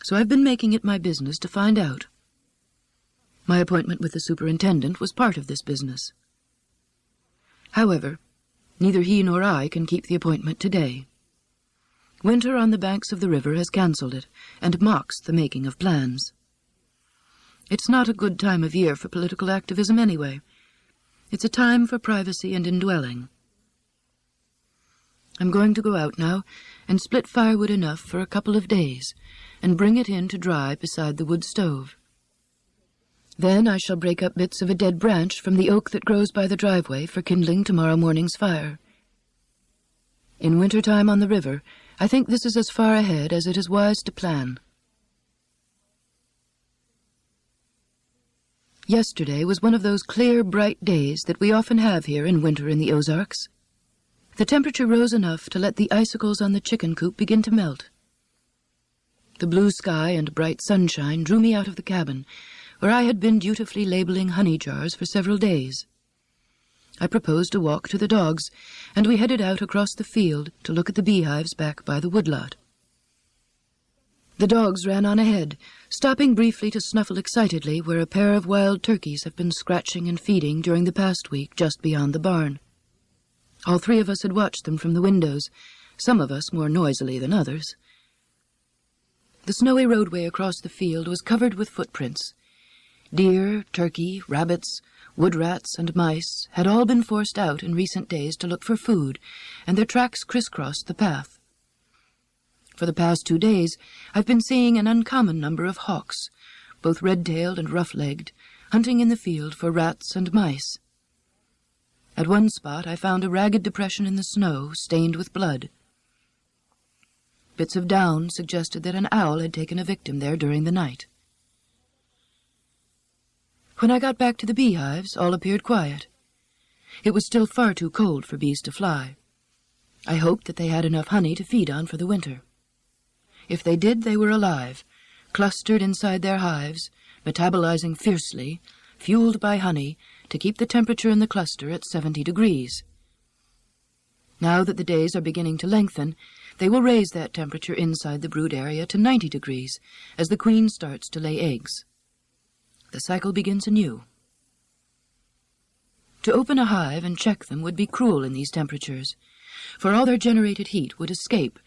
so I've been making it my business to find out. My appointment with the superintendent was part of this business. However, neither he nor I can keep the appointment today. Winter on the banks of the river has cancelled it, and mocks the making of plans. It's not a good time of year for political activism anyway. It's a time for privacy and indwelling. I'm going to go out now and split firewood enough for a couple of days, and bring it in to dry beside the wood stove. Then I shall break up bits of a dead branch from the oak that grows by the driveway for kindling tomorrow morning's fire. In winter time on the river, I think this is as far ahead as it is wise to plan. Yesterday was one of those clear, bright days that we often have here in winter in the Ozarks. The temperature rose enough to let the icicles on the chicken coop begin to melt. The blue sky and bright sunshine drew me out of the cabin, where I had been dutifully labeling honey jars for several days. I proposed a walk to the dogs, and we headed out across the field to look at the beehives back by the woodlot. The dogs ran on ahead, stopping briefly to snuffle excitedly where a pair of wild turkeys have been scratching and feeding during the past week just beyond the barn. All three of us had watched them from the windows, some of us more noisily than others. The snowy roadway across the field was covered with footprints. Deer, turkey, rabbits, wood rats, and mice had all been forced out in recent days to look for food, and their tracks crisscrossed the path. For the past 2 days, I've been seeing an uncommon number of hawks, both red-tailed and rough-legged, hunting in the field for rats and mice. At one spot I found a ragged depression in the snow, stained with blood. Bits of down suggested that an owl had taken a victim there during the night. When I got back to the beehives, all appeared quiet. It was still far too cold for bees to fly. I hoped that they had enough honey to feed on for the winter. If they did, they were alive, clustered inside their hives, metabolizing fiercely, fueled by honey, to keep the temperature in the cluster at 70 degrees. Now that the days are beginning to lengthen, they will raise that temperature inside the brood area to 90 degrees as the queen starts to lay eggs. The cycle begins anew. To open a hive and check them would be cruel in these temperatures, for all their generated heat would escape,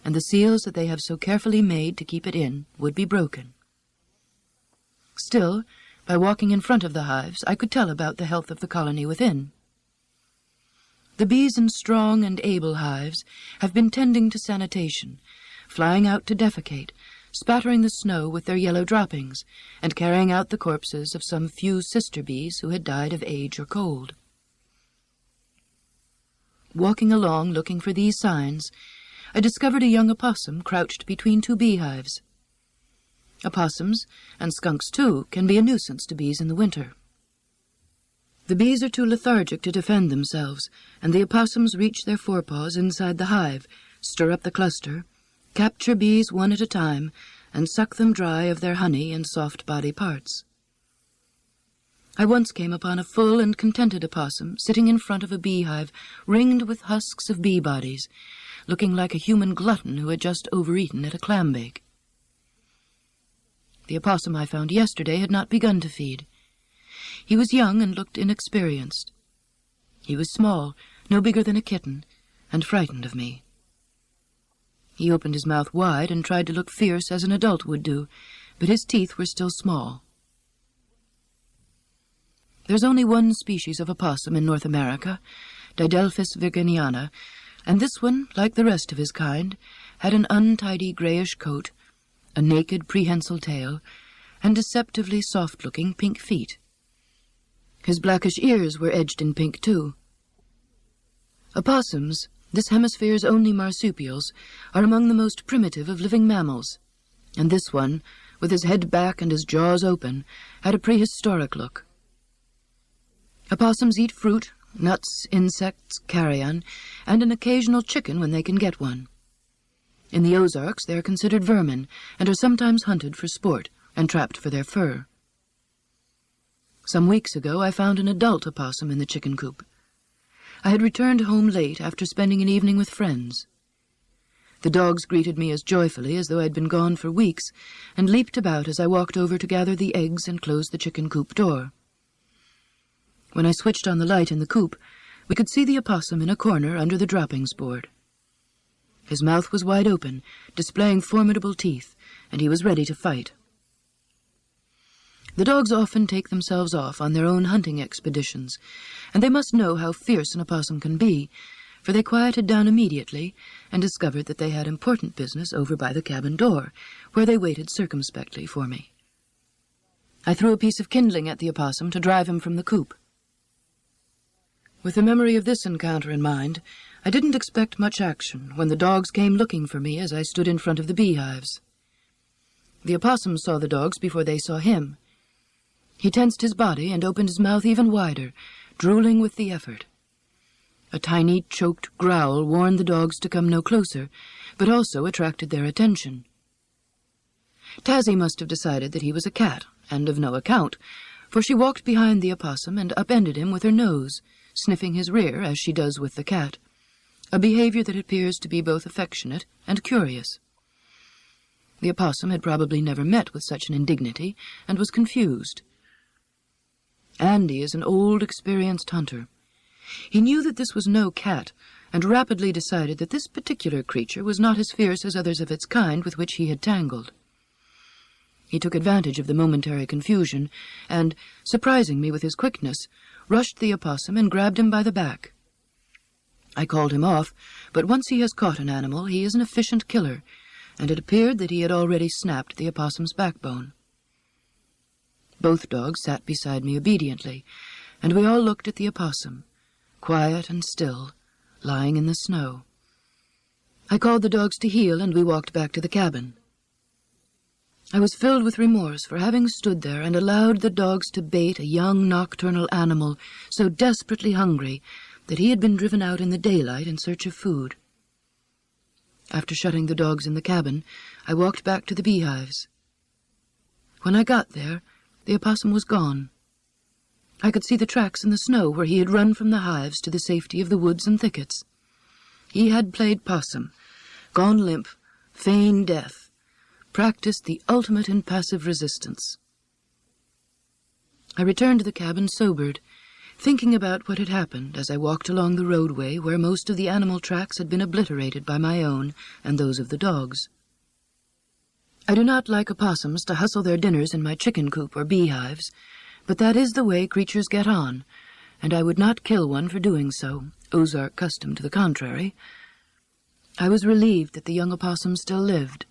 and the seals that they have so carefully made to keep it in would be broken. Still, by walking in front of the hives, I could tell about the health of the colony within. The bees in strong and able hives have been tending to sanitation, flying out to defecate, spattering the snow with their yellow droppings, and carrying out the corpses of some few sister bees who had died of age or cold. Walking along looking for these signs, I discovered a young opossum crouched between 2 beehives. Opossums, and skunks too, can be a nuisance to bees in the winter. The bees are too lethargic to defend themselves, and the opossums reach their forepaws inside the hive, stir up the cluster, capture bees one at a time, and suck them dry of their honey and soft body parts. I once came upon a full and contented opossum sitting in front of a beehive ringed with husks of bee bodies, looking like a human glutton who had just overeaten at a clam bake. The opossum I found yesterday had not begun to feed. He was young and looked inexperienced. He was small, no bigger than a kitten, and frightened of me. He opened his mouth wide and tried to look fierce as an adult would do, but his teeth were still small. There's only one species of opossum in North America, Didelphis virginiana, and this one, like the rest of his kind, had an untidy grayish coat, a naked prehensile tail, and deceptively soft-looking pink feet. His blackish ears were edged in pink, too. Opossums, this hemisphere's only marsupials, are among the most primitive of living mammals, and this one, with his head back and his jaws open, had a prehistoric look. Opossums eat fruit, nuts, insects, carrion, and an occasional chicken when they can get one. In the Ozarks, they are considered vermin and are sometimes hunted for sport and trapped for their fur. Some weeks ago, I found an adult opossum in the chicken coop. I had returned home late after spending an evening with friends. The dogs greeted me as joyfully as though I had been gone for weeks, and leaped about as I walked over to gather the eggs and close the chicken coop door. When I switched on the light in the coop, we could see the opossum in a corner under the droppings board. His mouth was wide open, displaying formidable teeth, and he was ready to fight. The dogs often take themselves off on their own hunting expeditions, and they must know how fierce an opossum can be, for they quieted down immediately and discovered that they had important business over by the cabin door, where they waited circumspectly for me. I threw a piece of kindling at the opossum to drive him from the coop. With the memory of this encounter in mind, I didn't expect much action when the dogs came looking for me as I stood in front of the beehives. The opossum saw the dogs before they saw him. He tensed his body and opened his mouth even wider, drooling with the effort. A tiny, choked growl warned the dogs to come no closer, but also attracted their attention. Tazzy must have decided that he was a cat, and of no account, for she walked behind the opossum and upended him with her nose, sniffing his rear as she does with the cat, a behavior that appears to be both affectionate and curious. The opossum had probably never met with such an indignity, and was confused. Andy is an old, experienced hunter. He knew that this was no cat, and rapidly decided that this particular creature was not as fierce as others of its kind with which he had tangled. He took advantage of the momentary confusion, and, surprising me with his quickness, rushed the opossum and grabbed him by the back. I called him off, but once he has caught an animal, he is an efficient killer, and it appeared that he had already snapped the opossum's backbone. Both dogs sat beside me obediently, and we all looked at the opossum, quiet and still, lying in the snow. I called the dogs to heel, and we walked back to the cabin. I was filled with remorse for having stood there and allowed the dogs to bait a young nocturnal animal so desperately hungry that he had been driven out in the daylight in search of food. After shutting the dogs in the cabin, I walked back to the beehives. When I got there, the opossum was gone. I could see the tracks in the snow where he had run from the hives to the safety of the woods and thickets. He had played possum, gone limp, feigned death, practiced the ultimate in passive resistance. I returned to the cabin sobered, thinking about what had happened as I walked along the roadway where most of the animal tracks had been obliterated by my own and those of the dogs. I do not like opossums to hustle their dinners in my chicken coop or beehives, but that is the way creatures get on, and I would not kill one for doing so, Ozark custom to the contrary. I was relieved that the young opossum still lived.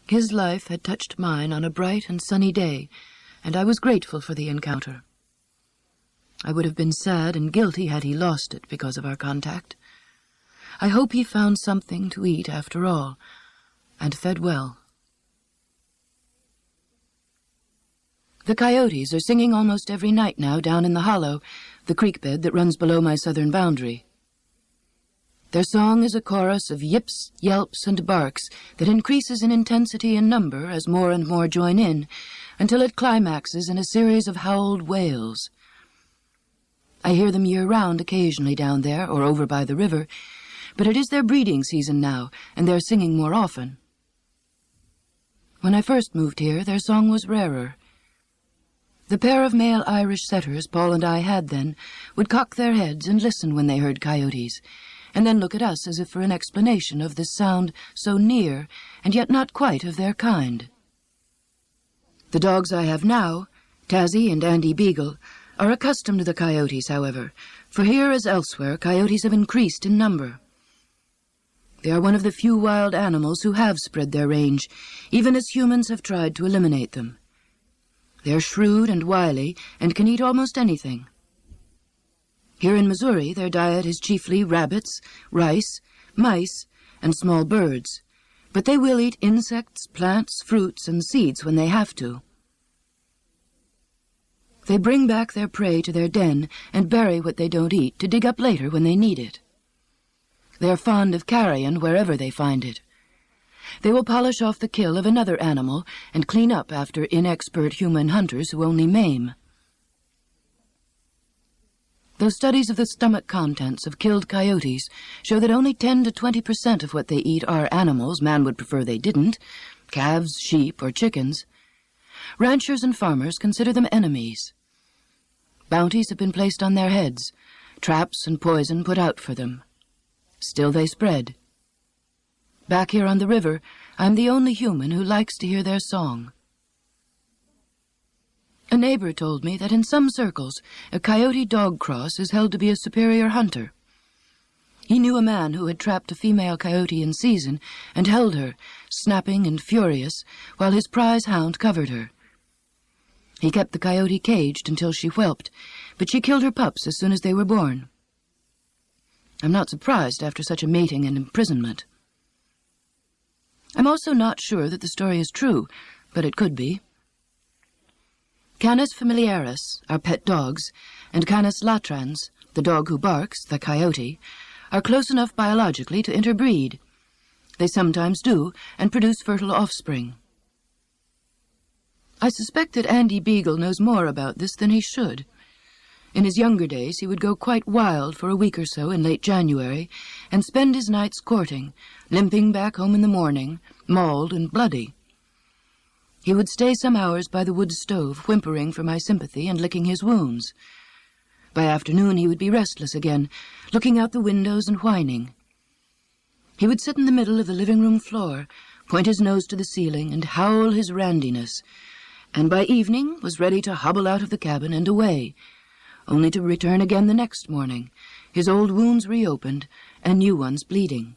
His life had touched mine on a bright and sunny day, and I was grateful for the encounter. I would have been sad and guilty had he lost it because of our contact. I hope he found something to eat after all, and fed well. The coyotes are singing almost every night now down in the hollow, the creek bed that runs below my southern boundary. Their song is a chorus of yips, yelps, and barks that increases in intensity and number as more and more join in, until it climaxes in a series of howled wails. I hear them year-round occasionally down there or over by the river, but it is their breeding season now, and they're singing more often. When I first moved here, their song was rarer. The pair of male Irish setters Paul and I had then would cock their heads and listen when they heard coyotes, and then look at us as if for an explanation of this sound so near and yet not quite of their kind. The dogs I have now, Tazzy and Andy Beagle, are accustomed to the coyotes, however, for here as elsewhere coyotes have increased in number. They are one of the few wild animals who have spread their range, even as humans have tried to eliminate them. They are shrewd and wily and can eat almost anything. Here in Missouri, their diet is chiefly rabbits, rice, mice, and small birds, but they will eat insects, plants, fruits, and seeds when they have to. They bring back their prey to their den and bury what they don't eat to dig up later when they need it. They are fond of carrion wherever they find it, They will polish off the kill of another animal and clean up after inexpert human hunters who only maim. Though studies of the stomach contents of killed coyotes show that only 10 to 20% of what they eat are animals man would prefer they didn't, calves, sheep, or chickens, ranchers and farmers consider them enemies. Bounties have been placed on their heads, traps and poison put out for them. Still they spread. Back here on the river, I'm the only human who likes to hear their song. A neighbor told me that in some circles, a coyote-dog cross is held to be a superior hunter. He knew a man who had trapped a female coyote in season and held her, snapping and furious, while his prize hound covered her. He kept the coyote caged until she whelped, but she killed her pups as soon as they were born. I'm not surprised after such a mating and imprisonment. I'm also not sure that the story is true, but it could be. Canis familiaris, our pet dogs, and Canis latrans, the dog who barks, the coyote, are close enough biologically to interbreed. They sometimes do, and produce fertile offspring. I suspect that Andy Beagle knows more about this than he should. In his younger days, he would go quite wild for a week or so in late January and spend his nights courting, limping back home in the morning, mauled and bloody. He would stay some hours by the wood stove, whimpering for my sympathy and licking his wounds. By afternoon, he would be restless again, looking out the windows and whining. He would sit in the middle of the living room floor, point his nose to the ceiling, and howl his randiness, and by evening was ready to hobble out of the cabin and away, only to return again the next morning, his old wounds reopened and new ones bleeding.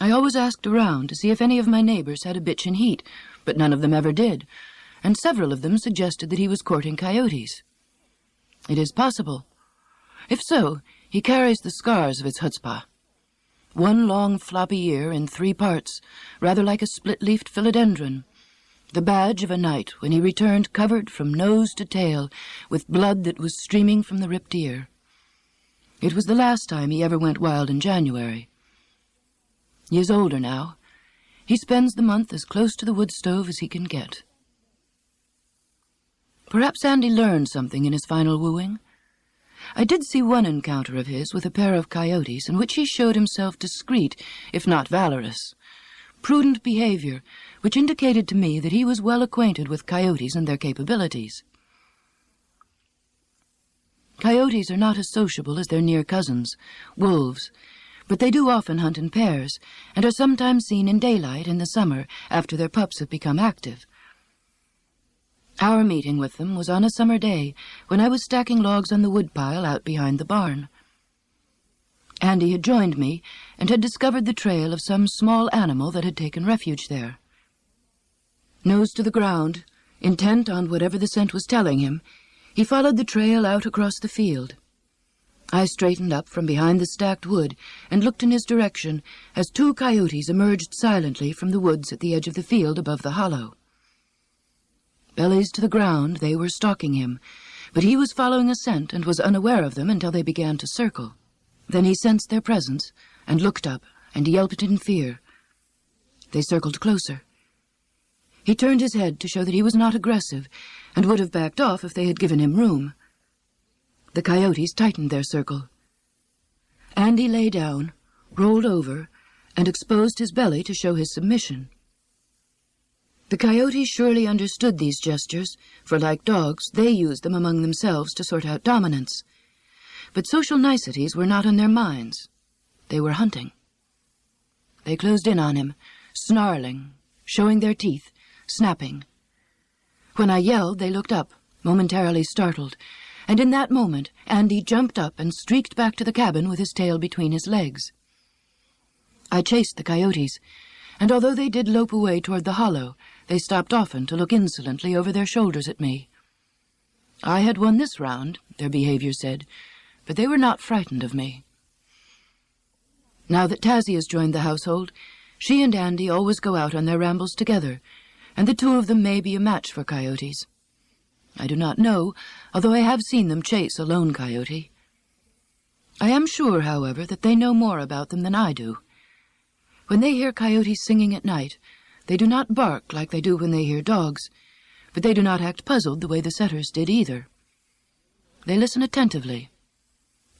I always asked around to see if any of my neighbors had a bitch in heat, but none of them ever did, and several of them suggested that he was courting coyotes. It is possible. If so, he carries the scars of its chutzpah. One long floppy ear in 3 parts, rather like a split-leafed philodendron, the badge of a night when he returned covered from nose to tail with blood that was streaming from the ripped ear. It was the last time he ever went wild in January. He is older now. He spends the month as close to the wood stove as he can get. Perhaps Andy learned something in his final wooing. I did see one encounter of his with a pair of coyotes in which he showed himself discreet, if not valorous. Prudent behavior, which indicated to me that he was well acquainted with coyotes and their capabilities. Coyotes are not as sociable as their near cousins, wolves, but they do often hunt in pairs, and are sometimes seen in daylight in the summer after their pups have become active. Our meeting with them was on a summer day when I was stacking logs on the woodpile out behind the barn. Andy had joined me and had discovered the trail of some small animal that had taken refuge there. Nose to the ground, intent on whatever the scent was telling him, he followed the trail out across the field. I straightened up from behind the stacked wood and looked in his direction as 2 coyotes emerged silently from the woods at the edge of the field above the hollow. Bellies to the ground, they were stalking him, but he was following a scent and was unaware of them until they began to circle. Then he sensed their presence and looked up and yelped in fear. They circled closer. He turned his head to show that he was not aggressive and would have backed off if they had given him room. The coyotes tightened their circle. Andy lay down, rolled over, and exposed his belly to show his submission. The coyotes surely understood these gestures, for like dogs, they used them among themselves to sort out dominance. But social niceties were not on their minds. They were hunting. They closed in on him, snarling, showing their teeth, snapping. When I yelled, they looked up, momentarily startled, and in that moment Andy jumped up and streaked back to the cabin with his tail between his legs. I chased the coyotes, and although they did lope away toward the hollow, they stopped often to look insolently over their shoulders at me. I had won this round, their behavior said, but they were not frightened of me. Now that Tazzy has joined the household, she and Andy always go out on their rambles together, and the 2 of them may be a match for coyotes. I do not know, although I have seen them chase a lone coyote. I am sure, however, that they know more about them than I do. When they hear coyotes singing at night, they do not bark like they do when they hear dogs, but they do not act puzzled the way the setters did either. They listen attentively,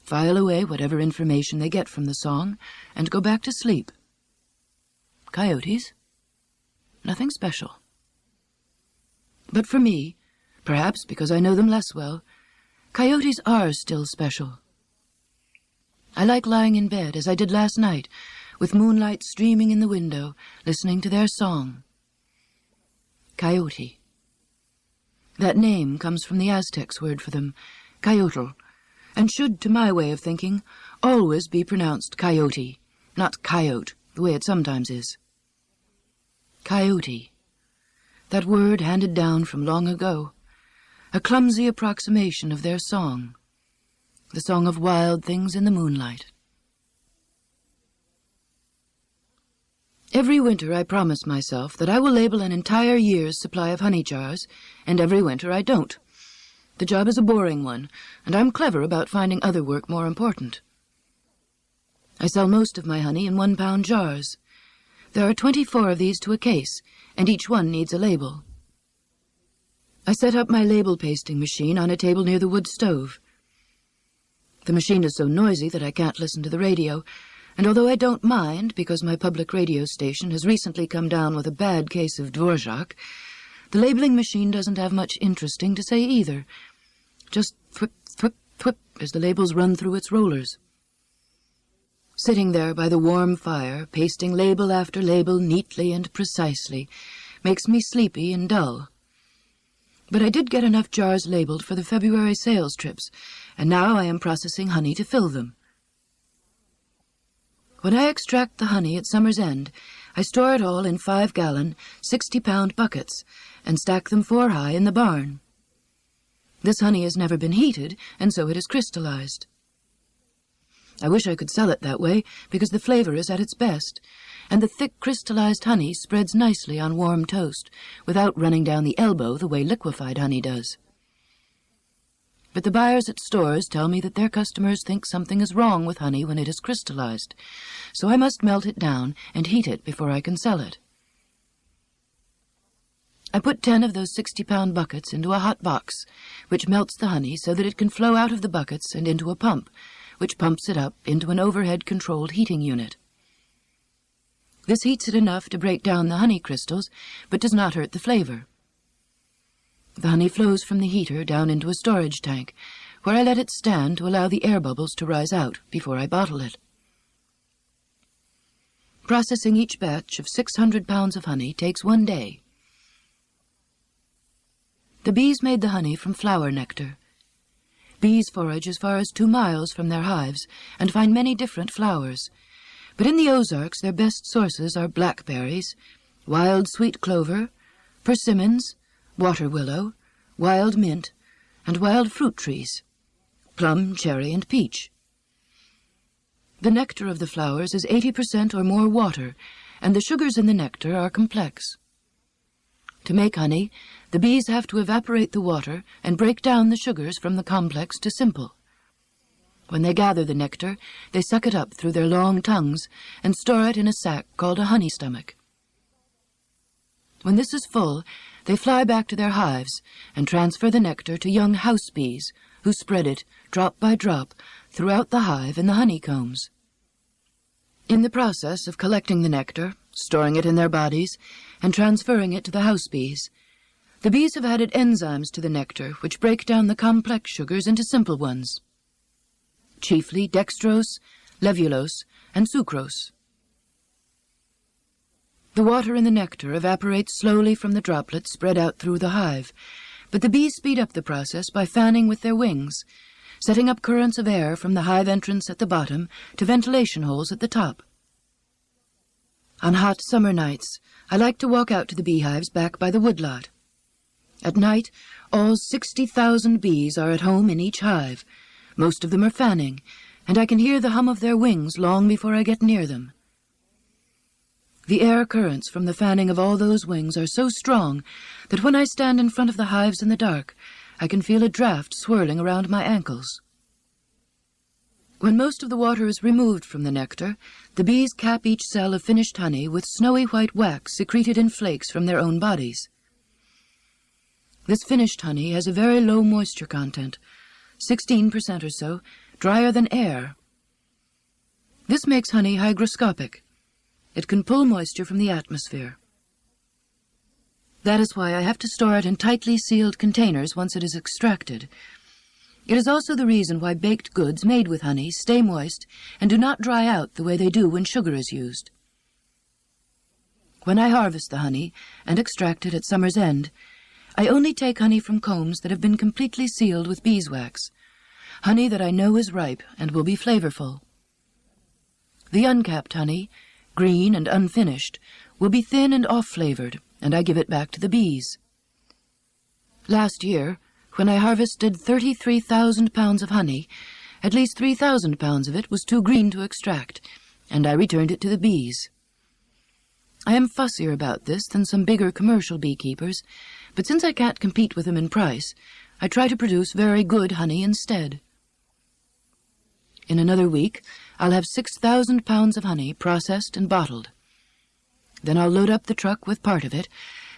file away whatever information they get from the song, and go back to sleep. Coyotes? Nothing special. But for me, perhaps because I know them less well, coyotes are still special. I like lying in bed, as I did last night, with moonlight streaming in the window, listening to their song. Coyote. That name comes from the Aztecs' word for them, coyotl, and should, to my way of thinking, always be pronounced coyote, not coyote, the way it sometimes is. Coyote. That word handed down from long ago, a clumsy approximation of their song, the song of wild things in the moonlight. Every winter I promise myself that I will label an entire year's supply of honey jars, and every winter I don't. The job is a boring one, and I'm clever about finding other work more important. I sell most of my honey in 1-pound jars. There are 24 of these to a case, and each one needs a label. I set up my label pasting machine on a table near the wood stove. The machine is so noisy that I can't listen to the radio, and although I don't mind because my public radio station has recently come down with a bad case of Dvorak, the labeling machine doesn't have much interesting to say either. Just thwip, thwip, thwip as the labels run through its rollers. Sitting there by the warm fire, pasting label after label neatly and precisely, makes me sleepy and dull. But I did get enough jars labeled for the February sales trips, and now I am processing honey to fill them. When I extract the honey at summer's end, I store it all in 5-gallon, 60-pound buckets, and stack them 4 high in the barn. This honey has never been heated, and so it is crystallized. I wish I could sell it that way, because the flavor is at its best, and the thick crystallized honey spreads nicely on warm toast, without running down the elbow the way liquefied honey does. But the buyers at stores tell me that their customers think something is wrong with honey when it is crystallized, so I must melt it down and heat it before I can sell it. I put 10 of those 60-pound buckets into a hot box, which melts the honey so that it can flow out of the buckets and into a pump, which pumps it up into an overhead-controlled heating unit. This heats it enough to break down the honey crystals, but does not hurt the flavor. The honey flows from the heater down into a storage tank, where I let it stand to allow the air bubbles to rise out before I bottle it. Processing each batch of 600 pounds of honey takes 1 day. The bees made the honey from flower nectar. Bees forage as far as 2 miles from their hives and find many different flowers, but in the Ozarks their best sources are blackberries, wild sweet clover, persimmons, water willow, wild mint, and wild fruit trees, plum, cherry, and peach. The nectar of the flowers is 80% or more water, and the sugars in the nectar are complex. To make honey, the bees have to evaporate the water and break down the sugars from the complex to simple. When they gather the nectar, they suck it up through their long tongues and store it in a sac called a honey stomach. When this is full, they fly back to their hives and transfer the nectar to young house bees, who spread it, drop by drop, throughout the hive in the honeycombs. In the process of collecting the nectar, storing it in their bodies, and transferring it to the house bees, the bees have added enzymes to the nectar which break down the complex sugars into simple ones, chiefly dextrose, levulose, and sucrose. The water in the nectar evaporates slowly from the droplets spread out through the hive, but the bees speed up the process by fanning with their wings, setting up currents of air from the hive entrance at the bottom to ventilation holes at the top. On hot summer nights, I like to walk out to the beehives back by the woodlot. At night, all 60,000 bees are at home in each hive. Most of them are fanning, and I can hear the hum of their wings long before I get near them. The air currents from the fanning of all those wings are so strong that when I stand in front of the hives in the dark, I can feel a draft swirling around my ankles. When most of the water is removed from the nectar, the bees cap each cell of finished honey with snowy white wax secreted in flakes from their own bodies. This finished honey has a very low moisture content, 16% or so, drier than air. This makes honey hygroscopic. It can pull moisture from the atmosphere. That is why I have to store it in tightly sealed containers once it is extracted. It is also the reason why baked goods made with honey stay moist and do not dry out the way they do when sugar is used. When I harvest the honey and extract it at summer's end, I only take honey from combs that have been completely sealed with beeswax, honey that I know is ripe and will be flavorful. The uncapped honey, green and unfinished, will be thin and off-flavored, and I give it back to the bees. Last year, when I harvested 33,000 pounds of honey, at least 3,000 pounds of it was too green to extract, and I returned it to the bees. I am fussier about this than some bigger commercial beekeepers, but since I can't compete with them in price, I try to produce very good honey instead. In another week, I'll have 6,000 pounds of honey processed and bottled. Then I'll load up the truck with part of it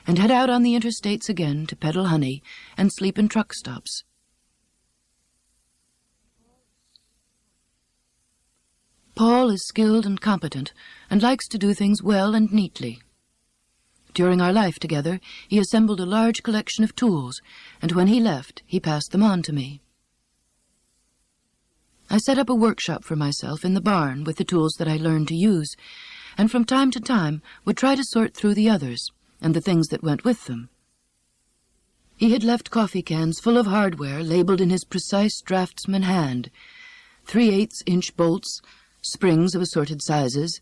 and head out on the interstates again to peddle honey and sleep in truck stops. Paul is skilled and competent and likes to do things well and neatly. During our life together, he assembled a large collection of tools, and when he left, he passed them on to me. I set up a workshop for myself in the barn with the tools that I learned to use, and from time to time would try to sort through the others and the things that went with them. He had left coffee cans full of hardware labeled in his precise draftsman hand, 3/8-inch bolts, springs of assorted sizes,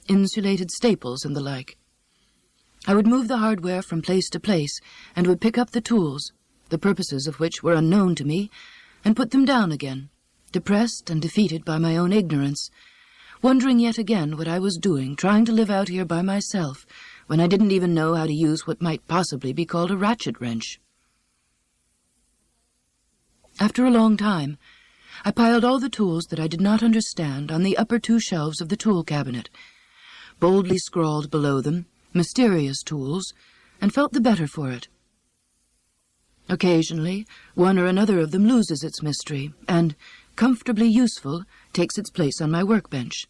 insulated staples, and the like. I would move the hardware from place to place and would pick up the tools, the purposes of which were unknown to me, and put them down again, depressed and defeated by my own ignorance, wondering yet again what I was doing, trying to live out here by myself, when I didn't even know how to use what might possibly be called a ratchet wrench. After a long time, I piled all the tools that I did not understand on the upper two shelves of the tool cabinet, boldly scrawled below them, mysterious tools, and felt the better for it. Occasionally, one or another of them loses its mystery, and, comfortably useful, takes its place on my workbench.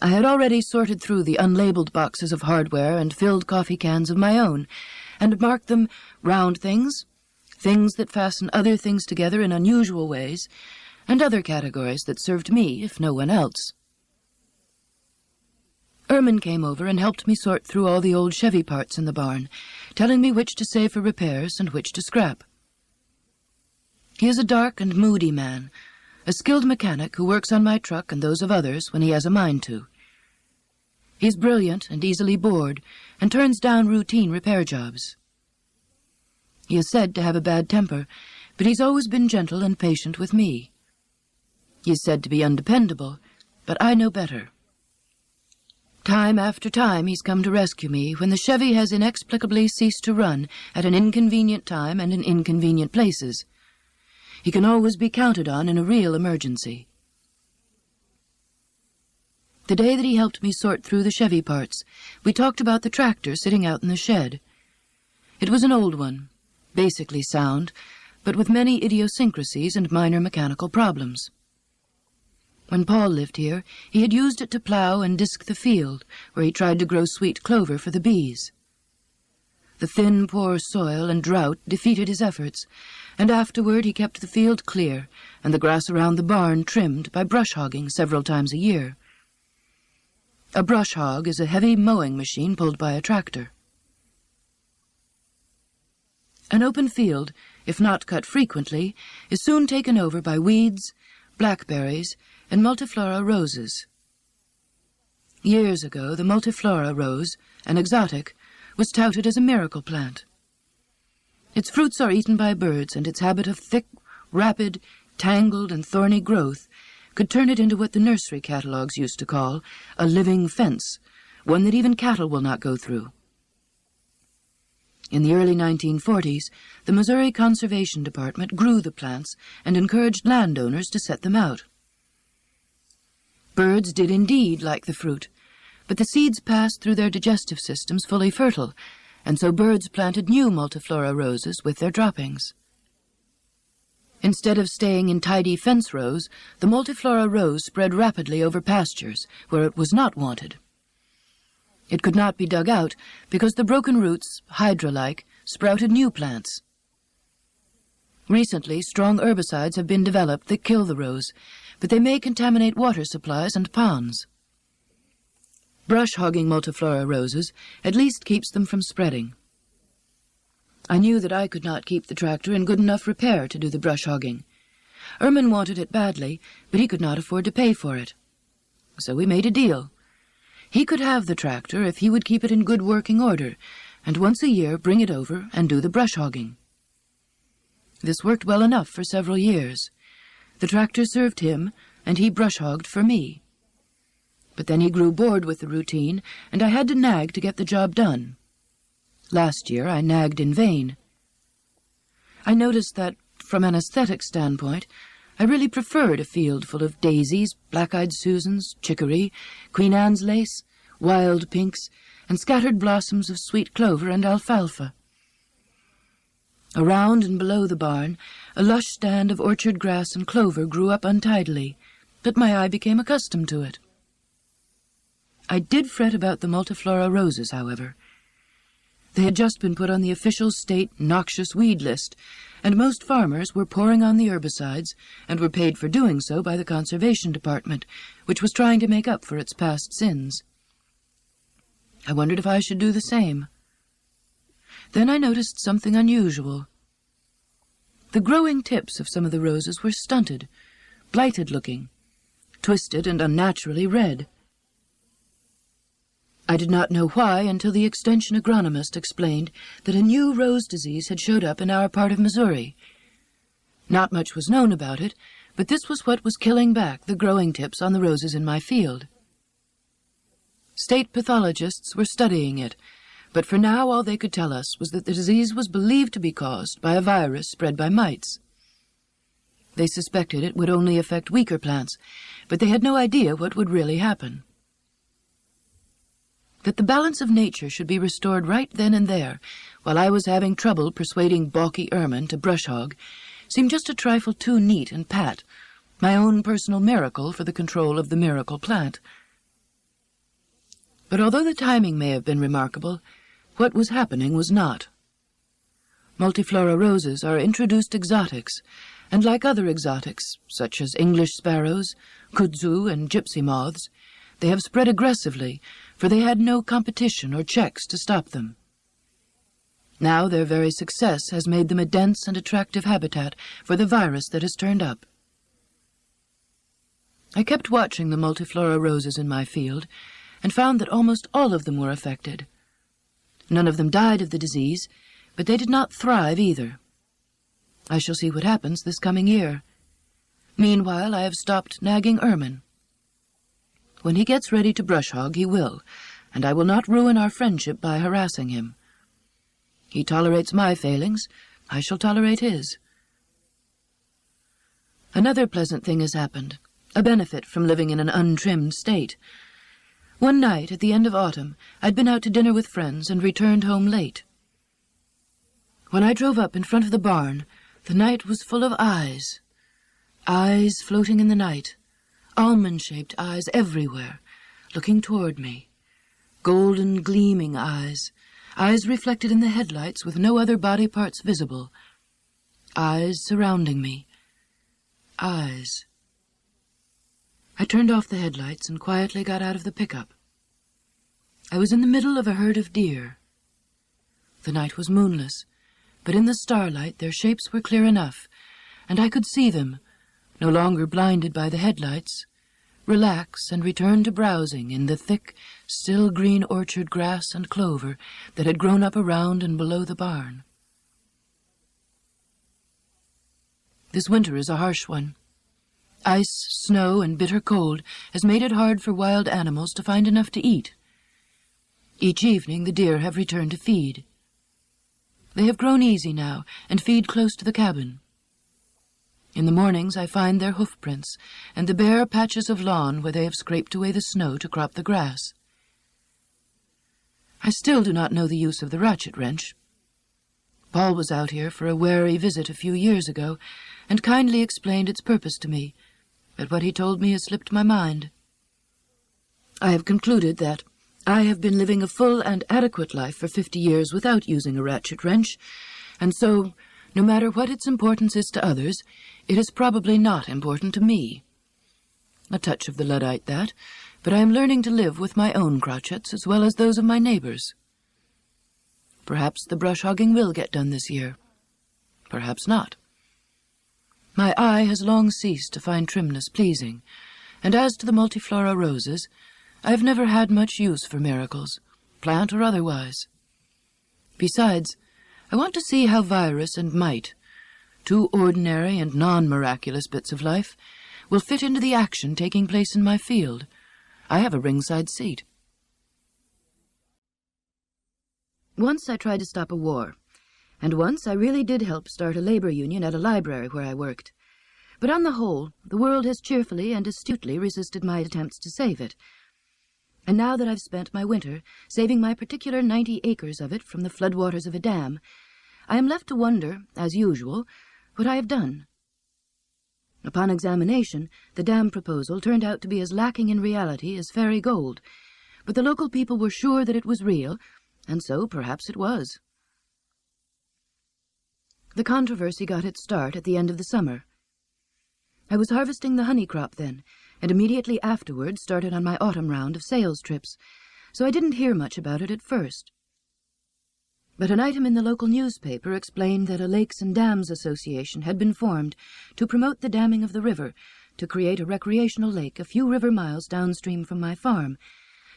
I had already sorted through the unlabeled boxes of hardware and filled coffee cans of my own, and marked them round things, things that fasten other things together in unusual ways, and other categories that served me, if no one else. Erman came over and helped me sort through all the old Chevy parts in the barn, telling me which to save for repairs and which to scrap. He is a dark and moody man, a skilled mechanic who works on my truck and those of others when he has a mind to. He's brilliant and easily bored, and turns down routine repair jobs. He is said to have a bad temper, but he's always been gentle and patient with me. He is said to be undependable, but I know better. Time after time he's come to rescue me when the Chevy has inexplicably ceased to run at an inconvenient time and in inconvenient places. He can always be counted on in a real emergency. The day that he helped me sort through the Chevy parts, we talked about the tractor sitting out in the shed. It was an old one, basically sound, but with many idiosyncrasies and minor mechanical problems. When Paul lived here, he had used it to plow and disc the field, where he tried to grow sweet clover for the bees. The thin, poor soil and drought defeated his efforts, and afterward he kept the field clear and the grass around the barn trimmed by brush hogging several times a year. A brush hog is a heavy mowing machine pulled by a tractor. An open field, if not cut frequently, is soon taken over by weeds, blackberries, and multiflora roses. Years ago, the multiflora rose, an exotic, was touted as a miracle plant. Its fruits are eaten by birds, and its habit of thick, rapid, tangled, and thorny growth could turn it into what the nursery catalogues used to call a living fence, one that even cattle will not go through. In the early 1940s, the Missouri Conservation Department grew the plants and encouraged landowners to set them out. Birds did indeed like the fruit, but the seeds passed through their digestive systems fully fertile, and so birds planted new multiflora roses with their droppings. Instead of staying in tidy fence rows, the multiflora rose spread rapidly over pastures where it was not wanted. It could not be dug out because the broken roots, hydra-like, sprouted new plants. Recently, strong herbicides have been developed that kill the rose, but they may contaminate water supplies and ponds. Brush-hogging multiflora roses at least keeps them from spreading. I knew that I could not keep the tractor in good enough repair to do the brush-hogging. Erman wanted it badly, but he could not afford to pay for it. So we made a deal. He could have the tractor if he would keep it in good working order, and once a year bring it over and do the brush-hogging. This worked well enough for several years. The tractor served him, and he brush-hogged for me. But then he grew bored with the routine, and I had to nag to get the job done. Last year I nagged in vain. I noticed that, from an aesthetic standpoint, I really preferred a field full of daisies, black-eyed Susans, chicory, Queen Anne's lace, wild pinks, and scattered blossoms of sweet clover and alfalfa. Around and below the barn, a lush stand of orchard grass and clover grew up untidily, but my eye became accustomed to it. I did fret about the multiflora roses, however. They had just been put on the official state noxious weed list, and most farmers were pouring on the herbicides and were paid for doing so by the Conservation Department, which was trying to make up for its past sins. I wondered if I should do the same. Then I noticed something unusual. The growing tips of some of the roses were stunted, blighted-looking, twisted and unnaturally red. I did not know why until the extension agronomist explained that a new rose disease had showed up in our part of Missouri. Not much was known about it, but this was what was killing back the growing tips on the roses in my field. State pathologists were studying it, but for now all they could tell us was that the disease was believed to be caused by a virus spread by mites. They suspected it would only affect weaker plants, but they had no idea what would really happen. That the balance of nature should be restored right then and there, while I was having trouble persuading balky Erman to brush hog, seemed just a trifle too neat and pat, my own personal miracle for the control of the miracle plant. But although the timing may have been remarkable, what was happening was not. Multiflora roses are introduced exotics, and like other exotics, such as English sparrows, kudzu, and gypsy moths, they have spread aggressively, for they had no competition or checks to stop them. Now their very success has made them a dense and attractive habitat for the virus that has turned up. I kept watching the multiflora roses in my field, and found that almost all of them were affected. None of them died of the disease, but they did not thrive either. I shall see what happens this coming year. Meanwhile, I have stopped nagging Erman. When he gets ready to brush hog, he will, and I will not ruin our friendship by harassing him. He tolerates my failings, I shall tolerate his. Another pleasant thing has happened, a benefit from living in an untrimmed state. One night, at the end of autumn, I'd been out to dinner with friends and returned home late. When I drove up in front of the barn, the night was full of eyes. Eyes floating in the night. Almond-shaped eyes everywhere, looking toward me. Golden, gleaming eyes. Eyes reflected in the headlights with no other body parts visible. Eyes surrounding me. Eyes. I turned off the headlights and quietly got out of the pickup. I was in the middle of a herd of deer. The night was moonless, but in the starlight their shapes were clear enough, and I could see them, no longer blinded by the headlights, relax and return to browsing in the thick, still green orchard grass and clover that had grown up around and below the barn. This winter is a harsh one. Ice, snow, and bitter cold has made it hard for wild animals to find enough to eat. Each evening the deer have returned to feed. They have grown easy now and feed close to the cabin. In the mornings I find their hoof prints and the bare patches of lawn where they have scraped away the snow to crop the grass. I still do not know the use of the ratchet wrench. Paul was out here for a wary visit a few years ago and kindly explained its purpose to me, but what he told me has slipped my mind. I have concluded that I have been living a full and adequate life for 50 years without using a ratchet wrench, and so, no matter what its importance is to others, it is probably not important to me. A touch of the Luddite, that, but I am learning to live with my own crotchets as well as those of my neighbors. Perhaps the brush hogging will get done this year. Perhaps not. My eye has long ceased to find trimness pleasing, and as to the multiflora roses, I have never had much use for miracles, plant or otherwise. Besides, I want to see how virus and mite, two ordinary and non-miraculous bits of life, will fit into the action taking place in my field. I have a ringside seat. Once I tried to stop a war, and once I really did help start a labor union at a library where I worked. But on the whole, the world has cheerfully and astutely resisted my attempts to save it. And now that I've spent my winter saving my particular 90 acres of it from the floodwaters of a dam, I am left to wonder, as usual, what I have done. Upon examination, the dam proposal turned out to be as lacking in reality as fairy gold, but the local people were sure that it was real, and so perhaps it was. The controversy got its start at the end of the summer. I was harvesting the honey crop then, and immediately afterward started on my autumn round of sales trips, so I didn't hear much about it at first. But an item in the local newspaper explained that a Lakes and Dams Association had been formed to promote the damming of the river, to create a recreational lake a few river miles downstream from my farm,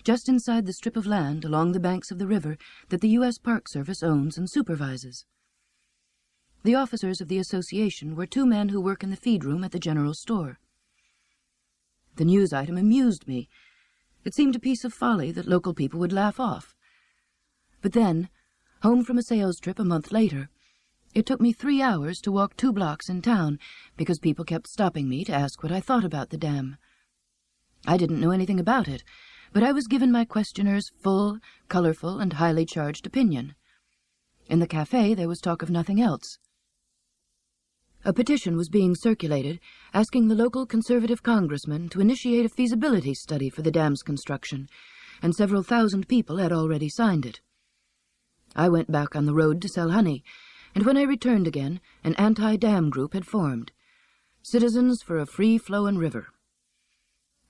just inside the strip of land along the banks of the river that the U.S. Park Service owns and supervises. The officers of the association were 2 men who work in the feed room at the general store. The news item amused me. It seemed a piece of folly that local people would laugh off. But then, home from a sales trip a month later, it took me 3 hours to walk 2 blocks in town because people kept stopping me to ask what I thought about the dam. I didn't know anything about it, but I was given my questioner's full, colorful, and highly charged opinion. In the cafe there was talk of nothing else. A petition was being circulated asking the local conservative congressman to initiate a feasibility study for the dam's construction, and several thousand people had already signed it. I went back on the road to sell honey, and when I returned again, an anti-dam group had formed, Citizens for a Free-Flowin' River.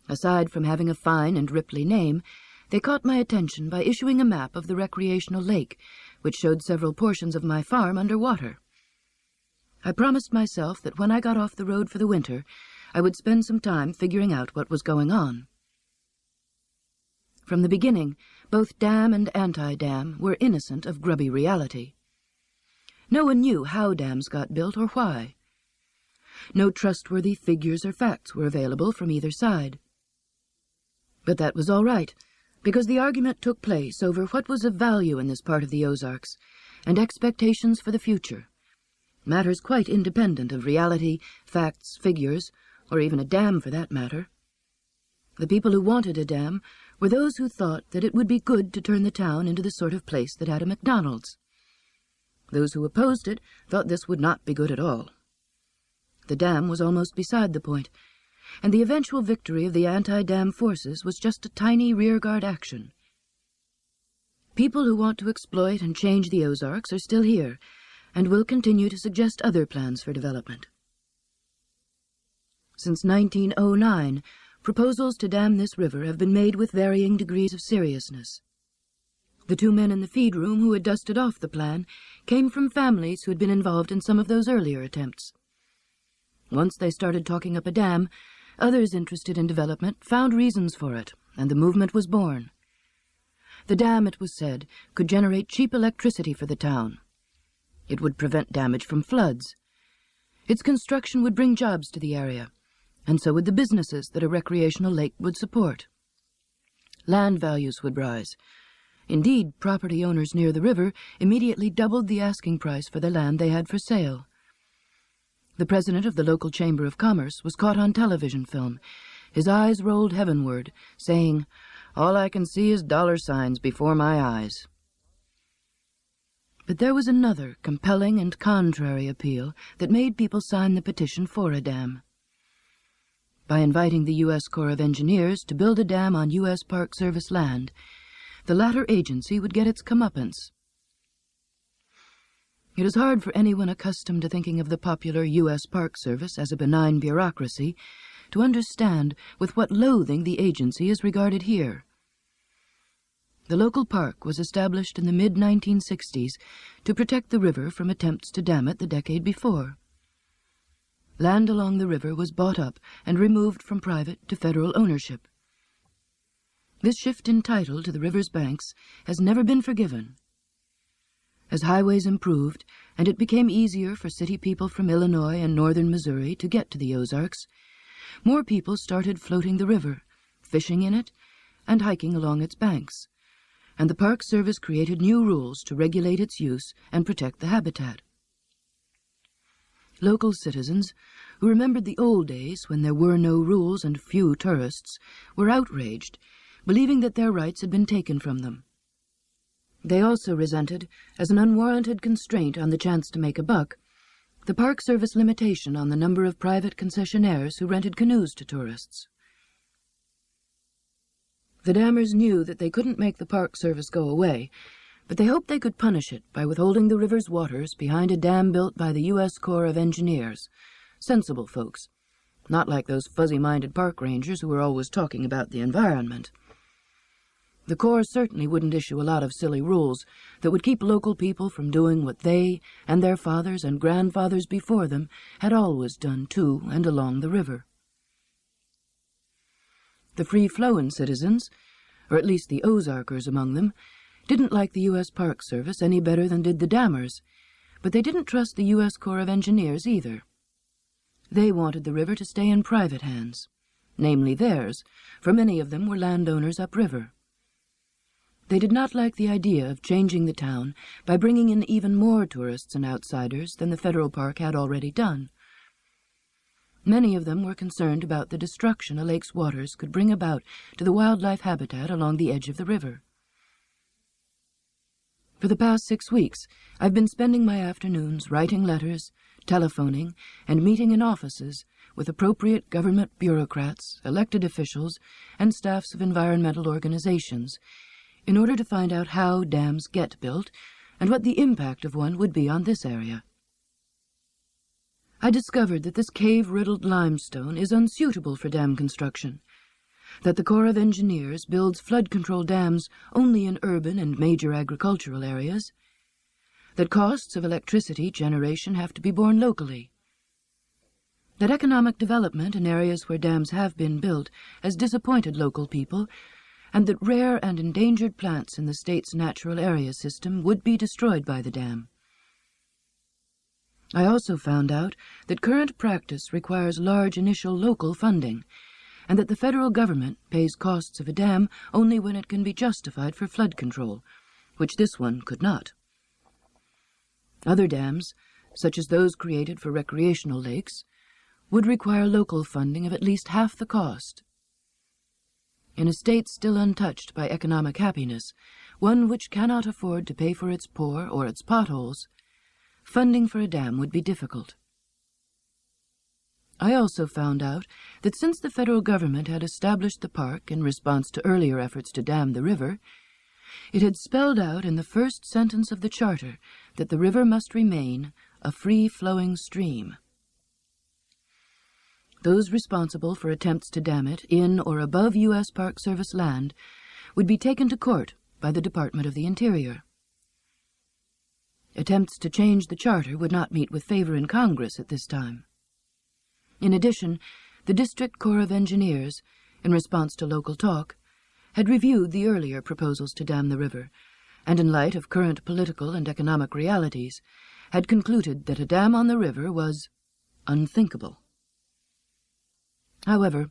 Aside from having a fine and ripply name, they caught my attention by issuing a map of the recreational lake, which showed several portions of my farm under water. I promised myself that when I got off the road for the winter, I would spend some time figuring out what was going on. From the beginning, both dam and anti-dam were innocent of grubby reality. No one knew how dams got built or why. No trustworthy figures or facts were available from either side. But that was all right, because the argument took place over what was of value in this part of the Ozarks, and expectations for the future. Matters quite independent of reality, facts, figures, or even a dam for that matter. The people who wanted a dam were those who thought that it would be good to turn the town into the sort of place that had a McDonald's. Those who opposed it thought this would not be good at all. The dam was almost beside the point, and the eventual victory of the anti-dam forces was just a tiny rearguard action. People who want to exploit and change the Ozarks are still here, and will continue to suggest other plans for development. Since 1909, proposals to dam this river have been made with varying degrees of seriousness. The 2 men in the feed room who had dusted off the plan came from families who had been involved in some of those earlier attempts. Once they started talking up a dam, others interested in development found reasons for it, and the movement was born. The dam, it was said, could generate cheap electricity for the town. It would prevent damage from floods. Its construction would bring jobs to the area, and so would the businesses that a recreational lake would support. Land values would rise. Indeed, property owners near the river immediately doubled the asking price for the land they had for sale. The president of the local chamber of commerce was caught on television film, his eyes rolled heavenward, saying, "All I can see is dollar signs before my eyes." But there was another compelling and contrary appeal that made people sign the petition for a dam. By inviting the U.S. Corps of Engineers to build a dam on U.S. Park Service land, the latter agency would get its comeuppance. It is hard for anyone accustomed to thinking of the popular U.S. Park Service as a benign bureaucracy to understand with what loathing the agency is regarded here. The local park was established in the mid-1960s to protect the river from attempts to dam it the decade before. Land along the river was bought up and removed from private to federal ownership. This shift in title to the river's banks has never been forgiven. As highways improved and it became easier for city people from Illinois and northern Missouri to get to the Ozarks, more people started floating the river, fishing in it, and hiking along its banks, and the Park Service created new rules to regulate its use and protect the habitat. Local citizens, who remembered the old days when there were no rules and few tourists, were outraged, believing that their rights had been taken from them. They also resented, as an unwarranted constraint on the chance to make a buck, the Park Service limitation on the number of private concessionaires who rented canoes to tourists. The dammers knew that they couldn't make the Park Service go away, but they hoped they could punish it by withholding the river's waters behind a dam built by the U.S. Corps of Engineers, sensible folks, not like those fuzzy-minded park rangers who were always talking about the environment. The Corps certainly wouldn't issue a lot of silly rules that would keep local people from doing what they and their fathers and grandfathers before them had always done to and along the river. The free-flowing citizens, or at least the Ozarkers among them, didn't like the U.S. Park Service any better than did the dammers, but they didn't trust the U.S. Corps of Engineers either. They wanted the river to stay in private hands, namely theirs, for many of them were landowners upriver. They did not like the idea of changing the town by bringing in even more tourists and outsiders than the federal park had already done. Many of them were concerned about the destruction a lake's waters could bring about to the wildlife habitat along the edge of the river. For the past 6 weeks, I've been spending my afternoons writing letters, telephoning, and meeting in offices with appropriate government bureaucrats, elected officials, and staffs of environmental organizations in order to find out how dams get built and what the impact of one would be on this area. I discovered that this cave-riddled limestone is unsuitable for dam construction, that the Corps of Engineers builds flood control dams only in urban and major agricultural areas, that costs of electricity generation have to be borne locally, that economic development in areas where dams have been built has disappointed local people, and that rare and endangered plants in the state's natural area system would be destroyed by the dam. I also found out that current practice requires large initial local funding, and that the federal government pays costs of a dam only when it can be justified for flood control, which this one could not. Other dams, such as those created for recreational lakes, would require local funding of at least half the cost. In a state still untouched by economic happiness, one which cannot afford to pay for its poor or its potholes, funding for a dam would be difficult. I also found out that since the federal government had established the park in response to earlier efforts to dam the river, it had spelled out in the first sentence of the charter that the river must remain a free-flowing stream. Those responsible for attempts to dam it in or above U.S. Park Service land would be taken to court by the Department of the Interior. Attempts to change the charter would not meet with favor in Congress at this time. In addition, the District Corps of Engineers, in response to local talk, had reviewed the earlier proposals to dam the river, and in light of current political and economic realities, had concluded that a dam on the river was unthinkable. However,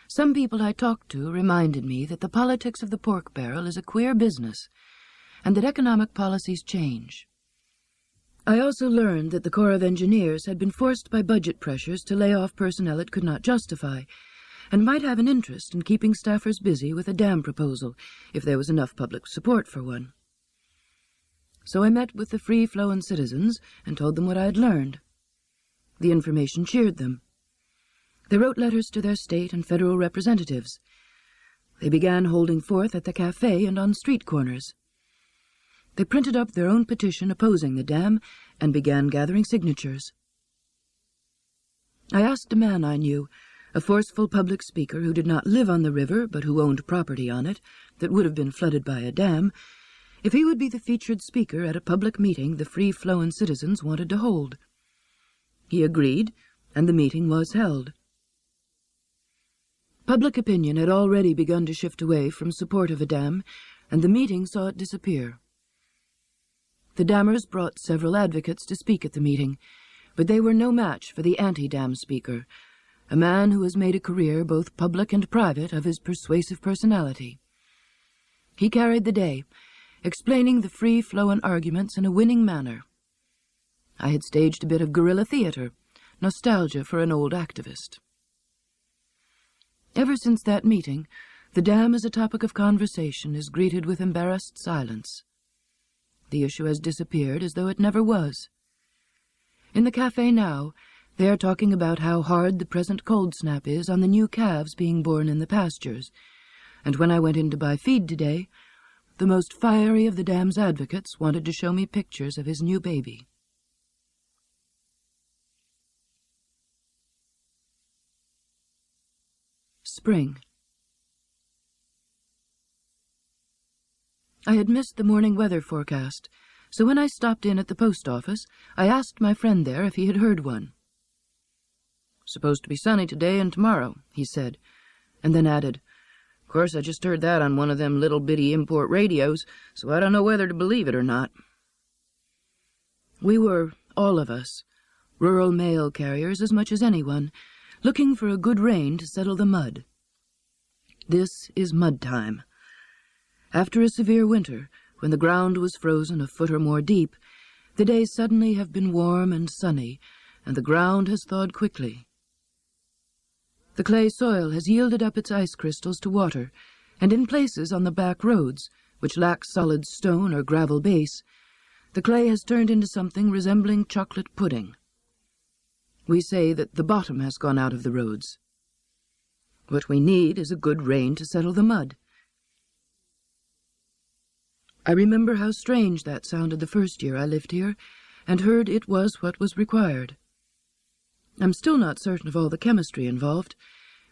some people I talked to reminded me that the politics of the pork barrel is a queer business, and that economic policies change. I also learned that the Corps of Engineers had been forced by budget pressures to lay off personnel it could not justify, and might have an interest in keeping staffers busy with a dam proposal, if there was enough public support for one. So I met with the free-flowing citizens and told them what I had learned. The information cheered them. They wrote letters to their state and federal representatives. They began holding forth at the cafe and on street corners. They printed up their own petition opposing the dam and began gathering signatures. I asked a man I knew, a forceful public speaker who did not live on the river but who owned property on it that would have been flooded by a dam, if he would be the featured speaker at a public meeting the free-flowing citizens wanted to hold. He agreed, and the meeting was held. Public opinion had already begun to shift away from support of a dam, and the meeting saw it disappear. The dammers brought several advocates to speak at the meeting, but they were no match for the anti-dam speaker, a man who has made a career, both public and private, of his persuasive personality. He carried the day, explaining the free-flowing arguments in a winning manner. I had staged a bit of guerrilla theater, nostalgia for an old activist. Ever since that meeting, the dam as a topic of conversation is greeted with embarrassed silence. The issue has disappeared as though it never was. In the cafe now, they are talking about how hard the present cold snap is on the new calves being born in the pastures, and when I went in to buy feed today, the most fiery of the dam's advocates wanted to show me pictures of his new baby. Spring. I had missed the morning weather forecast, so when I stopped in at the post office, I asked my friend there if he had heard one. "Supposed to be sunny today and tomorrow," he said, and then added, "Of course, I just heard that on one of them little bitty import radios, so I don't know whether to believe it or not." We were, all of us, rural mail carriers as much as anyone, looking for a good rain to settle the mud. This is mud time. After a severe winter, when the ground was frozen a foot or more deep, the days suddenly have been warm and sunny, and the ground has thawed quickly. The clay soil has yielded up its ice crystals to water, and in places on the back roads, which lack solid stone or gravel base, the clay has turned into something resembling chocolate pudding. We say that the bottom has gone out of the roads. What we need is a good rain to settle the mud. I remember how strange that sounded the first year I lived here, and heard it was what was required. I'm still not certain of all the chemistry involved,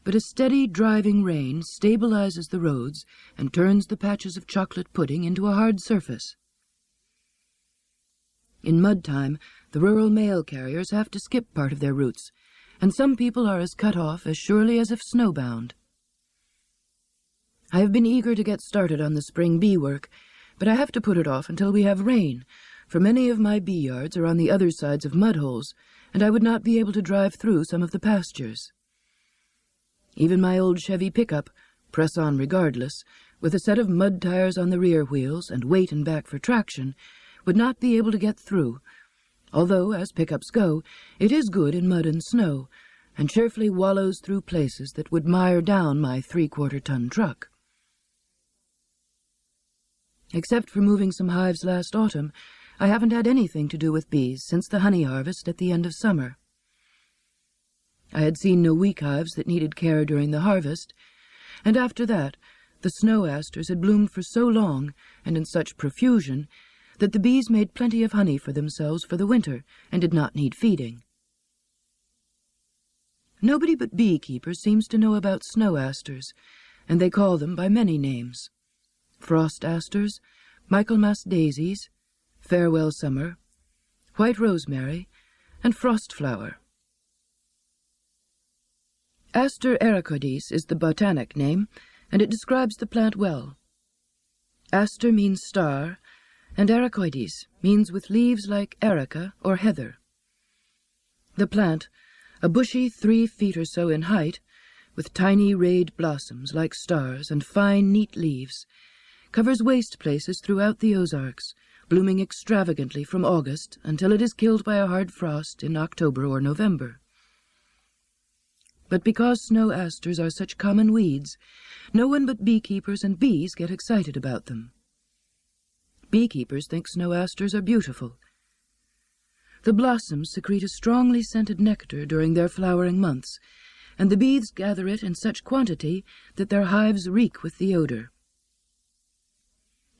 but a steady, driving rain stabilizes the roads and turns the patches of chocolate pudding into a hard surface. In mud time, the rural mail carriers have to skip part of their routes, and some people are as cut off as surely as if snowbound. I have been eager to get started on the spring bee work, but I have to put it off until we have rain, for many of my bee yards are on the other sides of mud holes, and I would not be able to drive through some of the pastures. Even my old Chevy pickup, press on regardless, with a set of mud tires on the rear wheels and weight and back for traction, would not be able to get through, although, as pickups go, it is good in mud and snow, and cheerfully wallows through places that would mire down my 3/4-ton truck. Except for moving some hives last autumn, I haven't had anything to do with bees since the honey harvest at the end of summer. I had seen no weak hives that needed care during the harvest, and after that the snow asters had bloomed for so long and in such profusion that the bees made plenty of honey for themselves for the winter and did not need feeding. Nobody but beekeepers seems to know about snow asters, and they call them by many names: frost asters, Michaelmas daisies, farewell summer, white rosemary, and frost flower. Aster ericoides is the botanic name, and it describes the plant well. Aster means star, and ericoides means with leaves like erica or heather. The plant, a bushy 3 feet or so in height, with tiny rayed blossoms like stars and fine, neat leaves, covers waste places throughout the Ozarks, blooming extravagantly from August until it is killed by a hard frost in October or November. But because snow asters are such common weeds, no one but beekeepers and bees get excited about them. Beekeepers think snow asters are beautiful. The blossoms secrete a strongly scented nectar during their flowering months, and the bees gather it in such quantity that their hives reek with the odor.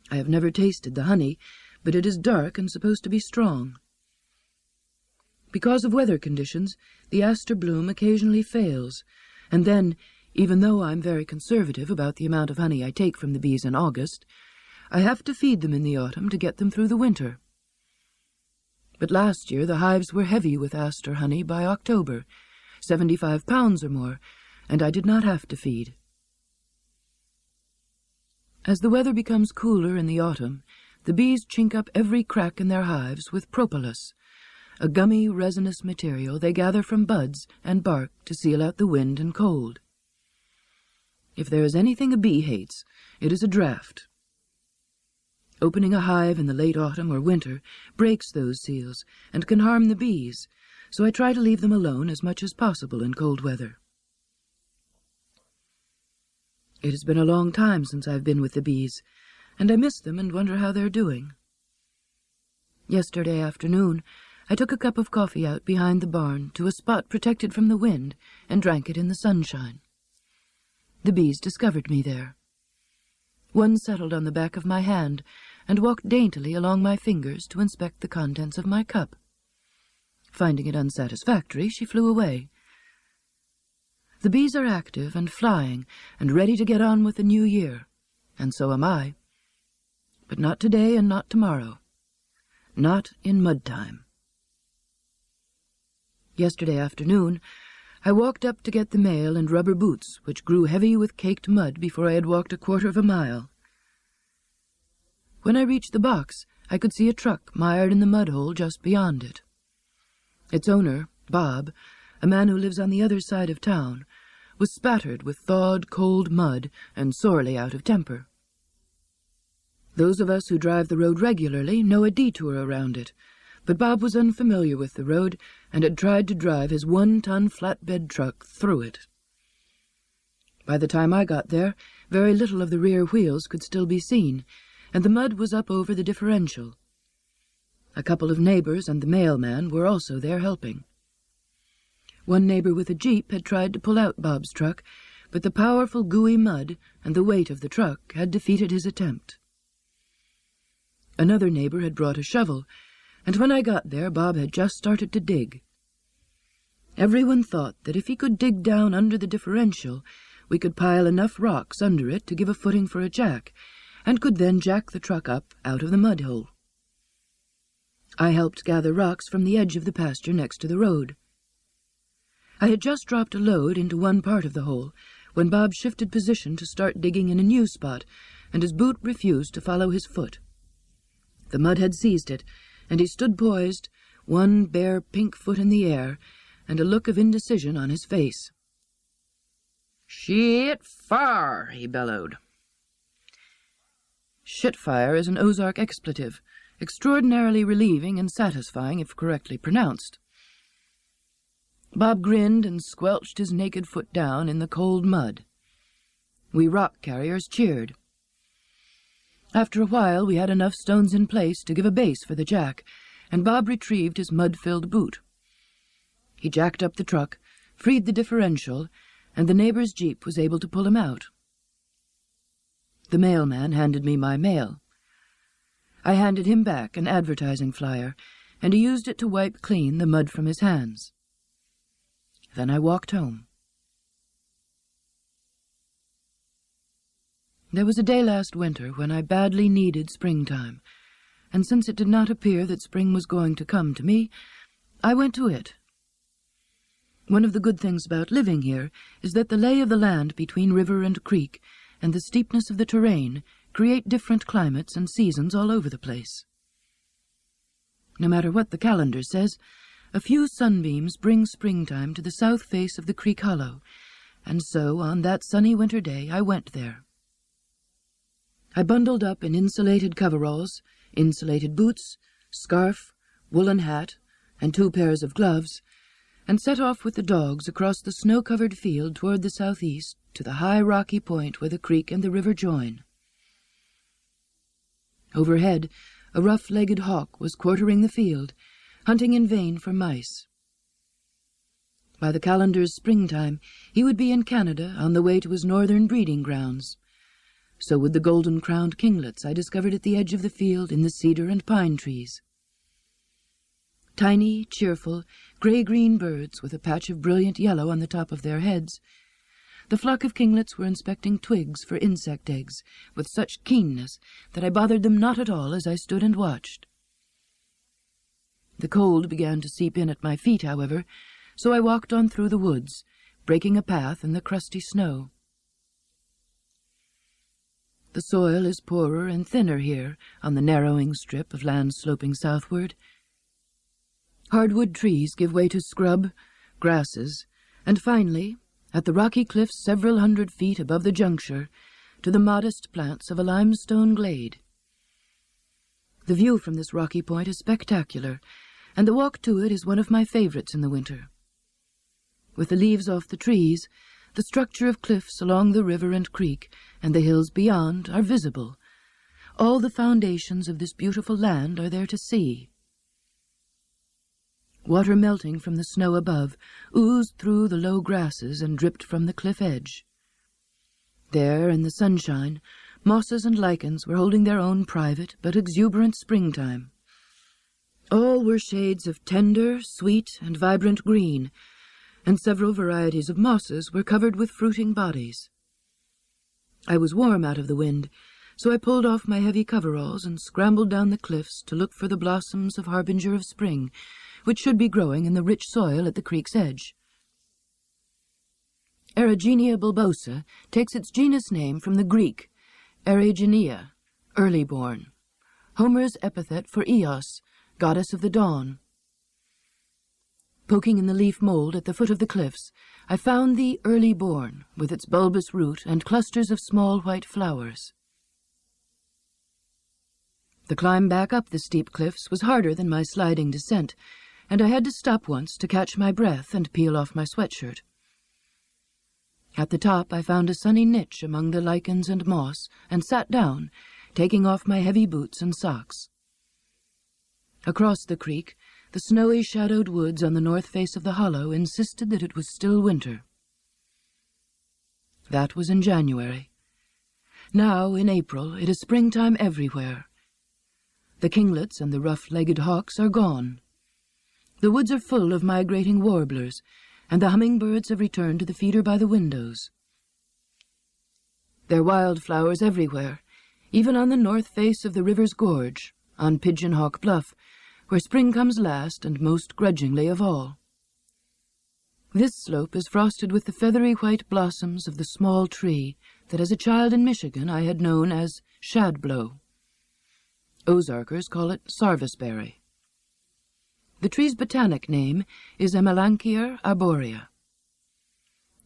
I have never tasted the honey, but it is dark and supposed to be strong. Because of weather conditions, the aster bloom occasionally fails, and then, even though I'm very conservative about the amount of honey I take from the bees in August, I have to feed them in the autumn to get them through the winter. But last year the hives were heavy with aster honey by October, 75 pounds or more, and I did not have to feed. As the weather becomes cooler in the autumn, the bees chink up every crack in their hives with propolis, a gummy, resinous material they gather from buds and bark to seal out the wind and cold. If there is anything a bee hates, it is a draught. Opening a hive in the late autumn or winter breaks those seals and can harm the bees, so I try to leave them alone as much as possible in cold weather. It has been a long time since I've been with the bees, and I miss them and wonder how they're doing. Yesterday afternoon, I took a cup of coffee out behind the barn to a spot protected from the wind and drank it in the sunshine. The bees discovered me there. One settled on the back of my hand and walked daintily along my fingers to inspect the contents of my cup. Finding it unsatisfactory, she flew away. The bees are active and flying and ready to get on with the new year, and so am I. But not today and not tomorrow. Not in mud time. Yesterday afternoon, I walked up to get the mail and rubber boots, which grew heavy with caked mud before I had walked a quarter of a mile. When I reached the box, I could see a truck mired in the mud hole just beyond it. Its owner, Bob, a man who lives on the other side of town, was spattered with thawed, cold mud and sorely out of temper. Those of us who drive the road regularly know a detour around it, but Bob was unfamiliar with the road and had tried to drive his 1-ton flatbed truck through it. By the time I got there, very little of the rear wheels could still be seen, and the mud was up over the differential. A couple of neighbors and the mailman were also there helping. One neighbor with a jeep had tried to pull out Bob's truck, but the powerful gooey mud and the weight of the truck had defeated his attempt. Another neighbor had brought a shovel, and when I got there, Bob had just started to dig. Everyone thought that if he could dig down under the differential, we could pile enough rocks under it to give a footing for a jack, and could then jack the truck up out of the mud hole. I helped gather rocks from the edge of the pasture next to the road. I had just dropped a load into one part of the hole when Bob shifted position to start digging in a new spot, and his boot refused to follow his foot. The mud had seized it, and he stood poised, one bare pink foot in the air, and a look of indecision on his face. "Shit fire!" he bellowed. Shitfire is an Ozark expletive, extraordinarily relieving and satisfying if correctly pronounced. Bob grinned and squelched his naked foot down in the cold mud. We rock carriers cheered. After a while, we had enough stones in place to give a base for the jack, and Bob retrieved his mud-filled boot. He jacked up the truck, freed the differential, and the neighbor's jeep was able to pull him out. The mailman handed me my mail. I handed him back an advertising flyer, and he used it to wipe clean the mud from his hands. Then I walked home. There was a day last winter when I badly needed springtime, and since it did not appear that spring was going to come to me, I went to it. One of the good things about living here is that the lay of the land between river and creek and the steepness of the terrain create different climates and seasons all over the place. No matter what the calendar says, a few sunbeams bring springtime to the south face of the creek hollow, and so on that sunny winter day I went there. I bundled up in insulated coveralls, insulated boots, scarf, woolen hat, and 2 pairs of gloves, and set off with the dogs across the snow-covered field toward the southeast to the high rocky point where the creek and the river join. Overhead, a rough-legged hawk was quartering the field, hunting in vain for mice. By the calendar's springtime, he would be in Canada on the way to his northern breeding grounds. So would the golden-crowned kinglets I discovered at the edge of the field in the cedar and pine trees. Tiny, cheerful, gray-green birds with a patch of brilliant yellow on the top of their heads, the flock of kinglets were inspecting twigs for insect eggs with such keenness that I bothered them not at all as I stood and watched. The cold began to seep in at my feet, however, so I walked on through the woods, breaking a path in the crusty snow. The soil is poorer and thinner here on the narrowing strip of land sloping southward. Hardwood trees give way to scrub, grasses, and finally, at the rocky cliffs several hundred feet above the juncture, to the modest plants of a limestone glade. The view from this rocky point is spectacular, and the walk to it is one of my favorites in the winter. With the leaves off the trees, the structure of cliffs along the river and creek and the hills beyond are visible. All the foundations of this beautiful land are there to see. Water melting from the snow above oozed through the low grasses and dripped from the cliff edge. There, in the sunshine, mosses and lichens were holding their own private but exuberant springtime. All were shades of tender, sweet, and vibrant green, and several varieties of mosses were covered with fruiting bodies. I was warm out of the wind, so I pulled off my heavy coveralls and scrambled down the cliffs to look for the blossoms of harbinger of spring, which should be growing in the rich soil at the creek's edge. Erigenia bulbosa takes its genus name from the Greek, Erigenia, early-born, Homer's epithet for Eos, goddess of the dawn. Poking in the leaf mold at the foot of the cliffs, I found the early-born, with its bulbous root and clusters of small white flowers. The climb back up the steep cliffs was harder than my sliding descent, and I had to stop once to catch my breath and peel off my sweatshirt. At the top I found a sunny niche among the lichens and moss, and sat down, taking off my heavy boots and socks. Across the creek, the snowy shadowed woods on the north face of the hollow insisted that it was still winter. That was in January. Now, in April, it is springtime everywhere. The kinglets and the rough-legged hawks are gone. The woods are full of migrating warblers, and the hummingbirds have returned to the feeder by the windows. There are wildflowers everywhere, even on the north face of the river's gorge, on Pigeon Hawk Bluff, where spring comes last and most grudgingly of all. This slope is frosted with the feathery white blossoms of the small tree that as a child in Michigan I had known as shadblow. Ozarkers call it sarvisberry. The tree's botanic name is Amelanchier arborea.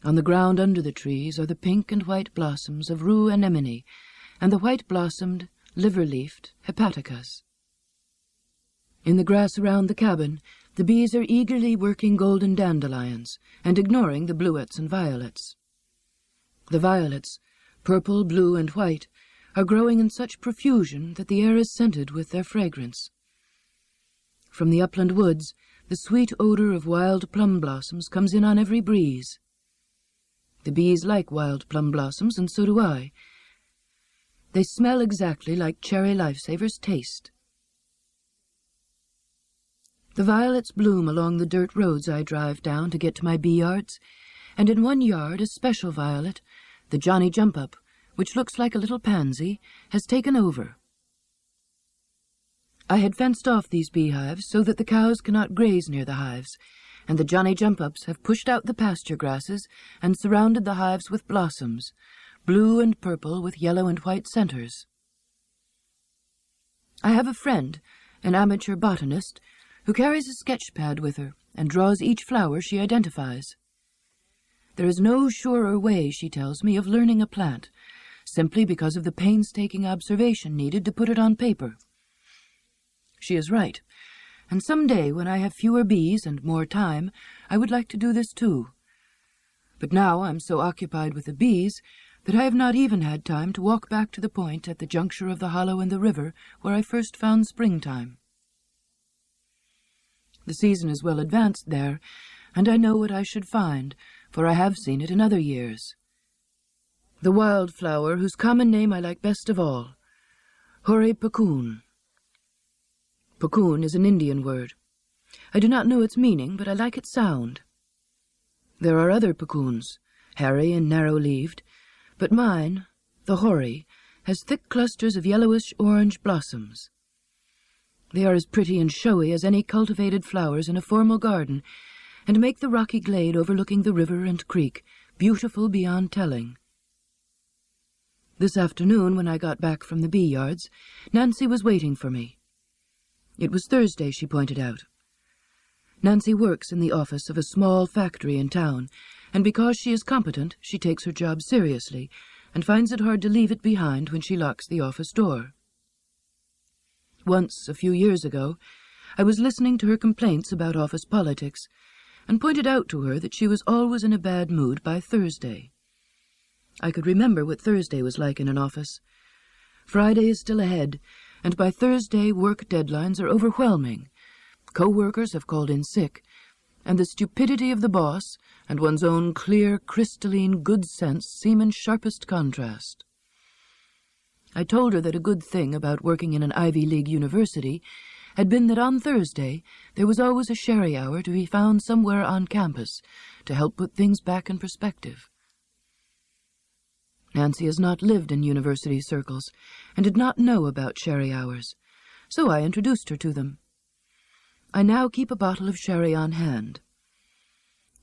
On the ground under the trees are the pink and white blossoms of rue anemone and the white-blossomed, liver-leafed hepaticas. In the grass around the cabin, the bees are eagerly working golden dandelions and ignoring the bluets and violets. The violets, purple, blue, and white, are growing in such profusion that the air is scented with their fragrance. From the upland woods, the sweet odor of wild plum blossoms comes in on every breeze. The bees like wild plum blossoms, and so do I. They smell exactly like cherry lifesavers taste. The violets bloom along the dirt roads I drive down to get to my bee yards, and in one yard a special violet, the Johnny Jump-Up, which looks like a little pansy, has taken over. I had fenced off these beehives so that the cows cannot graze near the hives, and the Johnny Jump-Ups have pushed out the pasture grasses and surrounded the hives with blossoms, blue and purple with yellow and white centers. I have a friend, an amateur botanist, who carries a sketch pad with her and draws each flower she identifies. There is no surer way, she tells me, of learning a plant, simply because of the painstaking observation needed to put it on paper. She is right, and some day, when I have fewer bees and more time, I would like to do this too. But now I'm so occupied with the bees that I have not even had time to walk back to the point at the juncture of the hollow and the river where I first found springtime. The season is well advanced there, and I know what I should find, for I have seen it in other years. The wildflower whose common name I like best of all, hundred-acre. Puccoon is an Indian word. I do not know its meaning, but I like its sound. There are other puccoons, hairy and narrow-leaved, but mine, the hoary, has thick clusters of yellowish-orange blossoms. They are as pretty and showy as any cultivated flowers in a formal garden, and make the rocky glade overlooking the river and creek beautiful beyond telling. This afternoon, when I got back from the bee yards, Nancy was waiting for me. It was Thursday, she pointed out. Nancy works in the office of a small factory in town, and because she is competent, she takes her job seriously, and finds it hard to leave it behind when she locks the office door. Once, a few years ago, I was listening to her complaints about office politics, and pointed out to her that she was always in a bad mood by Thursday. I could remember what Thursday was like in an office. Friday is still ahead, and by Thursday work deadlines are overwhelming. Co-workers have called in sick, and the stupidity of the boss and one's own clear, crystalline good sense seem in sharpest contrast. I told her that a good thing about working in an Ivy League university had been that on Thursday there was always a sherry hour to be found somewhere on campus to help put things back in perspective. Nancy has not lived in university circles and did not know about sherry hours, so I introduced her to them. I now keep a bottle of sherry on hand.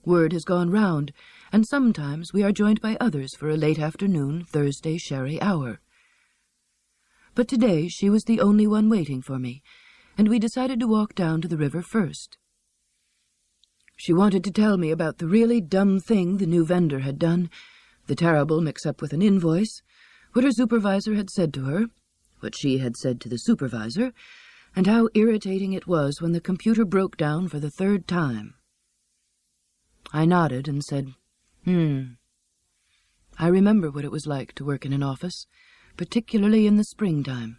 Word has gone round, and sometimes we are joined by others for a late afternoon Thursday sherry hour. But today she was the only one waiting for me, and we decided to walk down to the river first. She wanted to tell me about the really dumb thing the new vendor had done, the terrible mix-up with an invoice, what her supervisor had said to her, what she had said to the supervisor, and how irritating it was when the computer broke down for the third time. I nodded and said, I remember what it was like to work in an office, particularly in the springtime.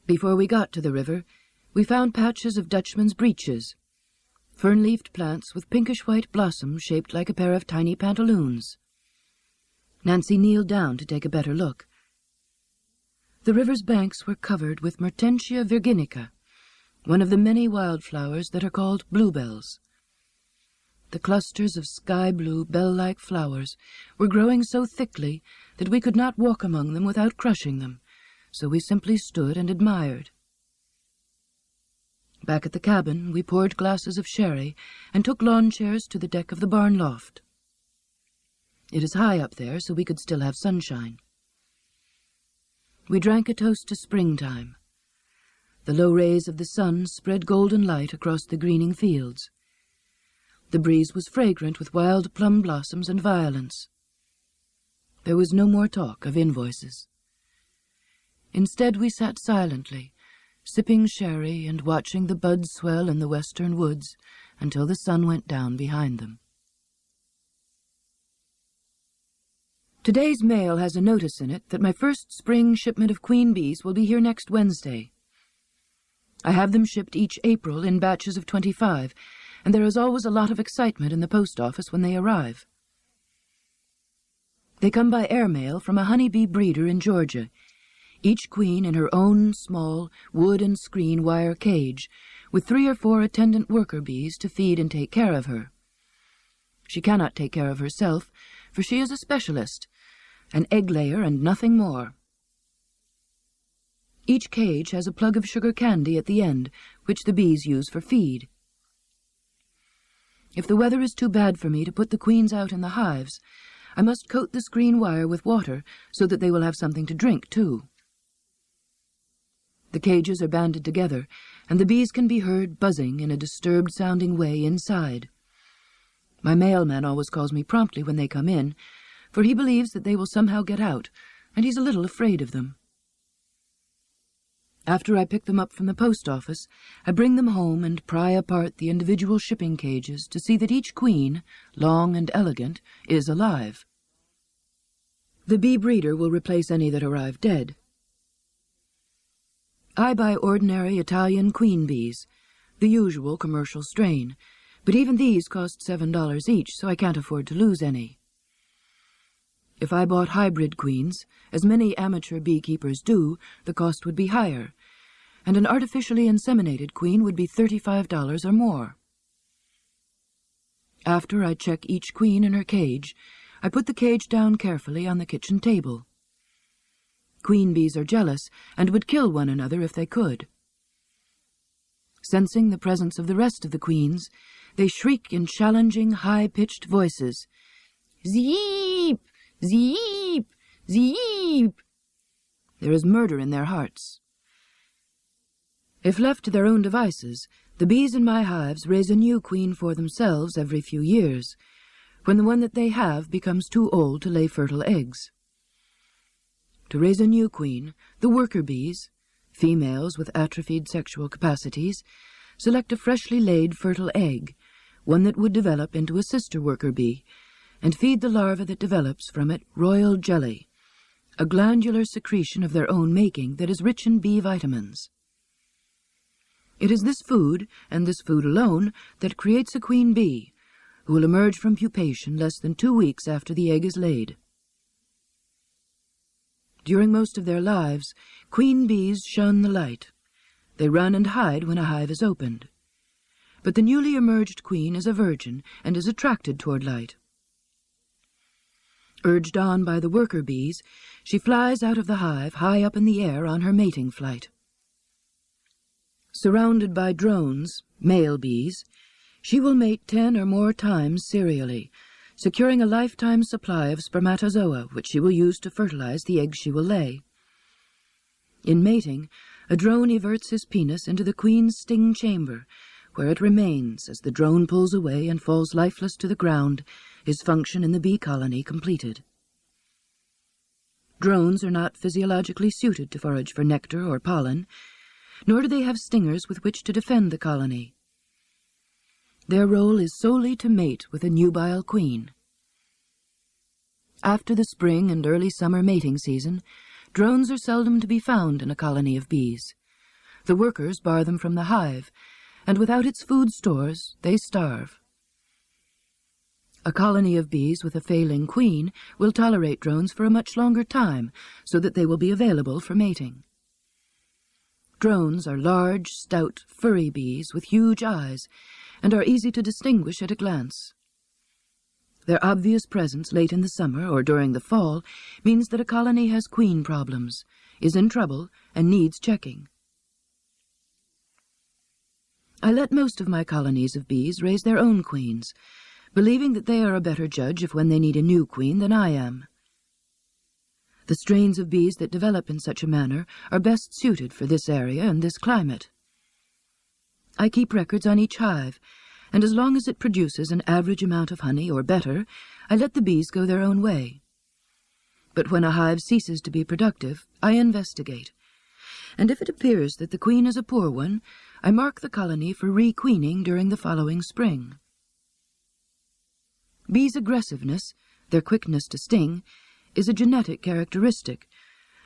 Before we got to the river, we found patches of Dutchman's breeches, fern-leafed plants with pinkish-white blossoms shaped like a pair of tiny pantaloons. Nancy kneeled down to take a better look. The river's banks were covered with Mertensia virginica, one of the many wildflowers that are called bluebells. The clusters of sky-blue, bell-like flowers were growing so thickly that we could not walk among them without crushing them, so we simply stood and admired. Back at the cabin, we poured glasses of sherry and took lawn chairs to the deck of the barn loft. It is high up there, so we could still have sunshine. We drank a toast to springtime. The low rays of the sun spread golden light across the greening fields. The breeze was fragrant with wild plum blossoms and violets. There was no more talk of invoices. Instead, we sat silently, sipping sherry and watching the buds swell in the western woods until the sun went down behind them. Today's mail has a notice in it that my first spring shipment of queen bees will be here next Wednesday. I have them shipped each April in batches of 25, and there is always a lot of excitement in the post office when they arrive. They come by airmail from a honeybee breeder in Georgia, each queen in her own small wood and screen wire cage, with 3 or 4 attendant worker bees to feed and take care of her. She cannot take care of herself, for she is a specialist, an egg-layer and nothing more. Each cage has a plug of sugar candy at the end, which the bees use for feed. If the weather is too bad for me to put the queens out in the hives, I must coat the screen wire with water so that they will have something to drink, too. The cages are banded together, and the bees can be heard buzzing in a disturbed-sounding way inside. My mailman always calls me promptly when they come in, for he believes that they will somehow get out, and he's a little afraid of them. After I pick them up from the post office, I bring them home and pry apart the individual shipping cages to see that each queen, long and elegant, is alive. The bee breeder will replace any that arrive dead. I buy ordinary Italian queen bees, the usual commercial strain, but even these cost $7 each, so I can't afford to lose any. If I bought hybrid queens, as many amateur beekeepers do, the cost would be higher, and an artificially inseminated queen would be $35 or more. After I check each queen in her cage, I put the cage down carefully on the kitchen table. Queen bees are jealous and would kill one another if they could. Sensing the presence of the rest of the queens, they shriek in challenging, high-pitched voices, "Zeep! Zeep! Zeep!" There is murder in their hearts. If left to their own devices, the bees in my hives raise a new queen for themselves every few years, when the one that they have becomes too old to lay fertile eggs. To raise a new queen, the worker bees, females with atrophied sexual capacities, select a freshly laid fertile egg, one that would develop into a sister worker bee, and feed the larva that develops from it royal jelly, a glandular secretion of their own making that is rich in bee vitamins. It is this food, and this food alone, that creates a queen bee, who will emerge from pupation less than 2 weeks after the egg is laid. During most of their lives, queen bees shun the light. They run and hide when a hive is opened. But the newly emerged queen is a virgin and is attracted toward light. Urged on by the worker bees, she flies out of the hive high up in the air on her mating flight. Surrounded by drones, male bees, she will mate 10 or more times serially, securing a lifetime supply of spermatozoa, which she will use to fertilize the eggs she will lay. In mating, a drone everts his penis into the queen's sting chamber, where it remains as the drone pulls away and falls lifeless to the ground, his function in the bee colony completed. Drones are not physiologically suited to forage for nectar or pollen, nor do they have stingers with which to defend the colony. Their role is solely to mate with a nubile queen. After the spring and early summer mating season, drones are seldom to be found in a colony of bees. The workers bar them from the hive, and without its food stores, they starve. A colony of bees with a failing queen will tolerate drones for a much longer time, so that they will be available for mating. Drones are large, stout, furry bees with huge eyes, and are easy to distinguish at a glance. Their obvious presence late in the summer or during the fall means that a colony has queen problems, is in trouble, and needs checking. I let most of my colonies of bees raise their own queens, believing that they are a better judge of when they need a new queen than I am. The strains of bees that develop in such a manner are best suited for this area and this climate. I keep records on each hive, and as long as it produces an average amount of honey or better, I let the bees go their own way. But when a hive ceases to be productive, I investigate, and if it appears that the queen is a poor one, I mark the colony for re-queening during the following spring. Bees' aggressiveness, their quickness to sting, is a genetic characteristic,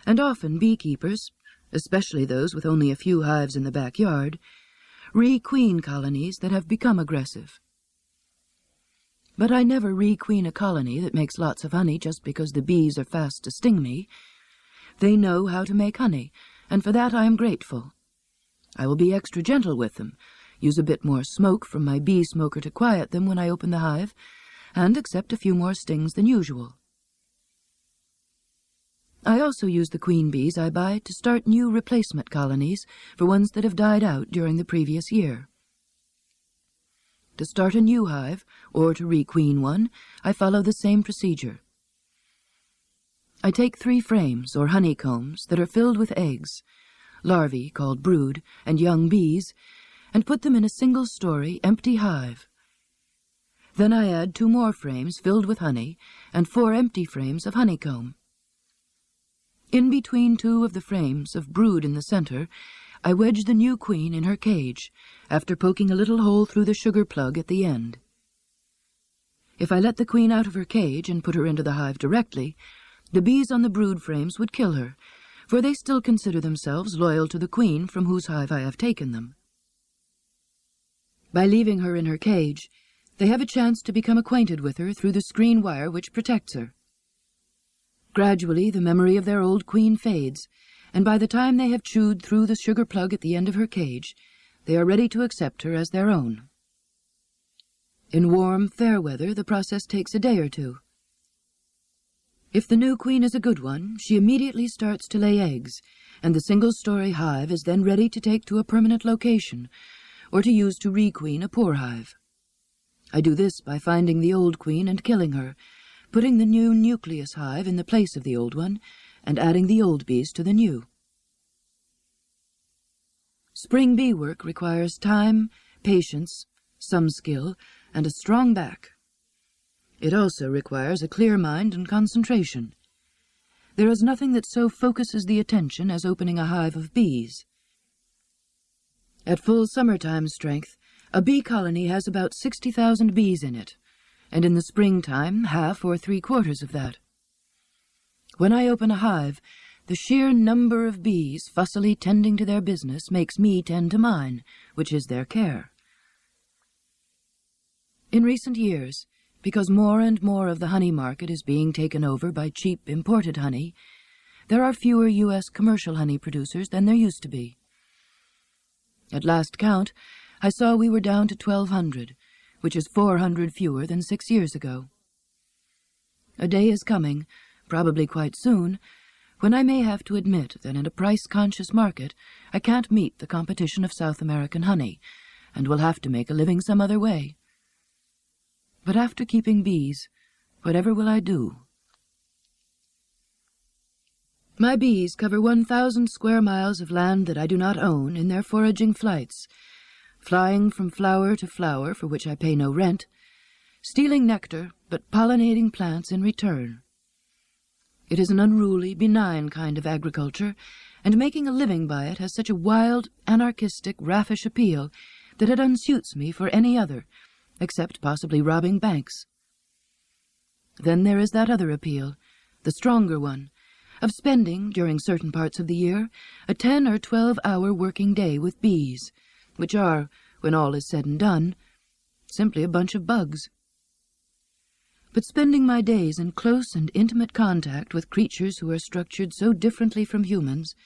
and often beekeepers, especially those with only a few hives in the backyard, re-queen colonies that have become aggressive. But I never re-queen a colony that makes lots of honey just because the bees are fast to sting me. They know how to make honey, and for that I am grateful. I will be extra gentle with them, use a bit more smoke from my bee smoker to quiet them when I open the hive, and accept a few more stings than usual. I also use the queen bees I buy to start new replacement colonies for ones that have died out during the previous year. To start a new hive, or to re-queen one, I follow the same procedure. I take 3 frames, or honeycombs, that are filled with eggs, larvae called brood, and young bees, and put them in a single-story, empty hive. Then I add 2 more frames filled with honey and 4 empty frames of honeycomb. In between 2 of the frames of brood in the center, I wedge the new queen in her cage, after poking a little hole through the sugar plug at the end. If I let the queen out of her cage and put her into the hive directly, the bees on the brood frames would kill her, for they still consider themselves loyal to the queen from whose hive I have taken them. By leaving her in her cage, they have a chance to become acquainted with her through the screen wire which protects her. Gradually, the memory of their old queen fades, and by the time they have chewed through the sugar plug at the end of her cage, they are ready to accept her as their own. In warm, fair weather, the process takes a day or 2. If the new queen is a good one, she immediately starts to lay eggs, and the single-story hive is then ready to take to a permanent location, or to use to requeen a poor hive. I do this by finding the old queen and killing her, putting the new nucleus hive in the place of the old one, and adding the old bees to the new. Spring bee work requires time, patience, some skill, and a strong back. It also requires a clear mind and concentration. There is nothing that so focuses the attention as opening a hive of bees. At full summertime strength, a bee colony has about 60,000 bees in it, and in the springtime, half or 3/4 of that. When I open a hive, the sheer number of bees fussily tending to their business makes me tend to mine, which is their care. In recent years, because more and more of the honey market is being taken over by cheap imported honey, there are fewer U.S. commercial honey producers than there used to be. At last count, I saw we were down to 1,200, which is 400 fewer than 6 years ago. A day is coming, probably quite soon, when I may have to admit that in a price-conscious market I can't meet the competition of South American honey, and will have to make a living some other way. But after keeping bees, whatever will I do? My bees cover 1,000 square miles of land that I do not own in their foraging flights, flying from flower to flower for which I pay no rent, stealing nectar but pollinating plants in return. It is an unruly, benign kind of agriculture, and making a living by it has such a wild, anarchistic, raffish appeal that it unsuits me for any other, except possibly robbing banks. Then there is that other appeal, the stronger one, of spending, during certain parts of the year, a 10 or 12-hour working day with bees, which are, when all is said and done, simply a bunch of bugs. But spending my days in close and intimate contact with creatures who are structured so differently from humans,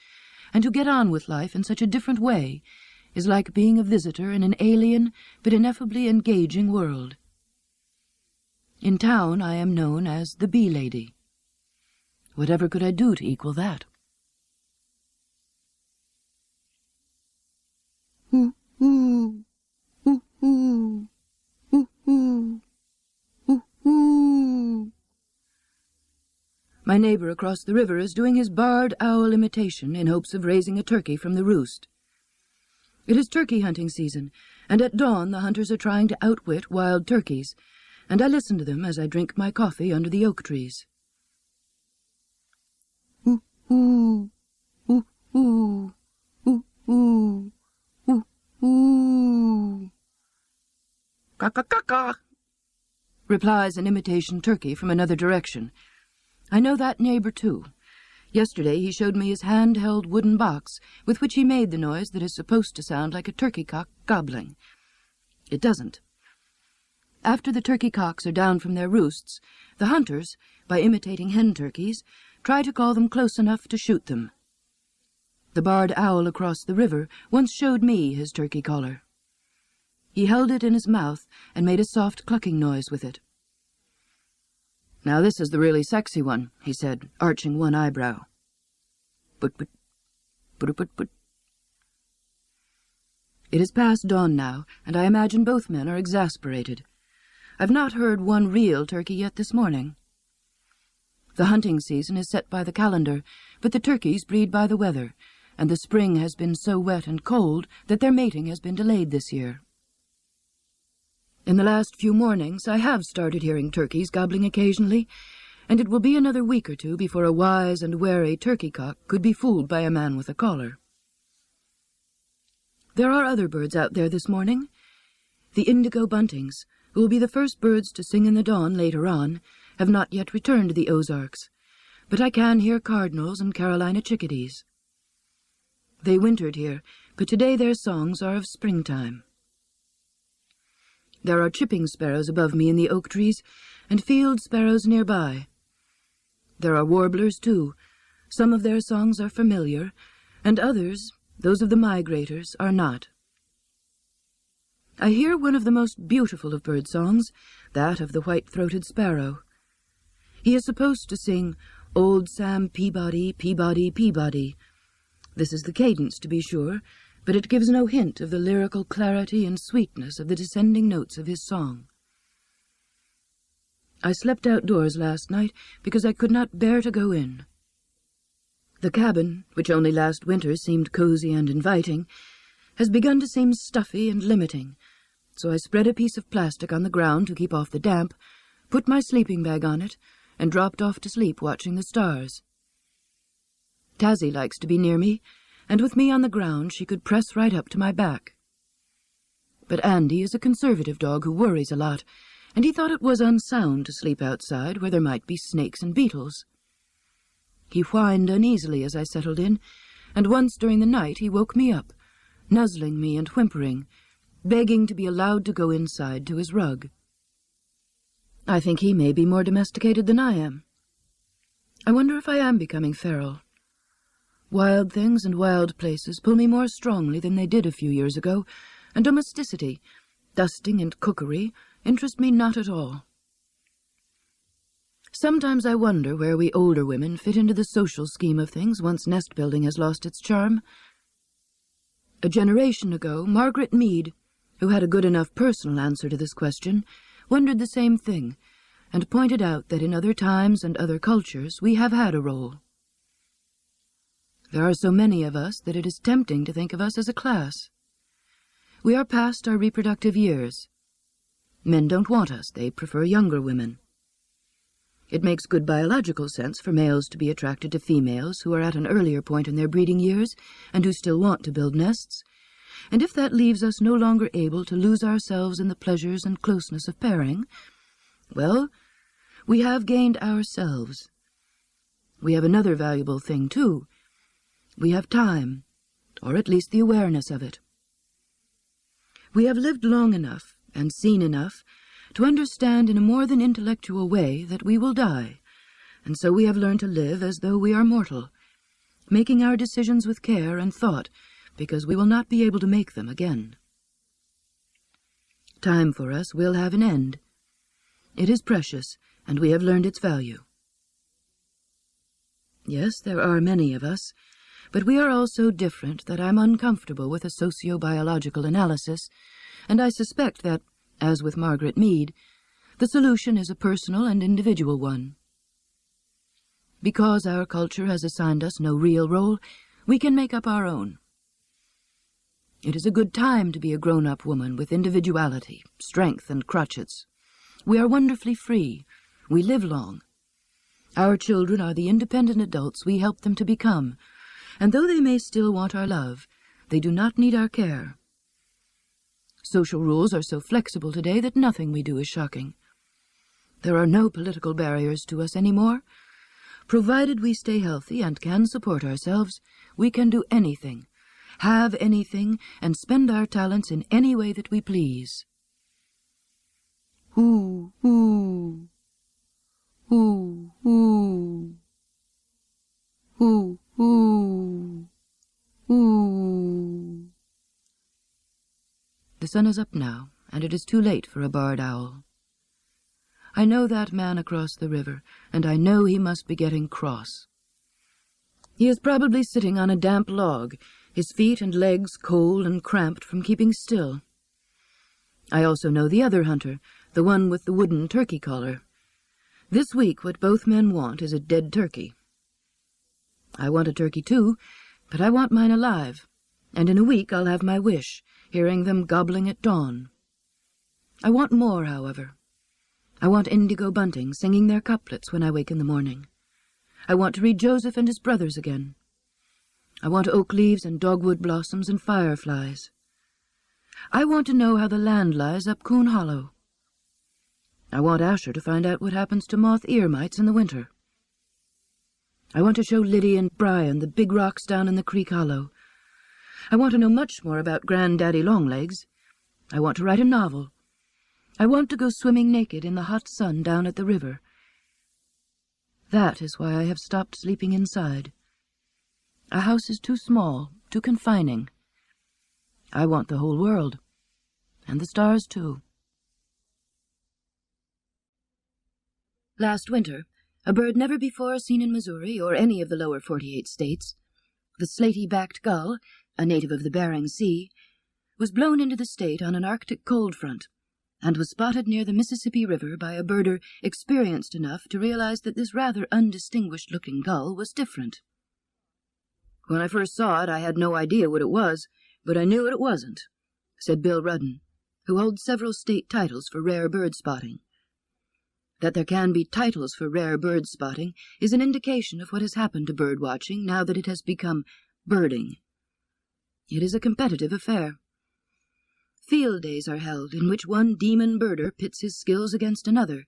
and who get on with life in such a different way, is like being a visitor in an alien but ineffably engaging world. In town I am known as the Bee Lady. Whatever could I do to equal that? Ooh, ooh, ooh, ooh, ooh, ooh, ooh, ooh. My neighbor across the river is doing his barred owl imitation in hopes of raising a turkey from the roost. It is turkey hunting season, and at dawn the hunters are trying to outwit wild turkeys, and I listen to them as I drink my coffee under the oak trees. Ooh, ooh, ooh, ooh, ooh, ooh, ooh, ooh. Ka-ka-ka-ka, replies an imitation turkey from another direction. I know that neighbor, too. Yesterday he showed me his hand-held wooden box with which he made the noise that is supposed to sound like a turkey cock gobbling. It doesn't. After the turkey cocks are down from their roosts, the hunters, by imitating hen turkeys, try to call them close enough to shoot them. The barred owl across the river once showed me his turkey caller. He held it in his mouth and made a soft clucking noise with it. "Now this is the really sexy one," he said, arching one eyebrow. Put-put, put-put-put. It is past dawn now, and I imagine both men are exasperated. I've not heard one real turkey yet this morning. The hunting season is set by the calendar, but the turkeys breed by the weather, and the spring has been so wet and cold that their mating has been delayed this year. In the last few mornings I have started hearing turkeys gobbling occasionally, and it will be another week or two before a wise and wary turkey-cock could be fooled by a man with a collar. There are other birds out there this morning. The indigo buntings, who will be the first birds to sing in the dawn later on, have not yet returned to the Ozarks, but I can hear cardinals and Carolina chickadees. They wintered here, but today their songs are of springtime. There are chipping sparrows above me in the oak trees, and field sparrows nearby. There are warblers, too. Some of their songs are familiar, and others, those of the migrators, are not. I hear one of the most beautiful of bird songs, that of the white-throated sparrow. He is supposed to sing, "Old Sam Peabody, Peabody, Peabody." This is the cadence, to be sure, but it gives no hint of the lyrical clarity and sweetness of the descending notes of his song. I slept outdoors last night because I could not bear to go in. The cabin, which only last winter seemed cozy and inviting, has begun to seem stuffy and limiting, so I spread a piece of plastic on the ground to keep off the damp, put my sleeping bag on it, and dropped off to sleep watching the stars. Tazzy likes to be near me, and with me on the ground she could press right up to my back. But Andy is a conservative dog who worries a lot, and he thought it was unsound to sleep outside where there might be snakes and beetles. He whined uneasily as I settled in, and once during the night he woke me up, nuzzling me and whimpering, begging to be allowed to go inside to his rug. I think he may be more domesticated than I am. I wonder if I am becoming feral. Wild things and wild places pull me more strongly than they did a few years ago, and domesticity, dusting and cookery, interest me not at all. Sometimes I wonder where we older women fit into the social scheme of things once nest-building has lost its charm. A generation ago, Margaret Mead, who had a good enough personal answer to this question, wondered the same thing, and pointed out that in other times and other cultures we have had a role. There are so many of us that it is tempting to think of us as a class. We are past our reproductive years. Men don't want us, they prefer younger women. It makes good biological sense for males to be attracted to females who are at an earlier point in their breeding years and who still want to build nests, and if that leaves us no longer able to lose ourselves in the pleasures and closeness of pairing, well, we have gained ourselves. We have another valuable thing, too. We have time, or at least the awareness of it. We have lived long enough and seen enough to understand in a more than intellectual way that we will die, and so we have learned to live as though we are mortal, making our decisions with care and thought, because we will not be able to make them again. Time for us will have an end. It is precious, and we have learned its value. Yes, there are many of us, but we are all so different that I'm uncomfortable with a socio-biological analysis, and I suspect that, as with Margaret Mead, the solution is a personal and individual one. Because our culture has assigned us no real role, we can make up our own. It is a good time to be a grown-up woman with individuality, strength, and crotchets. We are wonderfully free. We live long. Our children are the independent adults we help them to become, and though they may still want our love, they do not need our care. Social rules are so flexible today that nothing we do is shocking. There are no political barriers to us anymore. Provided we stay healthy and can support ourselves, we can do anything, have anything, and spend our talents in any way that we please. Hoo, hoo, hoo, hoo, hoo, hoo, hoo. The sun is up now, and it is too late for a barred owl. I know that man across the river, and I know he must be getting cross. He is probably sitting on a damp log, his feet and legs cold and cramped from keeping still. I also know the other hunter, the one with the wooden turkey collar. This week what both men want is a dead turkey. I want a turkey too, but I want mine alive, and in a week I'll have my wish, hearing them gobbling at dawn. I want more, however. I want indigo bunting singing their couplets when I wake in the morning. I want to read Joseph and his brothers again. I want oak leaves and dogwood blossoms and fireflies. I want to know how the land lies up Coon Hollow. I want Asher to find out what happens to moth ear mites in the winter. I want to show Liddy and Brian the big rocks down in the creek hollow. I want to know much more about Granddaddy Longlegs. I want to write a novel. I want to go swimming naked in the hot sun down at the river. That is why I have stopped sleeping inside. A house is too small, too confining. I want the whole world, and the stars too. Last winter, a bird never before seen in Missouri or any of the lower 48 states, the slaty-backed gull, a native of the Bering Sea, was blown into the state on an Arctic cold front, and was spotted near the Mississippi River by a birder experienced enough to realize that this rather undistinguished-looking gull was different. "When I first saw it, I had no idea what it was, but I knew it wasn't," said Bill Rudden, who holds several state titles for rare bird spotting. That there can be titles for rare bird spotting is an indication of what has happened to bird watching now that it has become birding. It is a competitive affair. Field days are held in which one demon birder pits his skills against another,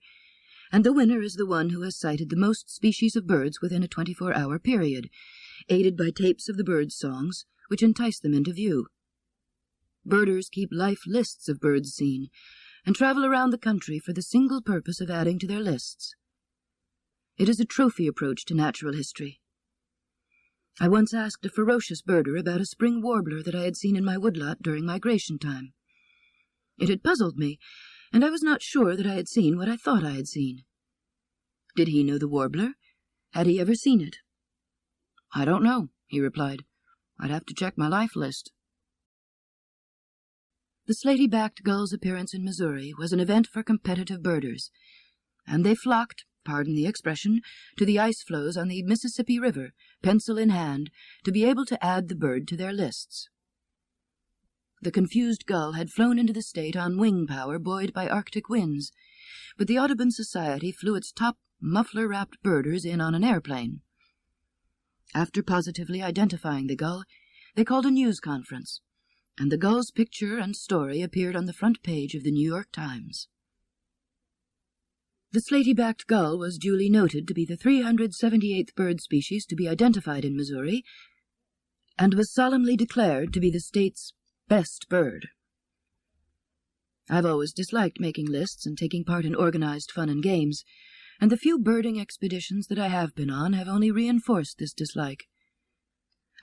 and the winner is the one who has sighted the most species of birds within a 24-hour period, aided by tapes of the birds' songs, which entice them into view. Birders keep life lists of birds seen, and travel around the country for the single purpose of adding to their lists. It is a trophy approach to natural history. I once asked a ferocious birder about a spring warbler that I had seen in my woodlot during migration time. It had puzzled me, and I was not sure that I had seen what I thought I had seen. Did he know the warbler? Had he ever seen it? "I don't know," he replied. "I'd have to check my life list." The slaty-backed gull's appearance in Missouri was an event for competitive birders, and they flocked, pardon the expression, to the ice floes on the Mississippi River, pencil in hand, to be able to add the bird to their lists. The confused gull had flown into the state on wing power buoyed by Arctic winds, but the Audubon Society flew its top muffler-wrapped birders in on an airplane. After positively identifying the gull, they called a news conference, and the gull's picture and story appeared on the front page of the New York Times. The slaty-backed gull was duly noted to be the 378th bird species to be identified in Missouri, and was solemnly declared to be the state's best bird. I've always disliked making lists and taking part in organized fun and games, and the few birding expeditions that I have been on have only reinforced this dislike.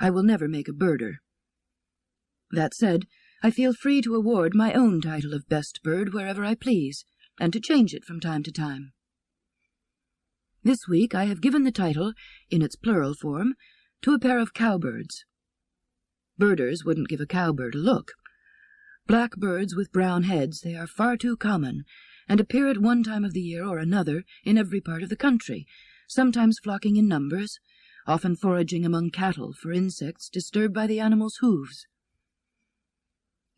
I will never make a birder. That said, I feel free to award my own title of best bird wherever I please, and to change it from time to time. This week I have given the title, in its plural form, to a pair of cowbirds. Birders wouldn't give a cowbird a look. Black birds with brown heads, they are far too common, and appear at one time of the year or another in every part of the country, sometimes flocking in numbers, often foraging among cattle for insects disturbed by the animals' hooves.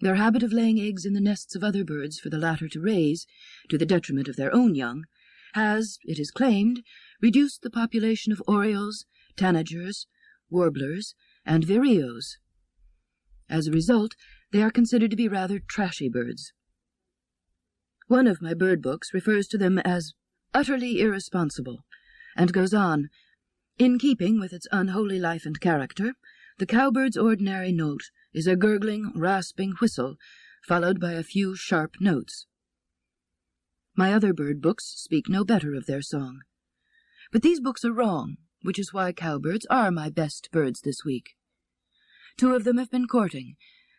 Their habit of laying eggs in the nests of other birds for the latter to raise, to the detriment of their own young, has, it is claimed, reduced the population of orioles, tanagers, warblers, and vireos. As a result, they are considered to be rather trashy birds. One of my bird books refers to them as utterly irresponsible, and goes on, "In keeping with its unholy life and character, the cowbird's ordinary note is a gurgling, rasping whistle, followed by a few sharp notes." My other bird books speak no better of their song. But these books are wrong, which is why cowbirds are my best birds this week. 2 of them have been courting,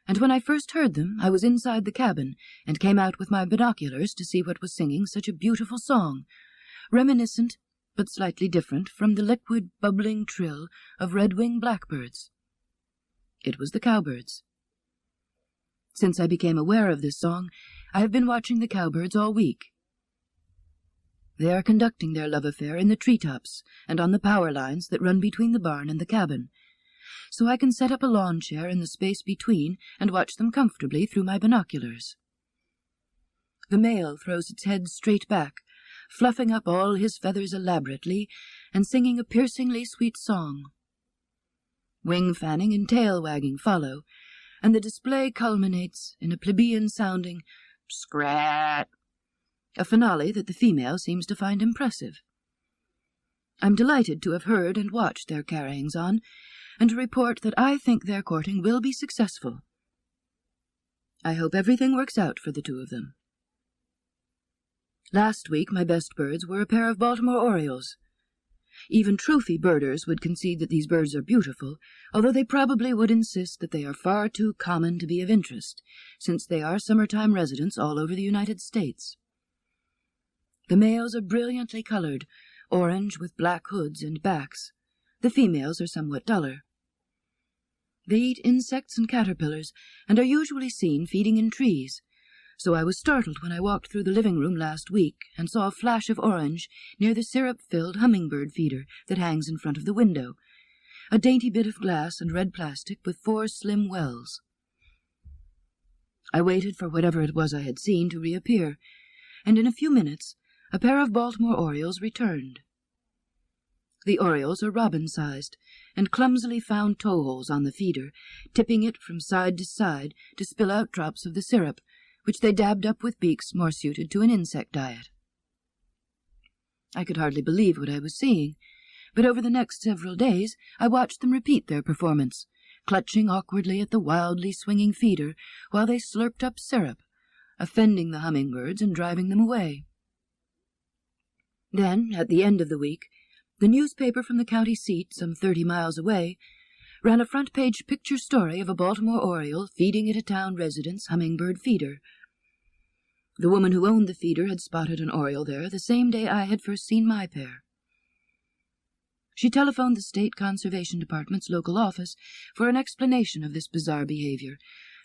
and when I first heard them, I was inside the cabin and came out with my binoculars to see what was singing such a beautiful song, reminiscent but slightly different from the liquid, bubbling trill of red-winged blackbirds. It was the cowbirds. Since I became aware of this song, I have been watching the cowbirds all week. They are conducting their love affair in the treetops and on the power lines that run between the barn and the cabin, so I can set up a lawn chair in the space between and watch them comfortably through my binoculars. The male throws its head straight back, fluffing up all his feathers elaborately and singing a piercingly sweet song. Wing fanning and tail wagging follow, and the display culminates in a plebeian-sounding scrat, a finale that the female seems to find impressive. I'm delighted to have heard and watched their carryings-on, and to report that I think their courting will be successful. I hope everything works out for the two of them. Last week my best birds were a pair of Baltimore orioles. Even trophy birders would concede that these birds are beautiful, although they probably would insist that they are far too common to be of interest, since they are summertime residents all over the United States. The males are brilliantly colored, orange with black hoods and backs. The females are somewhat duller. They eat insects and caterpillars, and are usually seen feeding in trees, so I was startled when I walked through the living room last week and saw a flash of orange near the syrup-filled hummingbird feeder that hangs in front of the window, a dainty bit of glass and red plastic with 4 slim wells. I waited for whatever it was I had seen to reappear, and in a few minutes a pair of Baltimore orioles returned. The orioles are robin-sized, and clumsily found toe-holes on the feeder, tipping it from side to side to spill out drops of the syrup, which they dabbed up with beaks more suited to an insect diet. I could hardly believe what I was seeing, but over the next several days I watched them repeat their performance, clutching awkwardly at the wildly swinging feeder while they slurped up syrup, offending the hummingbirds and driving them away. Then, at the end of the week, the newspaper from the county seat, some 30 miles away, ran a front-page picture story of a Baltimore oriole feeding at a town resident's hummingbird feeder. The woman who owned the feeder had spotted an oriole there the same day I had first seen my pair. She telephoned the State Conservation Department's local office for an explanation of this bizarre behavior,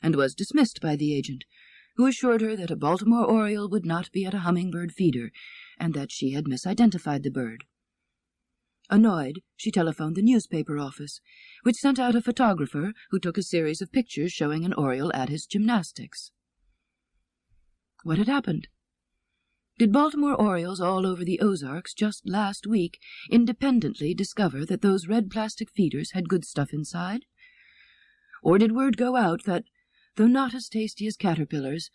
and was dismissed by the agent, who assured her that a Baltimore oriole would not be at a hummingbird feeder, and that she had misidentified the bird. Annoyed, she telephoned the newspaper office, which sent out a photographer who took a series of pictures showing an oriole at his gymnastics. What had happened? Did Baltimore orioles all over the Ozarks just last week independently discover that those red plastic feeders had good stuff inside? Or did word go out that, though not as tasty as caterpillars,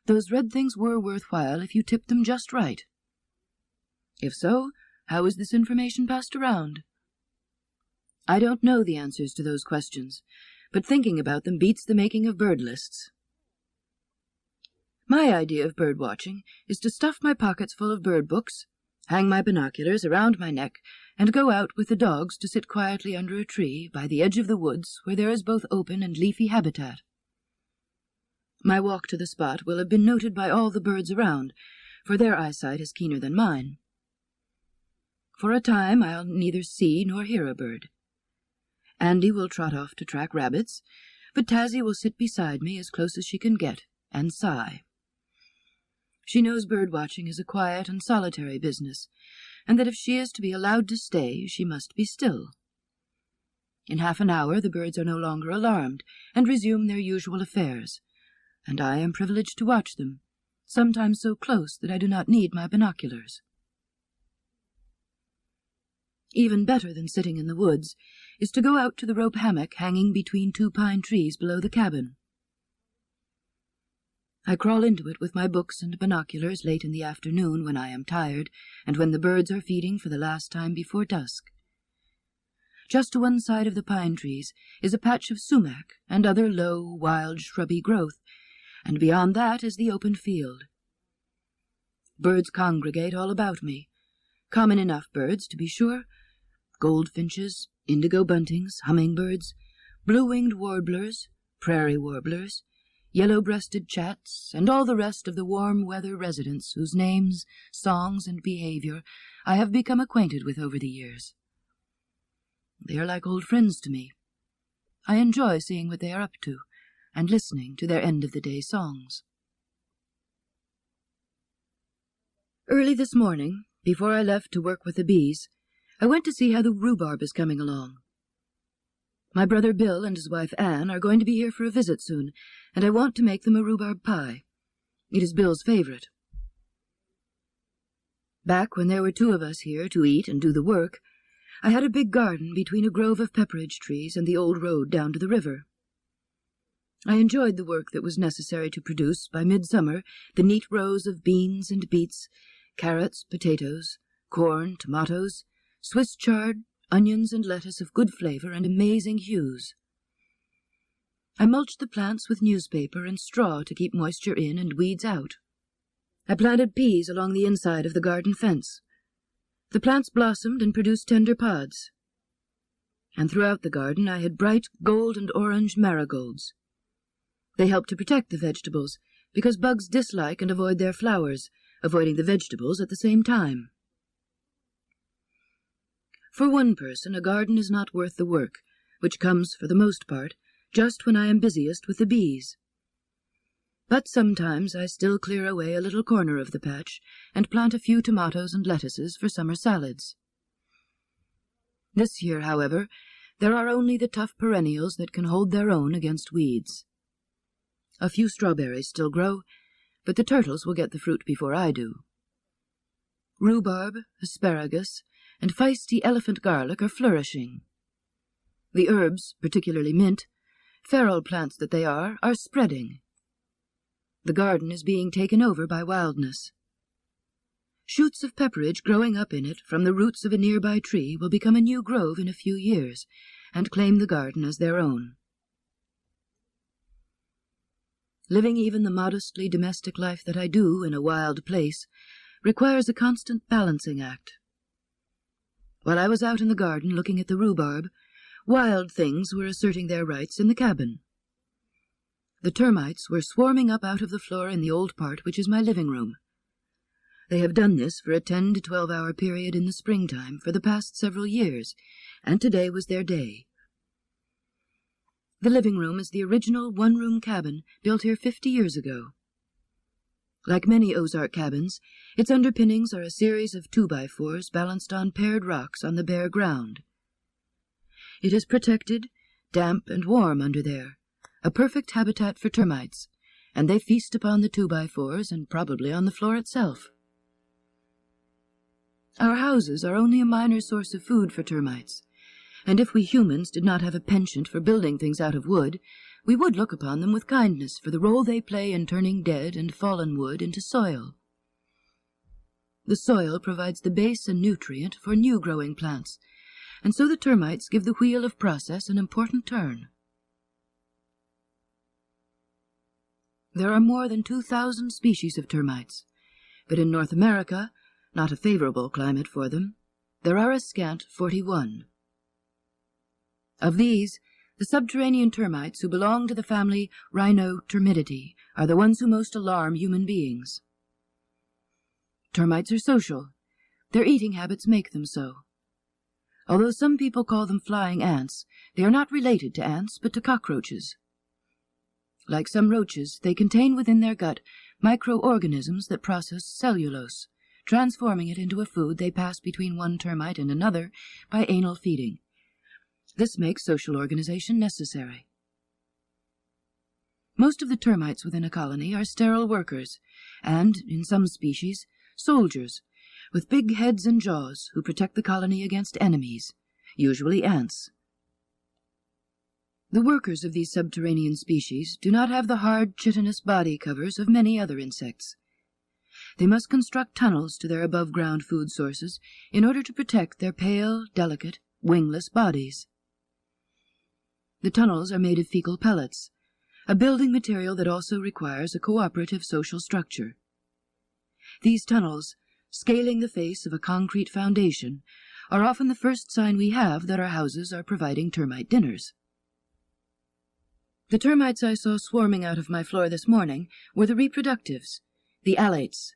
those red things were worthwhile if you tipped them just right? If so, how is this information passed around? I don't know the answers to those questions, but thinking about them beats the making of bird lists. My idea of bird watching is to stuff my pockets full of bird books, hang my binoculars around my neck, and go out with the dogs to sit quietly under a tree by the edge of the woods where there is both open and leafy habitat. My walk to the spot will have been noted by all the birds around, for their eyesight is keener than mine. For a time I'll neither see nor hear a bird. Andy will trot off to track rabbits, but Tazzy will sit beside me as close as she can get, and sigh. She knows bird-watching is a quiet and solitary business, and that if she is to be allowed to stay, she must be still. In half an hour the birds are no longer alarmed, and resume their usual affairs, and I am privileged to watch them, sometimes so close that I do not need my binoculars. Even better than sitting in the woods is to go out to the rope hammock hanging between 2 pine trees below the cabin. I crawl into it with my books and binoculars late in the afternoon when I am tired and when the birds are feeding for the last time before dusk. Just to one side of the pine trees is a patch of sumac and other low, wild, shrubby growth, and beyond that is the open field. Birds congregate all about me, common enough birds, to be sure, goldfinches, indigo buntings, hummingbirds, blue-winged warblers, prairie warblers, yellow-breasted chats, and all the rest of the warm-weather residents whose names, songs, and behavior I have become acquainted with over the years. They are like old friends to me. I enjoy seeing what they are up to, and listening to their end-of-the-day songs. Early this morning, before I left to work with the bees, I went to see how the rhubarb is coming along. My brother Bill and his wife Anne are going to be here for a visit soon, and I want to make them a rhubarb pie. It is Bill's favorite, Back when there were 2 of us here to eat and do the work, I had a big garden between a grove of pepperidge trees and the old road down to the river. I enjoyed the work that was necessary to produce, by midsummer, the neat rows of beans and beets, carrots, potatoes, corn, tomatoes, Swiss chard, onions and lettuce of good flavor and amazing hues. I mulched the plants with newspaper and straw to keep moisture in and weeds out. I planted peas along the inside of the garden fence. The plants blossomed and produced tender pods. And throughout the garden I had bright gold and orange marigolds. They help to protect the vegetables, because bugs dislike and avoid their flowers, avoiding the vegetables at the same time. For one person, a garden is not worth the work, which comes, for the most part, just when I am busiest with the bees. But sometimes I still clear away a little corner of the patch and plant a few tomatoes and lettuces for summer salads. This year, however, there are only the tough perennials that can hold their own against weeds. A few strawberries still grow, but the turtles will get the fruit before I do. Rhubarb, asparagus, and feisty elephant garlic are flourishing. The herbs, particularly mint, feral plants that they are spreading. The garden is being taken over by wildness. Shoots of pepperidge growing up in it from the roots of a nearby tree will become a new grove in a few years, and claim the garden as their own. Living even the modestly domestic life that I do in a wild place requires a constant balancing act. While I was out in the garden looking at the rhubarb, wild things were asserting their rights in the cabin. The termites were swarming up out of the floor in the old part which is my living room. They have done this for a 10 to 12-hour period in the springtime for the past several years, and today was their day. The living room is the original one-room cabin built here 50 years ago. Like many Ozark cabins, its underpinnings are a series of 2x4s balanced on paired rocks on the bare ground. It is protected, damp and warm under there, a perfect habitat for termites, and they feast upon the 2x4s and probably on the floor itself. Our houses are only a minor source of food for termites, and if we humans did not have a penchant for building things out of wood, we would look upon them with kindness for the role they play in turning dead and fallen wood into soil. The soil provides the base and nutrient for new growing plants, and so the termites give the wheel of process an important turn. There are more than 2,000 species of termites, but in North America, not a favorable climate for them, there are a scant 41. Of these, the subterranean termites who belong to the family Rhinotermididae are the ones who most alarm human beings. Termites are social. Their eating habits make them so. Although some people call them flying ants, they are not related to ants but to cockroaches. Like some roaches, they contain within their gut microorganisms that process cellulose, transforming it into a food they pass between one termite and another by anal feeding. This makes social organization necessary. Most of the termites within a colony are sterile workers, and, in some species, soldiers, with big heads and jaws who protect the colony against enemies, usually ants. The workers of these subterranean species do not have the hard, chitinous body covers of many other insects. They must construct tunnels to their above-ground food sources in order to protect their pale, delicate, wingless bodies. The tunnels are made of fecal pellets, a building material that also requires a cooperative social structure. These tunnels, scaling the face of a concrete foundation, are often the first sign we have that our houses are providing termite dinners. The termites I saw swarming out of my floor this morning were the reproductives, the alates,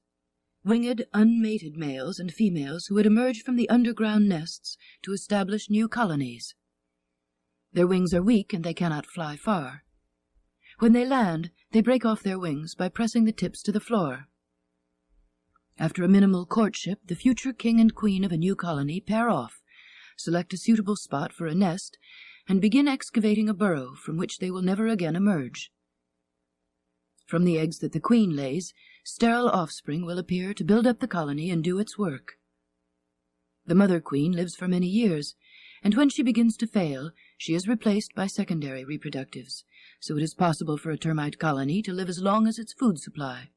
winged, unmated males and females who had emerged from the underground nests to establish new colonies. Their wings are weak and they cannot fly far. When they land, they break off their wings by pressing the tips to the floor. After a minimal courtship, the future king and queen of a new colony pair off, select a suitable spot for a nest, and begin excavating a burrow from which they will never again emerge. From the eggs that the queen lays, sterile offspring will appear to build up the colony and do its work. The mother queen lives for many years, and when she begins to fail, she is replaced by secondary reproductives, so it is possible for a termite colony to live as long as its food supply.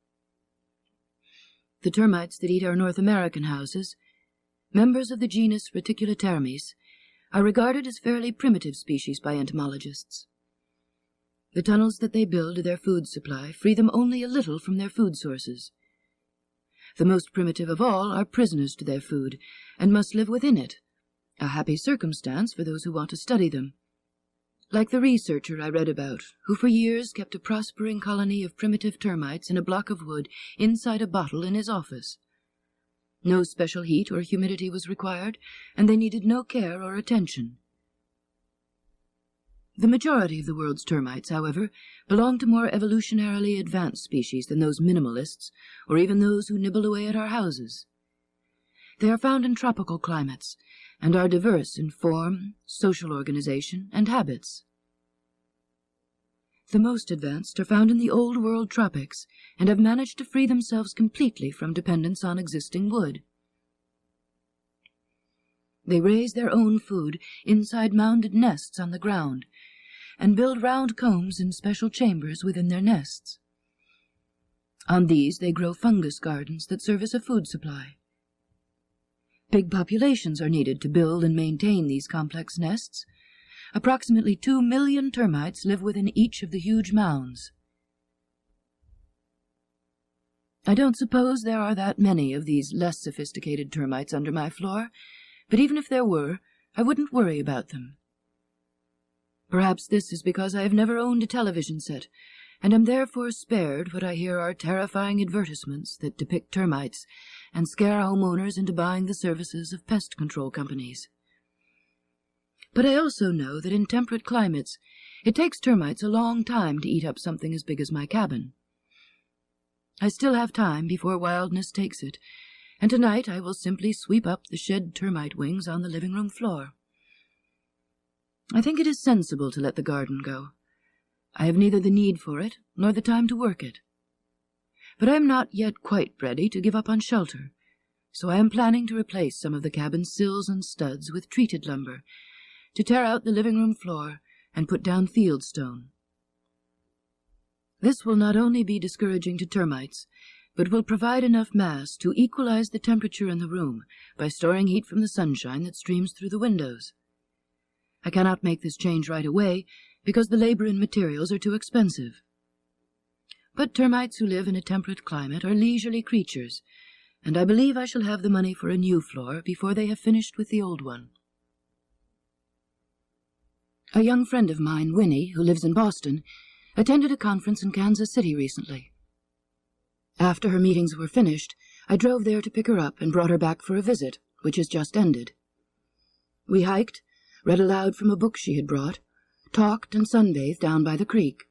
The termites that eat our North American houses, members of the genus Reticulitermes, are regarded as fairly primitive species by entomologists. The tunnels that they build to their food supply free them only a little from their food sources. The most primitive of all are prisoners to their food, and must live within it, a happy circumstance for those who want to study them. Like the researcher I read about, who for years kept a prospering colony of primitive termites in a block of wood inside a bottle in his office. No special heat or humidity was required, and they needed no care or attention. The majority of the world's termites, however, belong to more evolutionarily advanced species than those minimalists, or even those who nibble away at our houses. They are found in tropical climates, and are diverse in form, social organization, and habits. The most advanced are found in the Old World tropics, and have managed to free themselves completely from dependence on existing wood. They raise their own food inside mounded nests on the ground, and build round combs in special chambers within their nests. On these they grow fungus gardens that serve as a food supply. Big populations are needed to build and maintain these complex nests. Approximately 2 million termites live within each of the huge mounds. I don't suppose there are that many of these less sophisticated termites under my floor, but even if there were, I wouldn't worry about them. Perhaps this is because I have never owned a television set, and am therefore spared what I hear are terrifying advertisements that depict termites and scare homeowners into buying the services of pest control companies. But I also know that in temperate climates, it takes termites a long time to eat up something as big as my cabin. I still have time before wildness takes it, and tonight I will simply sweep up the shed termite wings on the living room floor. I think it is sensible to let the garden go. I have neither the need for it nor the time to work it. But I am not yet quite ready to give up on shelter, so I am planning to replace some of the cabin's sills and studs with treated lumber, to tear out the living room floor and put down field stone. This will not only be discouraging to termites, but will provide enough mass to equalize the temperature in the room by storing heat from the sunshine that streams through the windows. I cannot make this change right away because the labor and materials are too expensive. But termites who live in a temperate climate are leisurely creatures, and I believe I shall have the money for a new floor before they have finished with the old one. A young friend of mine, Winnie, who lives in Boston, attended a conference in Kansas City recently. After her meetings were finished, I drove there to pick her up and brought her back for a visit, which has just ended. We hiked, read aloud from a book she had brought, talked and sunbathed down by the creek.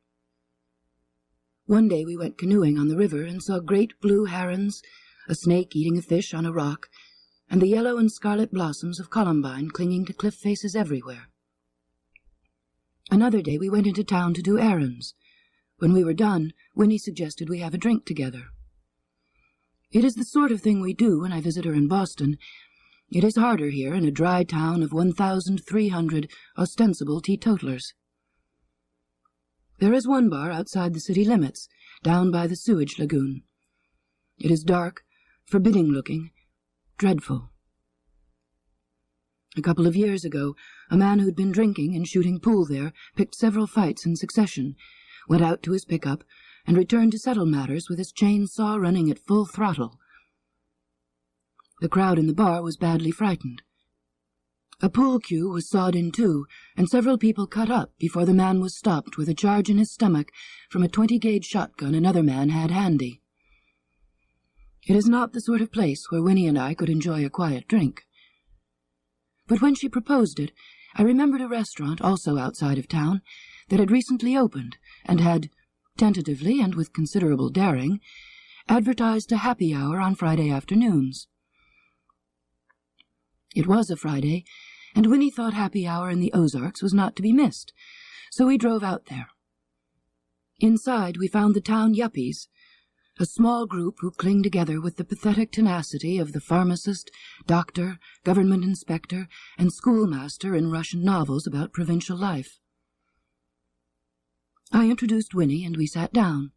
One day we went canoeing on the river and saw great blue herons, a snake eating a fish on a rock, and the yellow and scarlet blossoms of columbine clinging to cliff faces everywhere. Another day we went into town to do errands. When we were done, Winnie suggested we have a drink together. It is the sort of thing we do when I visit her in Boston. It is harder here in a dry town of 1,300 ostensible teetotalers. There is one bar outside the city limits, down by the sewage lagoon. It is dark, forbidding-looking, dreadful. A couple of years ago, a man who'd been drinking and shooting pool there picked several fights in succession, went out to his pickup, and returned to settle matters with his chainsaw running at full throttle. The crowd in the bar was badly frightened. A pool cue was sawed in two, and several people cut up before the man was stopped with a charge in his stomach from a 20-gauge shotgun another man had handy. It is not the sort of place where Winnie and I could enjoy a quiet drink. But when she proposed it, I remembered a restaurant also outside of town that had recently opened and had, tentatively and with considerable daring, advertised a happy hour on Friday afternoons. It was a Friday, and Winnie thought happy hour in the Ozarks was not to be missed, so we drove out there. Inside, we found the town yuppies, a small group who cling together with the pathetic tenacity of the pharmacist, doctor, government inspector, and schoolmaster in Russian novels about provincial life. I introduced Winnie, and we sat down.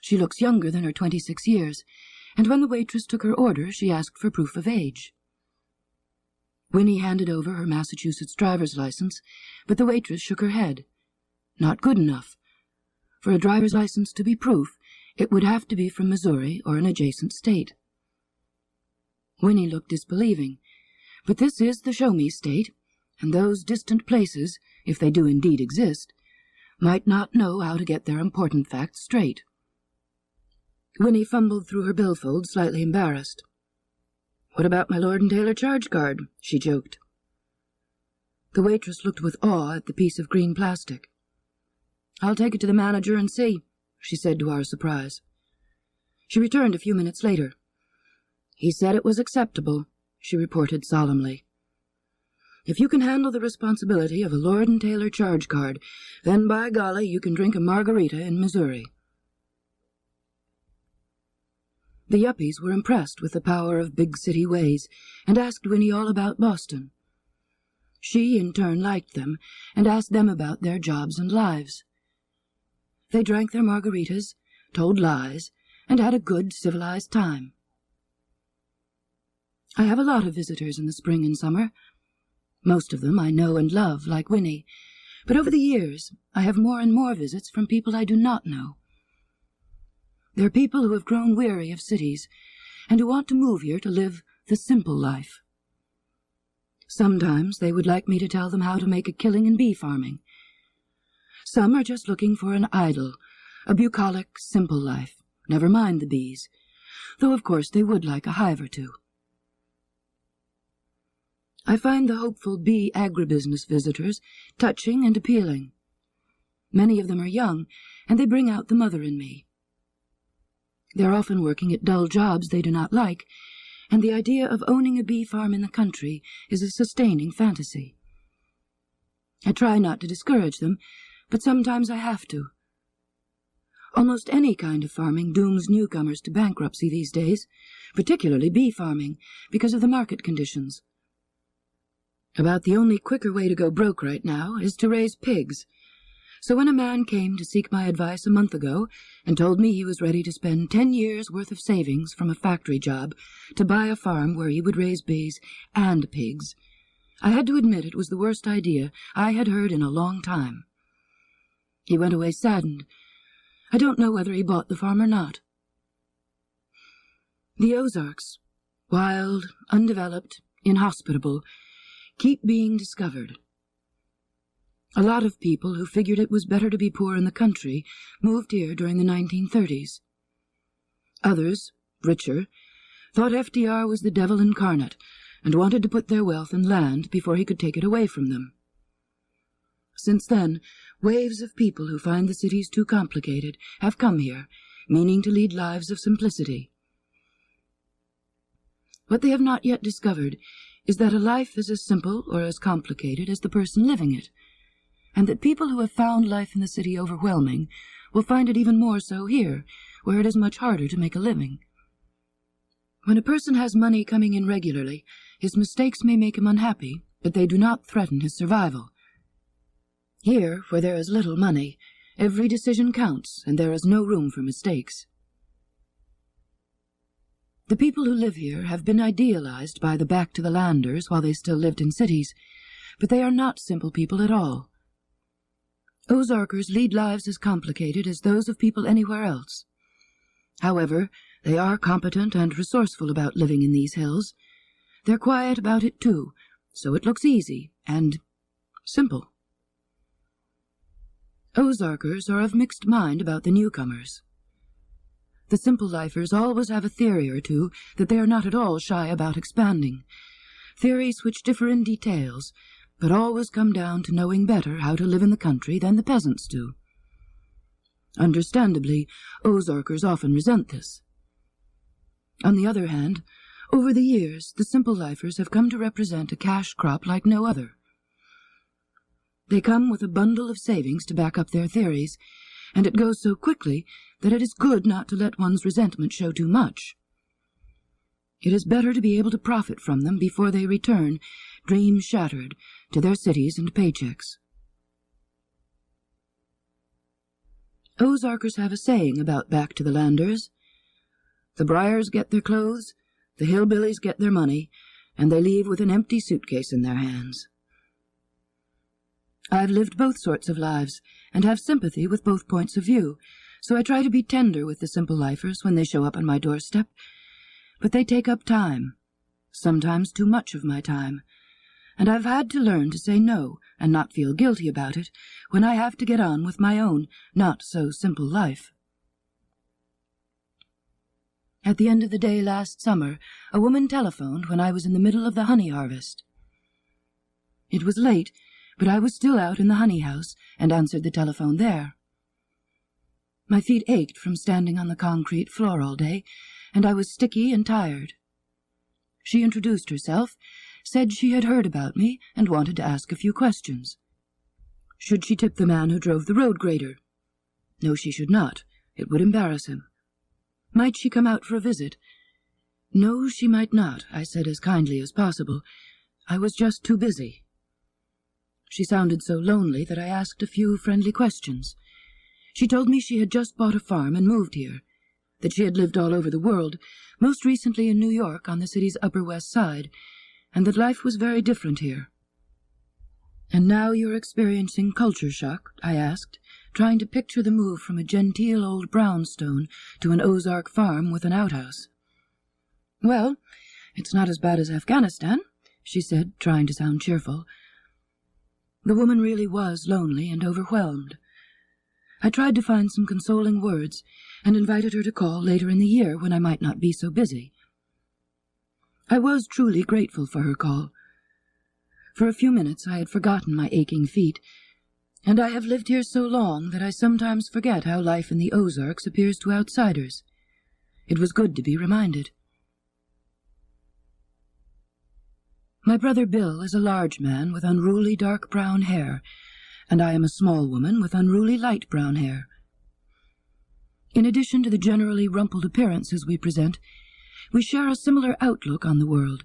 She looks younger than her 26 years, and when the waitress took her order, she asked for proof of age. Winnie handed over her Massachusetts driver's license, but the waitress shook her head. Not good enough. For a driver's license to be proof, it would have to be from Missouri or an adjacent state. Winnie looked disbelieving. But this is the show-me state, and those distant places, if they do indeed exist, might not know how to get their important facts straight. Winnie fumbled through her billfold, slightly embarrassed. "What about my Lord and Taylor charge card?" she joked. The waitress looked with awe at the piece of green plastic. "I'll take it to the manager and see," she said to our surprise. She returned a few minutes later. "He said it was acceptable," she reported solemnly. "If you can handle the responsibility of a Lord and Taylor charge card, then by golly you can drink a margarita in Missouri." The yuppies were impressed with the power of big city ways and asked Winnie all about Boston. She, in turn, liked them and asked them about their jobs and lives. They drank their margaritas, told lies, and had a good, civilized time. I have a lot of visitors in the spring and summer. Most of them I know and love, like Winnie, but over the years I have more and more visits from people I do not know. They're people who have grown weary of cities and who want to move here to live the simple life. Sometimes they would like me to tell them how to make a killing in bee farming. Some are just looking for an idle, a bucolic, simple life, never mind the bees, though of course they would like a hive or two. I find the hopeful bee agribusiness visitors touching and appealing. Many of them are young, and they bring out the mother in me. They're often working at dull jobs they do not like, and the idea of owning a bee farm in the country is a sustaining fantasy. I try not to discourage them, but sometimes I have to. Almost any kind of farming dooms newcomers to bankruptcy these days, particularly bee farming, because of the market conditions. About the only quicker way to go broke right now is to raise pigs. So when a man came to seek my advice a month ago and told me he was ready to spend 10 years' worth of savings from a factory job to buy a farm where he would raise bees and pigs, I had to admit it was the worst idea I had heard in a long time. He went away saddened. I don't know whether he bought the farm or not. The Ozarks, wild, undeveloped, inhospitable, keep being discovered. A lot of people who figured it was better to be poor in the country moved here during the 1930s. Others, richer, thought FDR was the devil incarnate and wanted to put their wealth in land before he could take it away from them. Since then, waves of people who find the cities too complicated have come here, meaning to lead lives of simplicity. What they have not yet discovered is that a life is as simple or as complicated as the person living it, and that people who have found life in the city overwhelming will find it even more so here, where it is much harder to make a living. When a person has money coming in regularly, his mistakes may make him unhappy, but they do not threaten his survival. Here, where there is little money, every decision counts, and there is no room for mistakes. The people who live here have been idealized by the back-to-the-landers while they still lived in cities, but they are not simple people at all. Ozarkers lead lives as complicated as those of people anywhere else. However, they are competent and resourceful about living in these hills. They're quiet about it too, so it looks easy and simple. Ozarkers are of mixed mind about the newcomers. The simple lifers always have a theory or two that they are not at all shy about expanding, theories which differ in details, but always come down to knowing better how to live in the country than the peasants do. Understandably, Ozarkers often resent this. On the other hand, over the years, the simple lifers have come to represent a cash crop like no other. They come with a bundle of savings to back up their theories, and it goes so quickly that it is good not to let one's resentment show too much. It is better to be able to profit from them before they return, dreams shattered, to their cities and paychecks. Ozarkers have a saying about back to the landers. The Briars get their clothes, the hillbillies get their money, and they leave with an empty suitcase in their hands. I've lived both sorts of lives, and have sympathy with both points of view, so I try to be tender with the simple lifers when they show up on my doorstep. But they take up time, sometimes too much of my time, and I've had to learn to say no and not feel guilty about it when I have to get on with my own not-so-simple life. At the end of the day last summer, a woman telephoned when I was in the middle of the honey harvest. It was late, but I was still out in the honey house and answered the telephone there. My feet ached from standing on the concrete floor all day, and I was sticky and tired. She introduced herself, said she had heard about me and wanted to ask a few questions. Should she tip the man who drove the road grader? No, she should not. It would embarrass him. Might she come out for a visit? No, she might not, I said as kindly as possible. I was just too busy. She sounded so lonely that I asked a few friendly questions. She told me she had just bought a farm and moved here, that she had lived all over the world, most recently in New York on the city's Upper West Side, and that life was very different here. And now you're experiencing culture shock, I asked, trying to picture the move from a genteel old brownstone to an Ozark farm with an outhouse. Well, it's not as bad as Afghanistan, she said, trying to sound cheerful. The woman really was lonely and overwhelmed. I tried to find some consoling words and invited her to call later in the year when I might not be so busy. I was truly grateful for her call. For a few minutes I had forgotten my aching feet, and I have lived here so long that I sometimes forget how life in the Ozarks appears to outsiders. It was good to be reminded. My brother Bill is a large man with unruly dark brown hair, and I am a small woman with unruly light brown hair. In addition to the generally rumpled appearances we present, we share a similar outlook on the world,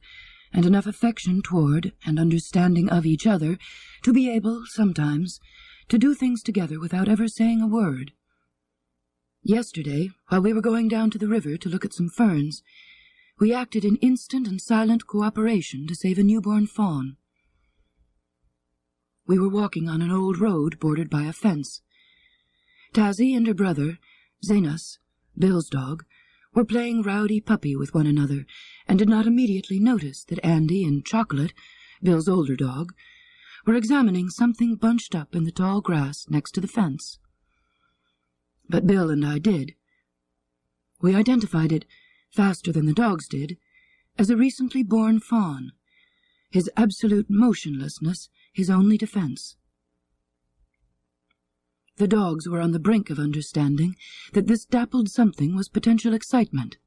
and enough affection toward and understanding of each other to be able, sometimes, to do things together without ever saying a word. Yesterday, while we were going down to the river to look at some ferns, we acted in instant and silent cooperation to save a newborn fawn. We were walking on an old road bordered by a fence. Tazzy and her brother, Zenas, Bill's dog, were playing rowdy puppy with one another, and did not immediately notice that Andy and Chocolate, Bill's older dog, were examining something bunched up in the tall grass next to the fence. But Bill and I did. We identified it, faster than the dogs did, as a recently born fawn, his absolute motionlessness his only defense. The dogs were on the brink of understanding that this dappled something was potential excitement.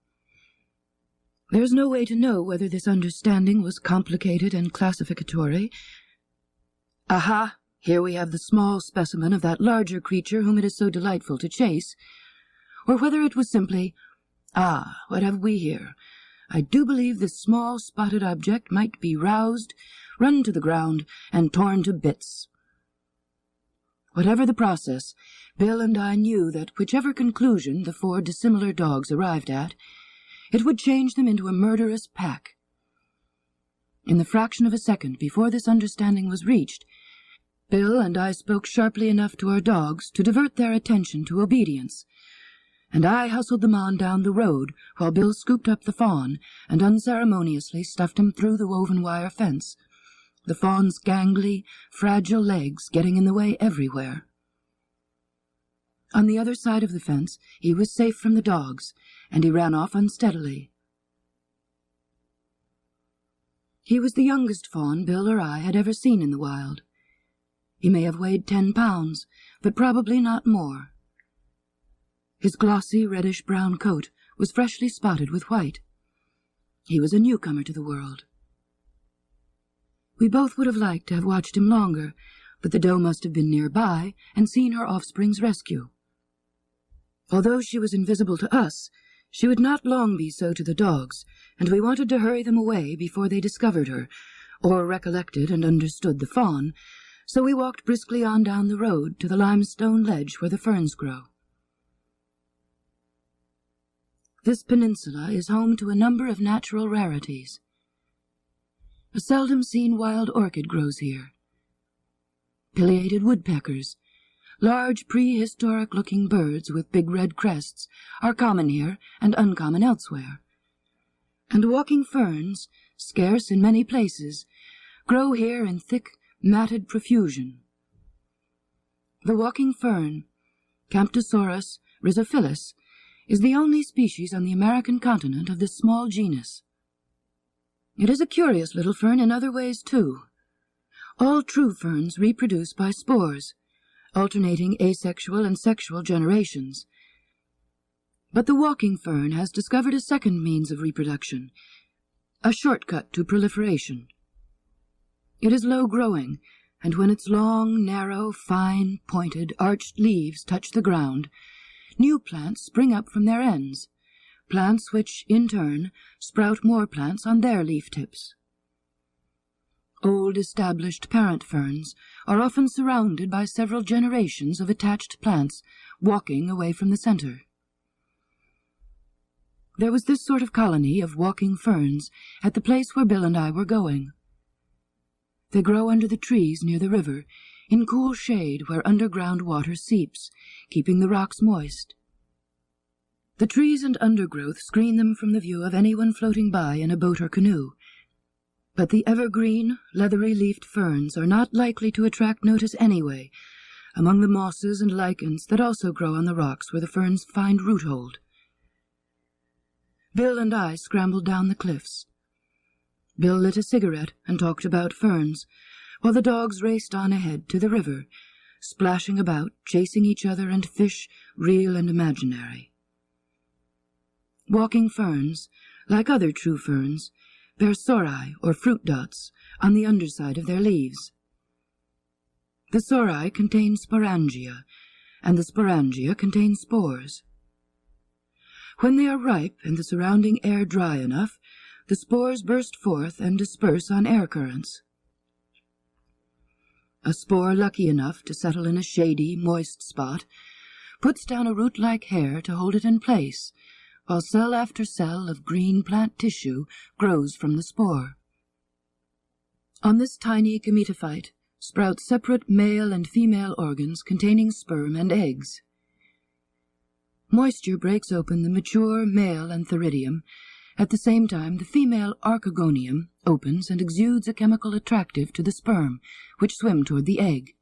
There's no way to know whether this understanding was complicated and classificatory. Aha! Here we have the small specimen of that larger creature whom it is so delightful to chase, or whether it was simply, ah, what have we here? I do believe this small spotted object might be roused, run to the ground, and torn to bits. Whatever the process, Bill and I knew that whichever conclusion the four dissimilar dogs arrived at, it would change them into a murderous pack. In the fraction of a second before this understanding was reached, Bill and I spoke sharply enough to our dogs to divert their attention to obedience, and I hustled them on down the road while Bill scooped up the fawn and unceremoniously stuffed him through the woven wire fence, the fawn's gangly, fragile legs getting in the way everywhere. On the other side of the fence he was safe from the dogs, and he ran off unsteadily. He was the youngest fawn Bill or I had ever seen in the wild. He may have weighed 10 pounds, but probably not more. His glossy reddish-brown coat was freshly spotted with white. He was a newcomer to the world. We both would have liked to have watched him longer, but the doe must have been nearby and seen her offspring's rescue. Although she was invisible to us, she would not long be so to the dogs, and we wanted to hurry them away before they discovered her, or recollected and understood the fawn, so we walked briskly on down the road to the limestone ledge where the ferns grow. This peninsula is home to a number of natural rarities. A seldom-seen wild orchid grows here. Pileated woodpeckers, large prehistoric-looking birds with big red crests, are common here and uncommon elsewhere. And walking ferns, scarce in many places, grow here in thick, matted profusion. The walking fern, Camptosaurus rhizophilus, is the only species on the American continent of this small genus. It is a curious little fern in other ways, too. All true ferns reproduce by spores, alternating asexual and sexual generations. But the walking fern has discovered a second means of reproduction, a shortcut to proliferation. It is low-growing, and when its long, narrow, fine, pointed, arched leaves touch the ground, new plants spring up from their ends, plants which, in turn, sprout more plants on their leaf tips. Old established parent ferns are often surrounded by several generations of attached plants walking away from the center. There was this sort of colony of walking ferns at the place where Bill and I were going. They grow under the trees near the river, in cool shade where underground water seeps, keeping the rocks moist. The trees and undergrowth screen them from the view of anyone floating by in a boat or canoe, but the evergreen, leathery-leafed ferns are not likely to attract notice anyway, among the mosses and lichens that also grow on the rocks where the ferns find roothold. Bill and I scrambled down the cliffs. Bill lit a cigarette and talked about ferns, while the dogs raced on ahead to the river, splashing about, chasing each other and fish, real and imaginary. Walking ferns, like other true ferns, bear sori, or fruit dots, on the underside of their leaves. The sori contain sporangia, and the sporangia contain spores. When they are ripe and the surrounding air dry enough, the spores burst forth and disperse on air currents. A spore lucky enough to settle in a shady, moist spot puts down a root-like hair to hold it in place, while cell after cell of green plant tissue grows from the spore. On this tiny gametophyte sprout separate male and female organs containing sperm and eggs. Moisture breaks open the mature male antheridium. At the same time, the female archegonium opens and exudes a chemical attractive to the sperm, which swim toward the egg.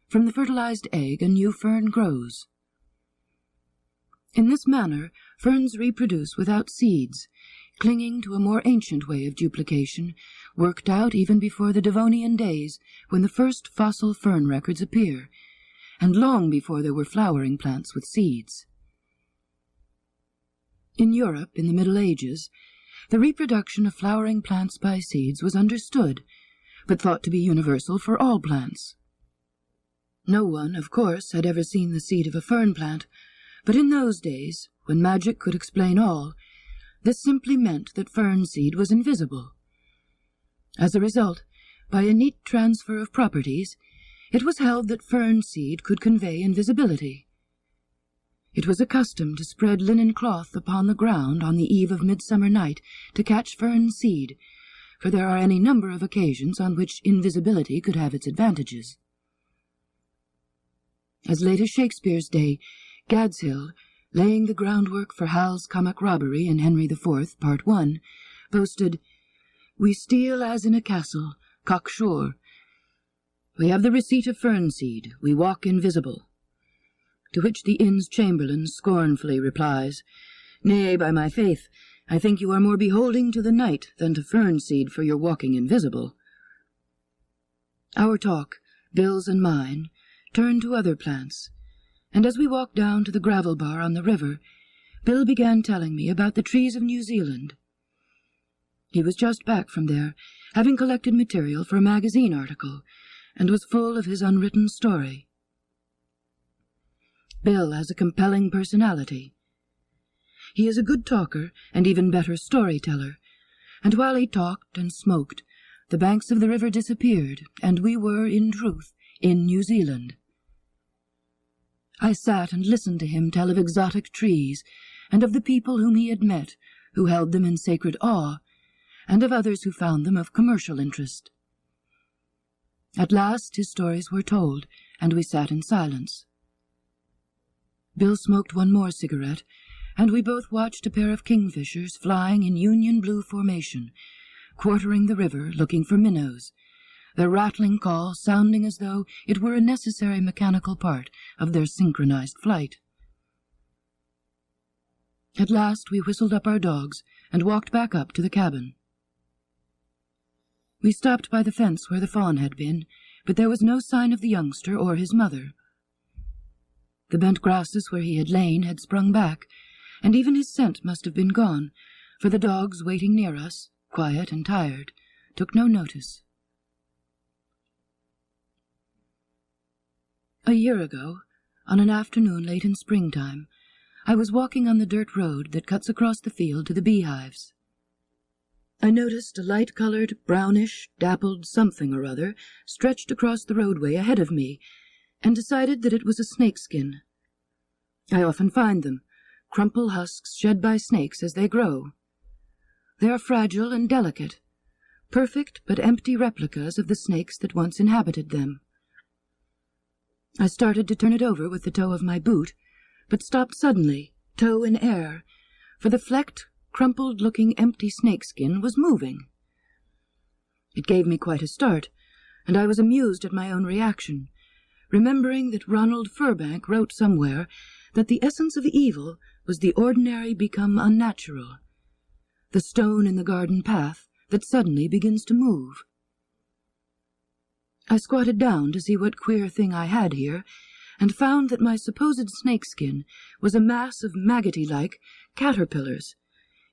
From the fertilized egg, a new fern grows. In this manner, ferns reproduce without seeds, clinging to a more ancient way of duplication, worked out even before the Devonian days, when the first fossil fern records appear, and long before there were flowering plants with seeds. In Europe, in the Middle Ages, the reproduction of flowering plants by seeds was understood, but thought to be universal for all plants. No one, of course, had ever seen the seed of a fern plant, but in those days, when magic could explain all, this simply meant that fern seed was invisible. As a result, by a neat transfer of properties, it was held that fern seed could convey invisibility. It was a custom to spread linen cloth upon the ground on the eve of midsummer night to catch fern seed, for there are any number of occasions on which invisibility could have its advantages. As late as Shakespeare's day, Gadshill, laying the groundwork for Hal's comic robbery in Henry IV, Part 1, boasted, "We steal as in a castle, cocksure. We have the receipt of fern seed, we walk invisible." To which the inn's chamberlain scornfully replies, "Nay, by my faith, I think you are more beholding to the night than to fern seed for your walking invisible." Our talk, Bill's and mine, turned to other plants, and as we walked down to the gravel bar on the river, Bill began telling me about the trees of New Zealand. He was just back from there, having collected material for a magazine article, and was full of his unwritten story. Bill has a compelling personality. He is a good talker and even better storyteller, and while he talked and smoked, the banks of the river disappeared, and we were, in truth, in New Zealand. I sat and listened to him tell of exotic trees, and of the people whom he had met, who held them in sacred awe, and of others who found them of commercial interest. At last his stories were told, and we sat in silence. Bill smoked one more cigarette, and we both watched a pair of kingfishers flying in Union Blue formation, quartering the river looking for minnows, their rattling call sounding as though it were a necessary mechanical part of their synchronized flight. At last we whistled up our dogs and walked back up to the cabin. We stopped by the fence where the fawn had been, but there was no sign of the youngster or his mother. The bent grasses where he had lain had sprung back, and even his scent must have been gone, for the dogs waiting near us, quiet and tired, took no notice. A year ago, on an afternoon late in springtime, I was walking on the dirt road that cuts across the field to the beehives. I noticed a light-colored, brownish, dappled something or other stretched across the roadway ahead of me, and decided that it was a snakeskin. I often find them, crumple husks shed by snakes as they grow. They are fragile and delicate, perfect but empty replicas of the snakes that once inhabited them. I started to turn it over with the toe of my boot, but stopped suddenly, toe in air, for the flecked, crumpled-looking empty snakeskin was moving. It gave me quite a start, and I was amused at my own reaction, remembering that Ronald Furbank wrote somewhere that the essence of evil was the ordinary become unnatural, the stone in the garden path that suddenly begins to move. I squatted down to see what queer thing I had here, and found that my supposed snakeskin was a mass of maggoty-like caterpillars,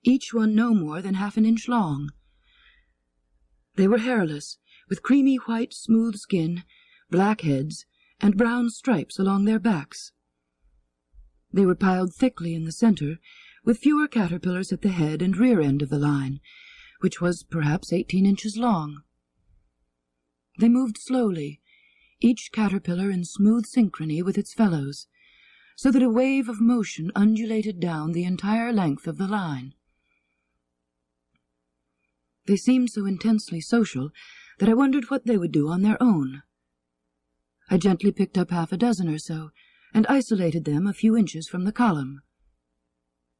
each one no more than half an inch long. They were hairless, with creamy white smooth skin, black heads, and brown stripes along their backs. They were piled thickly in the center, with fewer caterpillars at the head and rear end of the line, which was perhaps 18 inches long. They moved slowly, each caterpillar in smooth synchrony with its fellows, so that a wave of motion undulated down the entire length of the line. They seemed so intensely social that I wondered what they would do on their own. I gently picked up half a dozen or so, and isolated them a few inches from the column.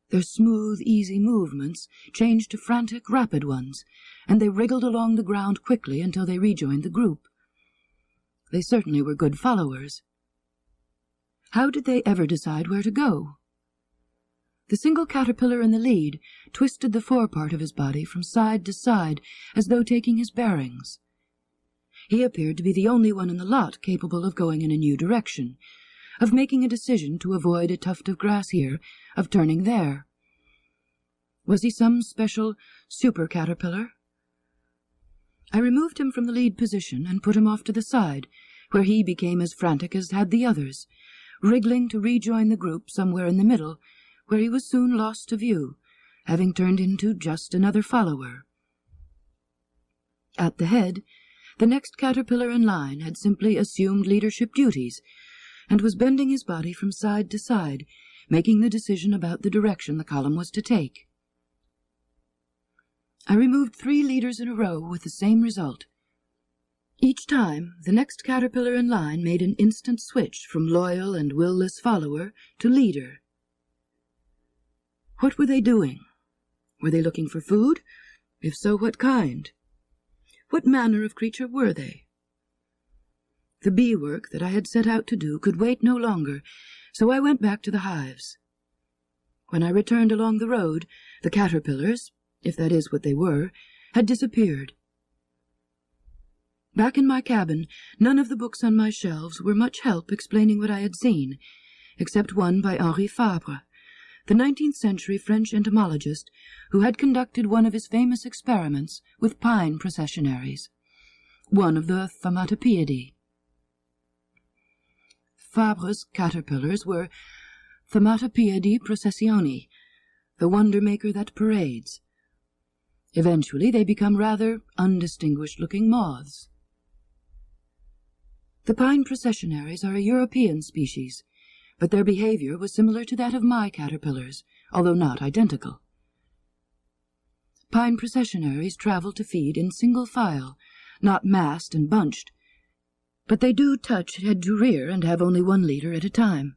Their smooth, easy movements changed to frantic, rapid ones, and they wriggled along the ground quickly until they rejoined the group. They certainly were good followers. How did they ever decide where to go? The single caterpillar in the lead twisted the forepart of his body from side to side, as though taking his bearings. He appeared to be the only one in the lot capable of going in a new direction, of making a decision to avoid a tuft of grass here, of turning there. Was he some special super-caterpillar? I removed him from the lead position and put him off to the side, where he became as frantic as had the others, wriggling to rejoin the group somewhere in the middle, where he was soon lost to view, having turned into just another follower. At the head, the next caterpillar in line had simply assumed leadership duties, and was bending his body from side to side, making the decision about the direction the column was to take. I removed 3 leaders in a row with the same result. Each time, the next caterpillar in line made an instant switch from loyal and will-less follower to leader. What were they doing? Were they looking for food? If so, what kind? What manner of creature were they? The bee work that I had set out to do could wait no longer, so I went back to the hives. When I returned along the road, the caterpillars, if that is what they were, had disappeared. Back in my cabin, none of the books on my shelves were much help explaining what I had seen, except one by Henri Fabre, the 19th-century French entomologist who had conducted one of his famous experiments with pine processionaries, one of the Thaumatopeidae. Fabre's caterpillars were Thaumatopeidae processioni, the wonder-maker that parades. Eventually they become rather undistinguished-looking moths. The pine processionaries are a European species, but their behavior was similar to that of my caterpillars, although not identical. Pine processionaries travel to feed in single file, not massed and bunched, but they do touch head to rear and have only one leader at a time.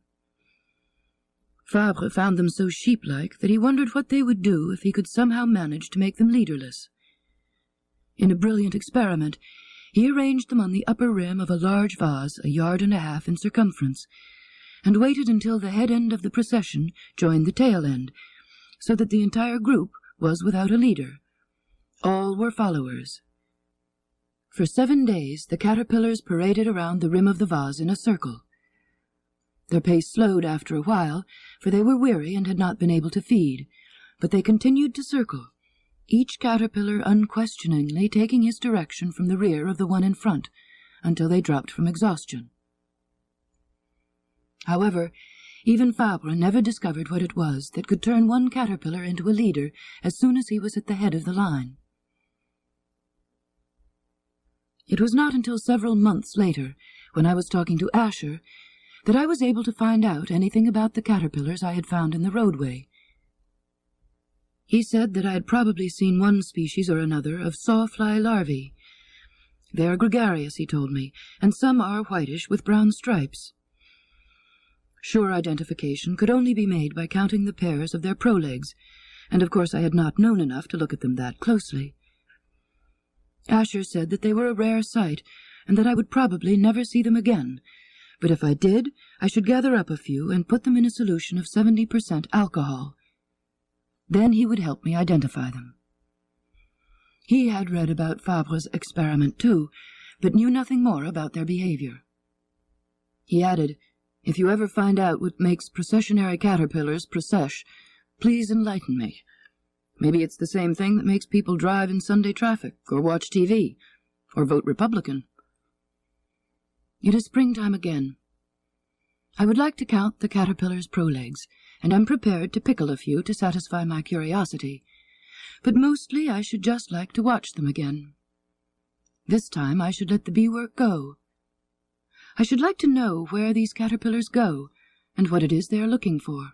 Fabre found them so sheep-like that he wondered what they would do if he could somehow manage to make them leaderless. In a brilliant experiment, he arranged them on the upper rim of a large vase 1.5 yards in circumference, and waited until the head end of the procession joined the tail end, so that the entire group was without a leader. All were followers. For 7 days the caterpillars paraded around the rim of the vase in a circle. Their pace slowed after a while, for they were weary and had not been able to feed, but they continued to circle, each caterpillar unquestioningly taking his direction from the rear of the one in front, until they dropped from exhaustion. However, even Fabre never discovered what it was that could turn one caterpillar into a leader as soon as he was at the head of the line. It was not until several months later, when I was talking to Asher, that I was able to find out anything about the caterpillars I had found in the roadway. He said that I had probably seen one species or another of sawfly larvae. They are gregarious, he told me, and some are whitish with brown stripes. Sure identification could only be made by counting the pairs of their prolegs, and of course I had not known enough to look at them that closely. Asher said that they were a rare sight, and that I would probably never see them again, but if I did, I should gather up a few and put them in a solution of 70% alcohol. Then he would help me identify them. He had read about Fabre's experiment too, but knew nothing more about their behavior. He added, "If you ever find out what makes processionary caterpillars process, please enlighten me. Maybe it's the same thing that makes people drive in Sunday traffic, or watch TV, or vote Republican." It is springtime again. I would like to count the caterpillars' prolegs, and am prepared to pickle a few to satisfy my curiosity, but mostly I should just like to watch them again. This time I should let the bee-work go. I should like to know where these caterpillars go, and what it is they are looking for.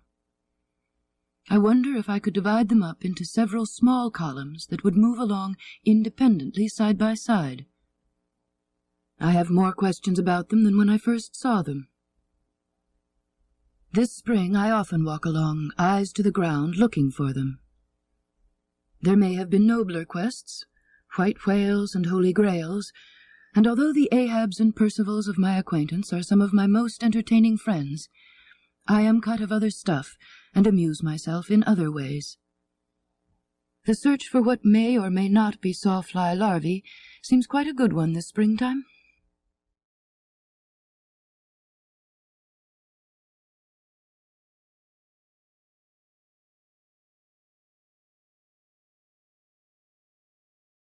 I wonder if I could divide them up into several small columns that would move along independently side by side. I have more questions about them than when I first saw them. This spring I often walk along, eyes to the ground, looking for them. There may have been nobler quests, white whales and holy grails, and although the Ahabs and Percivals of my acquaintance are some of my most entertaining friends, I am cut of other stuff and amuse myself in other ways. The search for what may or may not be sawfly larvae seems quite a good one this springtime.